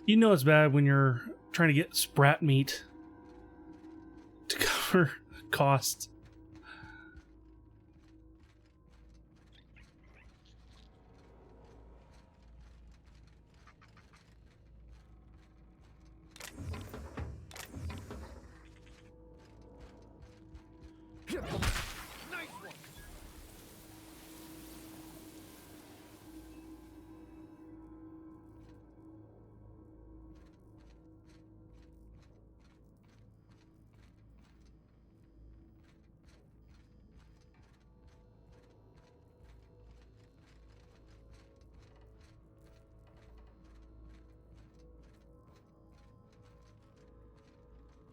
You know it's bad when you're trying to get sprat meat to cover costs.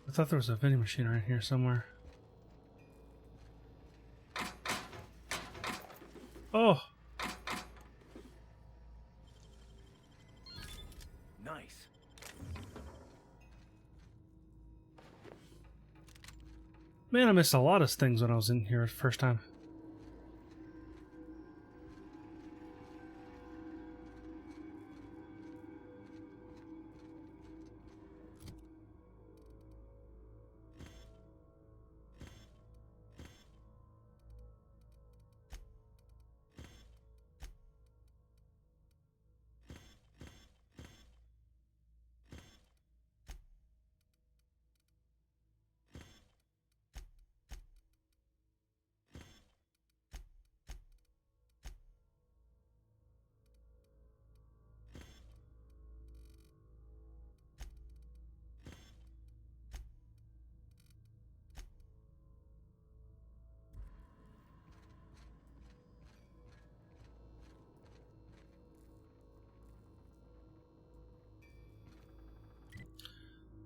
I thought there was a vending machine right here somewhere. Oh! Nice. Man, I missed a lot of things when I was in here the first time.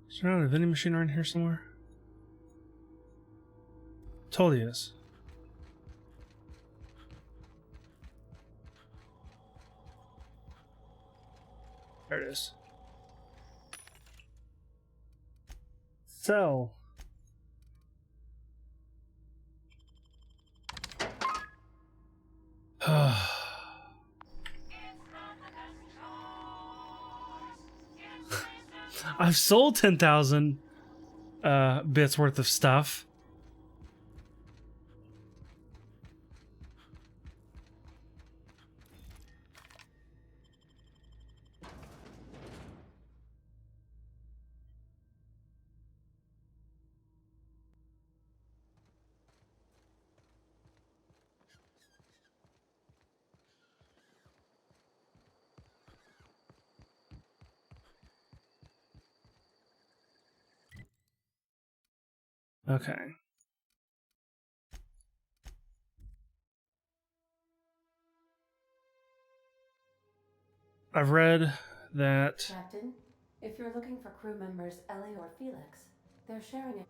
Is there not a vending machine around here somewhere? Totally is. There it is. Sell. I've sold 10,000 bits worth of stuff. Okay. I've read that... Captain, if you're looking for crew members Ellie or Felix, they're sharing it.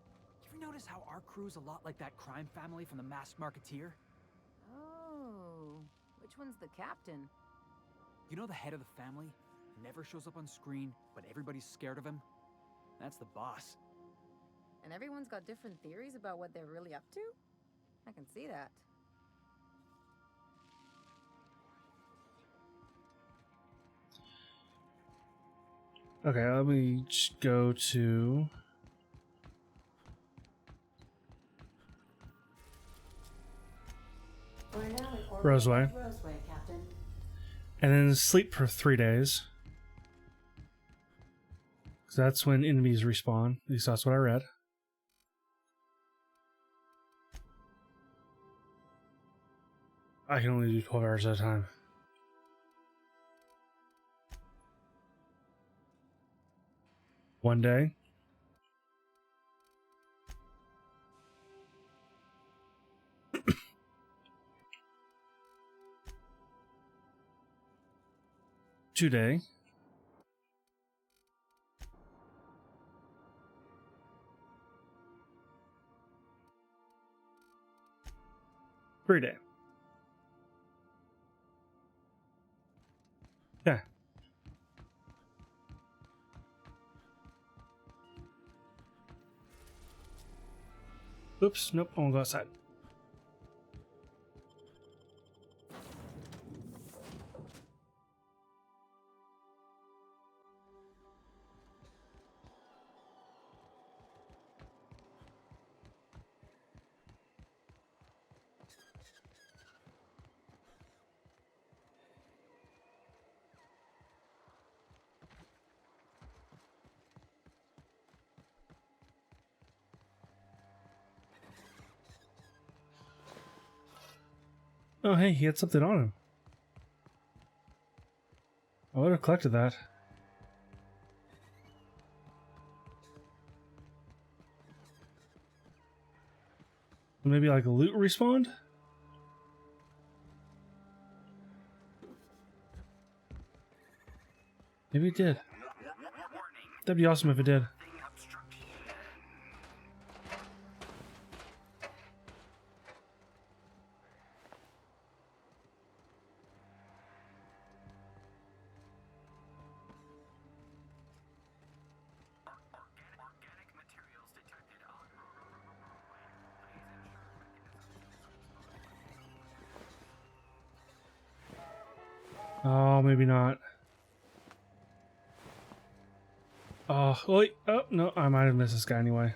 You ever notice how our crew's a lot like that crime family from The Masked Marketeer? Oh, Which one's the captain? You know the head of the family? Never shows up on screen, but everybody's scared of him? That's the boss. And everyone's got different theories about what they're really up to? I can see that. Okay, let me just go to We're now in orbit Roseway. with Roseway, Captain. And then sleep for 3 days. So that's when enemies respawn. At least that's what I read. I can only do 12 hours at a time. One day. Today. Free day. Yeah. Oops, nope, I won't go outside. Oh, hey, he had something on him. I would have collected that. Maybe like a loot respawned? Maybe it did. That'd be awesome if it did. Oh, maybe not. Oh, wait. Oh, no, I might have missed this guy anyway.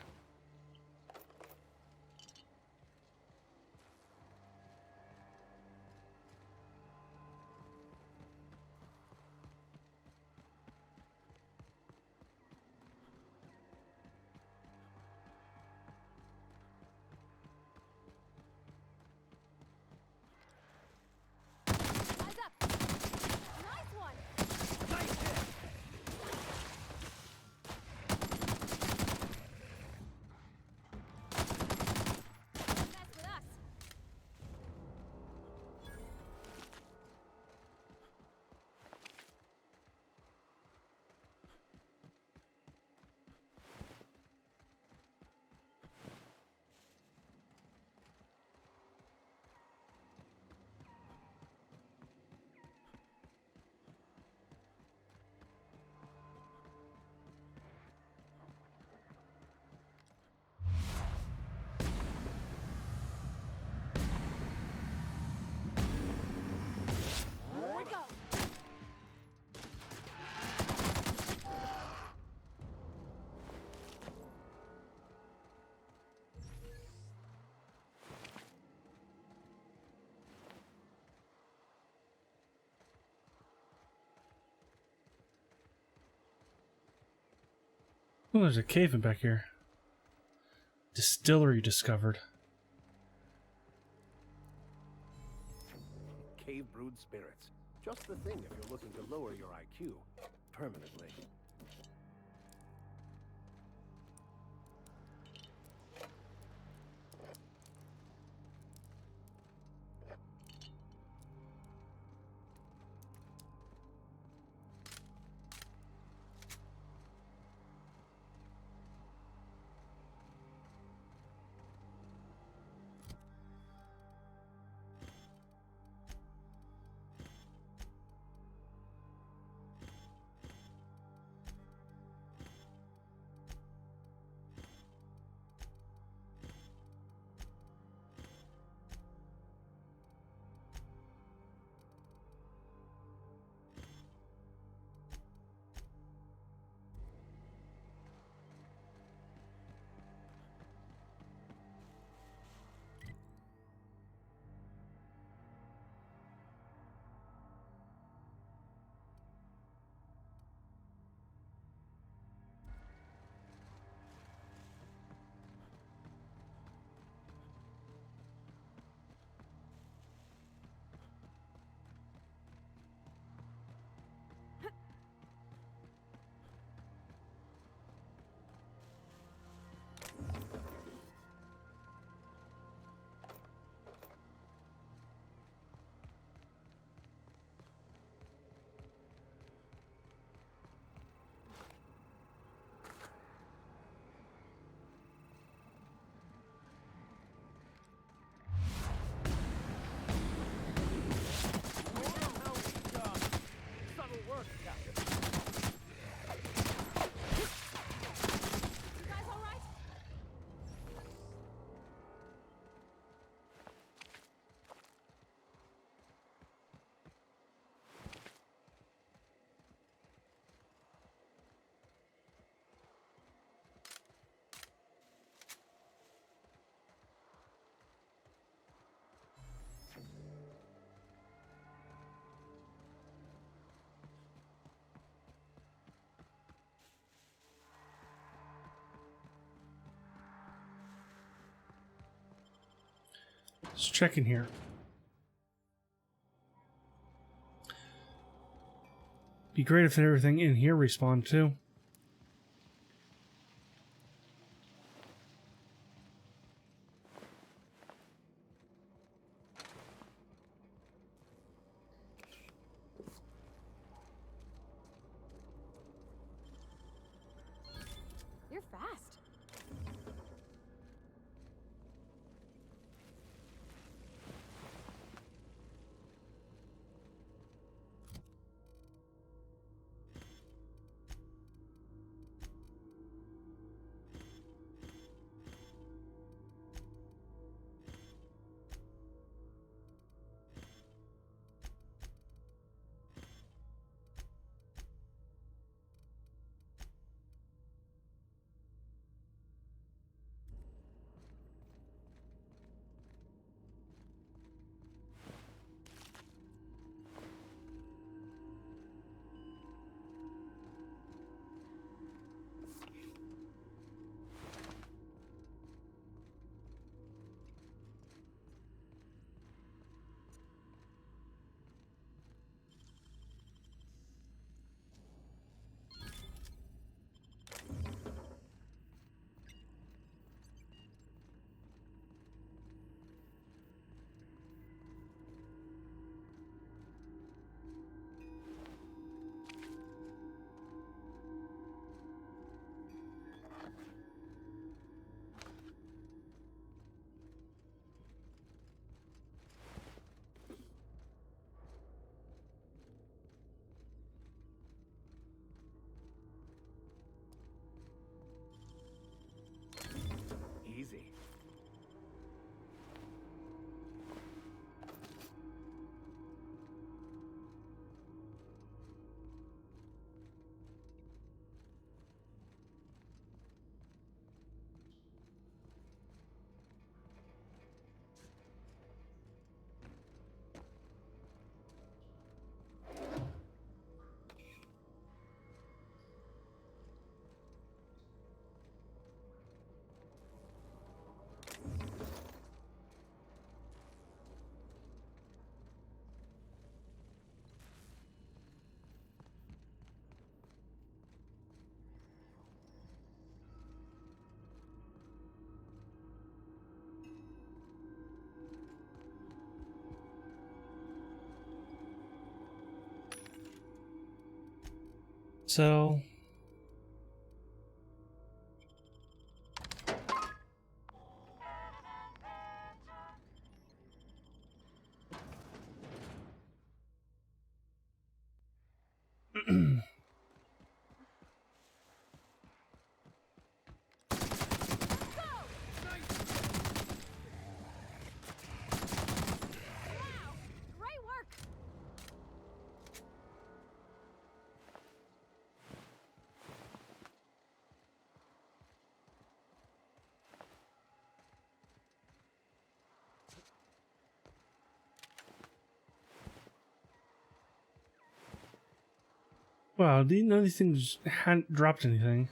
Oh, there's a cave in back here. Distillery discovered. Cave brewed spirits. Just the thing if you're looking to lower your IQ permanently. Let's check in here. Be great if everything in here respawned too. You're fast. Easy. So Great work. wow, none of these things hadn't dropped anything.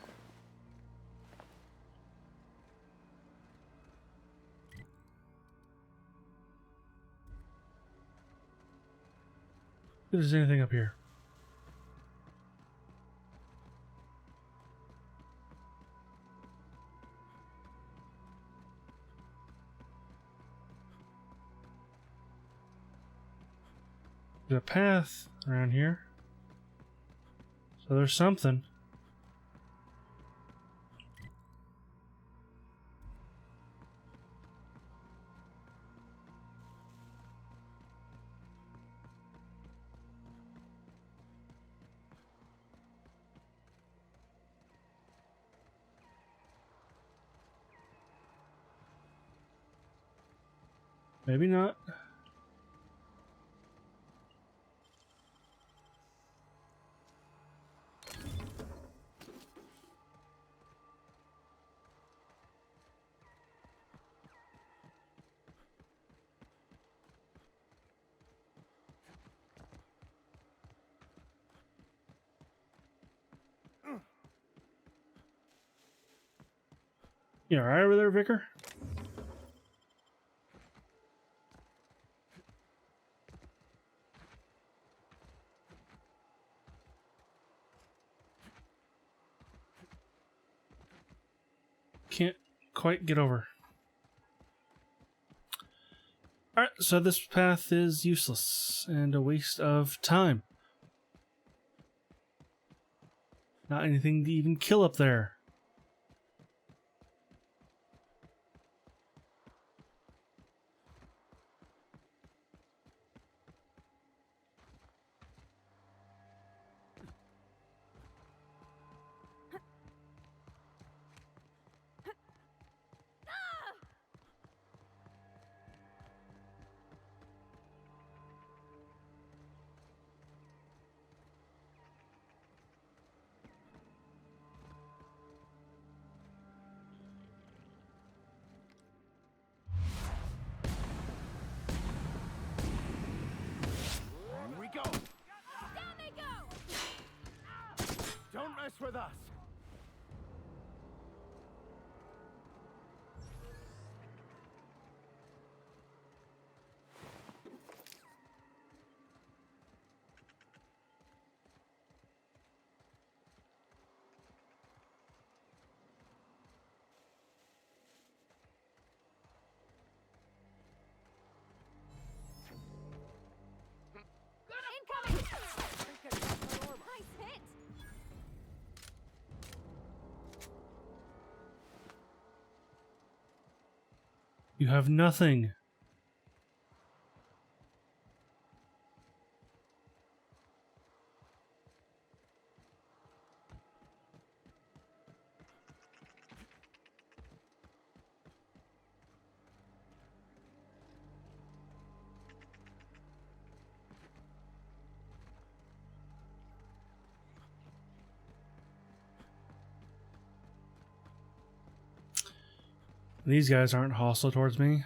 If there's anything up here. There's a path around here. So there's something. Maybe not. You alright over there, Vicar? can't quite get over. Alright, so this path is useless and a waste of time. Not anything to even kill up there. Here we go! Down they go! Don't mess with us! Incoming! Nice hit! You have nothing. These guys aren't hostile towards me.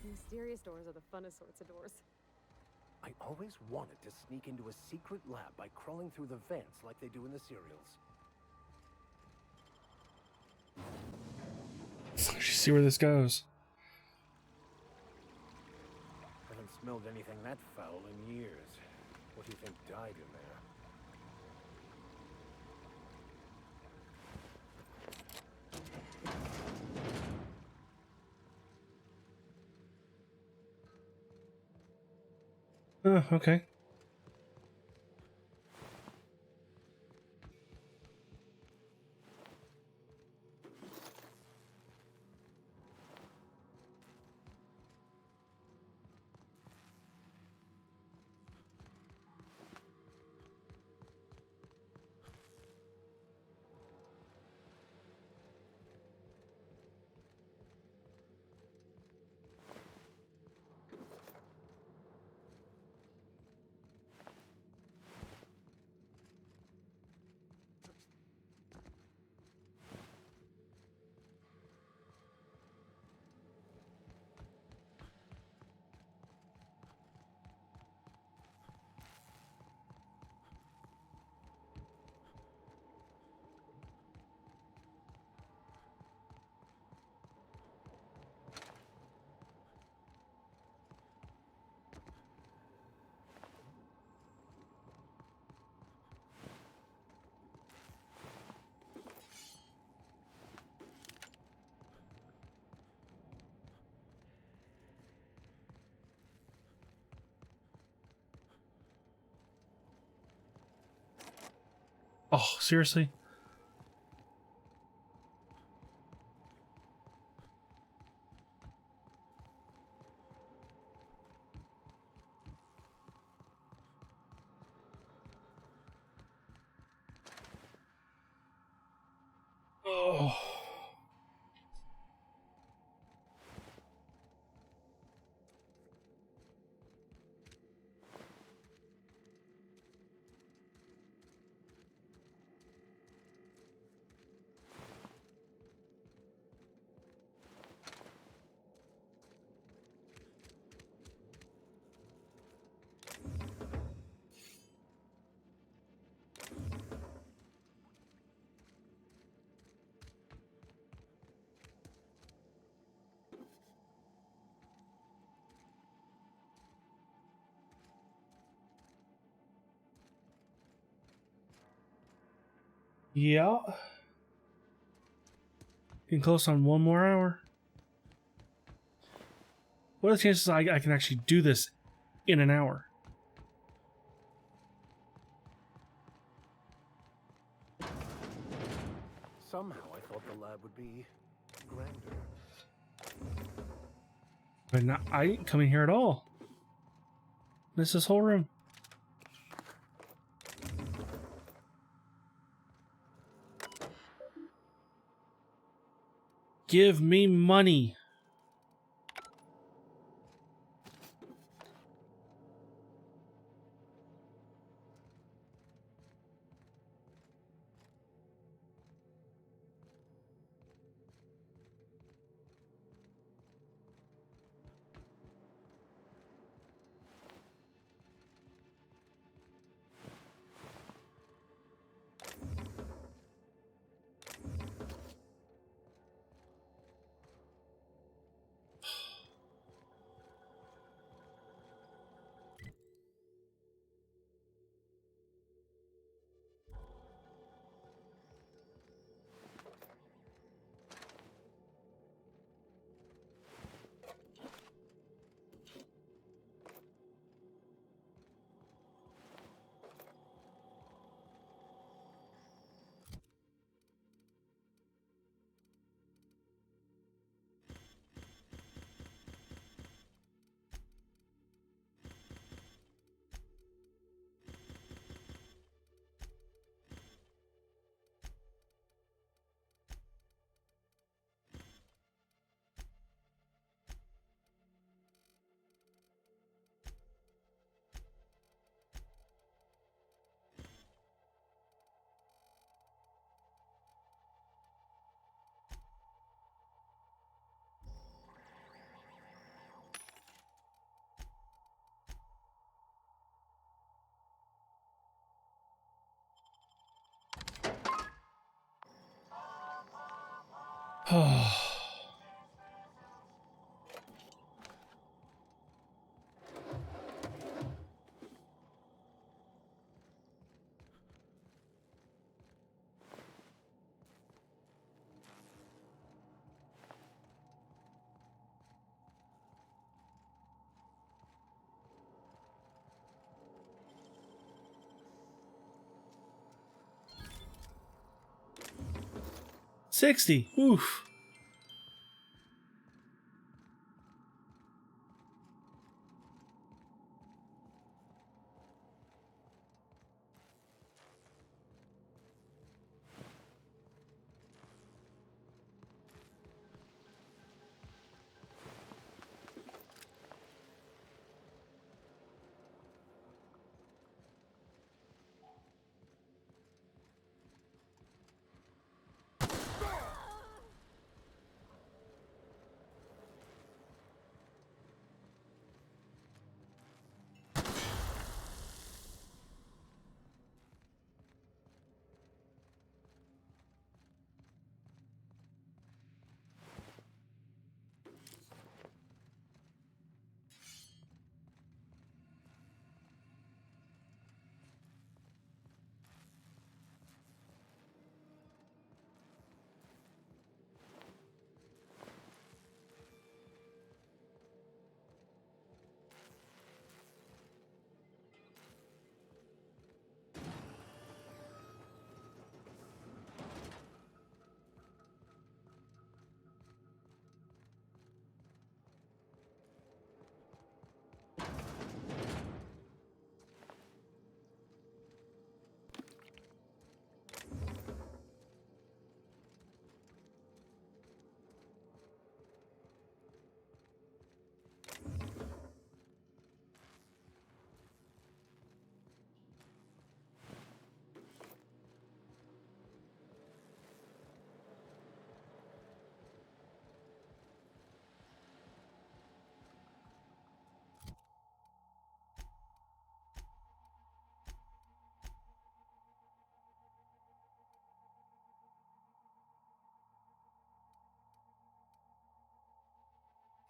Mysterious doors are the funnest sorts of doors. I always wanted to sneak into a secret lab by crawling through the vents like they do in the serials. Let's see where this goes. Haven't smelled anything that foul in years. What do you think died in there? Oh, okay. Oh, seriously? Oh. Yeah. Getting close on 1 more hour. What are the chances I can actually do this in an hour? Somehow I thought the lab would be grander. But not, I didn't come in here at all. This whole room. Give me money. Oh. 60. Oof.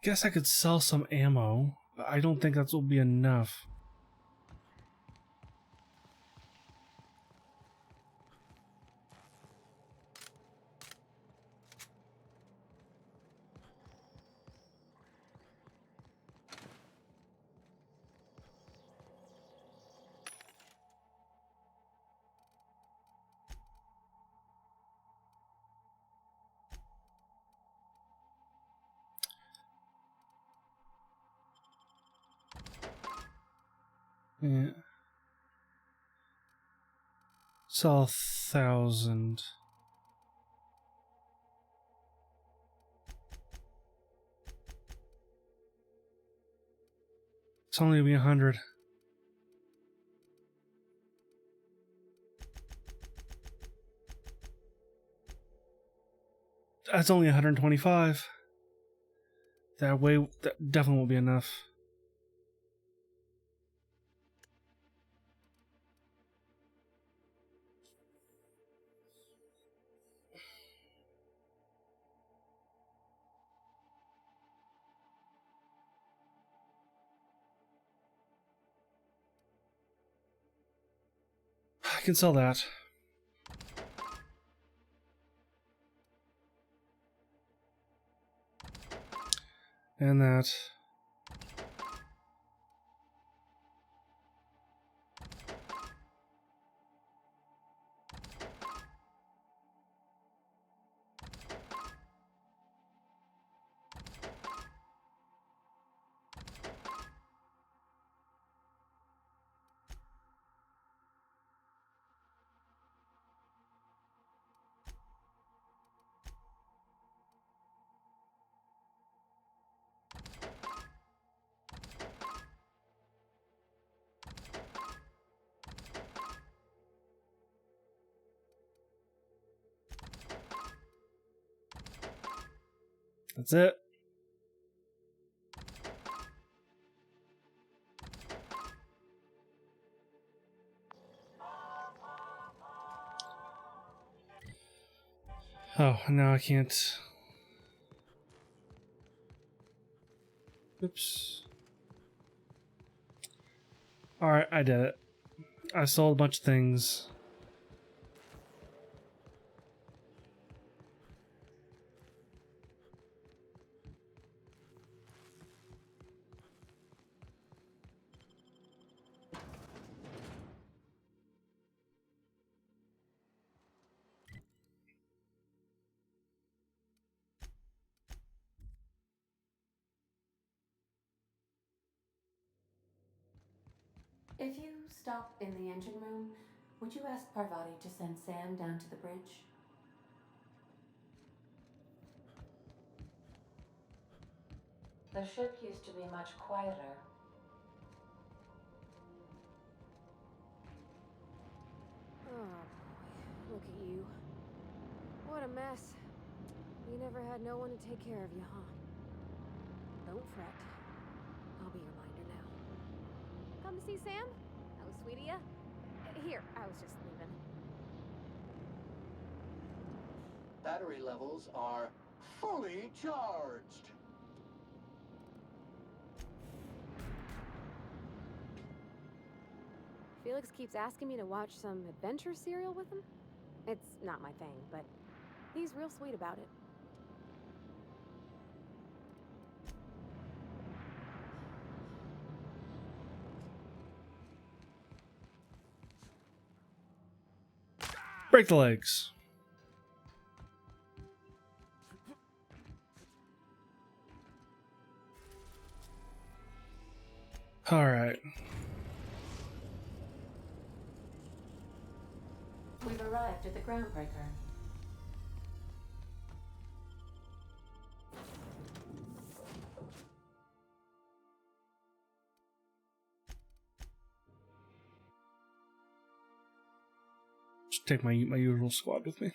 Guess I could sell some ammo. I don't think that will be enough. Yeah. Sell 1,000. It's only gonna be 100. That's only 125. That definitely won't be enough. I can sell that. And that. That's it. Oh, now I can't. Oops. Alright, I did it. I sold a bunch of things. If you stop in the engine room, would you ask Parvati to send Sam down to the bridge? The ship used to be much quieter. Oh boy, look at you. What a mess. You never had no one to take care of you, huh? Don't fret. I'll be your minder now. Come to see Sam? That was sweet of ya. Here, I was just leaving. Battery levels are fully charged. Felix keeps asking me to watch some adventure serial with him. It's not my thing, but he's real sweet about it. Break the legs. All right. We've arrived at the Groundbreaker. Just take my usual squad with me.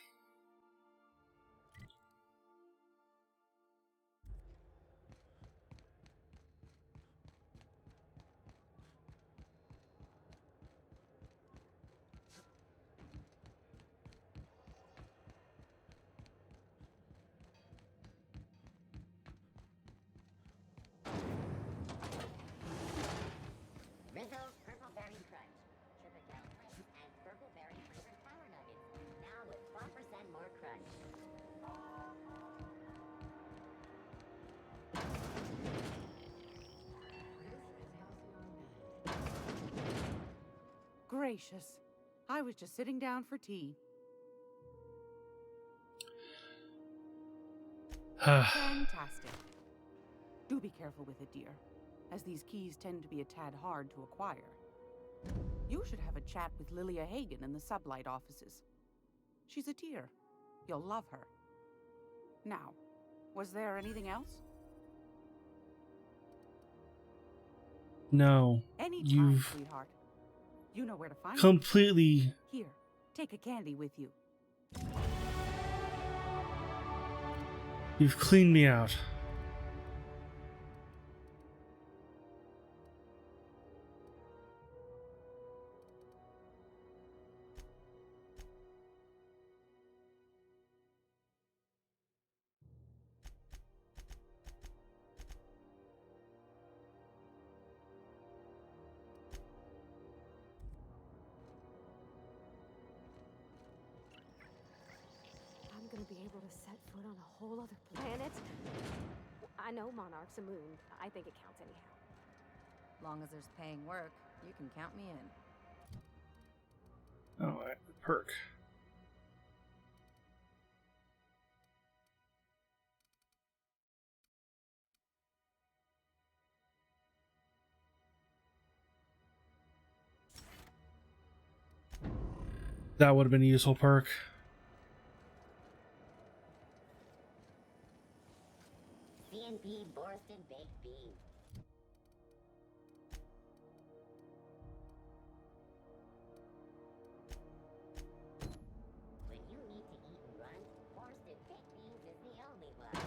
Rizzo's Purple Berry Crunch. Tropical Twist and Purple Berry flavored power nuggets. Now with 1% more crunch. Gracious. I was just sitting down for tea. Fantastic. Do be careful with it, dear, as these keys tend to be a tad hard to acquire. You should have a chat with Lilia Hagen in the Sublight offices. She's a dear. You'll love her. Now, was there anything else? No. Anytime, You've sweetheart. You know where to find me. completely Here, take a candy with you. You've cleaned me out. I'm gonna be able to set foot on a whole other planet. I know Monarch's a moon. I think it counts anyhow. Long as there's paying work, you can count me in. Oh, perk. That would have been a useful perk. CNP Borsted Baked Beans. When you need to eat and run, Borsted Baked Beans is the only one.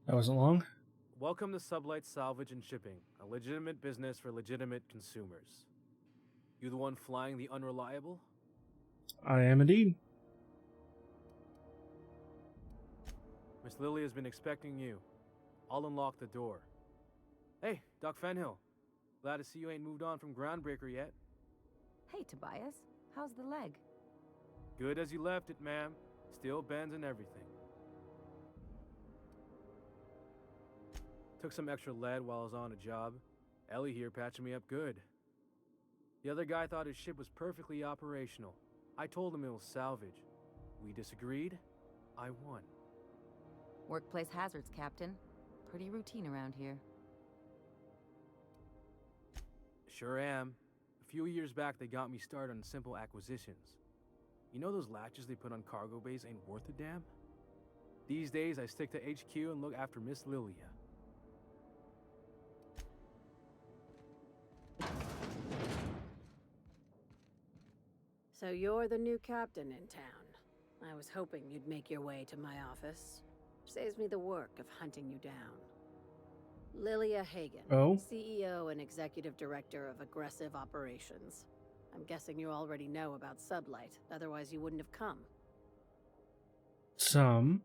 That wasn't long. Welcome to Sublight Salvage and Shipping, a legitimate business for legitimate consumers. You the one flying the Unreliable? I am indeed. Miss Lily has been expecting you. I'll unlock the door. Hey, Doc Fenhill. Glad to see you ain't moved on from Groundbreaker yet. Hey, Tobias. How's the leg? Good as you left it, ma'am. Still bends and everything. Took some extra lead while I was on a job. Ellie here patching me up good. The other guy thought his ship was perfectly operational. I told him it was salvage. We disagreed. I won. Workplace hazards, Captain. Pretty routine around here. Sure am. A few years back, they got me started on simple acquisitions. You know those latches they put on cargo bays ain't worth a damn? These days, I stick to HQ and look after Miss Lilia. So you're the new captain in town. I was hoping you'd make your way to my office. Saves me the work of hunting you down. Lilia Hagen, Oh? CEO and Executive Director of Aggressive Operations. I'm guessing you already know about Sublight, otherwise you wouldn't have come. Some.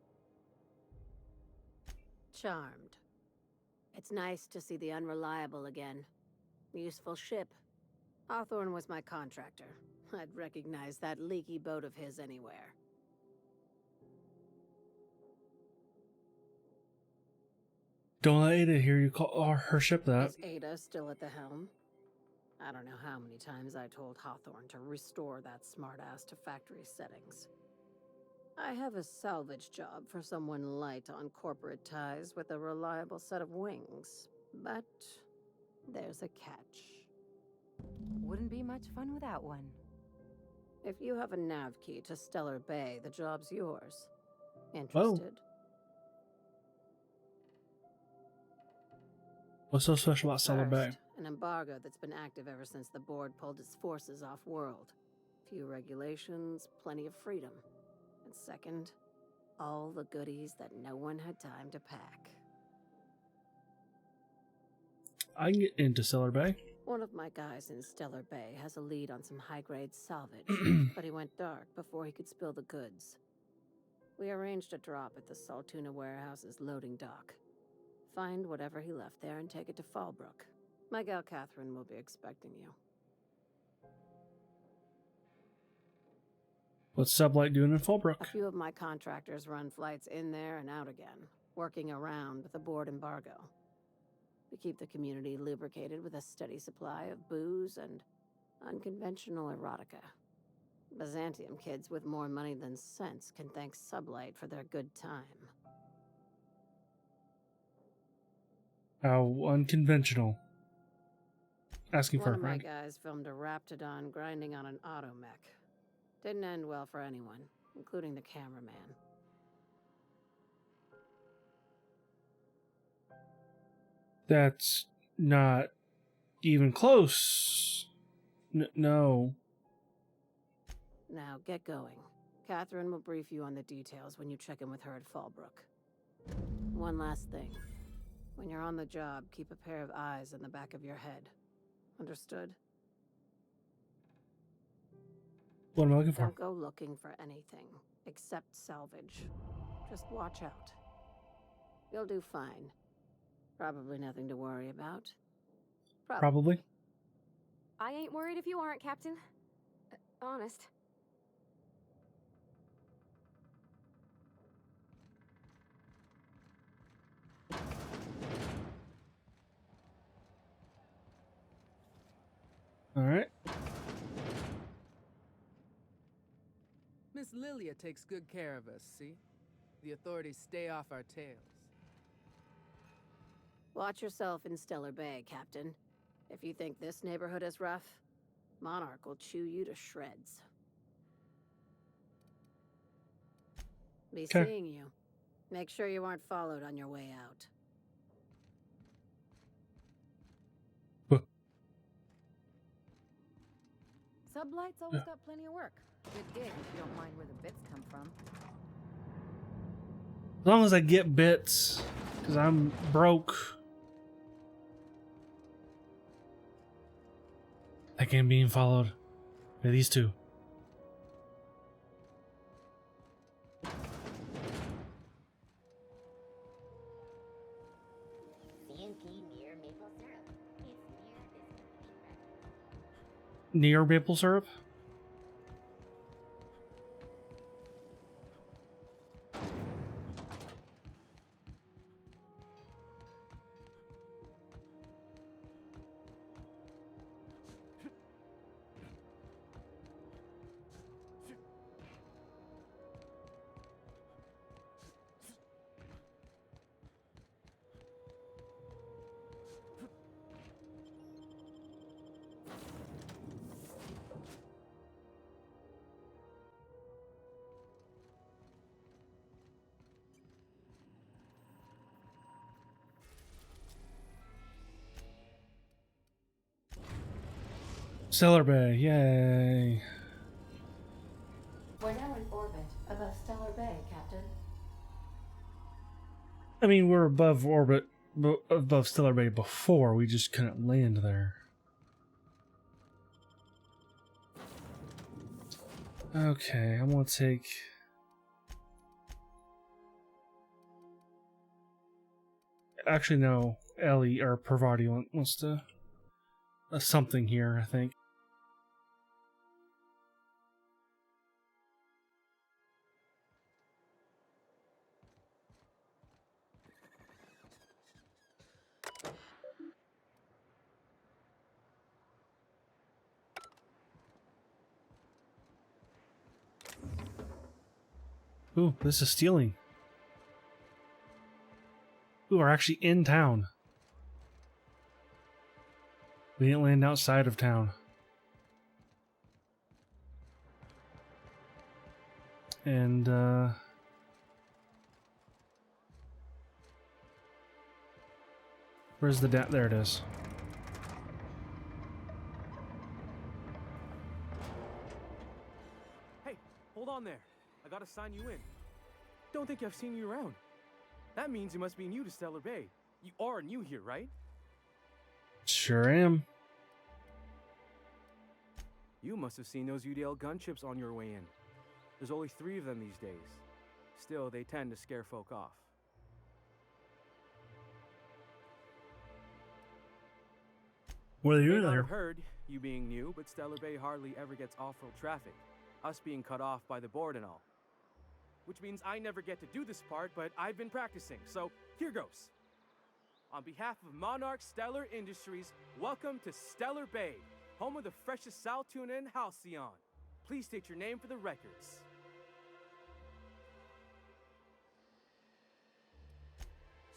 Charmed. It's nice to see the Unreliable again. Useful ship. Hawthorne was my contractor. I'd recognize that leaky boat of his anywhere. Don't let Ada hear you call her ship that. Is Ada still at the helm? I don't know how many times I told Hawthorne to restore that smartass to factory settings. I have a salvage job for someone light on corporate ties with a reliable set of wings, but there's a catch. Wouldn't be much fun without one. If you have a nav key to Stellar Bay, the job's yours. Interested? What's so special about Stellar Bay? First, an embargo that's been active ever since the board pulled its forces off-world. Few regulations, plenty of freedom. And second, all the goodies that no one had time to pack. I can get into Stellar Bay. One of my guys in Stellar Bay has a lead on some high-grade salvage, but he went dark before he could spill the goods. We arranged a drop at the Saltuna warehouse's loading dock. Find whatever he left there and take it to Fallbrook. My gal Catherine will be expecting you. What's Sublight doing in Fallbrook? A few of my contractors run flights in there and out again, working around with the board embargo. We keep the community lubricated with a steady supply of booze and unconventional erotica. Byzantium kids with more money than sense can thank Sublight for their good time. How unconventional. Asking for One a of my friend. guys filmed a Raptidon grinding on an automech. Didn't end well for anyone, including the cameraman. That's not even close. No. Now, get going. Catherine will brief you on the details when you check in with her at Fallbrook. One last thing. When you're on the job, keep a pair of eyes in the back of your head. Understood? What am I looking for? Don't go looking for anything, except salvage. Just watch out. You'll do fine. Probably nothing to worry about. Probably. I ain't worried if you aren't, Captain. Honest. All right. Miss Lilia takes good care of us, see? The authorities stay off our tails. Watch yourself in Stellar Bay, Captain. If you think this neighborhood is rough, Monarch will chew you to shreds. Be seeing you. Make sure you aren't followed on your way out. Sublight's always got plenty of work. Good gig if you don't mind where the bits come from. As long as I get bits, because I'm broke. I can being followed by these two. CNP near maple syrup. It's near this Near maple syrup? Stellar Bay, yay. We're now in orbit above Stellar Bay, Captain. I mean, we're above orbit, above Stellar Bay before, we just couldn't land there. Okay, I'm gonna take... Actually, no, Ellie, or Parvati wants to... something here, I think. Ooh, this is stealing. Ooh, we're actually in town. We didn't land outside of town. And, where's the there it is. Hey, hold on there. I gotta sign you in. Don't think I've seen you around. That means you must be new to Stellar Bay. You are new here, right? Sure am. You must have seen those UDL gunships on your way in. There's only 3 of them these days. Still, they tend to scare folk off. What are you May doing not there? have heard, you being new, but Stellar Bay hardly ever gets off-road traffic. Us being cut off by the board and all. Which means I never get to do this part, but I've been practicing, so here goes. On behalf of Monarch Stellar Industries, welcome to Stellar Bay, home of the freshest sal tuna and halcyon. Please state your name for the records.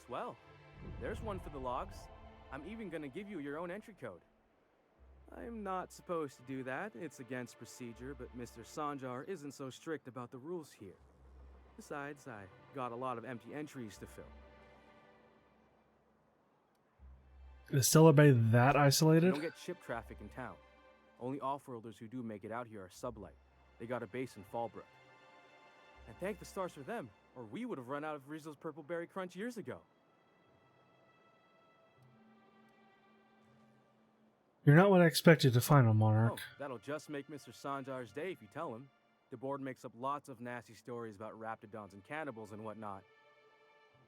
Swell. There's one for the logs. I'm even gonna give you your own entry code. I'm not supposed to do that. It's against procedure, but Mr. Sanjar isn't so strict about the rules here. Besides, I got a lot of empty entries to fill. Is Stellar Bay that You isolated? don't get ship traffic in town. Only off-worlders who do make it out here are Sublight. They got a base in Fallbrook. And thank the stars for them, or we would have run out of Rizzo's Purple Berry Crunch years ago. You're not what I expected to find on Monarch. Oh, that'll just make Mr. Sanjar's day if you tell him. The board makes up lots of nasty stories about raptidons and cannibals and whatnot.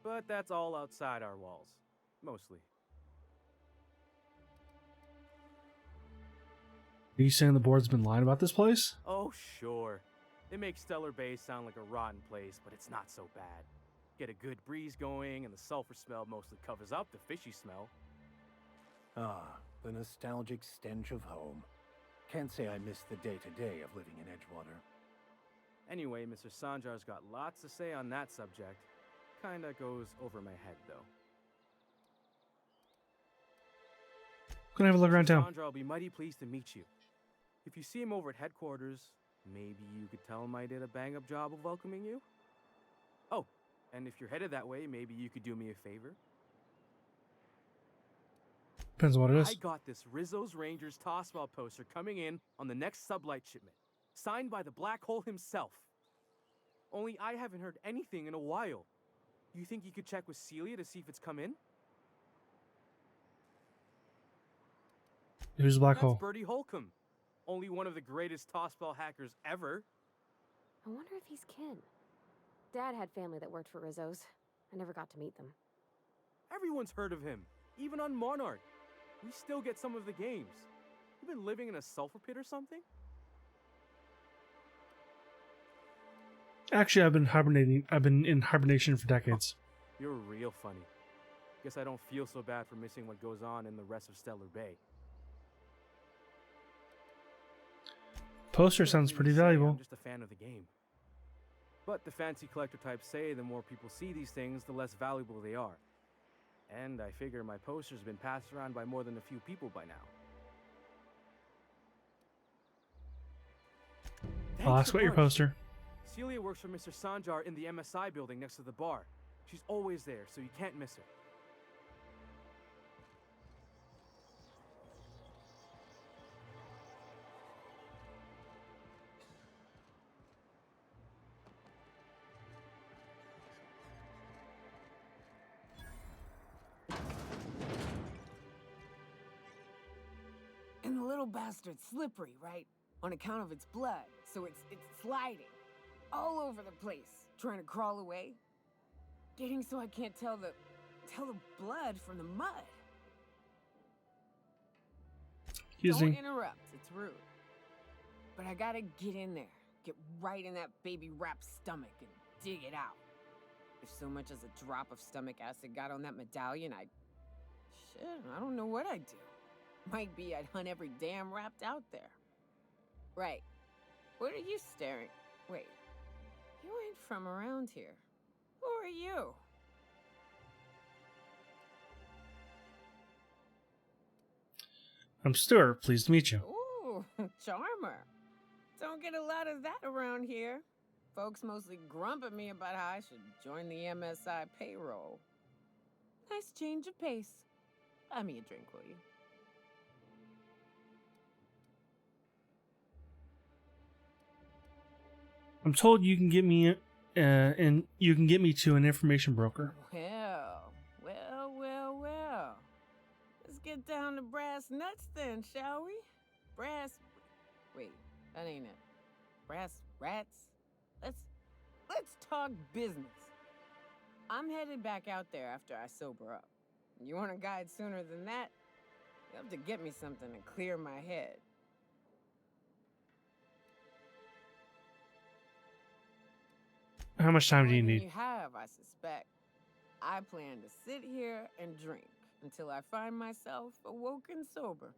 But that's all outside our walls. Mostly. Are you saying the board's been lying about this place? Oh, sure. They make Stellar Bay sound like a rotten place, but it's not so bad. Get a good breeze going, and the sulfur smell mostly covers up the fishy smell. Ah, the nostalgic stench of home. Can't say I miss the day-to-day of living in Edgewater. Anyway, Mr. Sanjar's got lots to say on that subject. Kinda goes over my head, though. Gonna have a look around town. Sandra will be mighty pleased to meet you. If you see him over at headquarters, maybe you could tell him I did a bang-up job of welcoming you? Oh, and if you're headed that way, maybe you could do me a favor? Depends on what it is. I got this Rizzo's Rangers Tossball poster coming in on the next Sublight shipment, signed by the Black Hole himself. Only I haven't heard anything in a while. You think you could check with Celia to see if it's come in? Who's the Black That's Hole? Bertie Holcomb. Only one of the greatest tossball hackers ever. I wonder if he's kin. Dad had family that worked for Rizzo's. I never got to meet them. Everyone's heard of him, even on Monarch. We still get some of the games. You been living in a sulfur pit or something? Actually, I've been hibernating. I've been in hibernation for decades. You're real funny. Guess I don't feel so bad for missing what goes on in the rest of Stellar Bay. Poster sounds pretty valuable. I'm just a fan of the game. But the fancy collector types say the more people see these things, the less valuable they are. And I figure my poster's been passed around by more than a few people by now. I'll ask about your poster. Celia works for Mr. Sanjar in the MSI building next to the bar. She's always there, so you can't miss her. And the little bastard's slippery, right? On account of its blood, so it's sliding all over the place, trying to crawl away. Getting so I can't tell the blood from the mud. Don't interrupt, it's rude. But I gotta get in there, get right in that baby rap's stomach and dig it out. If so much as a drop of stomach acid got on that medallion, I don't know what I'd do. Might be I'd hunt every damn wrapped out there. Right. What are you staring? Wait. You ain't from around here. Who are you? I'm Stuart. Pleased to meet you. Ooh, charmer. Don't get a lot of that around here. Folks mostly grump at me about how I should join the MSI payroll. Nice change of pace. Buy me a drink, will you? I'm told you can get me to an information broker. Well. Let's get down to brass nuts then, shall we? Wait, that ain't it. Brass rats? Let's talk business. I'm headed back out there after I sober up. You want a guide sooner than that? You have to get me something to clear my head. How much time do you need? You have, I suspect. I plan to sit here and drink until I find myself awoke and sober.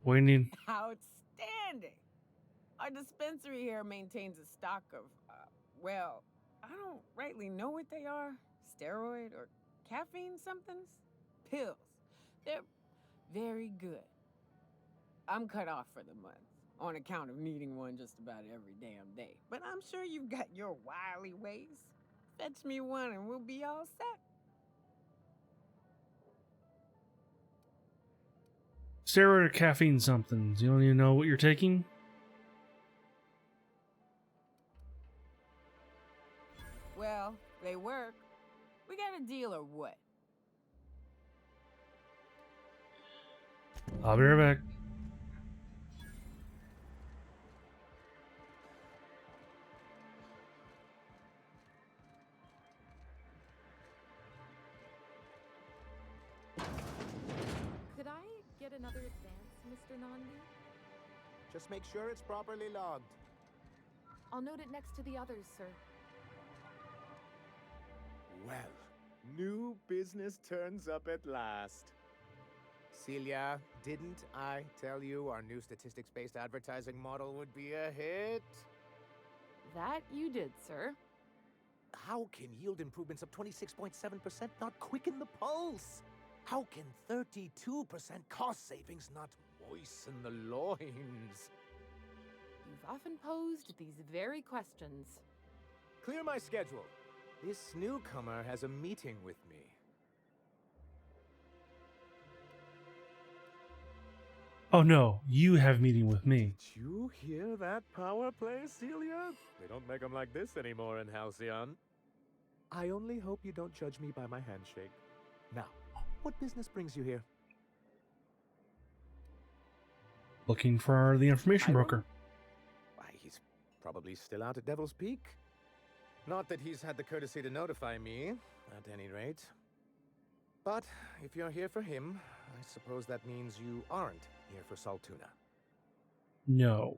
What do you need? Outstanding! Our dispensary here maintains a stock of, well, I don't rightly know what they are. Steroid or caffeine somethings? Pills. They're very good. I'm cut off for the month, on account of needing one just about every damn day. But I'm sure you've got your wily ways. Fetch me one and we'll be all set. Steroid or caffeine somethings. You don't even know what you're taking? Well, they work. We got a deal or what? I'll be right back. Could I get another advance, Mr. Nandi? Just make sure it's properly logged. I'll note it next to the others, sir. Well, new business turns up at last. Celia, didn't I tell you our new statistics-based advertising model would be a hit? That you did, sir. How can yield improvements of 26.7% not quicken the pulse? How can 32% cost savings not moisten the loins? You've often posed these very questions. Clear my schedule. This newcomer has a meeting with me. Oh no, you have a meeting with me. Did you hear that power play, Celia? They don't make them like this anymore in Halcyon. I only hope you don't judge me by my handshake. Now, what business brings you here? Looking for the information broker. Why, he's probably still out at Devil's Peak. Not that he's had the courtesy to notify me, at any rate. But if you're here for him, I suppose that means you aren't here for Saltuna. No.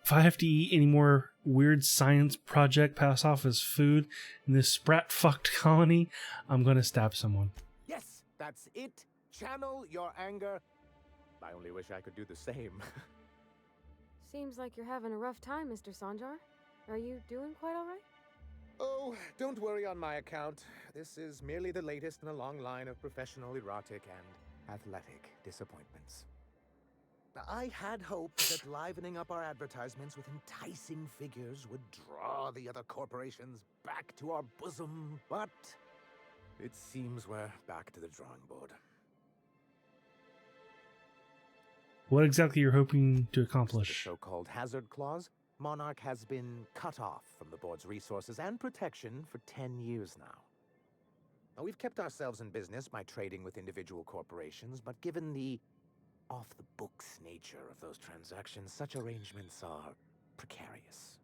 If I have to eat any more weird science project pass off as food in this sprat-fucked colony, I'm gonna stab someone. Yes, that's it. Channel your anger. I only wish I could do the same. Seems like you're having a rough time, Mr. Sanjar. Are you doing quite all right? Oh, don't worry on my account. This is merely the latest in a long line of professional erotic and athletic disappointments. I had hoped that livening up our advertisements with enticing figures would draw the other corporations back to our bosom, but it seems we're back to the drawing board. What exactly you're hoping to accomplish? The so-called hazard clause. Monarch has been cut off from the board's resources and protection for 10 years now. Now, we've kept ourselves in business by trading with individual corporations, but given the off-the-books nature of those transactions, such arrangements are precarious.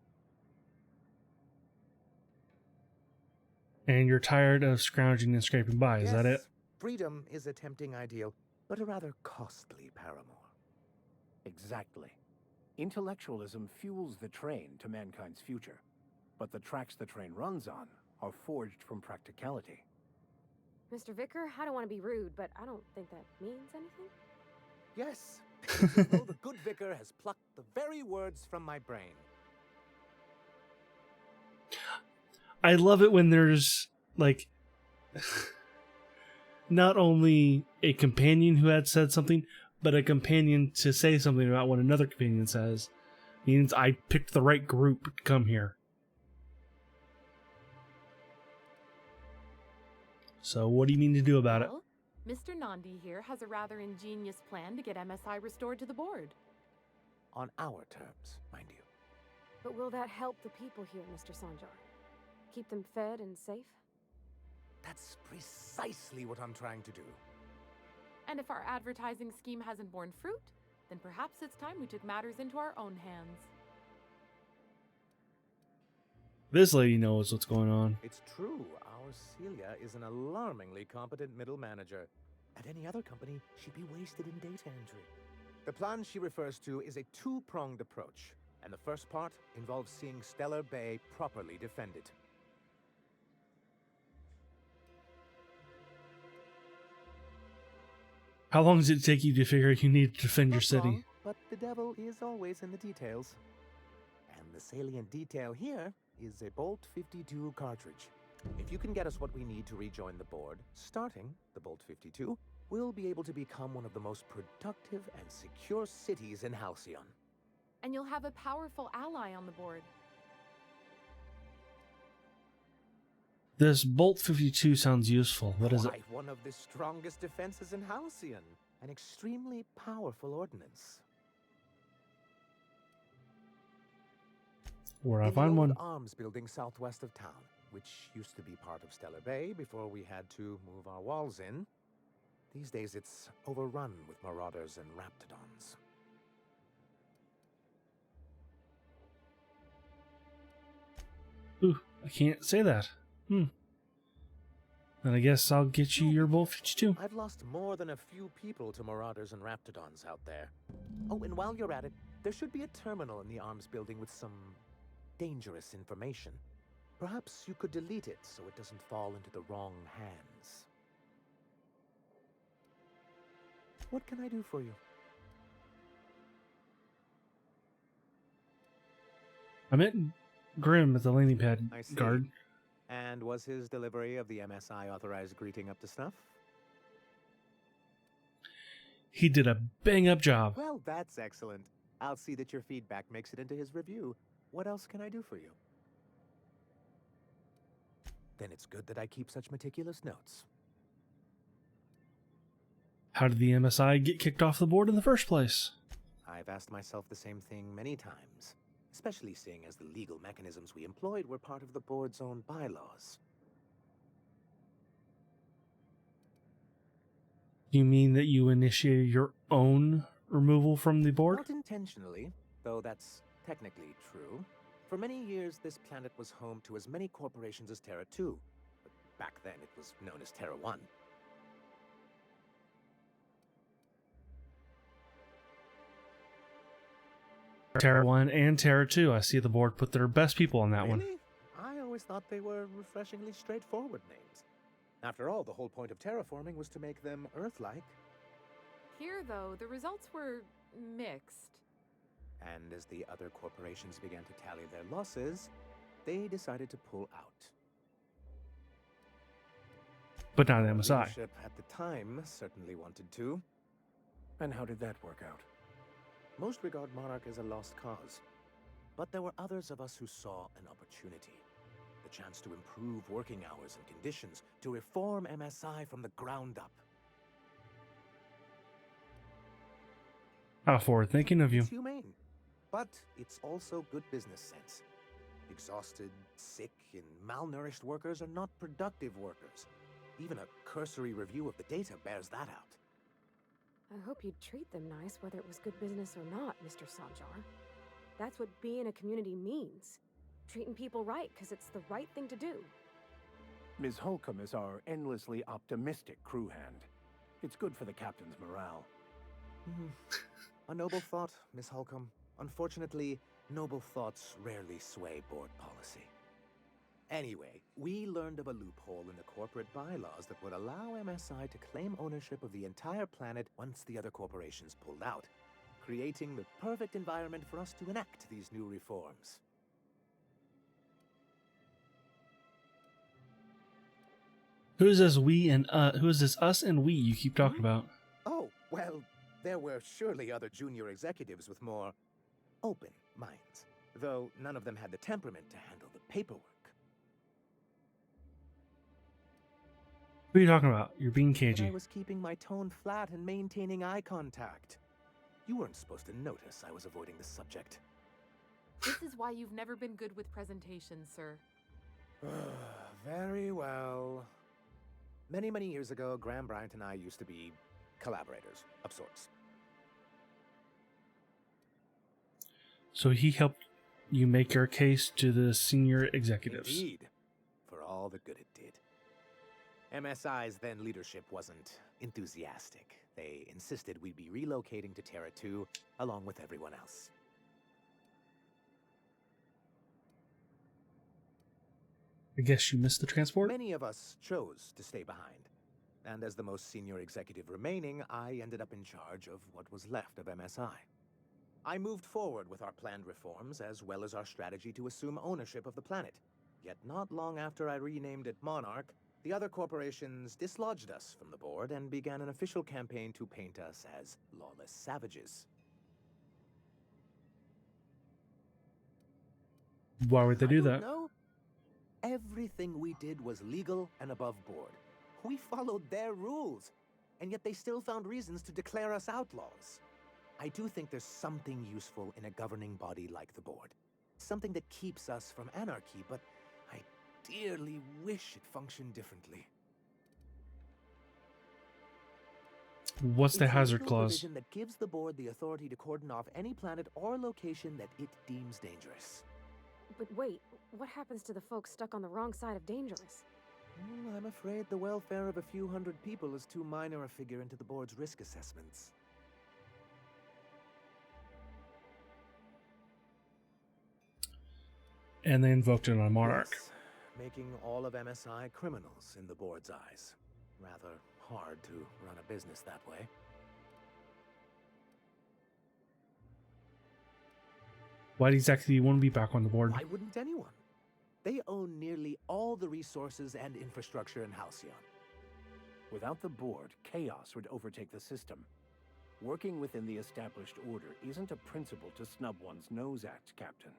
And you're tired of scrounging and scraping by, is that it? Freedom is a tempting ideal, but a rather costly paramour. Exactly. Intellectualism fuels the train to mankind's future, but the tracks the train runs on are forged from practicality. Mr. Vicar, I don't want to be rude, but I don't think that means anything. Yes, because though the good vicar has plucked the very words from my brain. I love it when there's, like, not only a companion who had said something, but a companion to say something about what another companion says. Means I picked the right group to come here. So what do you mean to do about it? Mr. Nandi here has a rather ingenious plan to get MSI restored to the board. On our terms, mind you. But will that help the people here, Mr. Sanjar? Keep them fed and safe? That's precisely what I'm trying to do. And if our advertising scheme hasn't borne fruit, then perhaps it's time we took matters into our own hands. This lady knows what's going on. It's true. Our Celia is an alarmingly competent middle manager. At any other company, she'd be wasted in data entry. The plan she refers to is a two-pronged approach, and the first part involves seeing Stellar Bay properly defended. How long does it take you to figure you need to defend your city? Long, but the devil is always in the details. And the salient detail here is a Bolt 52 cartridge. If you can get us what we need to rejoin the board, starting the Bolt 52, we'll be able to become one of the most productive and secure cities in Halcyon. And you'll have a powerful ally on the board. This Bolt 52 sounds useful. What is it? Quite one of the strongest defenses in Halcyon. An extremely powerful ordnance. Where I In the find old one. arms building southwest of town, which used to be part of Stellar Bay before we had to move our walls in. These days it's overrun with marauders and raptidons. Ooh, I can't say that. Then I guess I'll get you your Bolt 52. I've lost more than a few people to marauders and raptidons out there. Oh, and while you're at it, there should be a terminal in the arms building with some dangerous information. Perhaps you could delete it so it doesn't fall into the wrong hands. What can I do for you? I met Grim at the landing pad I see. guard. And was his delivery of the MSI authorized greeting up to snuff? He did a bang-up job. Well, that's excellent. I'll see that your feedback makes it into his review. What else can I do for you? Then it's good that I keep such meticulous notes. How did the MSI get kicked off the board in the first place? I've asked myself the same thing many times, especially seeing as the legal mechanisms we employed were part of the board's own bylaws. You mean that you initiated your own removal from the board? Not intentionally, though that's technically true. For many years, this planet was home to as many corporations as Terra 2. But back then, it was known as Terra 1. Terra 1 and Terra 2. I see the board put their best people on that one. Really? I always thought they were refreshingly straightforward names. After all, the whole point of terraforming was to make them Earth-like. Here, though, the results were mixed. And as the other corporations began to tally their losses, they decided to pull out. But not MSI. Leadership at the time certainly wanted to. And how did that work out? Most regard Monarch as a lost cause. But there were others of us who saw an opportunity. The chance to improve working hours and conditions, to reform MSI from the ground up. How forward-thinking of you. It's humane. But it's also good business sense. Exhausted, sick, and malnourished workers are not productive workers. Even a cursory review of the data bears that out. I hope you'd treat them nice, whether it was good business or not, Mr. Sanjar. That's what being a community means. Treating people right, because it's the right thing to do. Ms. Holcomb is our endlessly optimistic crew hand. It's good for the captain's morale. A noble thought, Miss Holcomb. Unfortunately, noble thoughts rarely sway board policy. Anyway, we learned of a loophole in the corporate bylaws that would allow MSI to claim ownership of the entire planet once the other corporations pulled out, creating the perfect environment for us to enact these new reforms. Who is this we and who is this us and we you keep talking about? Oh, well, there were surely other junior executives with more open minds, though none of them had the temperament to handle the paperwork. Who are you talking about? You're being But I cagey. was keeping my tone flat and maintaining eye contact. You weren't supposed to notice I was avoiding the subject. This is why you've never been good with presentations, sir. Very well. Many, many years ago, Graham Bryant and I used to be collaborators of sorts. So he helped you make your case to the senior executives. Indeed, for all the good it did. MSI's then leadership wasn't enthusiastic. They insisted we'd be relocating to Terra 2 along with everyone else. I guess you missed the transport? Many of us chose to stay behind. And as the most senior executive remaining, I ended up in charge of what was left of MSI. I moved forward with our planned reforms as well as our strategy to assume ownership of the planet. Yet not long after I renamed it Monarch, the other corporations dislodged us from the board and began an official campaign to paint us as lawless savages. Why would they do that? No. Everything we did was legal and above board. We followed their rules, and yet they still found reasons to declare us outlaws. I do think there's something useful in a governing body like the board. Something that keeps us from anarchy, but I dearly wish it functioned differently. What's the It's a hazard legal clause? provision that gives the board the authority to cordon off any planet or location that it deems dangerous. But wait, what happens to the folks stuck on the wrong side of dangerous? I'm afraid the welfare of a few hundred people is too minor a figure into the board's risk assessments. And they invoked it on Monarch. Yes, making all of MSI criminals in the board's eyes. Rather hard to run a business that way. Why exactly do you want to be back on the board? Why wouldn't anyone? They own nearly all the resources and infrastructure in Halcyon. Without the board, chaos would overtake the system. Working within the established order isn't a principle to snub one's nose at, Captain.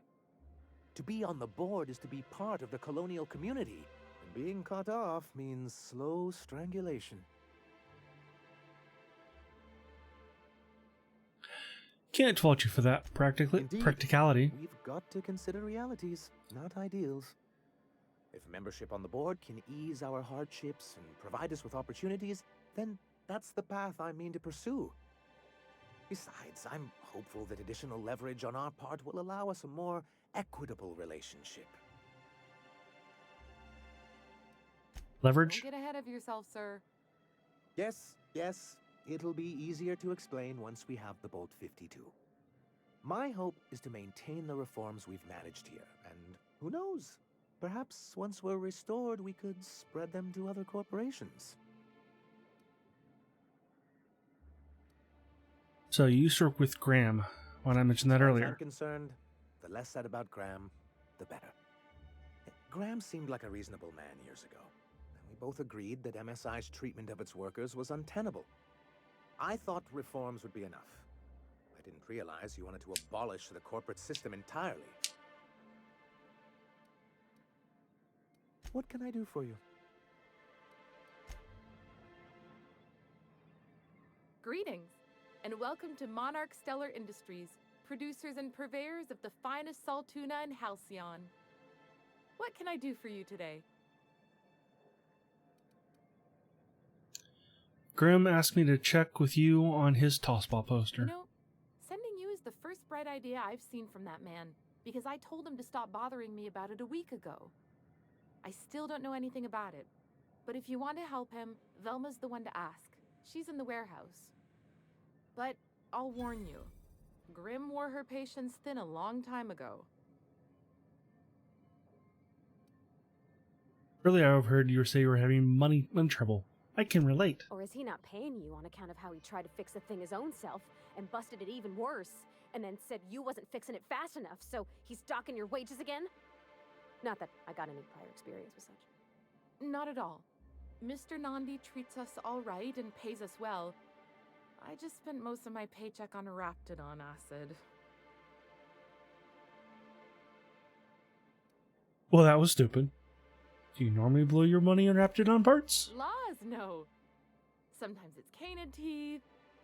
To be on the board is to be part of the colonial community. And being cut off means slow strangulation. Can't fault you for that Indeed, practicality. We've got to consider realities, not ideals. If membership on the board can ease our hardships and provide us with opportunities, then that's the path I mean to pursue. Besides, I'm hopeful that additional leverage on our part will allow us a more equitable relationship. Leverage? Don't get ahead of yourself, sir. Yes, it'll be easier to explain once we have the Bolt 52. My hope is to maintain the reforms we've managed here, and who knows? Perhaps once we're restored, we could spread them to other corporations. So you used to work with Graham when I mentioned that As far as earlier. I'm concerned, the less said about Graham, the better. Graham seemed like a reasonable man years ago, and we both agreed that MSI's treatment of its workers was untenable. I thought reforms would be enough. I didn't realize you wanted to abolish the corporate system entirely. What can I do for you? Greetings, and welcome to Monarch Stellar Industries, producers and purveyors of the finest salt tuna in Halcyon. What can I do for you today? Grim asked me to check with you on his tossball poster. You know, sending you is the first bright idea I've seen from that man, because I told him to stop bothering me about it a week ago. I still don't know anything about it, but if you want to help him, Velma's the one to ask. She's in the warehouse. But I'll warn you, Grim wore her patience thin a long time ago. Earlier I overheard you say you were having money trouble. I can relate. Or is he not paying you on account of how he tried to fix the thing his own self and busted it even worse, and then said you wasn't fixing it fast enough, so he's docking your wages again? Not that I got any prior experience with such. Not at all. Mr. Nandi treats us all right and pays us well. I just spent most of my paycheck on Raptidon acid. Well, that was stupid. Do you normally blow your money on Raptidon parts? Laws, no. Sometimes it's canid teeth,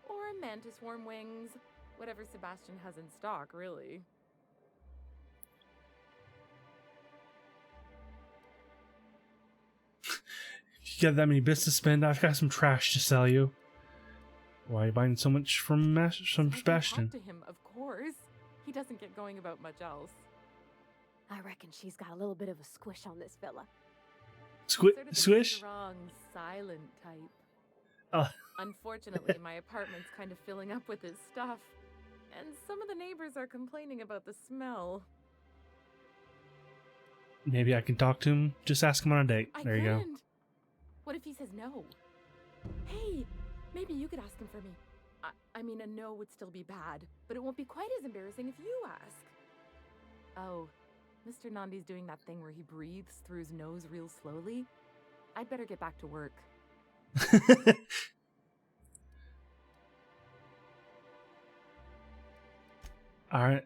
or mantis worm wings. Whatever Sebastian has in stock, really. If you got that many bits to spend, I've got some trash to sell you. Why are you buying so much from Sebastian? Talk to him, of course. He doesn't get going about much else. I reckon she's got a little bit of a squish on this fella. Squish? Sort of the strong, silent type. Unfortunately, my apartment's kind of filling up with his stuff, and some of the neighbors are complaining about the smell. Maybe I can talk to him. Just ask him on a date. There you go. What if he says no? Hey, maybe you could ask him for me. I mean, a no would still be bad, but it won't be quite as embarrassing if you ask. Oh, Mr. Nandi's doing that thing where he breathes through his nose real slowly. I'd better get back to work. All right.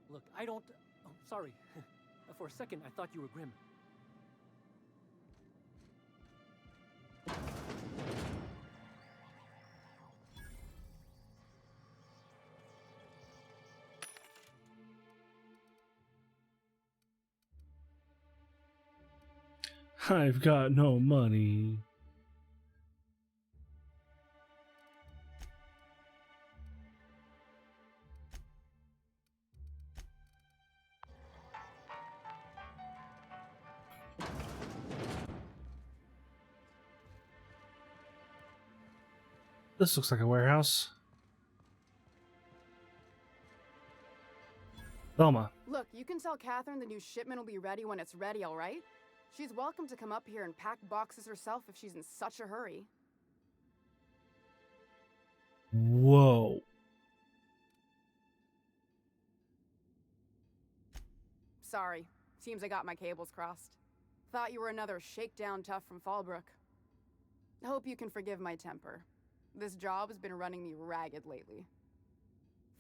Look, I don't... Oh, sorry. For a second, I thought you were Grim. I've got no money. This looks like a warehouse. Velma. Look, you can tell Catherine the new shipment will be ready when it's ready, all right? She's welcome to come up here and pack boxes herself if she's in such a hurry. Whoa. Sorry. Seems I got my cables crossed. Thought you were another shakedown tough from Fallbrook. Hope you can forgive my temper. This job has been running me ragged lately.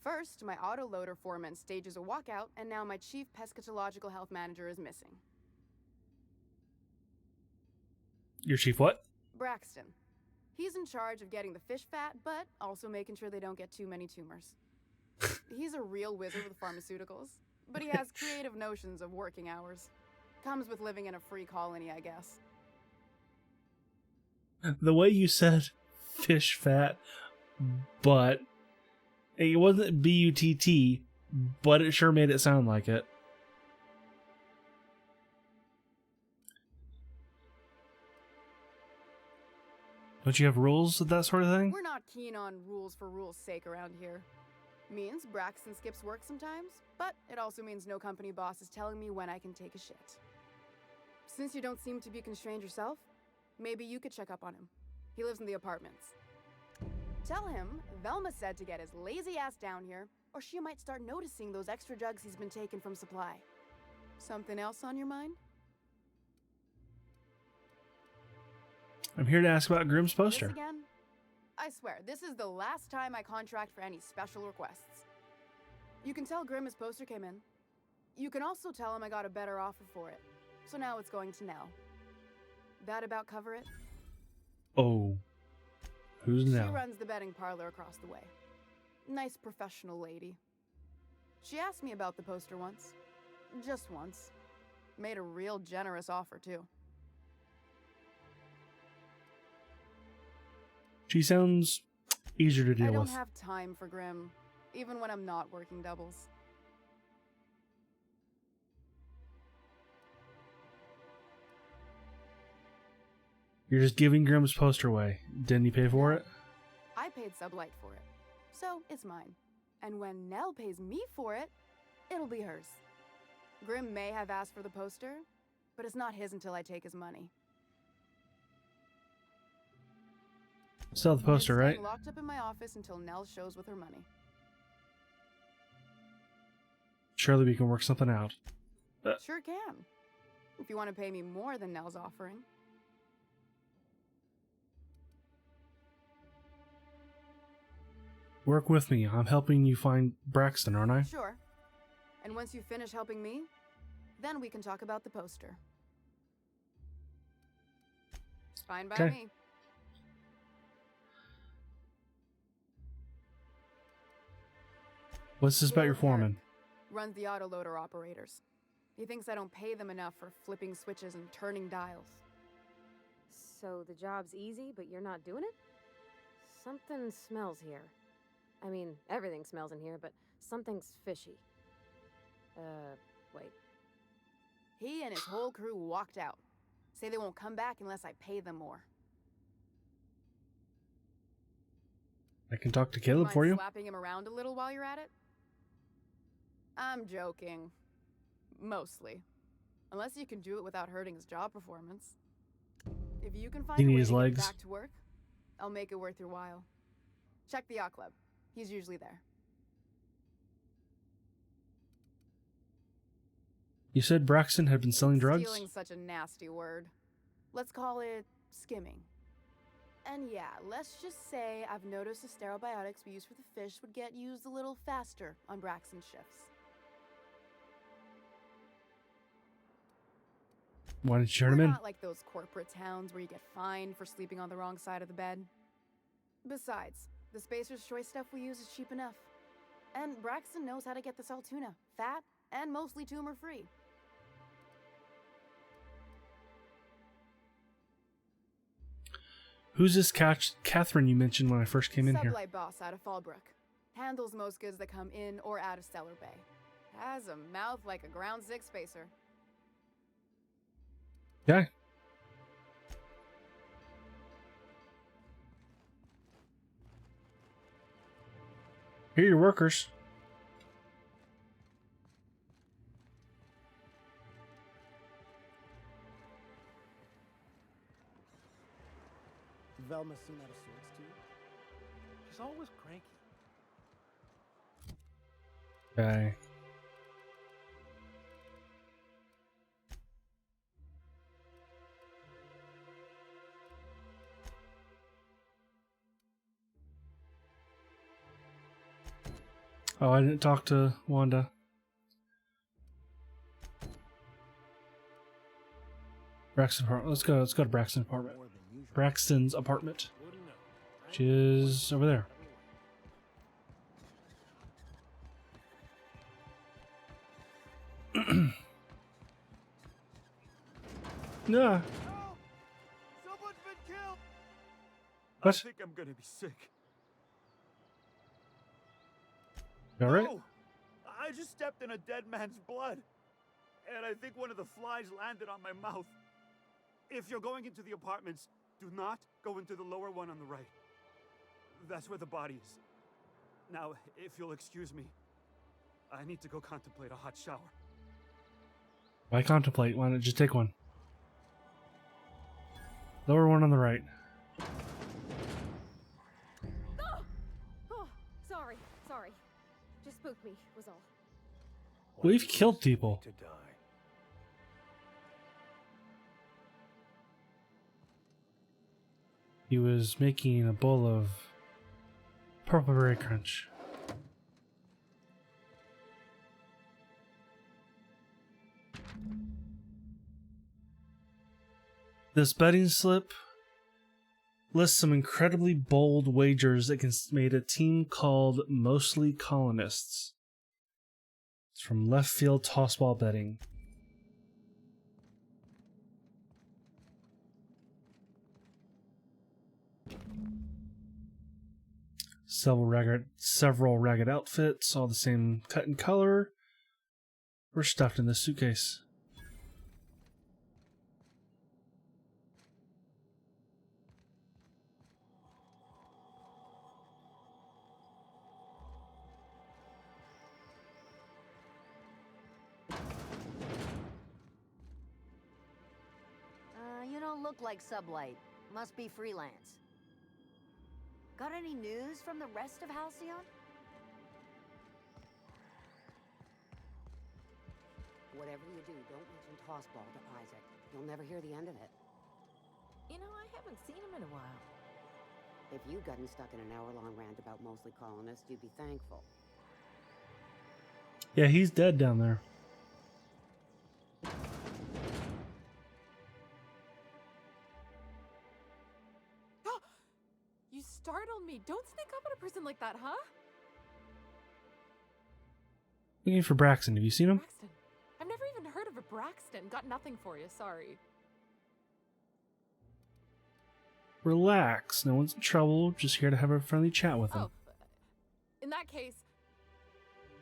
First, my autoloader foreman stages a walkout, and now my chief pescatological health manager is missing. Your chief what? Braxton. He's in charge of getting the fish fat, but also making sure they don't get too many tumors. He's a real wizard with pharmaceuticals, but he has creative notions of working hours. Comes with living in a free colony, I guess. The way you said fish fat, but it wasn't B-U-T-T, but it sure made it sound like it. Don't you have rules of that sort of thing? We're not keen on rules for rules' sake around here. Means Braxton skips work sometimes, but it also means no company boss is telling me when I can take a shit. Since you don't seem to be constrained yourself, maybe you could check up on him. He lives in the apartments. Tell him Velma said to get his lazy ass down here, or she might start noticing those extra jugs he's been taking from supply. Something else on your mind? I'm here to ask about Grim's poster. This again? I swear, this is the last time I contract for any special requests. You can tell Grim his poster came in. You can also tell him I got a better offer for it. So now it's going to Nell. That about cover it? Oh. Who's She Nell? runs the betting parlor across the way. Nice professional lady. She asked me about the poster once. Just once. Made a real generous offer, too. She sounds easier to I deal don't with. have time for Grim, even when I'm not working doubles. You're just giving Grimm's poster away. Didn't he pay for it? I paid Sublight for it, so it's mine. And when Nell pays me for it, it'll be hers. Grim may have asked for the poster, but it's not his until I take his money. Sell the poster, It's right? staying locked up in my office until Nell shows with her money. Surely we can work something out. Sure can. If you want to pay me more than Nell's offering. Work with me. I'm helping you find Braxton, aren't I? Sure. And once you finish helping me, then we can talk about the poster. Fine by Okay. me. What's this about your foreman? Runs the autoloader operators. He thinks I don't pay them enough for flipping switches and turning dials. So the job's easy, but you're not doing it? Something smells here. I mean, everything smells in here, but something's fishy. Wait. He and his whole crew walked out. Say they won't come back unless I pay them more. I can talk to Caleb Mind for you. slapping him around a little while you're at it? I'm joking. Mostly. Unless you can do it without hurting his job performance. If you can find He a way needs to get legs. back to work, I'll make it worth your while. Check the yacht club. He's usually there. You said Braxton had been selling drugs? Stealing's such a nasty word. Let's call it skimming. And yeah, let's just say I've noticed the sterile biotics we use for the fish would get used a little faster on Braxton's shifts. Why didn't you turn him We're in? not like those corporate towns where you get fined for sleeping on the wrong side of the bed. Besides, the Spacer's Choice stuff we use is cheap enough. And Braxton knows how to get the Saltuna, fat and mostly tumor-free. Who's this Catherine you mentioned when I first came in here? Sublight boss out of Fallbrook. Handles most goods that come in or out of Stellar Bay. Has a mouth like a Ground 6 Spacer. Yeah. Here are your workers. Velma seen out of sorts too? She's always cranky. Okay. Oh, I didn't talk to Wanda. Braxton's apartment. Let's go to Braxton's apartment. Braxton's apartment. Which is over there. Nah. Someone's been killed! What? I think I'm gonna be sick. You alright? No! I just stepped in a dead man's blood. And I think one of the flies landed on my mouth. If you're going into the apartments, do not go into the lower one on the right. That's where the body is. Now, if you'll excuse me, I need to go contemplate a hot shower. Why contemplate? Why not just take one? Lower one on the right. Oh, sorry. Just spooked me, was all. We've killed people. To die. He was making a bowl of purple berry crunch. This betting slip lists some incredibly bold wagers against made a team called Mostly Colonists. It's from Left Field Tossball Betting. Several ragged outfits, all the same cut and color, were stuffed in this suitcase. You don't look like Sublight. Must be freelance. Got any news from the rest of Halcyon? Whatever you do, don't mention Tossball to Isaac. You'll never hear the end of it. You know, I haven't seen him in a while. If you'd gotten stuck in an hour-long rant about Mostly Colonists, you'd be thankful. Yeah, he's dead down there. You startled me. Don't sneak up on a person like that, huh? Looking for Braxton. Have you seen him? Braxton. I've never even heard of a Braxton. Got nothing for you, sorry. Relax. No one's in trouble. Just here to have a friendly chat with him. Oh, in that case,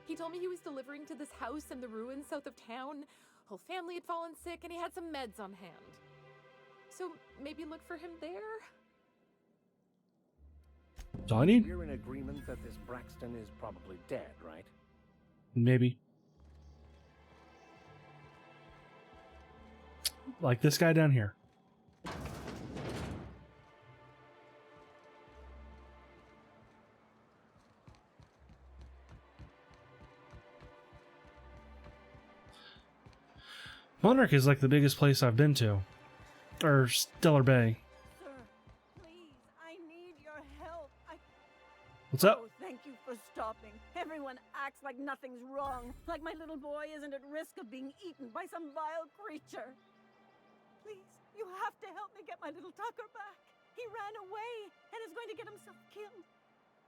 he told me he was delivering to this house in the ruins south of town. Whole family had fallen sick and he had some meds on hand. So maybe look for him there? That's all I need. We're in agreement that this Braxton is probably dead, right? Maybe. Like this guy down here. Monarch is like the biggest place I've been to. Or Stellar Bay. Sir, please, I need your help. What's up? Oh, thank you for stopping. Everyone acts like nothing's wrong. Like my little boy isn't at risk of being eaten by some vile creature. Please, you have to help me get my little Tucker back. He ran away and is going to get himself killed.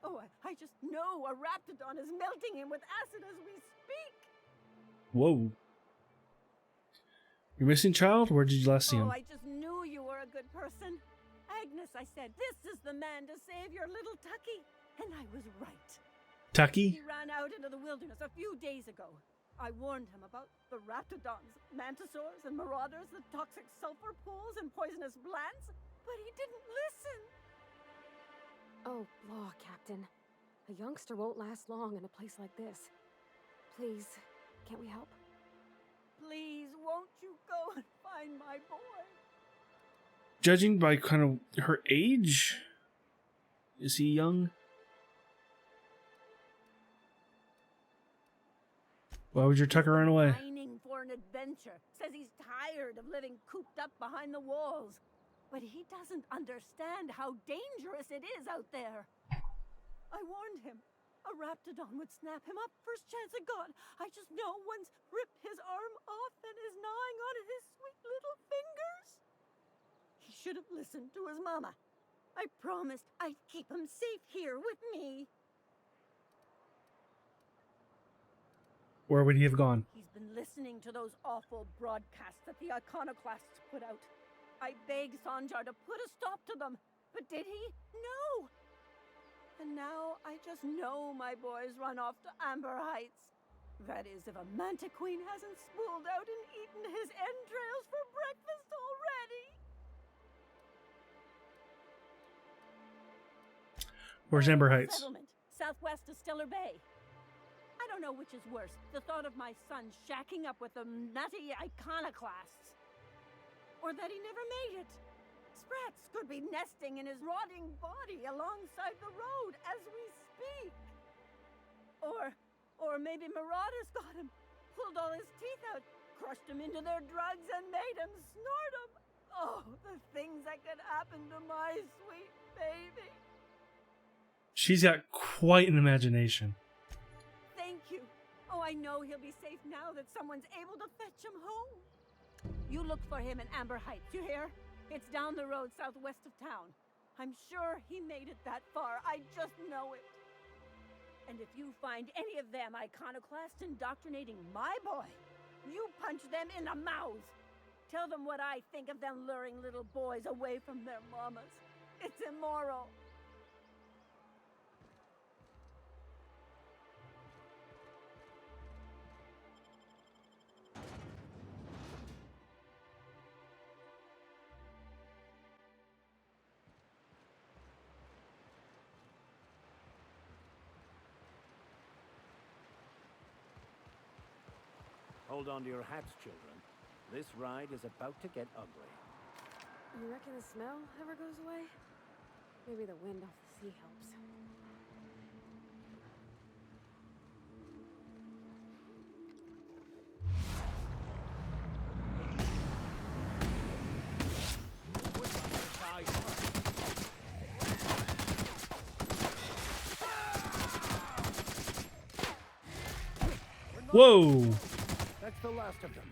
Oh, I just know a Raptidon is melting him with acid as we speak. Whoa. Your missing child? Where did you last see him? Oh, I just knew you were a good person. Agnes, I said, this is the man to save your little Tucky. And I was right. Tucky? He ran out into the wilderness a few days ago. I warned him about the Raptidons, Mantisaurs, and Marauders, the toxic sulfur pools, and poisonous plants, but he didn't listen. Oh, law, Captain. A youngster won't last long in a place like this. Please, can't we help? Please, won't you go and find my boy? Judging by kind of her age, is he young? Why would your Tucker run away? Pining for an adventure. Says he's tired of living cooped up behind the walls. But he doesn't understand how dangerous it is out there. I warned him. A Raptidon would snap him up first chance it got. I just know one's ripped his arm off and is gnawing on his sweet little fingers. He should have listened to his mama. I promised I'd keep him safe here with me. Where would he have gone? He's been listening to those awful broadcasts that the Iconoclasts put out. I begged Sanjar to put a stop to them, but did he? No! And now I just know my boy's run off to Amber Heights. That is, if a Mantiqueen hasn't spooled out and eaten his entrails for breakfast already. Where's Amber Heights? Settlement, southwest of Stellar Bay. I don't know which is worse, the thought of my son shacking up with the nutty Iconoclasts, or that he never made it. Sprats could be nesting in his rotting body alongside the road as we speak. Or maybe Marauders got him, pulled all his teeth out, crushed him into their drugs and made him snort them. Oh, the things that could happen to my sweet baby. She's got quite an imagination. Thank you. Oh, I know he'll be safe now that someone's able to fetch him home. You look for him in Amber Heights, you hear? It's down the road southwest of town. I'm sure he made it that far. I just know it. And if you find any of them iconoclasts indoctrinating my boy, you punch them in the mouth. Tell them what I think of them luring little boys away from their mamas. It's immoral. Hold on to your hats, children. This ride is about to get ugly. You reckon the smell ever goes away? Maybe the wind off the sea helps. Whoa! That's the last of them.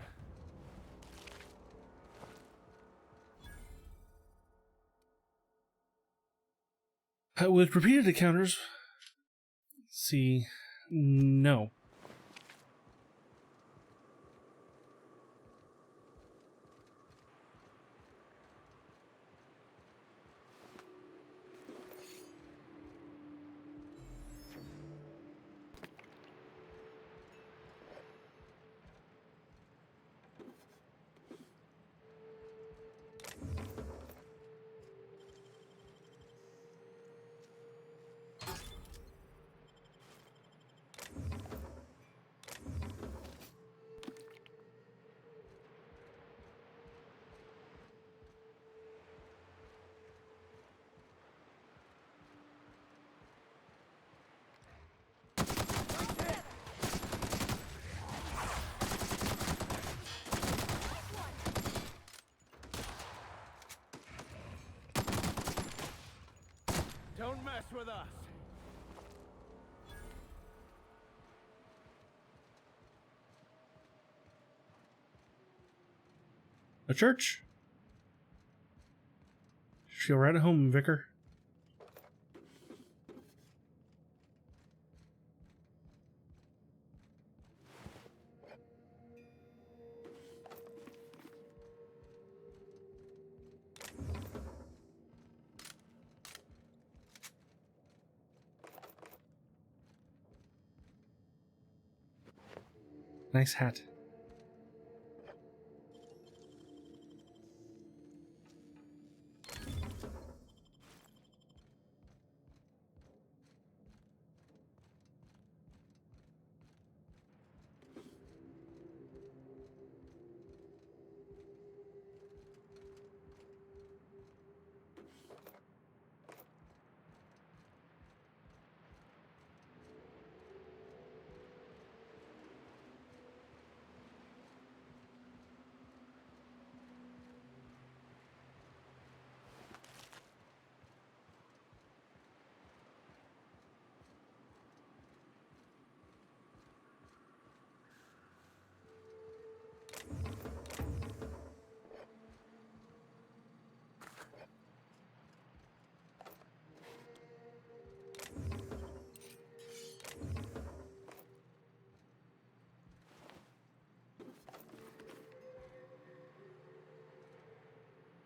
With repeated encounters, see, no. Don't mess with us! A church? Feel right at home, Vicar. Nice hat.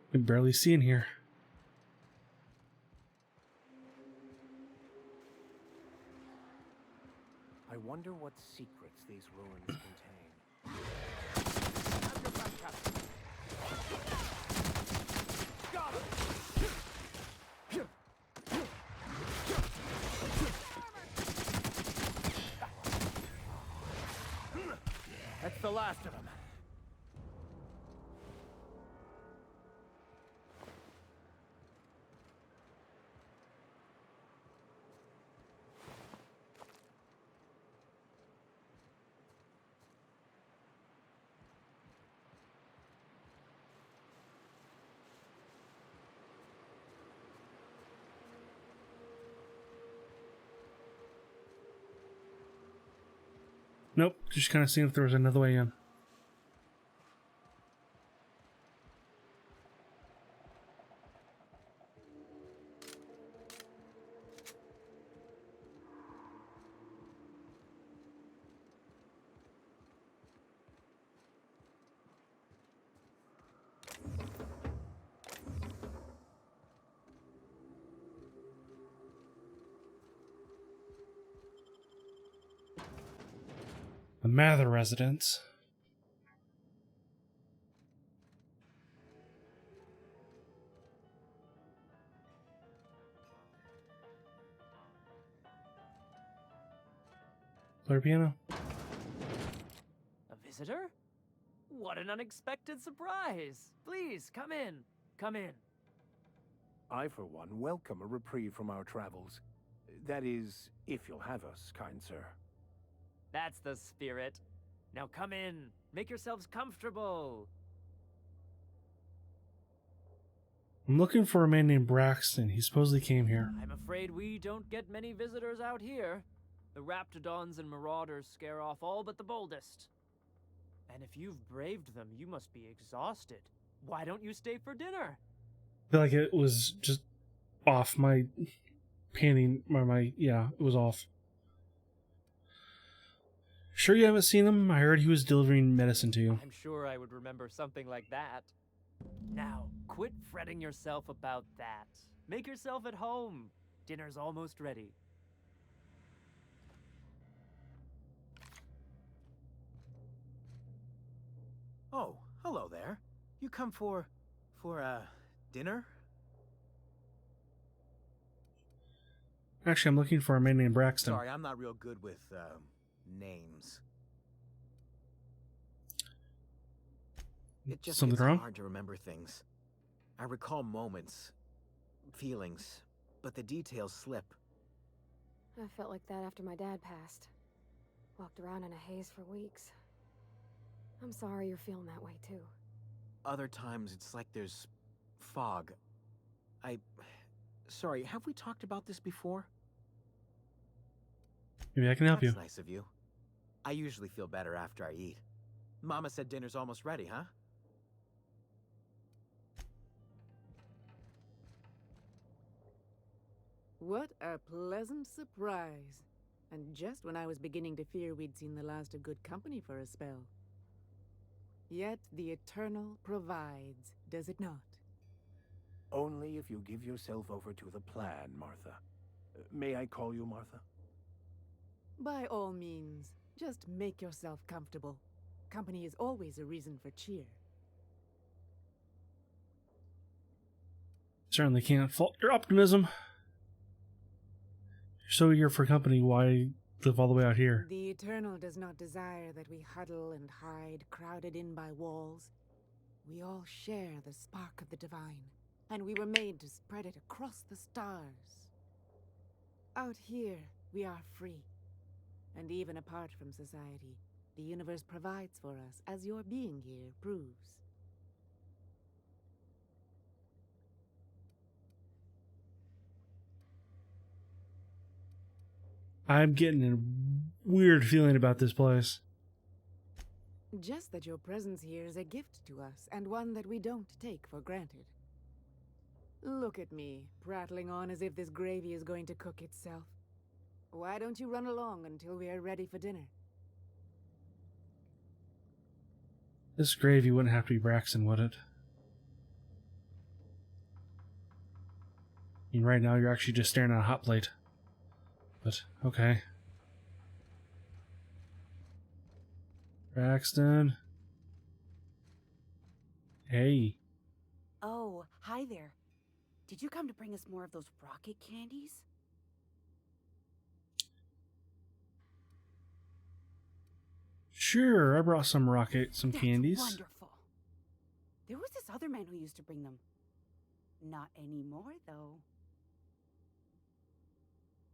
I can barely see in here. I wonder what secrets these ruins contain. Got him! That's the last of them. Nope, just kind of seeing if there was another way in. The Mather residence. Player piano. A visitor? What an unexpected surprise! Please, come in. Come in. I, for one, welcome a reprieve from our travels. That is, if you'll have us, kind sir. That's the spirit. Now come in. Make yourselves comfortable. I'm looking for a man named Braxton. He supposedly came here. I'm afraid we don't get many visitors out here. The Raptidons and Marauders scare off all but the boldest. And if you've braved them, you must be exhausted. Why don't you stay for dinner? I feel like it was just off. My panting, yeah, it was off. Sure you haven't seen him? I heard he was delivering medicine to you. I'm sure I would remember something like that. Now, quit fretting yourself about that. Make yourself at home. Dinner's almost ready. Oh, hello there. You come for dinner? Actually, I'm looking for a man named Braxton. Sorry, I'm not real good with, names. It just Something gets wrong? hard to remember things. I recall moments, feelings, but the details slip. I felt like that after my dad passed. Walked around in a haze for weeks. I'm sorry you're feeling that way, too. Other times, it's like there's fog. Sorry, have we talked about this before? Maybe I can help you. That's nice of you. I usually feel better after I eat. Mama said dinner's almost ready, huh? What a pleasant surprise. And just when I was beginning to fear we'd seen the last of good company for a spell. Yet the Eternal provides, does it not? Only if you give yourself over to the plan, Martha. May I call you Martha? By all means, just make yourself comfortable. Company is always a reason for cheer. Certainly can't fault your optimism. You're so eager for company, why live all the way out here? The Eternal does not desire that we huddle and hide, crowded in by walls. We all share the spark of the divine, and we were made to spread it across the stars. Out here, we are free. And even apart from society, the universe provides for us, as your being here proves. I'm getting a weird feeling about this place. Just that your presence here is a gift to us, and one that we don't take for granted. Look at me, prattling on as if this gravy is going to cook itself. Why don't you run along until we are ready for dinner? This gravy wouldn't have to be Braxton, would it? I mean, right now you're actually just staring at a hot plate. But, okay. Braxton. Hey. Oh, hi there. Did you come to bring us more of those rocket candies? Sure, I brought some some candies. Wonderful. There was this other man who used to bring them. Not anymore, though.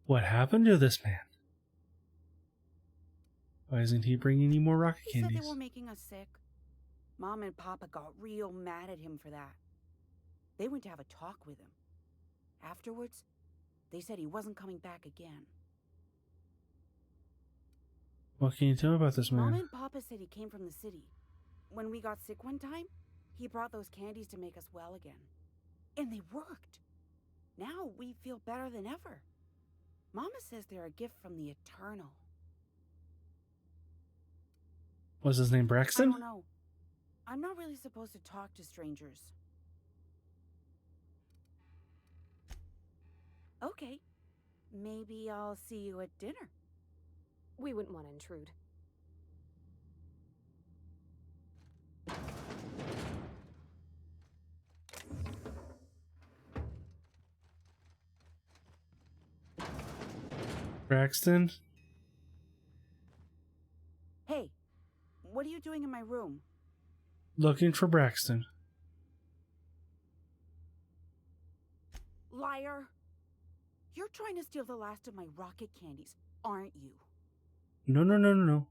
What happened to this man? Why isn't he bringing you more rocket He candies? said they were making us sick. Mom and Papa got real mad at him for that. They went to have a talk with him. Afterwards, they said he wasn't coming back again. What can you tell me about this man? Mom and Papa said he came from the city. When we got sick one time, he brought those candies to make us well again. And they worked. Now we feel better than ever. Mama says they're a gift from the Eternal. Was his name Braxton? I don't know. I'm not really supposed to talk to strangers. Okay. Maybe I'll see you at dinner. We wouldn't want to intrude. Braxton? Hey, what are you doing in my room? Looking for Braxton. Liar! You're trying to steal the last of my rocket candies, aren't you? No, no, no, no, no.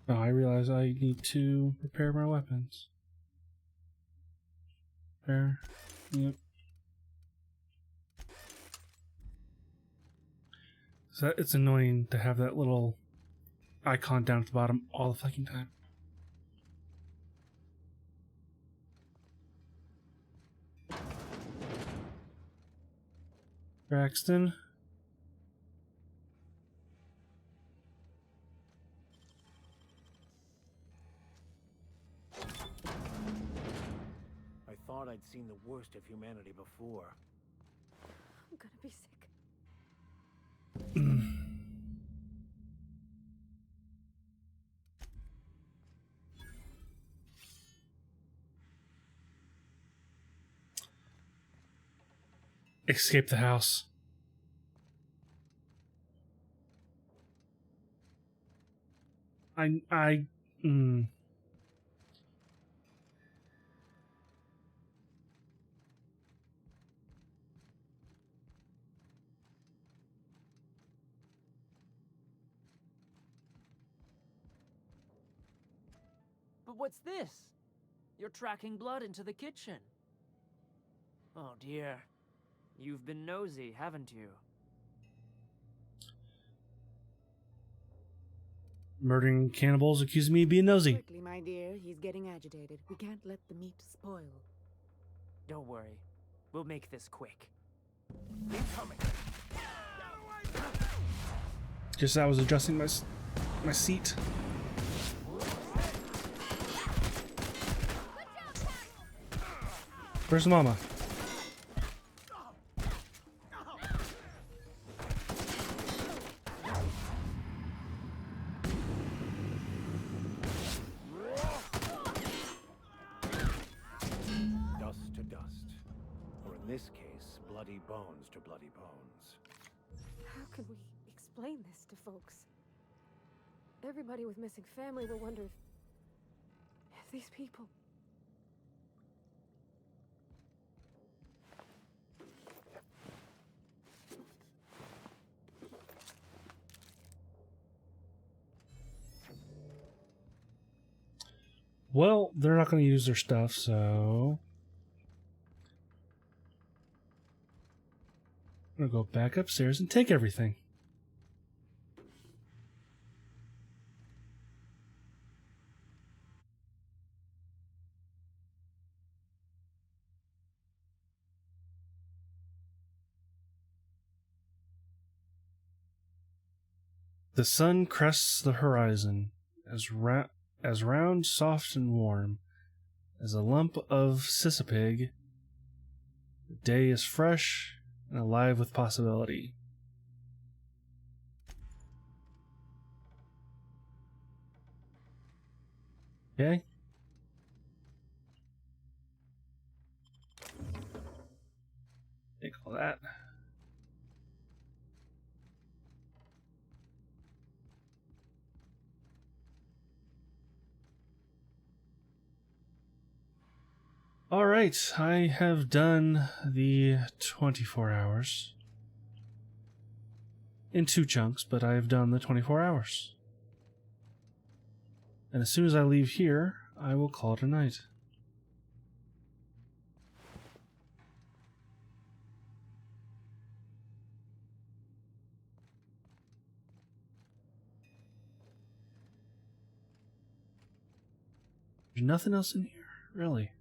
Oh, I realize I need to prepare my weapons. Prepare. Yep. So it's annoying to have that little icon down at the bottom all the fucking time. Braxton. I thought I'd seen the worst of humanity before. I'm gonna be sick. Escape the house. But what's this? You're tracking blood into the kitchen. Oh dear. You've been nosy, haven't you? Murdering cannibals accusing me of being nosy. Quickly, my dear. He's getting agitated. We can't let the meat spoil. Don't worry. We'll make this quick. Incoming. Just as I was adjusting my seat. Where's Mama? Dust to dust. Or in this case, bloody bones to bloody bones. How can we explain this to folks? Everybody with missing family will wonder if these people... Well, they're not going to use their stuff, so... I'm going to go back upstairs and take everything. The sun crests the horizon, as round, soft, and warm as a lump of sisapig. The day is fresh and alive with possibility. Okay. Take all that. All right, I have done the 24 hours in 2 chunks, but I have done the 24 hours. And as soon as I leave here, I will call it a night. There's nothing else in here, really.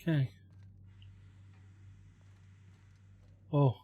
Okay. Oh.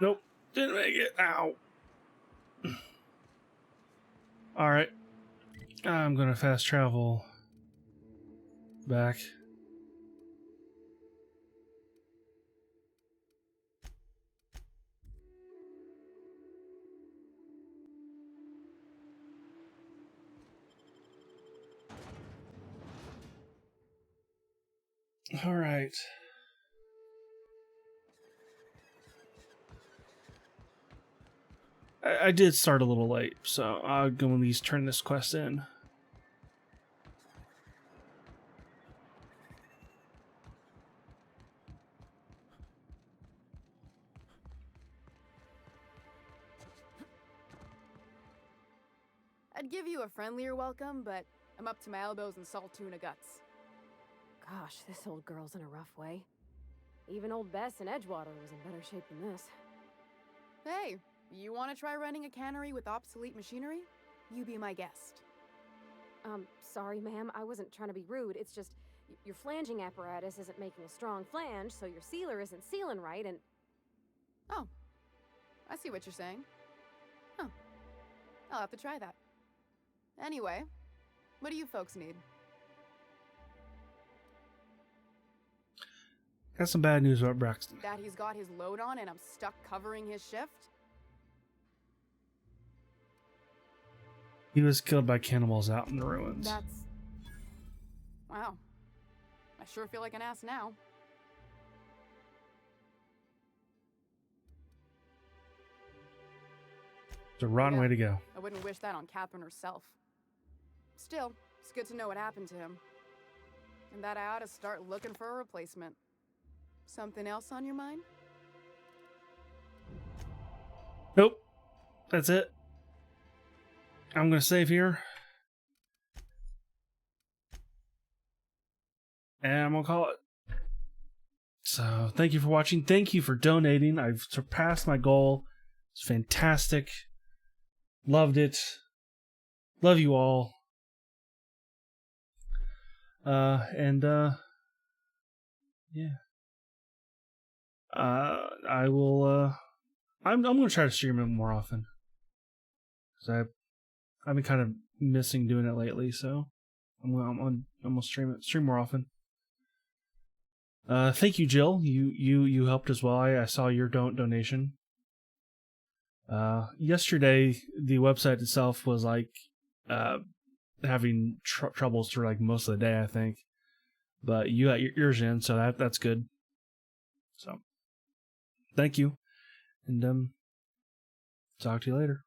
Nope. Didn't make it. Ow. Alright. I'm gonna fast travel back. Alright. I did start a little late, so I'll go at least turn this quest in. I'd give you a friendlier welcome, but I'm up to my elbows in salt tuna guts. Gosh, this old girl's in a rough way. Even old Bess in Edgewater was in better shape than this. Hey, you want to try running a cannery with obsolete machinery? You be my guest. Sorry, ma'am. I wasn't trying to be rude. It's just your flanging apparatus isn't making a strong flange, so your sealer isn't sealing right, and... Oh, I see what you're saying. Huh. I'll have to try that. Anyway, what do you folks need? Got some bad news about Braxton. That he's got his load on and I'm stuck covering his shift? He was killed by cannibals out in the ruins. That's... Wow. I sure feel like an ass now. It's a rotten way to go. I wouldn't wish that on Catherine herself. Still, it's good to know what happened to him. And that I ought to start looking for a replacement. Something else on your mind? Nope. That's it. I'm going to save here. And I'm going to call it. So, thank you for watching. Thank you for donating. I've surpassed my goal. It's fantastic. Loved it. Love you all. Yeah. I will, I'm going to try to stream it more often. Because I've been kind of missing doing it lately, so I'm gonna stream more often. Thank you, Jill. You helped as well. I saw your donation. Yesterday the website itself was like having troubles for like most of the day, I think. But you got yours in, so that's good. So thank you, and talk to you later.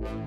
Bye.